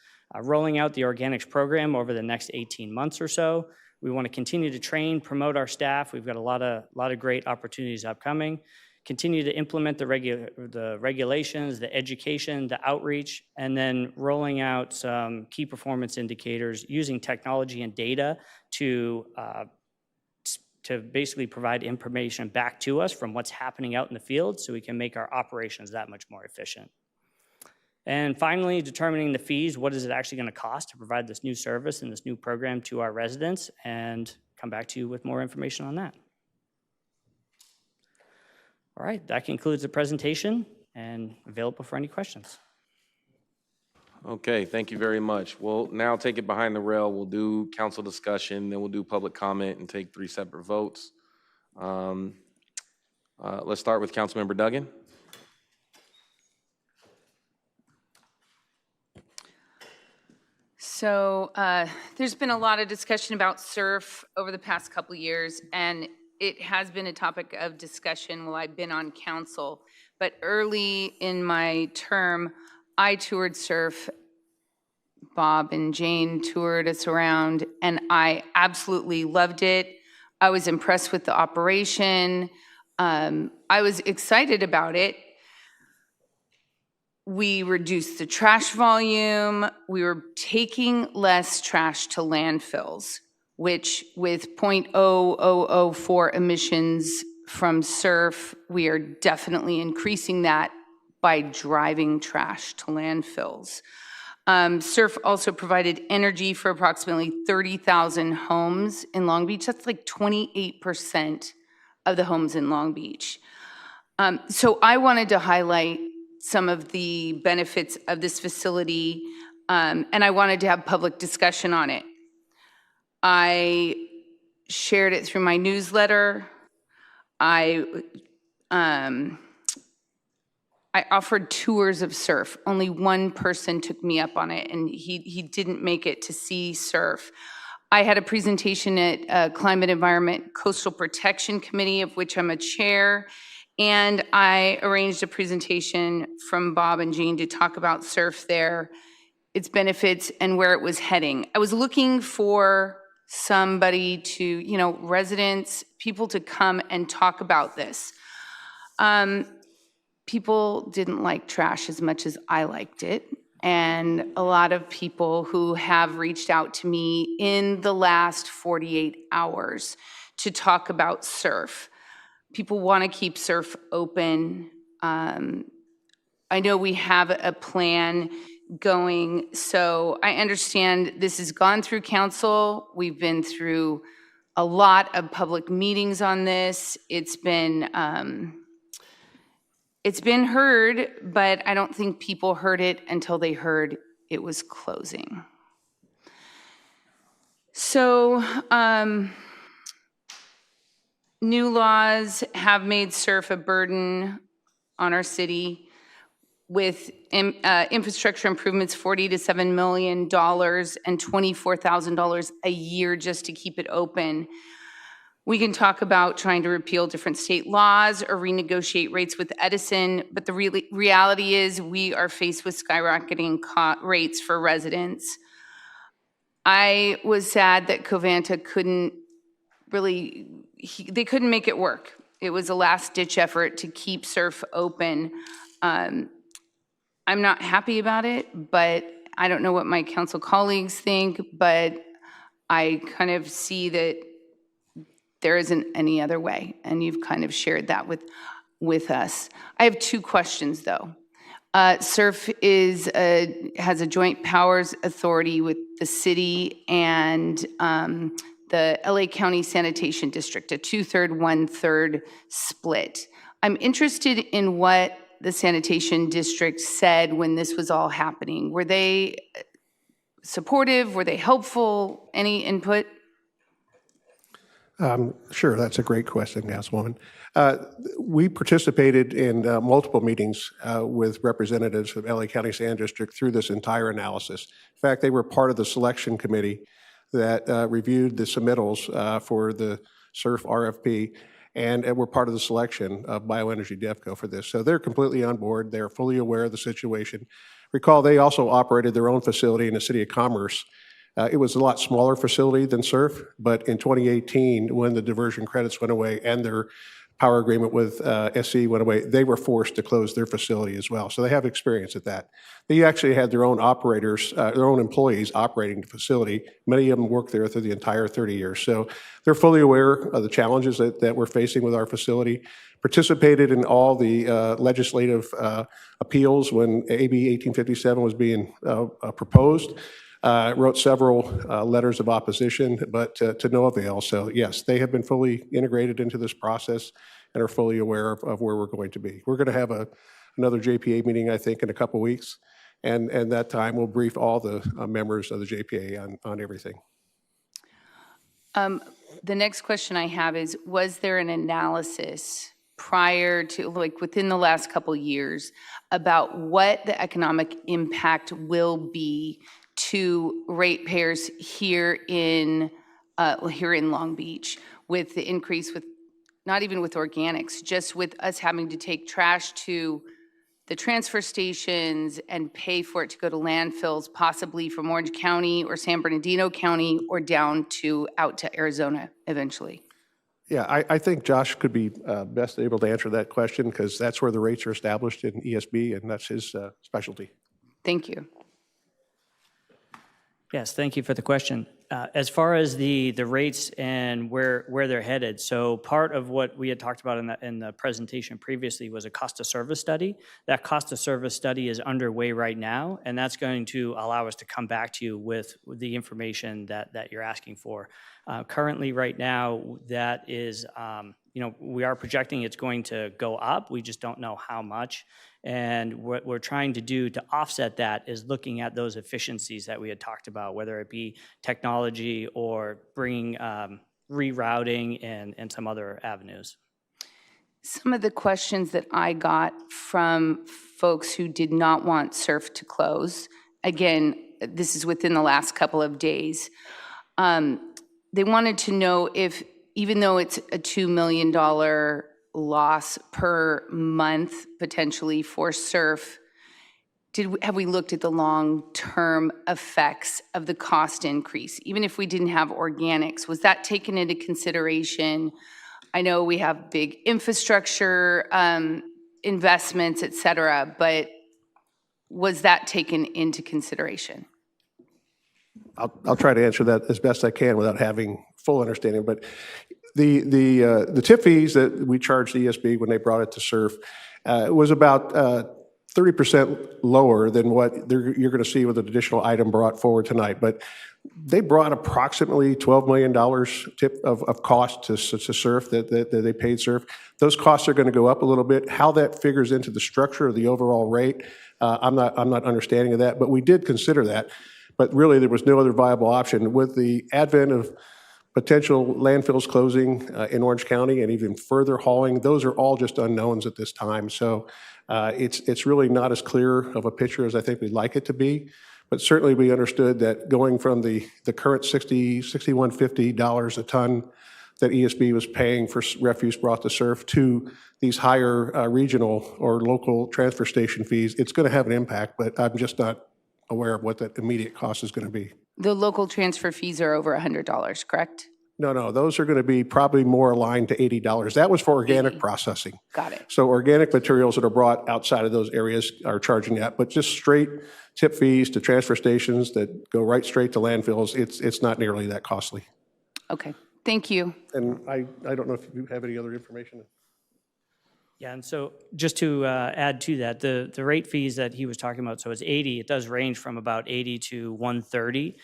Rolling out the organics program over the next 18 months or so. We want to continue to train, promote our staff. We've got a lot of great opportunities upcoming. Continue to implement the regulations, the education, the outreach, and then rolling out some key performance indicators using technology and data to basically provide information back to us from what's happening out in the field so we can make our operations that much more efficient. And finally, determining the fees. What is it actually going to cost to provide this new service and this new program to our residents, and come back to you with more information on that. All right, that concludes the presentation and available for any questions. Okay, thank you very much. We'll now take it behind the rail. We'll do council discussion, then we'll do public comment and take 3 separate votes. Let's start with Councilmember Duggan. So there's been a lot of discussion about SURF over the past couple of years, and it has been a topic of discussion while I've been on council. But early in my term, I toured SURF Bob and Jane toured us around, and I absolutely loved it. I was impressed with the operation. I was excited about it. We reduced the trash volume. We were taking less trash to landfills, which with 0.0004 emissions from surf, we are definitely increasing that by driving trash to landfills. Surf also provided energy for approximately 30,000 homes in Long Beach. That's like 28% of the homes in Long Beach. So I wanted to highlight some of the benefits of this facility, and I wanted to have public discussion on it. I shared it through my newsletter. I offered tours of surf. Only one person took me up on it, and he didn't make it to see surf. I had a presentation at Climate Environment Coastal Protection Committee, of which I'm a chair, and I arranged a presentation from Bob and Jane to talk about surf there, its benefits, and where it was heading. I was looking for somebody to, residents, people to come and talk about this. People didn't like trash as much as I liked it. And a lot of people who have reached out to me in the last 48 hours to talk about surf. People want to keep surf open. I know we have a plan going, so I understand this has gone through council. We've been through a lot of public meetings on this. It's been heard, but I don't think people heard it until they heard it was closing. So, new laws have made surf a burden on our city with infrastructure improvements, $40 to $7 million and $24,000 a year just to keep it open. We can talk about trying to repeal different state laws or renegotiate rates with Edison, but the reality is we are faced with skyrocketing rates for residents. I was sad that Covanta couldn't they couldn't make it work. It was a last-ditch effort to keep surf open. I'm not happy about it, but I don't know what my council colleagues think, but I kind of see that there isn't any other way, and you've kind of shared that with us. I have two questions, though. SURF has a joint powers authority with the city and the LA County Sanitation District, a 2/3, 1/3 split. I'm interested in what the sanitation district said when this was all happening. Were they supportive? Were they helpful? Any input? Sure, that's a great question, Councilwoman. We participated in multiple meetings with representatives of LA County Sand District through this entire analysis. In fact, they were part of the selection committee that reviewed the submittals for the SURF RFP, and were part of the selection of Bioenergy DevCo for this. So they're completely on board. They're fully aware of the situation. Recall, they also operated their own facility in the City of Commerce. It was a lot smaller facility than SURF, but in 2018, when the diversion credits went away and their power agreement with SC went away, they were forced to close their facility as well. So they have experience at that. They actually had their own operators, their own employees operating the facility. Many of them worked there through the entire 30 years. So they're fully aware of the challenges that we're facing with our facility, participated in all the legislative appeals when AB 1857 was being proposed. Wrote several letters of opposition, but to no avail. So yes, they have been fully integrated into this process and are fully aware of where we're going to be. We're going to have another JPA meeting, I think, in a couple weeks, and that time we'll brief all the members of the JPA on everything. The next question I have is, was there an analysis prior to, like within the last couple years, about what the economic impact will be to ratepayers here in Long Beach with the increase, with not even with organics, just with us having to take trash to the transfer stations and pay for it to go to landfills, possibly from Orange County or San Bernardino County or down to out to Arizona eventually? Yeah, I think Josh could be best able to answer that question because that's where the rates are established in ESB, and that's his specialty. Thank you. Yes, thank you for the question. As far as the rates and where they're headed, so part of what we had talked about in the presentation previously was a cost of service study. That cost of service study is underway right now, and that's going to allow us to come back to you with the information that you're asking for. Currently, right now, that is, we are projecting it's going to go up. We just don't know how much. And what we're trying to do to offset that is looking at those efficiencies that we had talked about, whether it be technology or bringing rerouting and some other avenues. Some of the questions that I got from folks who did not want SURF to close, again, this is within the last couple of days, they wanted to know if, even though it's a $2 million loss per month potentially for SURF, have we looked at the long-term effects of the cost increase? Even if we didn't have organics, was that taken into consideration? I know we have big infrastructure investments, et cetera, but was that taken into consideration? I'll try to answer that as best I can without having full understanding, but the tip fees that we charged ESB when they brought it to SURF was about 30% lower than what you're going to see with an additional item brought forward tonight. But they brought approximately $12 million tip of cost to SURF that they paid SURF. Those costs are going to go up a little bit. How that figures into the structure of the overall rate, I'm not understanding of that, but we did consider that. But really, there was no other viable option. With the advent of potential landfills closing in Orange County and even further hauling, those are all just unknowns at this time. So it's really not as clear of a picture as I think we'd like it to be. But certainly we understood that going from the current $61.50 a ton that ESB was paying for refuse brought to SURF to these higher regional or local transfer station fees, it's going to have an impact, but I'm just not aware of what that immediate cost is going to be. The local transfer fees are over $100, correct? No, those are going to be probably more aligned to $80. That was for organic processing. Got it. So organic materials that are brought outside of those areas are charging that, but just straight tip fees to transfer stations that go right straight to landfills, it's not nearly that costly. Okay, thank you. And I don't know if you have any other information. Yeah, and so just to add to that, the rate fees that he was talking about, so it's 80, it does range from about 80 to 130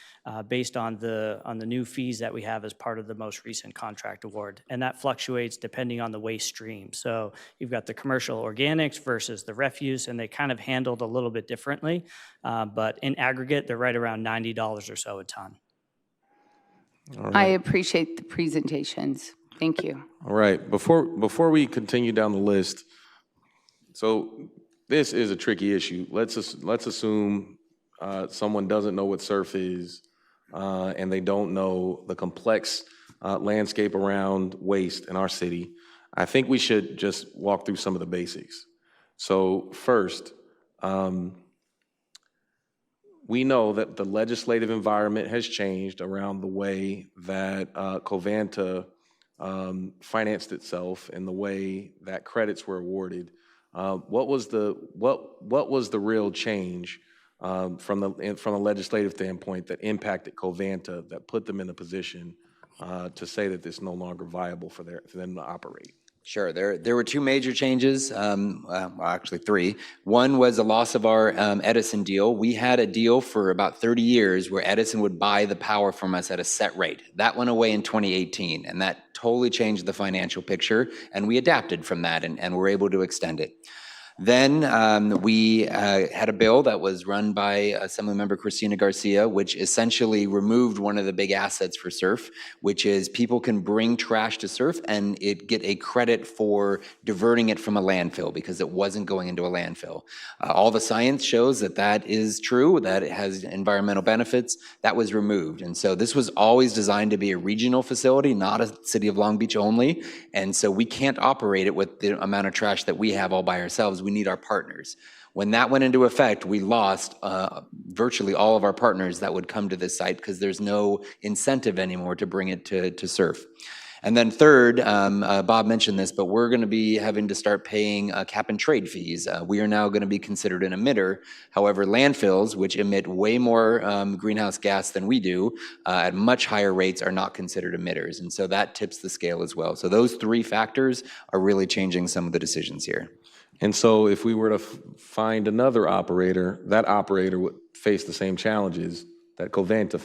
based on the new fees that we have as part of the most recent contract award. And that fluctuates depending on the waste stream. So you've got the commercial organics versus the refuse, and they kind of handled a little bit differently. But in aggregate, they're right around $90 or so a ton. I appreciate the presentations. Thank you. All right, before we continue down the list, so this is a tricky issue. Let's assume someone doesn't know what SURF is and they don't know the complex landscape around waste in our city. I think we should just walk through some of the basics. So first, we know that the legislative environment has changed around the way that Covanta financed itself and the way that credits were awarded. What was the real change from a legislative standpoint that impacted Covanta that put them in a position to say that it's no longer viable for them to operate? Sure. There were two major changes, well, actually three. One was the loss of our Edison deal. We had a deal for about 30 years where Edison would buy the power from us at a set rate. That went away in 2018, and that totally changed the financial picture, and we adapted from that and were able to extend it. Then we had a bill that was run by Assemblymember Cristina Garcia, which essentially removed one of the big assets for SURF, which is people can bring trash to SURF and get a credit for diverting it from a landfill because it wasn't going into a landfill. All the science shows that that is true, that it has environmental benefits. That was removed. And so this was always designed to be a regional facility, not a City of Long Beach only. And so we can't operate it with the amount of trash that we have all by ourselves. we need our partners. When that went into effect, we lost virtually all of our partners that would come to this site because there's no incentive anymore to bring it to surf. And then third, Bob mentioned this, but we're going to be having to start paying cap and trade fees. We are now going to be considered an emitter. However, landfills, which emit way more greenhouse gas than we do, at much higher rates, are not considered emitters. And so that tips the scale as well. So those three factors are really changing some of the decisions here. And so if we were to find another operator, that operator would face the same challenges that Covanta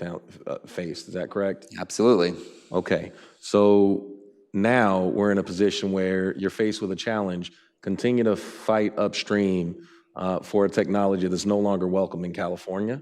faced. Is that correct? Absolutely. Okay. So now we're in a position where you're faced with a challenge. Continue to fight upstream for a technology that's no longer welcome in California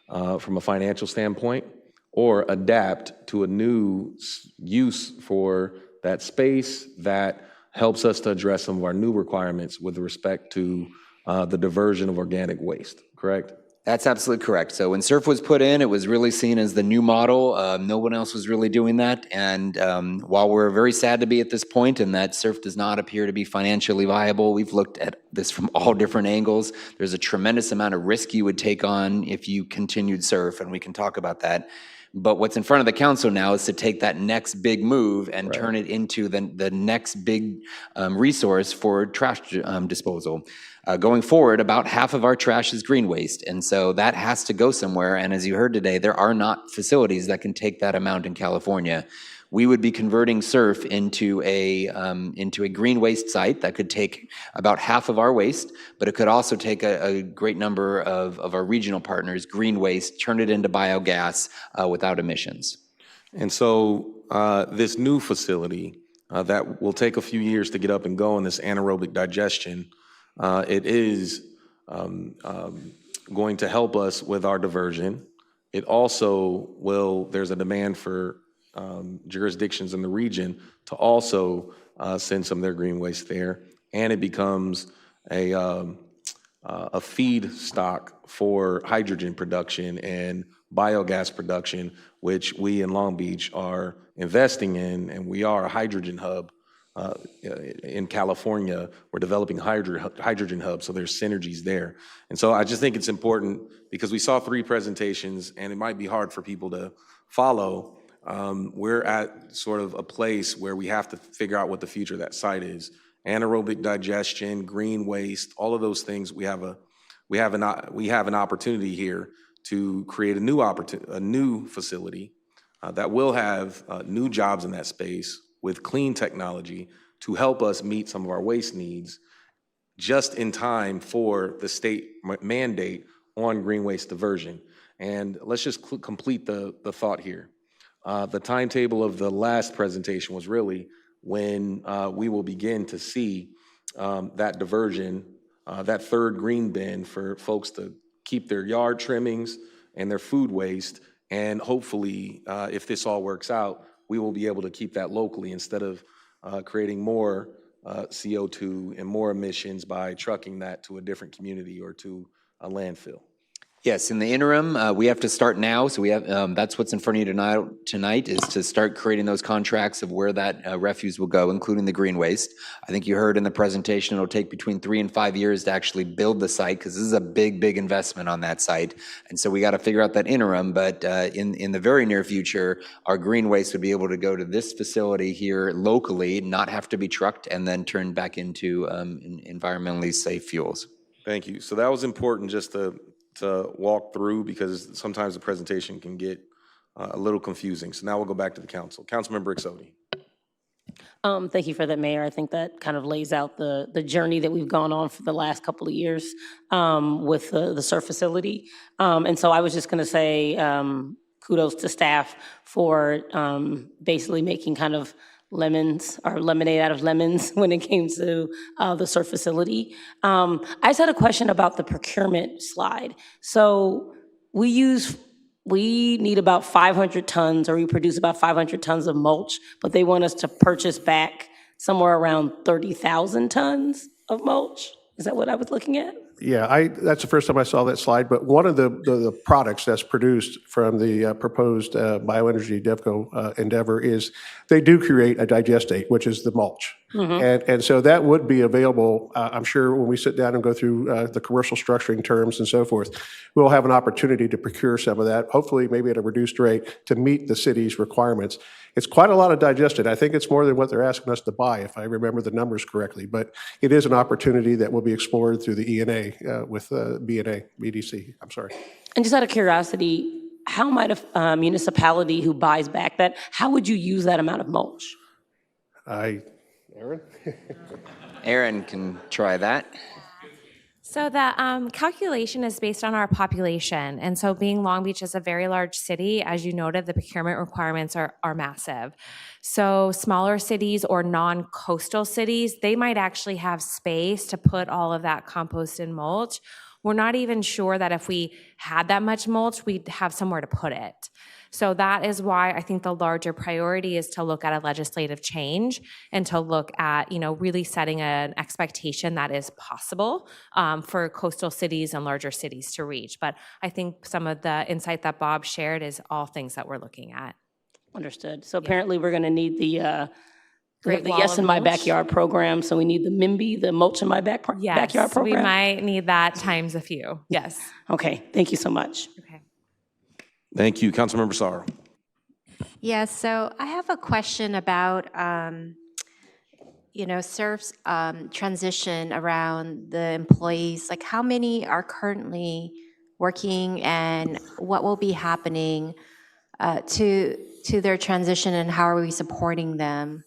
from a financial standpoint, or adapt to a new use for that space that helps us to address some of our new requirements with respect to the diversion of organic waste, correct? That's absolutely correct. So when SURF was put in, it was really seen as the new model. No one else was really doing that. And while we're very sad to be at this point and that SURF does not appear to be financially viable, we've looked at this from all different angles. There's a tremendous amount of risk you would take on if you continued SURF, and we can talk about that. But what's in front of the council now is to take that next big move and turn it into the next big resource for trash disposal. Going forward, about half of our trash is green waste, and so that has to go somewhere. And as you heard today, there are not facilities that can take that amount in California. We would be converting SURF into a green waste site that could take about half of our waste, but it could also take a great number of our regional partners' green waste, turn it into biogas without emissions. And so this new facility that will take a few years to get up and go in this anaerobic digestion, it is going to help us with our diversion. It also will, there's a demand for jurisdictions in the region to also send some of their green waste there, and it becomes a feedstock for hydrogen production and biogas production, which we in Long Beach are investing in, and we are a hydrogen hub. In California, we're developing hydrogen hubs, so there's synergies there. And so I just think it's important because we saw 3 presentations, and it might be hard for people to follow. We're at sort of a place where we have to figure out what the future of that site is. Anaerobic digestion, green waste, all of those things. We have an opportunity here to create a new facility that will have new jobs in that space with clean technology to help us meet some of our waste needs just in time for the state mandate on green waste diversion. And let's just complete the thought here. The timetable of the last presentation was really when we will begin to see that diversion, that third green bin for folks to keep their yard trimmings and their food waste. And hopefully, if this all works out, we will be able to keep that locally instead of creating more CO2 and more emissions by trucking that to a different community or to a landfill. Yes, in the interim, we have to start now. So we have that's what's in front of you tonight is to start creating those contracts of where that refuse will go, including the green waste. I think you heard in the presentation it'll take between 3 and 5 years to actually build the site because this is a big investment on that site. And so we got to figure out that interim. But in the very near future, our green waste would be able to go to this facility here locally, not have to be trucked, and then turned back into environmentally safe fuels. Thank you. So that was important just to walk through because sometimes the presentation can get a little confusing. So now we'll go back to the council. Councilmember Exodi. Thank you for that, Mayor. I think that kind of lays out the journey that we've gone on for the last couple of years with the SURF facility. And so I was just going to say kudos to staff for basically making kind of lemons or lemonade out of lemons when it came to the SURF facility. I just had a question about the procurement slide. So we need about 500 tons, or we produce about 500 tons of mulch, but they want us to purchase back somewhere around 30,000 tons of mulch. Is that what I was looking at? Yeah, that's the first time I saw that slide, but one of the products that's produced from the proposed bioenergy DevCo endeavor is they do create a digestate, which is the mulch. And so that would be available, I'm sure, when we sit down and go through the commercial structuring terms and so forth. We'll have an opportunity to procure some of that, hopefully maybe at a reduced rate to meet the city's requirements. It's quite a lot of digestion. I think it's more than what they're asking us to buy, if I remember the numbers correctly. But it is an opportunity that will be explored through the E&A with BDC. I'm sorry. And just out of curiosity, how might a municipality who buys back that, how would you use that amount of mulch? Aaron? Aaron can try that. So the calculation is based on our population. And so being Long Beach is a very large city, as you noted, the procurement requirements are massive. So smaller cities or non-coastal cities, they might actually have space to put all of that compost and mulch. We're not even sure that if we had that much mulch, we'd have somewhere to put it. So that is why I think the larger priority is to look at a legislative change and to look at, really setting an expectation that is possible for coastal cities and larger cities to reach. But I think some of the insight that Bob shared is all things that we're looking at. Understood. So apparently we're going to need the Great Wall Yes of in My Mulch. Backyard program. So we need the MIMBY, the Mulch in My Backyard program. We might need that times a few. Yes. Okay. Thank you so much. Okay. Thank you. Councilmember Sarr. Yes, so I have a question about, SURF's transition around the employees. Like, how many are currently working, and what will be happening to their transition, and how are we supporting them?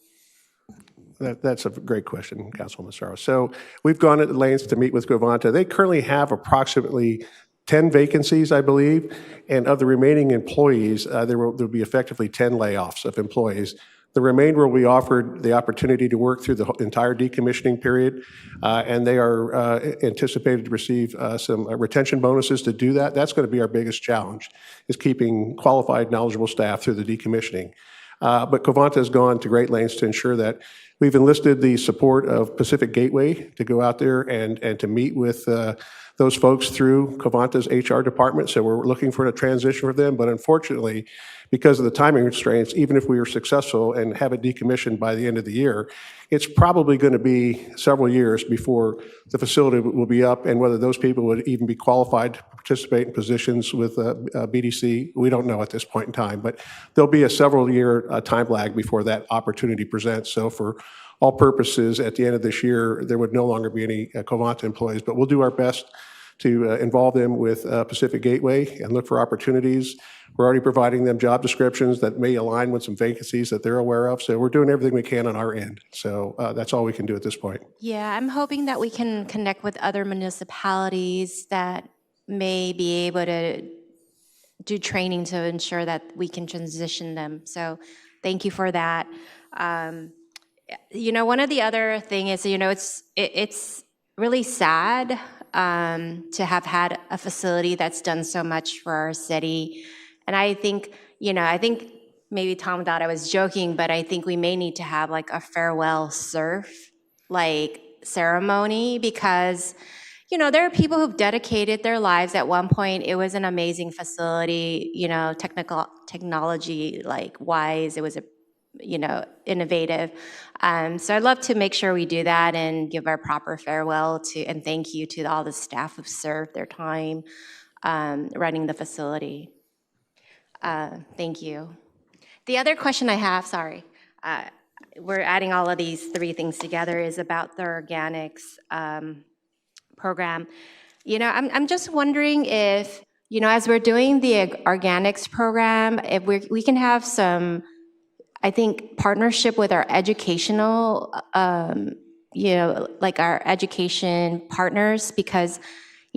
That's a great question, Councilwoman Sarr. So we've gone at lengths to meet with Govanta. They currently have approximately 10 vacancies, I believe, and of the remaining employees, there will be effectively 10 layoffs of employees. The remainder will be offered the opportunity to work through the entire decommissioning period, and they are anticipated to receive some retention bonuses to do that. That's going to be our biggest challenge, is keeping qualified, knowledgeable staff through the decommissioning. But Govanta has gone to great lengths to ensure that we've enlisted the support of Pacific Gateway to go out there and to meet with those folks through Covanta's HR department. So we're looking for a transition for them. But unfortunately, because of the timing constraints, even if we are successful and have it decommissioned by the end of the year, it's probably going to be several years before the facility will be up, and whether those people would even be qualified to participate in positions with BDC, we don't know at this point in time. But there'll be a several-year time lag before that opportunity presents. So for all purposes, at the end of this year, there would no longer be any Covanta employees, but we'll do our best to involve them with Pacific Gateway and look for opportunities. We're already providing them job descriptions that may align with some vacancies that they're aware of. So we're doing everything we can on our end. So that's all we can do at this point. Yeah, I'm hoping that we can connect with other municipalities that may be able to do training to ensure that we can transition them. So thank you for that. One of the other thing is, it's really sad to have had a facility that's done so much for our city. And I think maybe Tom thought I was joking, but I think we may need to have like a farewell surf ceremony, because there are people who've dedicated their lives. At one point, it was an amazing facility, technology wise, it was innovative. So I'd love to make sure we do that and give our proper farewell and thank you to all the staff who've served their time running the facility. Thank you. The other question I have, we're adding all of these three things together, is about the organics program. I'm just wondering if, as we're doing the organics program, if we can have some, I think, partnership with our educational, our education partners, because,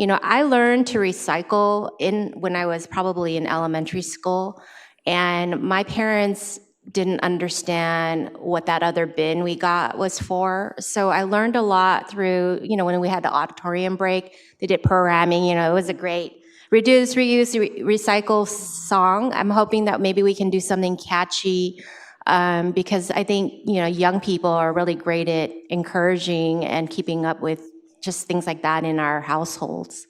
I learned to recycle when I was probably in elementary school, and my parents didn't understand what that other bin we got was for. So I learned a lot through, when we had the auditorium break, they did programming, it was a great reduce, reuse, recycle song. I'm hoping that maybe we can do something catchy, because I think, young people are really great at encouraging and keeping up with just things like that in our households.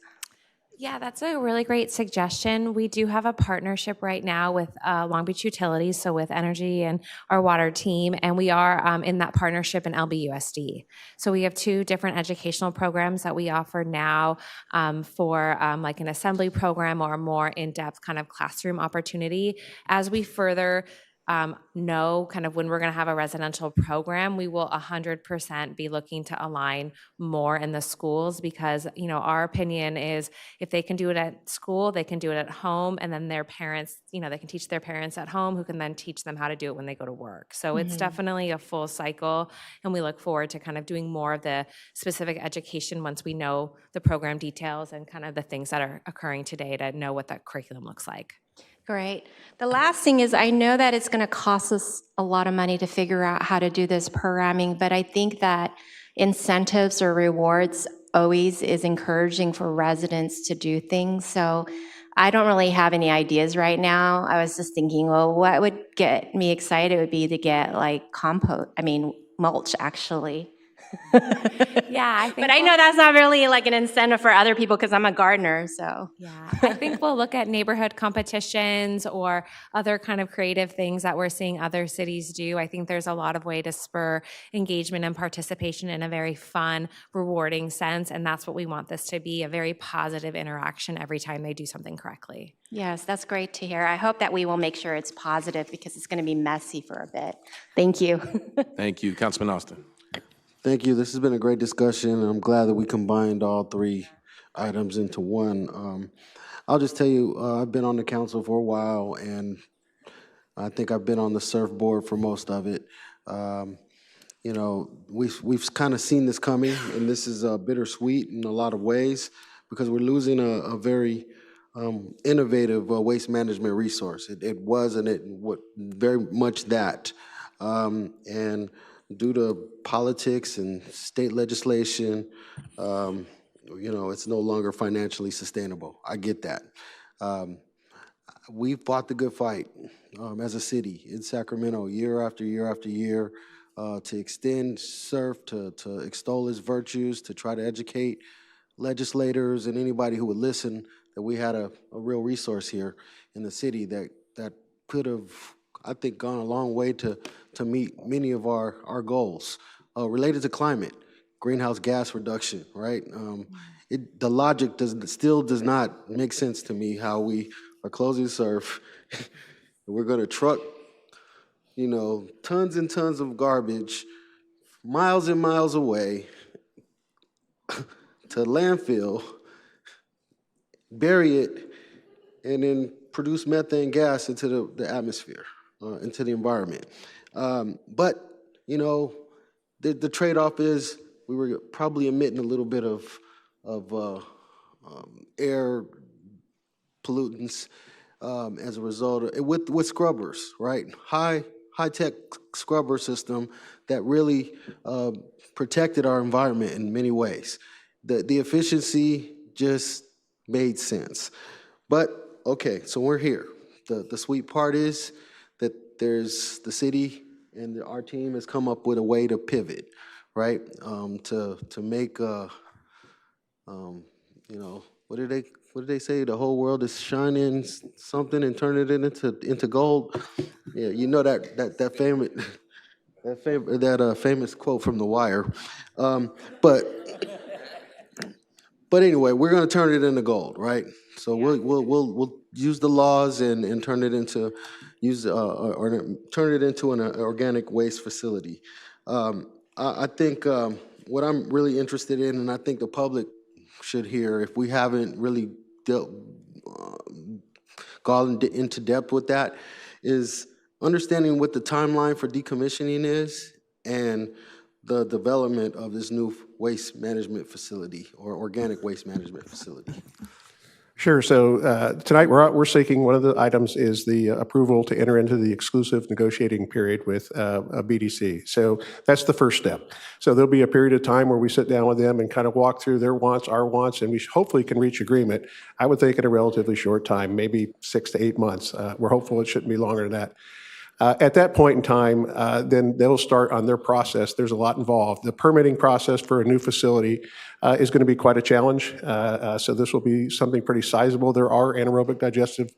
Yeah, that's a really great suggestion. We do have a partnership right now with Long Beach Utilities, so with Energy and our water team, and we are in that partnership in LBUSD. So we have 2 different educational programs that we offer now for like an assembly program or a more in-depth kind of classroom opportunity. As we further know kind of when we're going to have a residential program, we will 100% be looking to align more in the schools because, you know, our opinion is if they can do it at school, they can do it at home, and then their parents, you know, they can teach their parents at home who can then teach them how to do it when they go to work. So it's definitely a full cycle, and we look forward to kind of doing more of the specific education once we know the program details and kind of the things that are occurring today to know what that curriculum looks like. Great. The last thing is I know that it's going to cost us a lot of money to figure out how to do this programming, but I think that incentives or rewards always is encouraging for residents to do things. So I don't really have any ideas right now. I was just thinking, well, what would get me excited would be to get like mulch actually. Yeah, I think but I know that's not really like an incentive for other people because I'm a gardener, so. Yeah, I think we'll look at neighborhood competitions or other kind of creative things that we're seeing other cities do. I think there's a lot of way to spur engagement and participation in a very fun, rewarding sense, and that's what we want this to be, a very positive interaction every time they do something correctly. Yes, that's great to hear. I hope that we will make sure it's positive because it's going to be messy for a bit. Thank you. Thank you. Councilman Austin. Thank you. This has been a great discussion, and I'm glad that we combined all 3 items into one. I'll just tell you, I've been on the council for a while, and I think I've been on the surfboard for most of it. You know, we've kind of seen this coming, and this is bittersweet in a lot of ways because we're losing a very innovative waste management resource. It was, and it very much that, and due to politics and state legislation, you know, it's no longer financially sustainable. I get that. We've fought the good fight as a city in Sacramento year after year after year to extend SURF, to extol its virtues, to try to educate legislators and anybody who would listen that we had a real resource here in the city that could have, I think, gone a long way to meet many of our goals related to climate, greenhouse gas reduction, right? The logic still does not make sense to me how we are closing SURF. We're going to truck, you know, tons and tons of garbage miles and miles away to landfill, bury it, and then produce methane gas into the atmosphere, into the environment. But, you know, the trade-off is we were probably emitting a little bit of air pollutants as a result of, with scrubbers, right? High-tech scrubber system that really protected our environment in many ways. The efficiency just made sense. But, okay, so we're here. The sweet part is that there's the city and our team has come up with a way to pivot, right? To make, you know, what did they say? The whole world is shining something and turn it into gold. Yeah, you know that famous quote from The Wire. But anyway, we're going to turn it into gold, right? So we'll use the laws and turn it into turn it into an organic waste facility. I think what I'm really interested in, and I think the public should hear, if we haven't really gone into depth with that, is understanding what the timeline for decommissioning is and the development of this new waste management facility or organic waste management facility. Sure. So tonight we're seeking, one of the items is the approval to enter into the exclusive negotiating period with a BDC. So that's the first step. So there'll be a period of time where we sit down with them and kind of walk through their wants, our wants, and we hopefully can reach agreement. I would think in a relatively short time, maybe 6 to 8 months. We're hopeful it shouldn't be longer than that. At that point in time, then they'll start on their process. There's a lot involved. The permitting process for a new facility is going to be quite a challenge. So this will be something pretty sizable. There are anaerobic digestive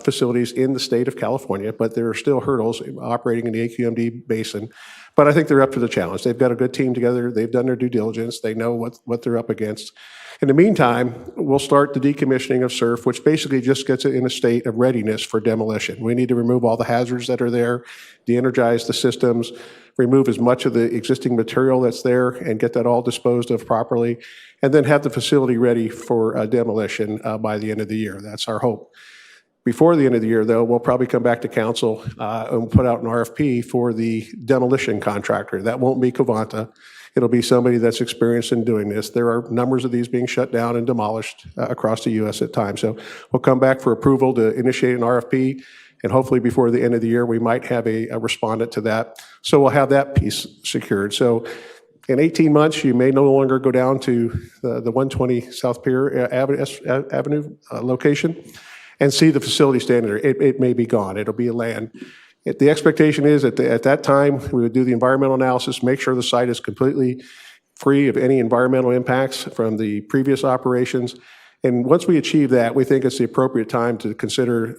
facilities in the state of California, but there are still hurdles operating in the AQMD basin. But I think they're up to the challenge. They've got a good team together. They've done their due diligence. They know what they're up against. In the meantime, we'll start the decommissioning of SURF, which basically just gets it in a state of readiness for demolition. We need to remove all the hazards that are there, de-energize the systems, remove as much of the existing material that's there and get that all disposed of properly, and then have the facility ready for demolition by the end of the year. That's our hope. Before the end of the year, though, we'll probably come back to council and put out an RFP for the demolition contractor. That won't be Covanta. It'll be somebody that's experienced in doing this. There are numbers of these being shut down and demolished across the U.S. at times. So we'll come back for approval to initiate an RFP, and hopefully before the end of the year, we might have a respondent to that. So we'll have that piece secured. So in 18 months, you may no longer go down to the 120 South Pier Avenue location and see the facility standing there. It may be gone. It'll be a land. The expectation is that at that time, we would do the environmental analysis, make sure the site is completely free of any environmental impacts from the previous operations. And once we achieve that, we think it's the appropriate time to consider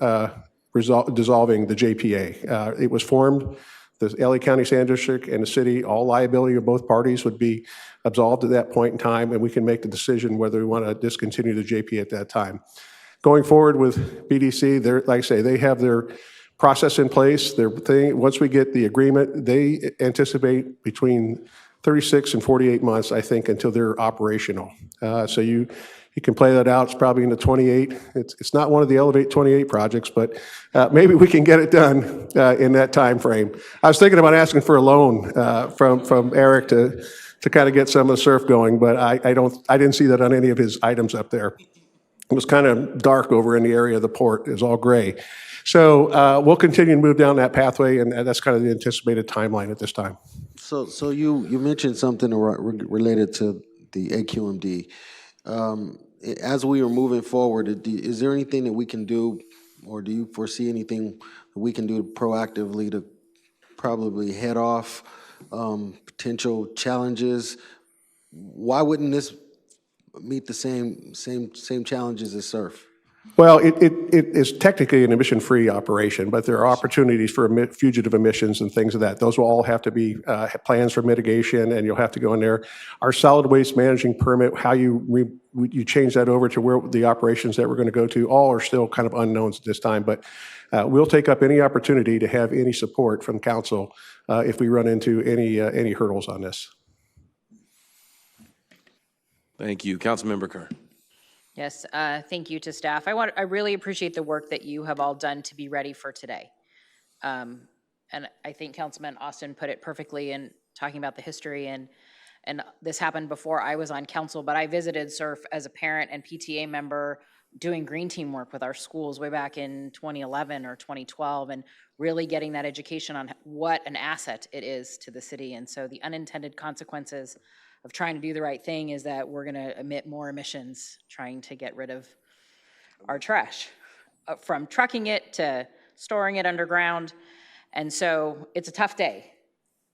dissolving the JPA. It was formed, the LA County Sand District and the city, all liability of both parties would be absolved at that point in time, and we can make the decision whether we want to discontinue the JPA at that time. Going forward with BDC, like I say, they have their process in place. Their thing, once we get the agreement, they anticipate between 36 and 48 months, I think, until they're operational. So you can play that out. It's probably in the 28. It's not one of the Elevate 28 projects, but maybe we can get it done in that time frame. I was thinking about asking for a loan from Eric to kind of get some of the surf going, but I didn't see that on any of his items up there. It was kind of dark over in the area of the port. It was all gray. So we'll continue to move down that pathway, and that's kind of the anticipated timeline at this time. So you mentioned something related to the AQMD. As we are moving forward, is there anything that we can do, or do you foresee anything that we can do proactively to probably head off potential challenges? Why wouldn't this meet the same challenges as SURF? Well, it is technically an emission-free operation, but there are opportunities for fugitive emissions and things of that. Those will all have to be plans for mitigation, and you'll have to go in there. Our solid waste managing permit, how you change that over to where the operations that we're going to go to, all are still kind of unknowns at this time. But we'll take up any opportunity to have any support from council if we run into any hurdles on this. Thank you. Councilmember Kerr. Yes, thank you to staff. I really appreciate the work that you have all done to be ready for today. And I think Councilman Austin put it perfectly in talking about the history, and this happened before I was on council, but I visited SURF as a parent and PTA member doing green team work with our schools way back in 2011 or 2012, and really getting that education on what an asset it is to the city. And so the unintended consequences of trying to do the right thing is that we're going to emit more emissions trying to get rid of our trash, from trucking it to storing it underground. And so it's a tough day.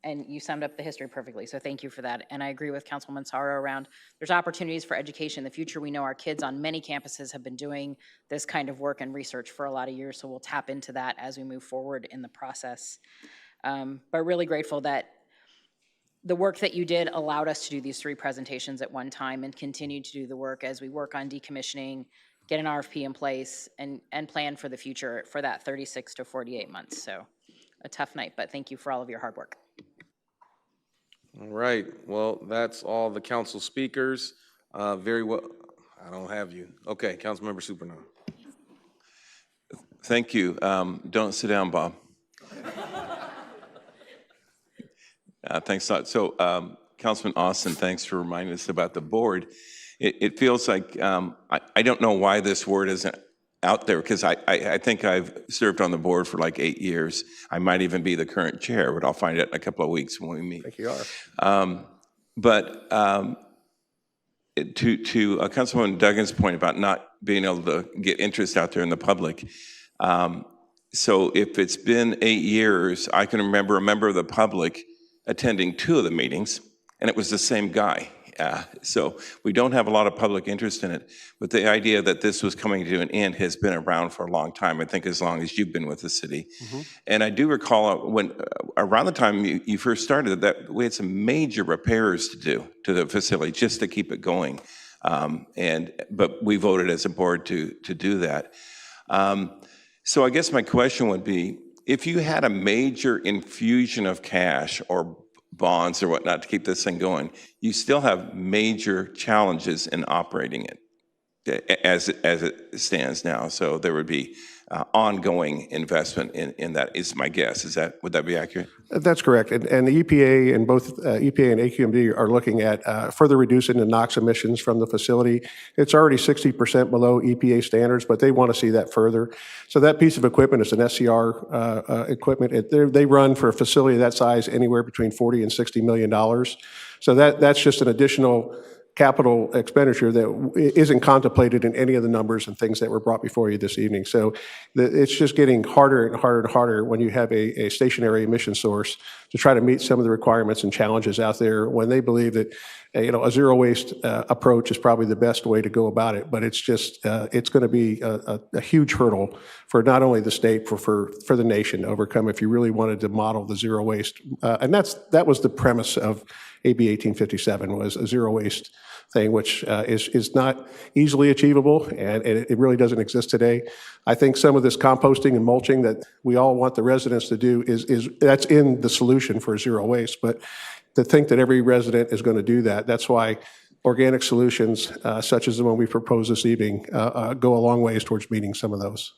And you summed up the history perfectly, so thank you for that. And I agree with Councilwoman Saro around there's opportunities for education in the future. We know our kids on many campuses have been doing this kind of work and research for a lot of years, so we'll tap into that as we move forward in the process. But really grateful that the work that you did allowed us to do these 3 presentations at one time and continue to do the work as we work on decommissioning, get an RFP in place, and plan for the future for that 36 to 48 months. So a tough night, but thank you for all of your hard work. All right. Well, that's all the council speakers. Very well. I don't have you. Okay, Councilmember Supernaw. Thank you. Don't sit down, Bob. Thanks a lot. So, Councilman Austin, thanks for reminding us about the board. It feels like, I don't know why this word isn't out there, because I think I've served on the board for like 8 years. I might even be the current chair, but I'll find out in a couple of weeks when we meet. I think you are. To Councilwoman Duggan's point about not being able to get interest out there in the public, So if it's been 8 years, I can remember a member of the public attending 2 of the meetings, and it was the same guy. So we don't have a lot of public interest in it. But the idea that this was coming to an end has been around for a long time, I think as long as you've been with the city. And I do recall when, around the time you first started, that we had some major repairs to do to the facility just to keep it going. But we voted as a board to do that. So I guess my question would be, if you had a major infusion of cash or bonds or whatnot to keep this thing going, you still have major challenges in operating it as it stands now. So there would be ongoing investment in that, is my guess. Would that be accurate? That's correct. And the EPA and both EPA and AQMD are looking at further reducing the NOx emissions from the facility. It's already 60% below EPA standards, but they want to see that further. So that piece of equipment is an SCR equipment. They run for a facility that size anywhere between $40 and $60 million. So that's just an additional capital expenditure that isn't contemplated in any of the numbers and things that were brought before you this evening. So it's just getting harder and harder and harder when you have a stationary emission source to try to meet some of the requirements and challenges out there when they believe that a zero waste approach is probably the best way to go about it. But it's just it's going to be a huge hurdle for not only the state, for the nation to overcome if you really wanted to model the zero waste. And that was the premise of AB 1857, was a zero waste thing, which is not easily achievable, and it really doesn't exist today. I think some of this composting and mulching that we all want the residents to do that's in the solution for zero waste. But to think that every resident is going to do that's why organic solutions, such as the one we propose this evening, go a long ways towards meeting some of those.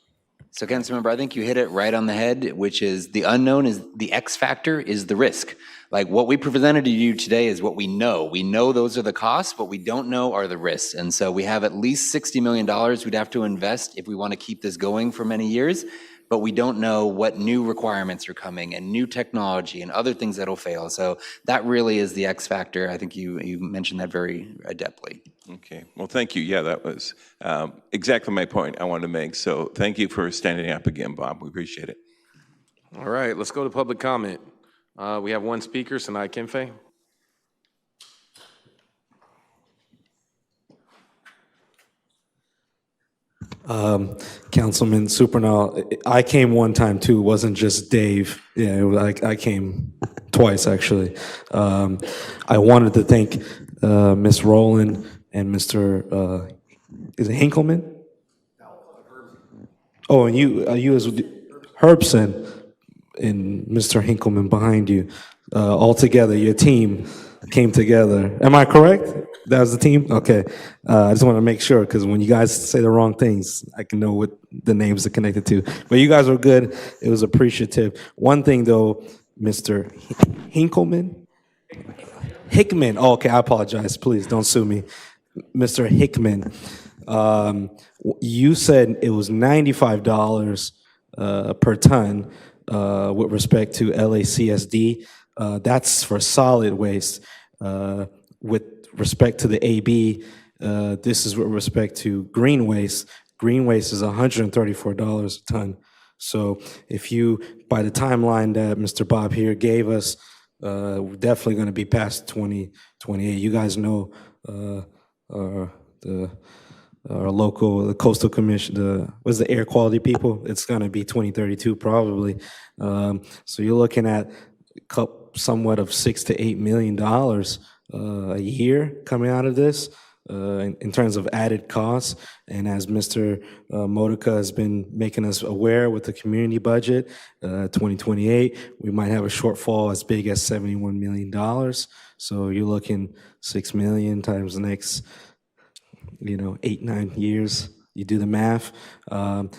So Councilmember, I think you hit it right on the head, which is the unknown is the X factor is the risk. Like what we presented to you today is what we know. We know those are the costs. What we don't know are the risks. And so we have at least $60 million we'd have to invest if we want to keep this going for many years. But we don't know what new requirements are coming and new technology and other things that'll fail. So that really is the X factor. I think you mentioned that very adeptly. Okay, well, thank you. Yeah, that was exactly my point I wanted to make. So thank you for standing up again, Bob. We appreciate it. All right, let's go to public comment. We have one speaker, Sanai Kimfe. Councilman Supernal, I came one time too. It wasn't just Dave. Yeah, I came twice actually. I wanted to thank Ms. Rowland and Mr. Is it Hinkleman? Oh, and you as Herbson and Mr. Hinkleman behind you. All together, your team came together. Am I correct? That was the team? Okay. I just want to make sure, because when you guys say the wrong things, I can know what the names are connected to. But you guys were good. It was appreciative. One thing, though, Mr. Hinkleman? Hickman. Oh, okay, I apologize. Please don't sue me. Mr. Hickman, you said it was $95 per ton with respect to LACSD. That's for solid waste. With respect to the AB, this is with respect to green waste. Green waste is $134 a ton. So if you, by the timeline that Mr. Bob here gave us, we're definitely going to be past 2028. You guys know our local, the coastal commission, what's the air quality people? It's going to be 2032 probably. So you're looking at somewhat of $6 to $8 million a year coming out of this in terms of added costs. And as Mr. Modica has been making us aware with the community budget, 2028, we might have a shortfall as big as $71 million. So you're looking 6 million times the next 8-9 years. You do the math. A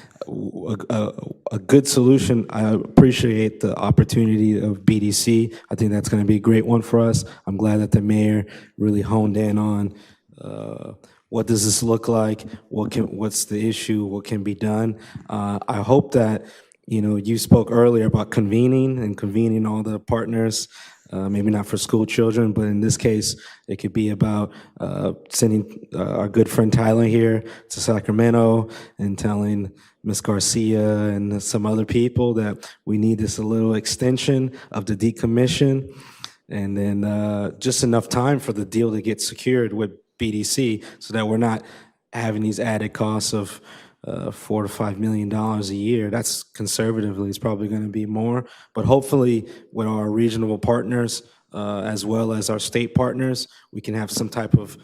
good solution. I appreciate the opportunity of BDC. I think that's going to be a great one for us. I'm glad that the mayor really honed in on what does this look like? What's the issue? What can be done? I hope that you spoke earlier about convening all the partners maybe not for school children, but in this case, it could be about sending our good friend Tyler here to Sacramento and telling Ms. Garcia and some other people that we need this a little extension of the decommission, and then just enough time for the deal to get secured with BDC so that we're not having these added costs of $4 to $5 million a year. That's conservatively, it's probably going to be more, but hopefully with our regional partners as well as our state partners, we can have some type of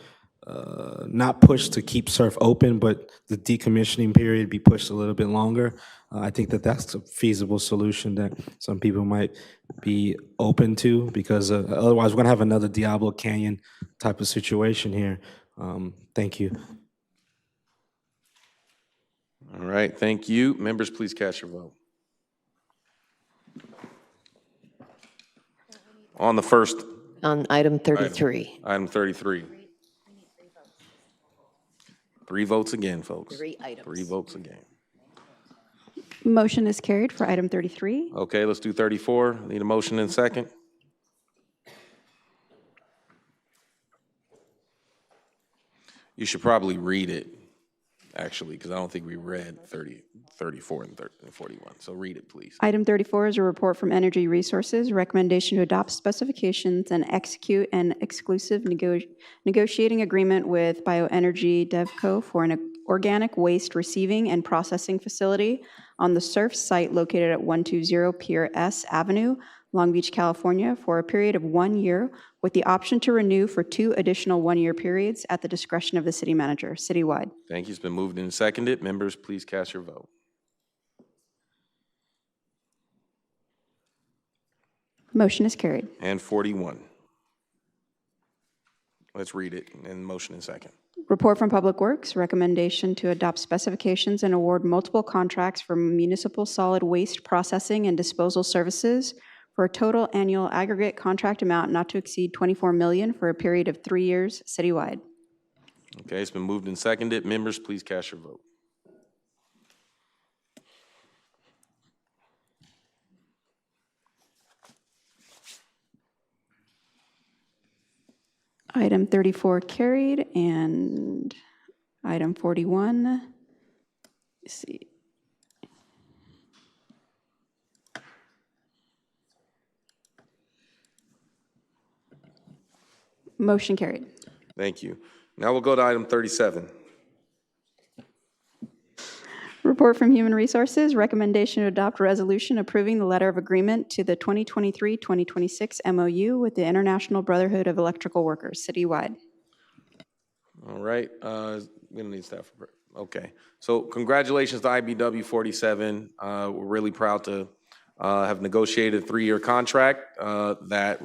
not push to keep surf open, but the decommissioning period be pushed a little bit longer. I think that that's a feasible solution that some people might be open to, because otherwise we're going to have another Diablo Canyon type of situation here. Thank you. All right, thank you. Members, please cast your vote. On the first. On item 33. Item 33. 3 votes again, folks. 3 items. 3 votes again. Motion is carried for item 33. Okay, let's do 34. Need a motion and second. You should probably read it, actually, because I don't think we read 34 and 41. So read it, please. Item 34 is a report from Energy Resources, recommendation to adopt specifications and execute an exclusive negotiating agreement with Bioenergy DevCo for an organic waste receiving and processing facility on the SURF site located at 120 Pier S Avenue, Long Beach, California, for a period of 1 year with the option to renew for 2 additional 1-year periods at the discretion of the city manager, citywide. Thank you. It's been moved and seconded. Members, please cast your vote. Motion is carried. And 41. Let's read it, and motion in second. Report from Public Works, recommendation to adopt specifications and award multiple contracts for municipal solid waste processing and disposal services for a total annual aggregate contract amount not to exceed $24 million for a period of 3 years citywide. Okay, it's been moved and seconded. Members, please cast your vote. Item 34 carried, and item 41, let's see. Motion carried. Thank you. Now we'll go to item 37. Report from Human Resources, recommendation to adopt a resolution approving the letter of agreement to the 2023-2026 MOU with the International Brotherhood of Electrical Workers, citywide. All right, we don't need staff. Okay, so congratulations to IBW 47. We're really proud to have negotiated a 3-year contract that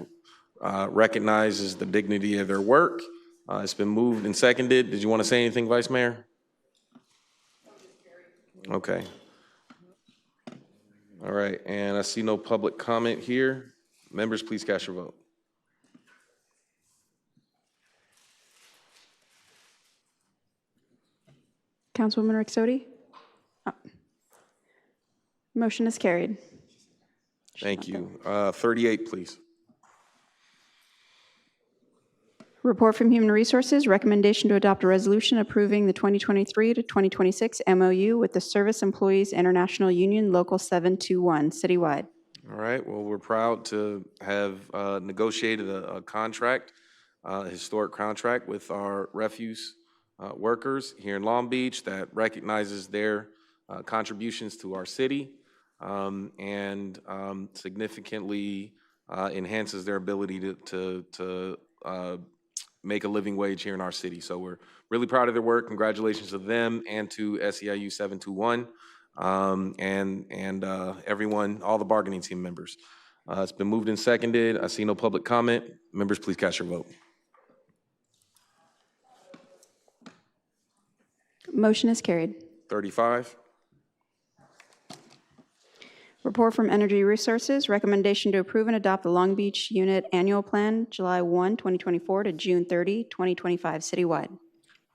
recognizes the dignity of their work. It's been moved and seconded. Did you want to say anything, Vice Mayor? Okay. All right, and I see no public comment here. Members, please cast your vote. Councilwoman Rixote? Motion is carried. Thank you. 38, please. Report from Human Resources, recommendation to adopt a resolution approving the 2023 to 2026 MOU with the Service Employees International Union Local 721, citywide. All right, well, we're proud to have negotiated a contract, a historic contract with our refuse workers here in Long Beach that recognizes their contributions to our city and significantly enhances their ability to make a living wage here in our city. So we're really proud of their work. Congratulations to them and to SEIU 721 and everyone, all the bargaining team members. It's been moved and seconded. I see no public comment. Members, please cast your vote. Motion is carried. 35. Report from Energy Resources, recommendation to approve and adopt the Long Beach Unit Annual Plan, July 1, 2024 to June 30, 2025, citywide.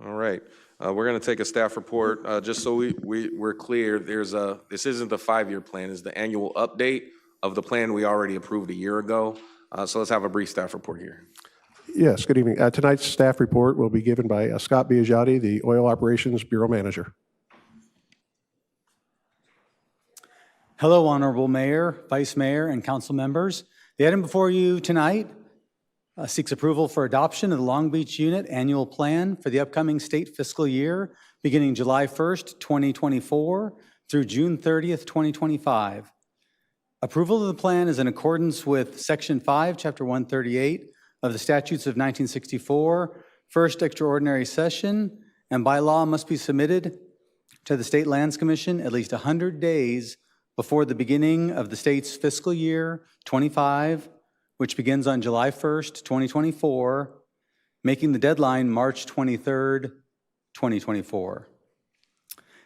All right. We're going to take a staff report. Just so we're clear, this isn't the 5-year plan. It's the annual update of the plan we already approved a year ago. So let's have a brief staff report here. Yes, good evening. Tonight's staff report will be given by Scott Biagiotti, the Oil Operations Bureau Manager. Hello, Honorable Mayor, Vice Mayor, and council members. The item before you tonight seeks approval for adoption of the Long Beach Unit Annual Plan for the upcoming state fiscal year beginning July 1st, 2024 through June 30th, 2025. Approval of the plan is in accordance with Section 5, Chapter 138 of the Statutes of 1964, First Extraordinary Session, and by law must be submitted to the State Lands Commission at least 100 days before the beginning of the state's fiscal year 25, which begins on July 1st, 2024, making the deadline March 23rd, 2024.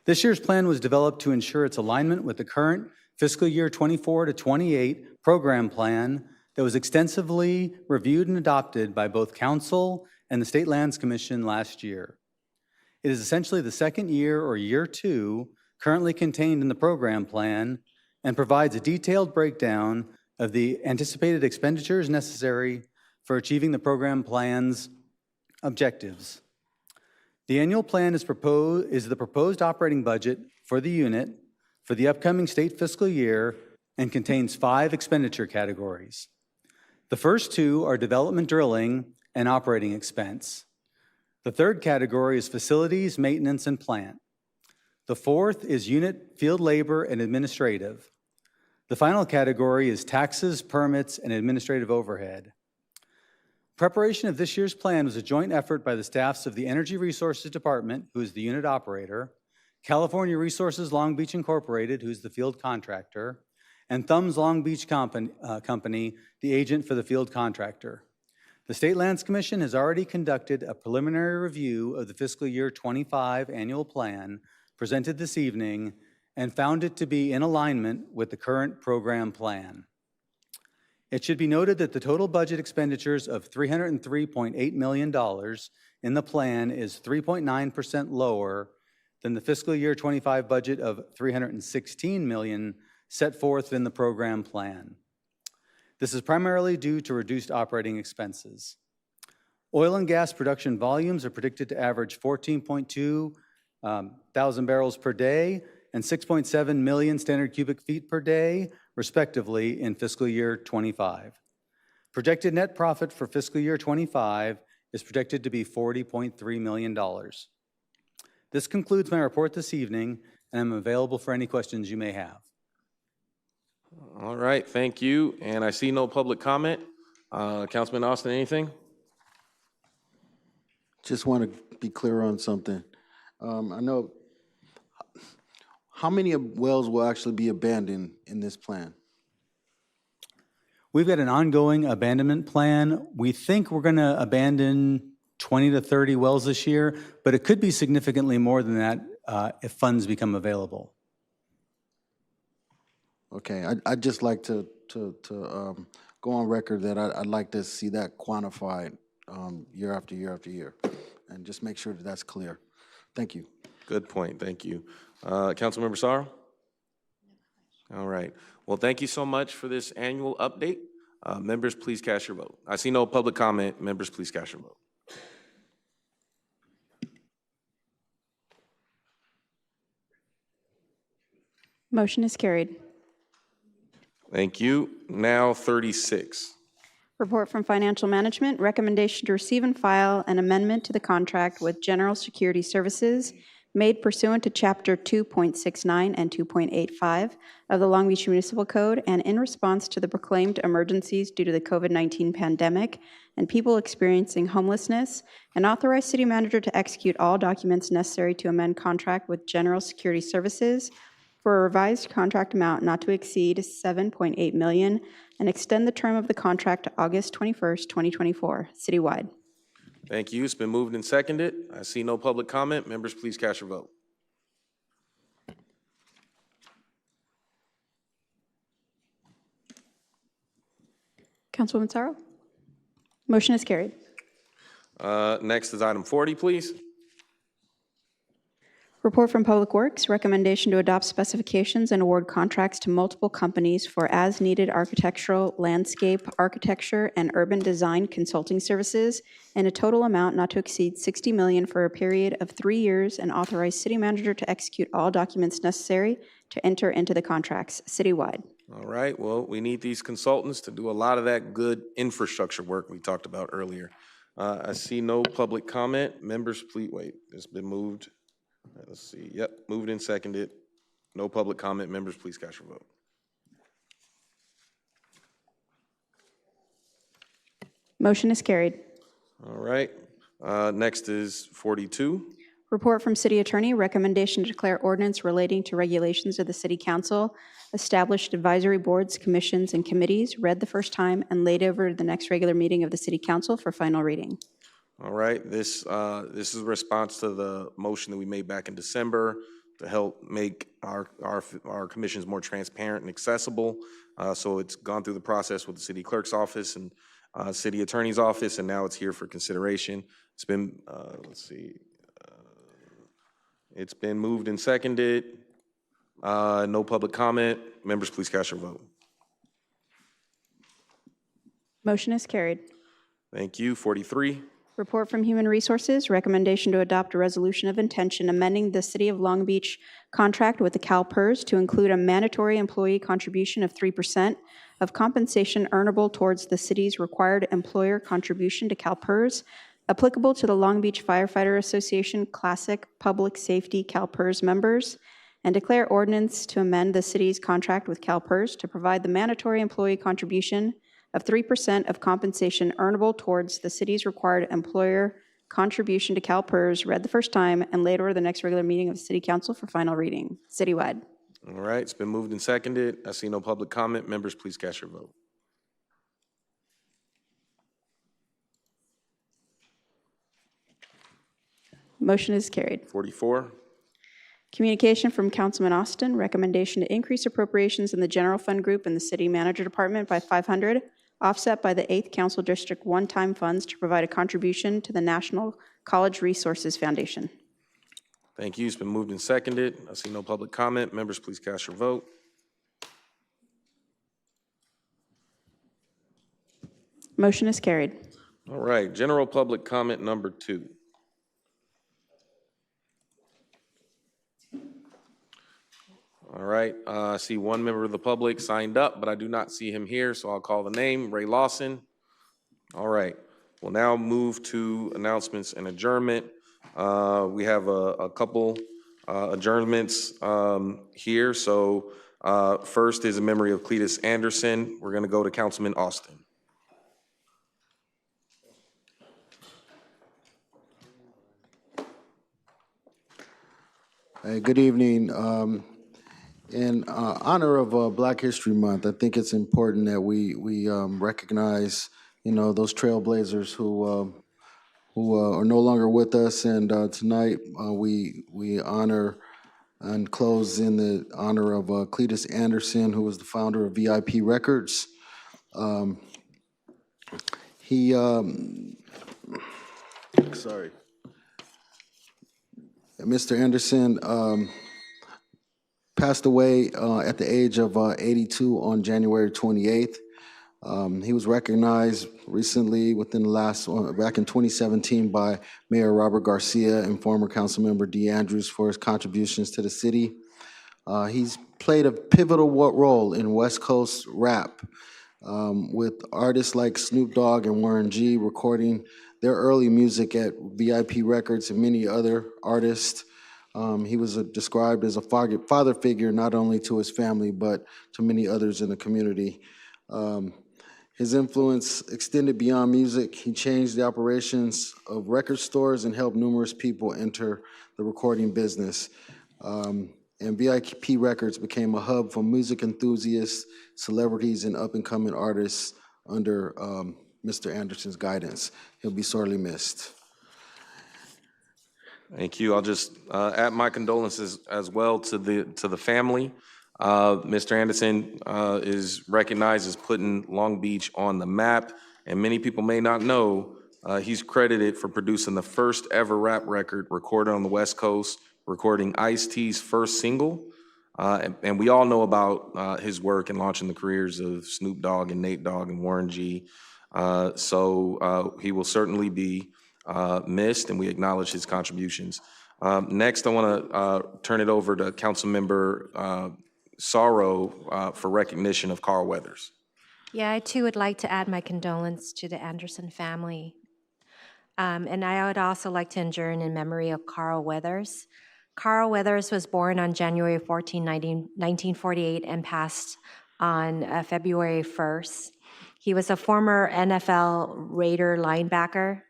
This year's plan was developed to ensure its alignment with the current fiscal year 24 to 28 program plan that was extensively reviewed and adopted by both Council and the State Lands Commission last year. It is essentially the second year or year two currently contained in the program plan and provides a detailed breakdown of the anticipated expenditures necessary for achieving the program plan's objectives. The annual plan is the proposed operating budget for the unit for the upcoming state fiscal year and contains 5 expenditure categories. The first 2 are development drilling and operating expense. The third category is facilities, maintenance, and plant. The fourth is unit field labor and administrative. The final category is taxes, permits, and administrative overhead. Preparation of this year's plan was a joint effort by the staffs of the Energy Resources Department, who is the unit operator, California Resources Long Beach Incorporated, who's the field contractor, and Thumbs Long Beach Company, the agent for the field contractor. The State Lands Commission has already conducted a preliminary review of the fiscal year 25 annual plan presented this evening and found it to be in alignment with the current program plan. It should be noted that the total budget expenditures of $303.8 million in the plan is 3.9% lower than the fiscal year 25 budget of $316 million set forth in the program plan. This is primarily due to reduced operating expenses. Oil and gas production volumes are predicted to average 14.2 thousand barrels per day and 6.7 million standard cubic feet per day, respectively, in fiscal year 25. Projected net profit for fiscal year 25 is projected to be $40.3 million. This concludes my report this evening, and I'm available for any questions you may have. All right, thank you. And I see no public comment. Councilman Austin, anything? Just want to be clear on something. I know, how many wells will actually be abandoned in this plan? We've got an ongoing abandonment plan. We think we're going to abandon 20 to 30 wells this year, but it could be significantly more than that if funds become available. Okay, I'd just like to go on record that I'd like to see that quantified year after year after year, and just make sure that that's clear. Thank you. Good point, thank you. Councilmember Sorrow? All right, well, thank you so much for this annual update. Members, please cast your vote. I see no public comment. Members, please cast your vote. Motion is carried. Thank you. Now 36. Report from Financial Management, recommendation to receive and file an amendment to the contract with General Security Services made pursuant to Chapter 2.69 and 2.85 of the Long Beach Municipal Code and in response to the proclaimed emergencies due to the COVID-19 pandemic and people experiencing homelessness, and authorize City Manager to execute all documents necessary to amend contract with General Security Services for a revised contract amount not to exceed $7.8 million and extend the term of the contract to August 21st, 2024, citywide. Thank you. It's been moved and seconded. I see no public comment. Members, please cast your vote. Councilwoman Sorrow? Motion is carried. Next is item 40, please. Report from Public Works, recommendation to adopt specifications and award contracts to multiple companies for as-needed architectural, landscape, architecture, and urban design consulting services in a total amount not to exceed $60 million for a period of 3 years, and authorize city manager to execute all documents necessary to enter into the contracts citywide. All right, well, we need these consultants to do a lot of that good infrastructure work we talked about earlier. I see no public comment. Members, please, wait, it's been moved. Let's see, yep, moved and seconded. No public comment. Members, please cast your vote. Motion is carried. All right, next is 42. Report from City Attorney, recommendation to declare ordinance relating to regulations of the City Council, established advisory boards, commissions, and committees, read the first time and laid over to the next regular meeting of the City Council for final reading. All right, this is a response to the motion that we made back in December to help make our commissions more transparent and accessible. So it's gone through the process with the city clerk's office and city attorney's office, and now it's here for consideration. It's been, it's been moved and seconded. No public comment. Members, please cast your vote. Motion is carried. Thank you. 43. Report from Human Resources, recommendation to adopt a resolution of intention amending the City of Long Beach contract with the CalPERS to include a mandatory employee contribution of 3% of compensation earnable towards the city's required employer contribution to CalPERS, applicable to the Long Beach Firefighter Association Classic Public Safety CalPERS members, and declare ordinance to amend the city's contract with CalPERS to provide the mandatory employee contribution of 3% of compensation earnable towards the city's required employer contribution to CalPERS, read the first time and laid over to the next regular meeting of the City Council for final reading, citywide. All right, it's been moved and seconded. I see no public comment. Members, please cast your vote. Motion is carried. 44. Communication from Councilman Austin, recommendation to increase appropriations in the general fund group in the city manager department by $500, offset by the 8th Council District one-time funds to provide a contribution to the National College Resources Foundation. Thank you. It's been moved and seconded. I see no public comment. Members, please cast your vote. Motion is carried. All right, general public comment number 2. All right, I see one member of the public signed up, but I do not see him here, so I'll call the name, Ray Lawson. All right, we'll now move to announcements and adjournment. We have a couple adjournments here. So first is a memory of Cletus Anderson. We're gonna go to Councilman Austin. Hey, good evening. In honor of Black History Month, I think it's important that we recognize, those trailblazers who are no longer with us. And tonight we honor and close in the honor of Cletus Anderson, who was the founder of VIP Records. Mr. Anderson passed away at the age of 82 on January 28th. He was recognized recently back in 2017 by Mayor Robert Garcia and former Councilmember Dee Andrews for his contributions to the city. He's played a pivotal role in West Coast rap, with artists like Snoop Dogg and Warren G recording their early music at VIP Records and many other artists. He was described as a father figure, not only to his family, but to many others in the community. His influence extended beyond music. He changed the operations of record stores and helped numerous people enter the recording business. And VIP Records became a hub for music enthusiasts, celebrities, and up-and-coming artists under Mr. Anderson's guidance. He'll be sorely missed. Thank you. I'll just add my condolences as well to the family. Mr. Anderson is recognized as putting Long Beach on the map, and many people may not know he's credited for producing the first ever rap record recorded on the West Coast, recording Ice-T's first single. And we all know about his work in launching the careers of Snoop Dogg and Nate Dogg and Warren G. So he will certainly be missed, and we acknowledge his contributions. Next, I want to turn it over to Councilmember Sorrow for recognition of Carl Weathers. Yeah, I too would like to add my condolence to the Anderson family. And I would also like to adjourn in memory of Carl Weathers. Carl Weathers was born on January 14, 1948 and passed on February 1st. He was a former NFL Raider linebacker,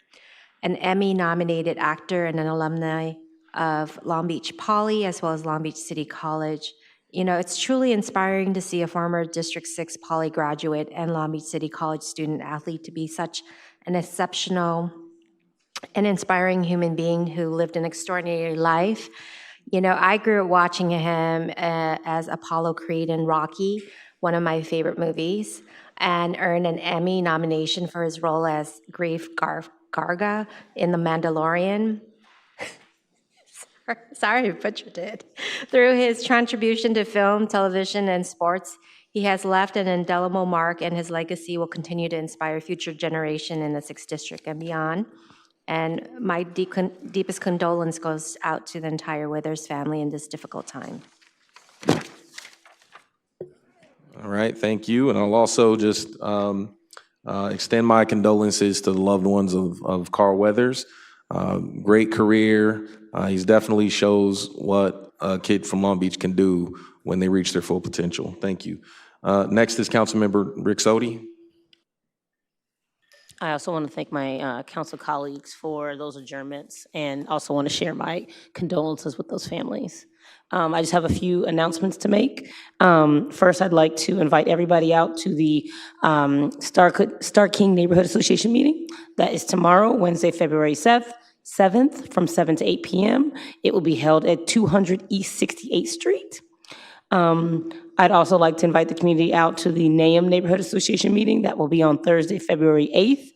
an Emmy-nominated actor, and an alumni of Long Beach Poly as well as Long Beach City College. You know, it's truly inspiring to see a former District 6 Poly graduate and Long Beach City College student athlete to be such an exceptional and inspiring human being who lived an extraordinary life. You know, I grew up watching him as Apollo Creed in Rocky, one of my favorite movies, and earned an Emmy nomination for his role as Greef Karga in The Mandalorian. Sorry, I butchered it. Through his contribution to film, television, and sports, he has left an indelible mark, and his legacy will continue to inspire future generation in the 6th District and beyond. And my deepest condolence goes out to the entire Withers family in this difficult time. All right, thank you. And I'll also just extend my condolences to the loved ones of Carl Weathers. Great career. He's definitely shows what a kid from Long Beach can do when they reach their full potential. Thank you. Next is Councilmember Rick Sodi. I also want to thank my council colleagues for those adjournments and also want to share my condolences with those families. I just have a few announcements to make. First, I'd like to invite everybody out to the Star King Neighborhood Association meeting. That is tomorrow, Wednesday, February 7th, from 7 to 8 p.m. It will be held at 200 East 68th Street. I'd also like to invite the community out to the NAM Neighborhood Association meeting. That will be on Thursday, February 8th,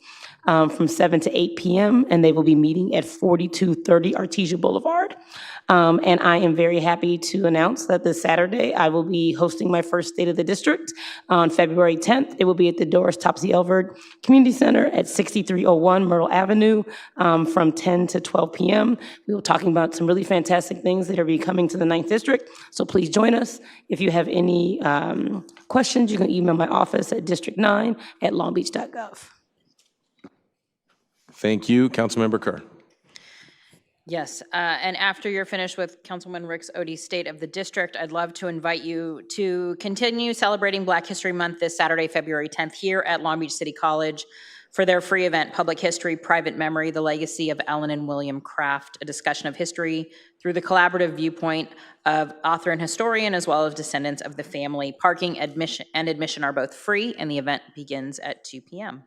from 7 to 8 p.m., and they will be meeting at 4230 Artesia Boulevard. And I am very happy to announce that this Saturday, I will be hosting my first State of the District on February 10th. It will be at the Doris Topsy Elverd Community Center at 6301 Myrtle Avenue from 10 to 12 p.m. We will be talking about some really fantastic things that are be coming to the 9th District, so please join us. If you have any questions, you can email my office at district9@longbeach.gov. Thank you. Councilmember Kerr. Yes, and after you're finished with Councilman Rick Sodi's State of the District, I'd love to invite you to continue celebrating Black History Month this Saturday, February 10th, here at Long Beach City College for their free event, Public History, Private Memory, The Legacy of Ellen and William Craft, a discussion of history through the collaborative viewpoint of author and historian, as well as descendants of the family. Parking admission are both free, and the event begins at 2 p.m.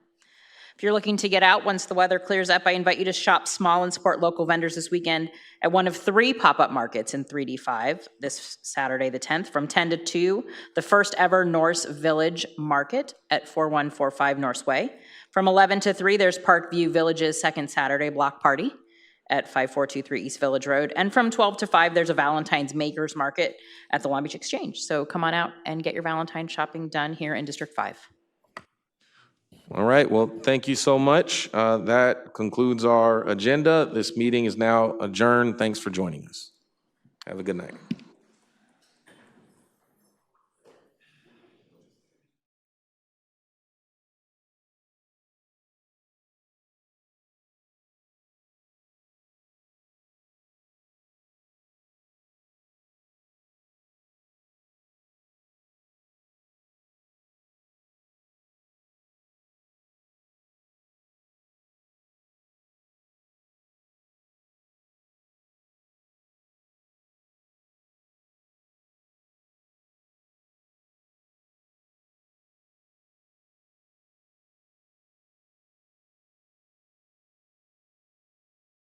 If you're looking to get out once the weather clears up, I invite you to shop small and support local vendors this weekend at one of 3 pop-up markets in 3D5 this Saturday the 10th from 10 to 2, the first ever Norse Village Market at 4145 Norse Way. From 11 to 3, there's Parkview Village's second Saturday block party at 5423 East Village Road. And from 12 to 5, there's a Valentine's Makers Market at the Long Beach Exchange. So come on out and get your Valentine's shopping done here in District 5. All right, well, thank you so much. That concludes our agenda. This meeting is now adjourned. Thanks for joining us. Have a good night.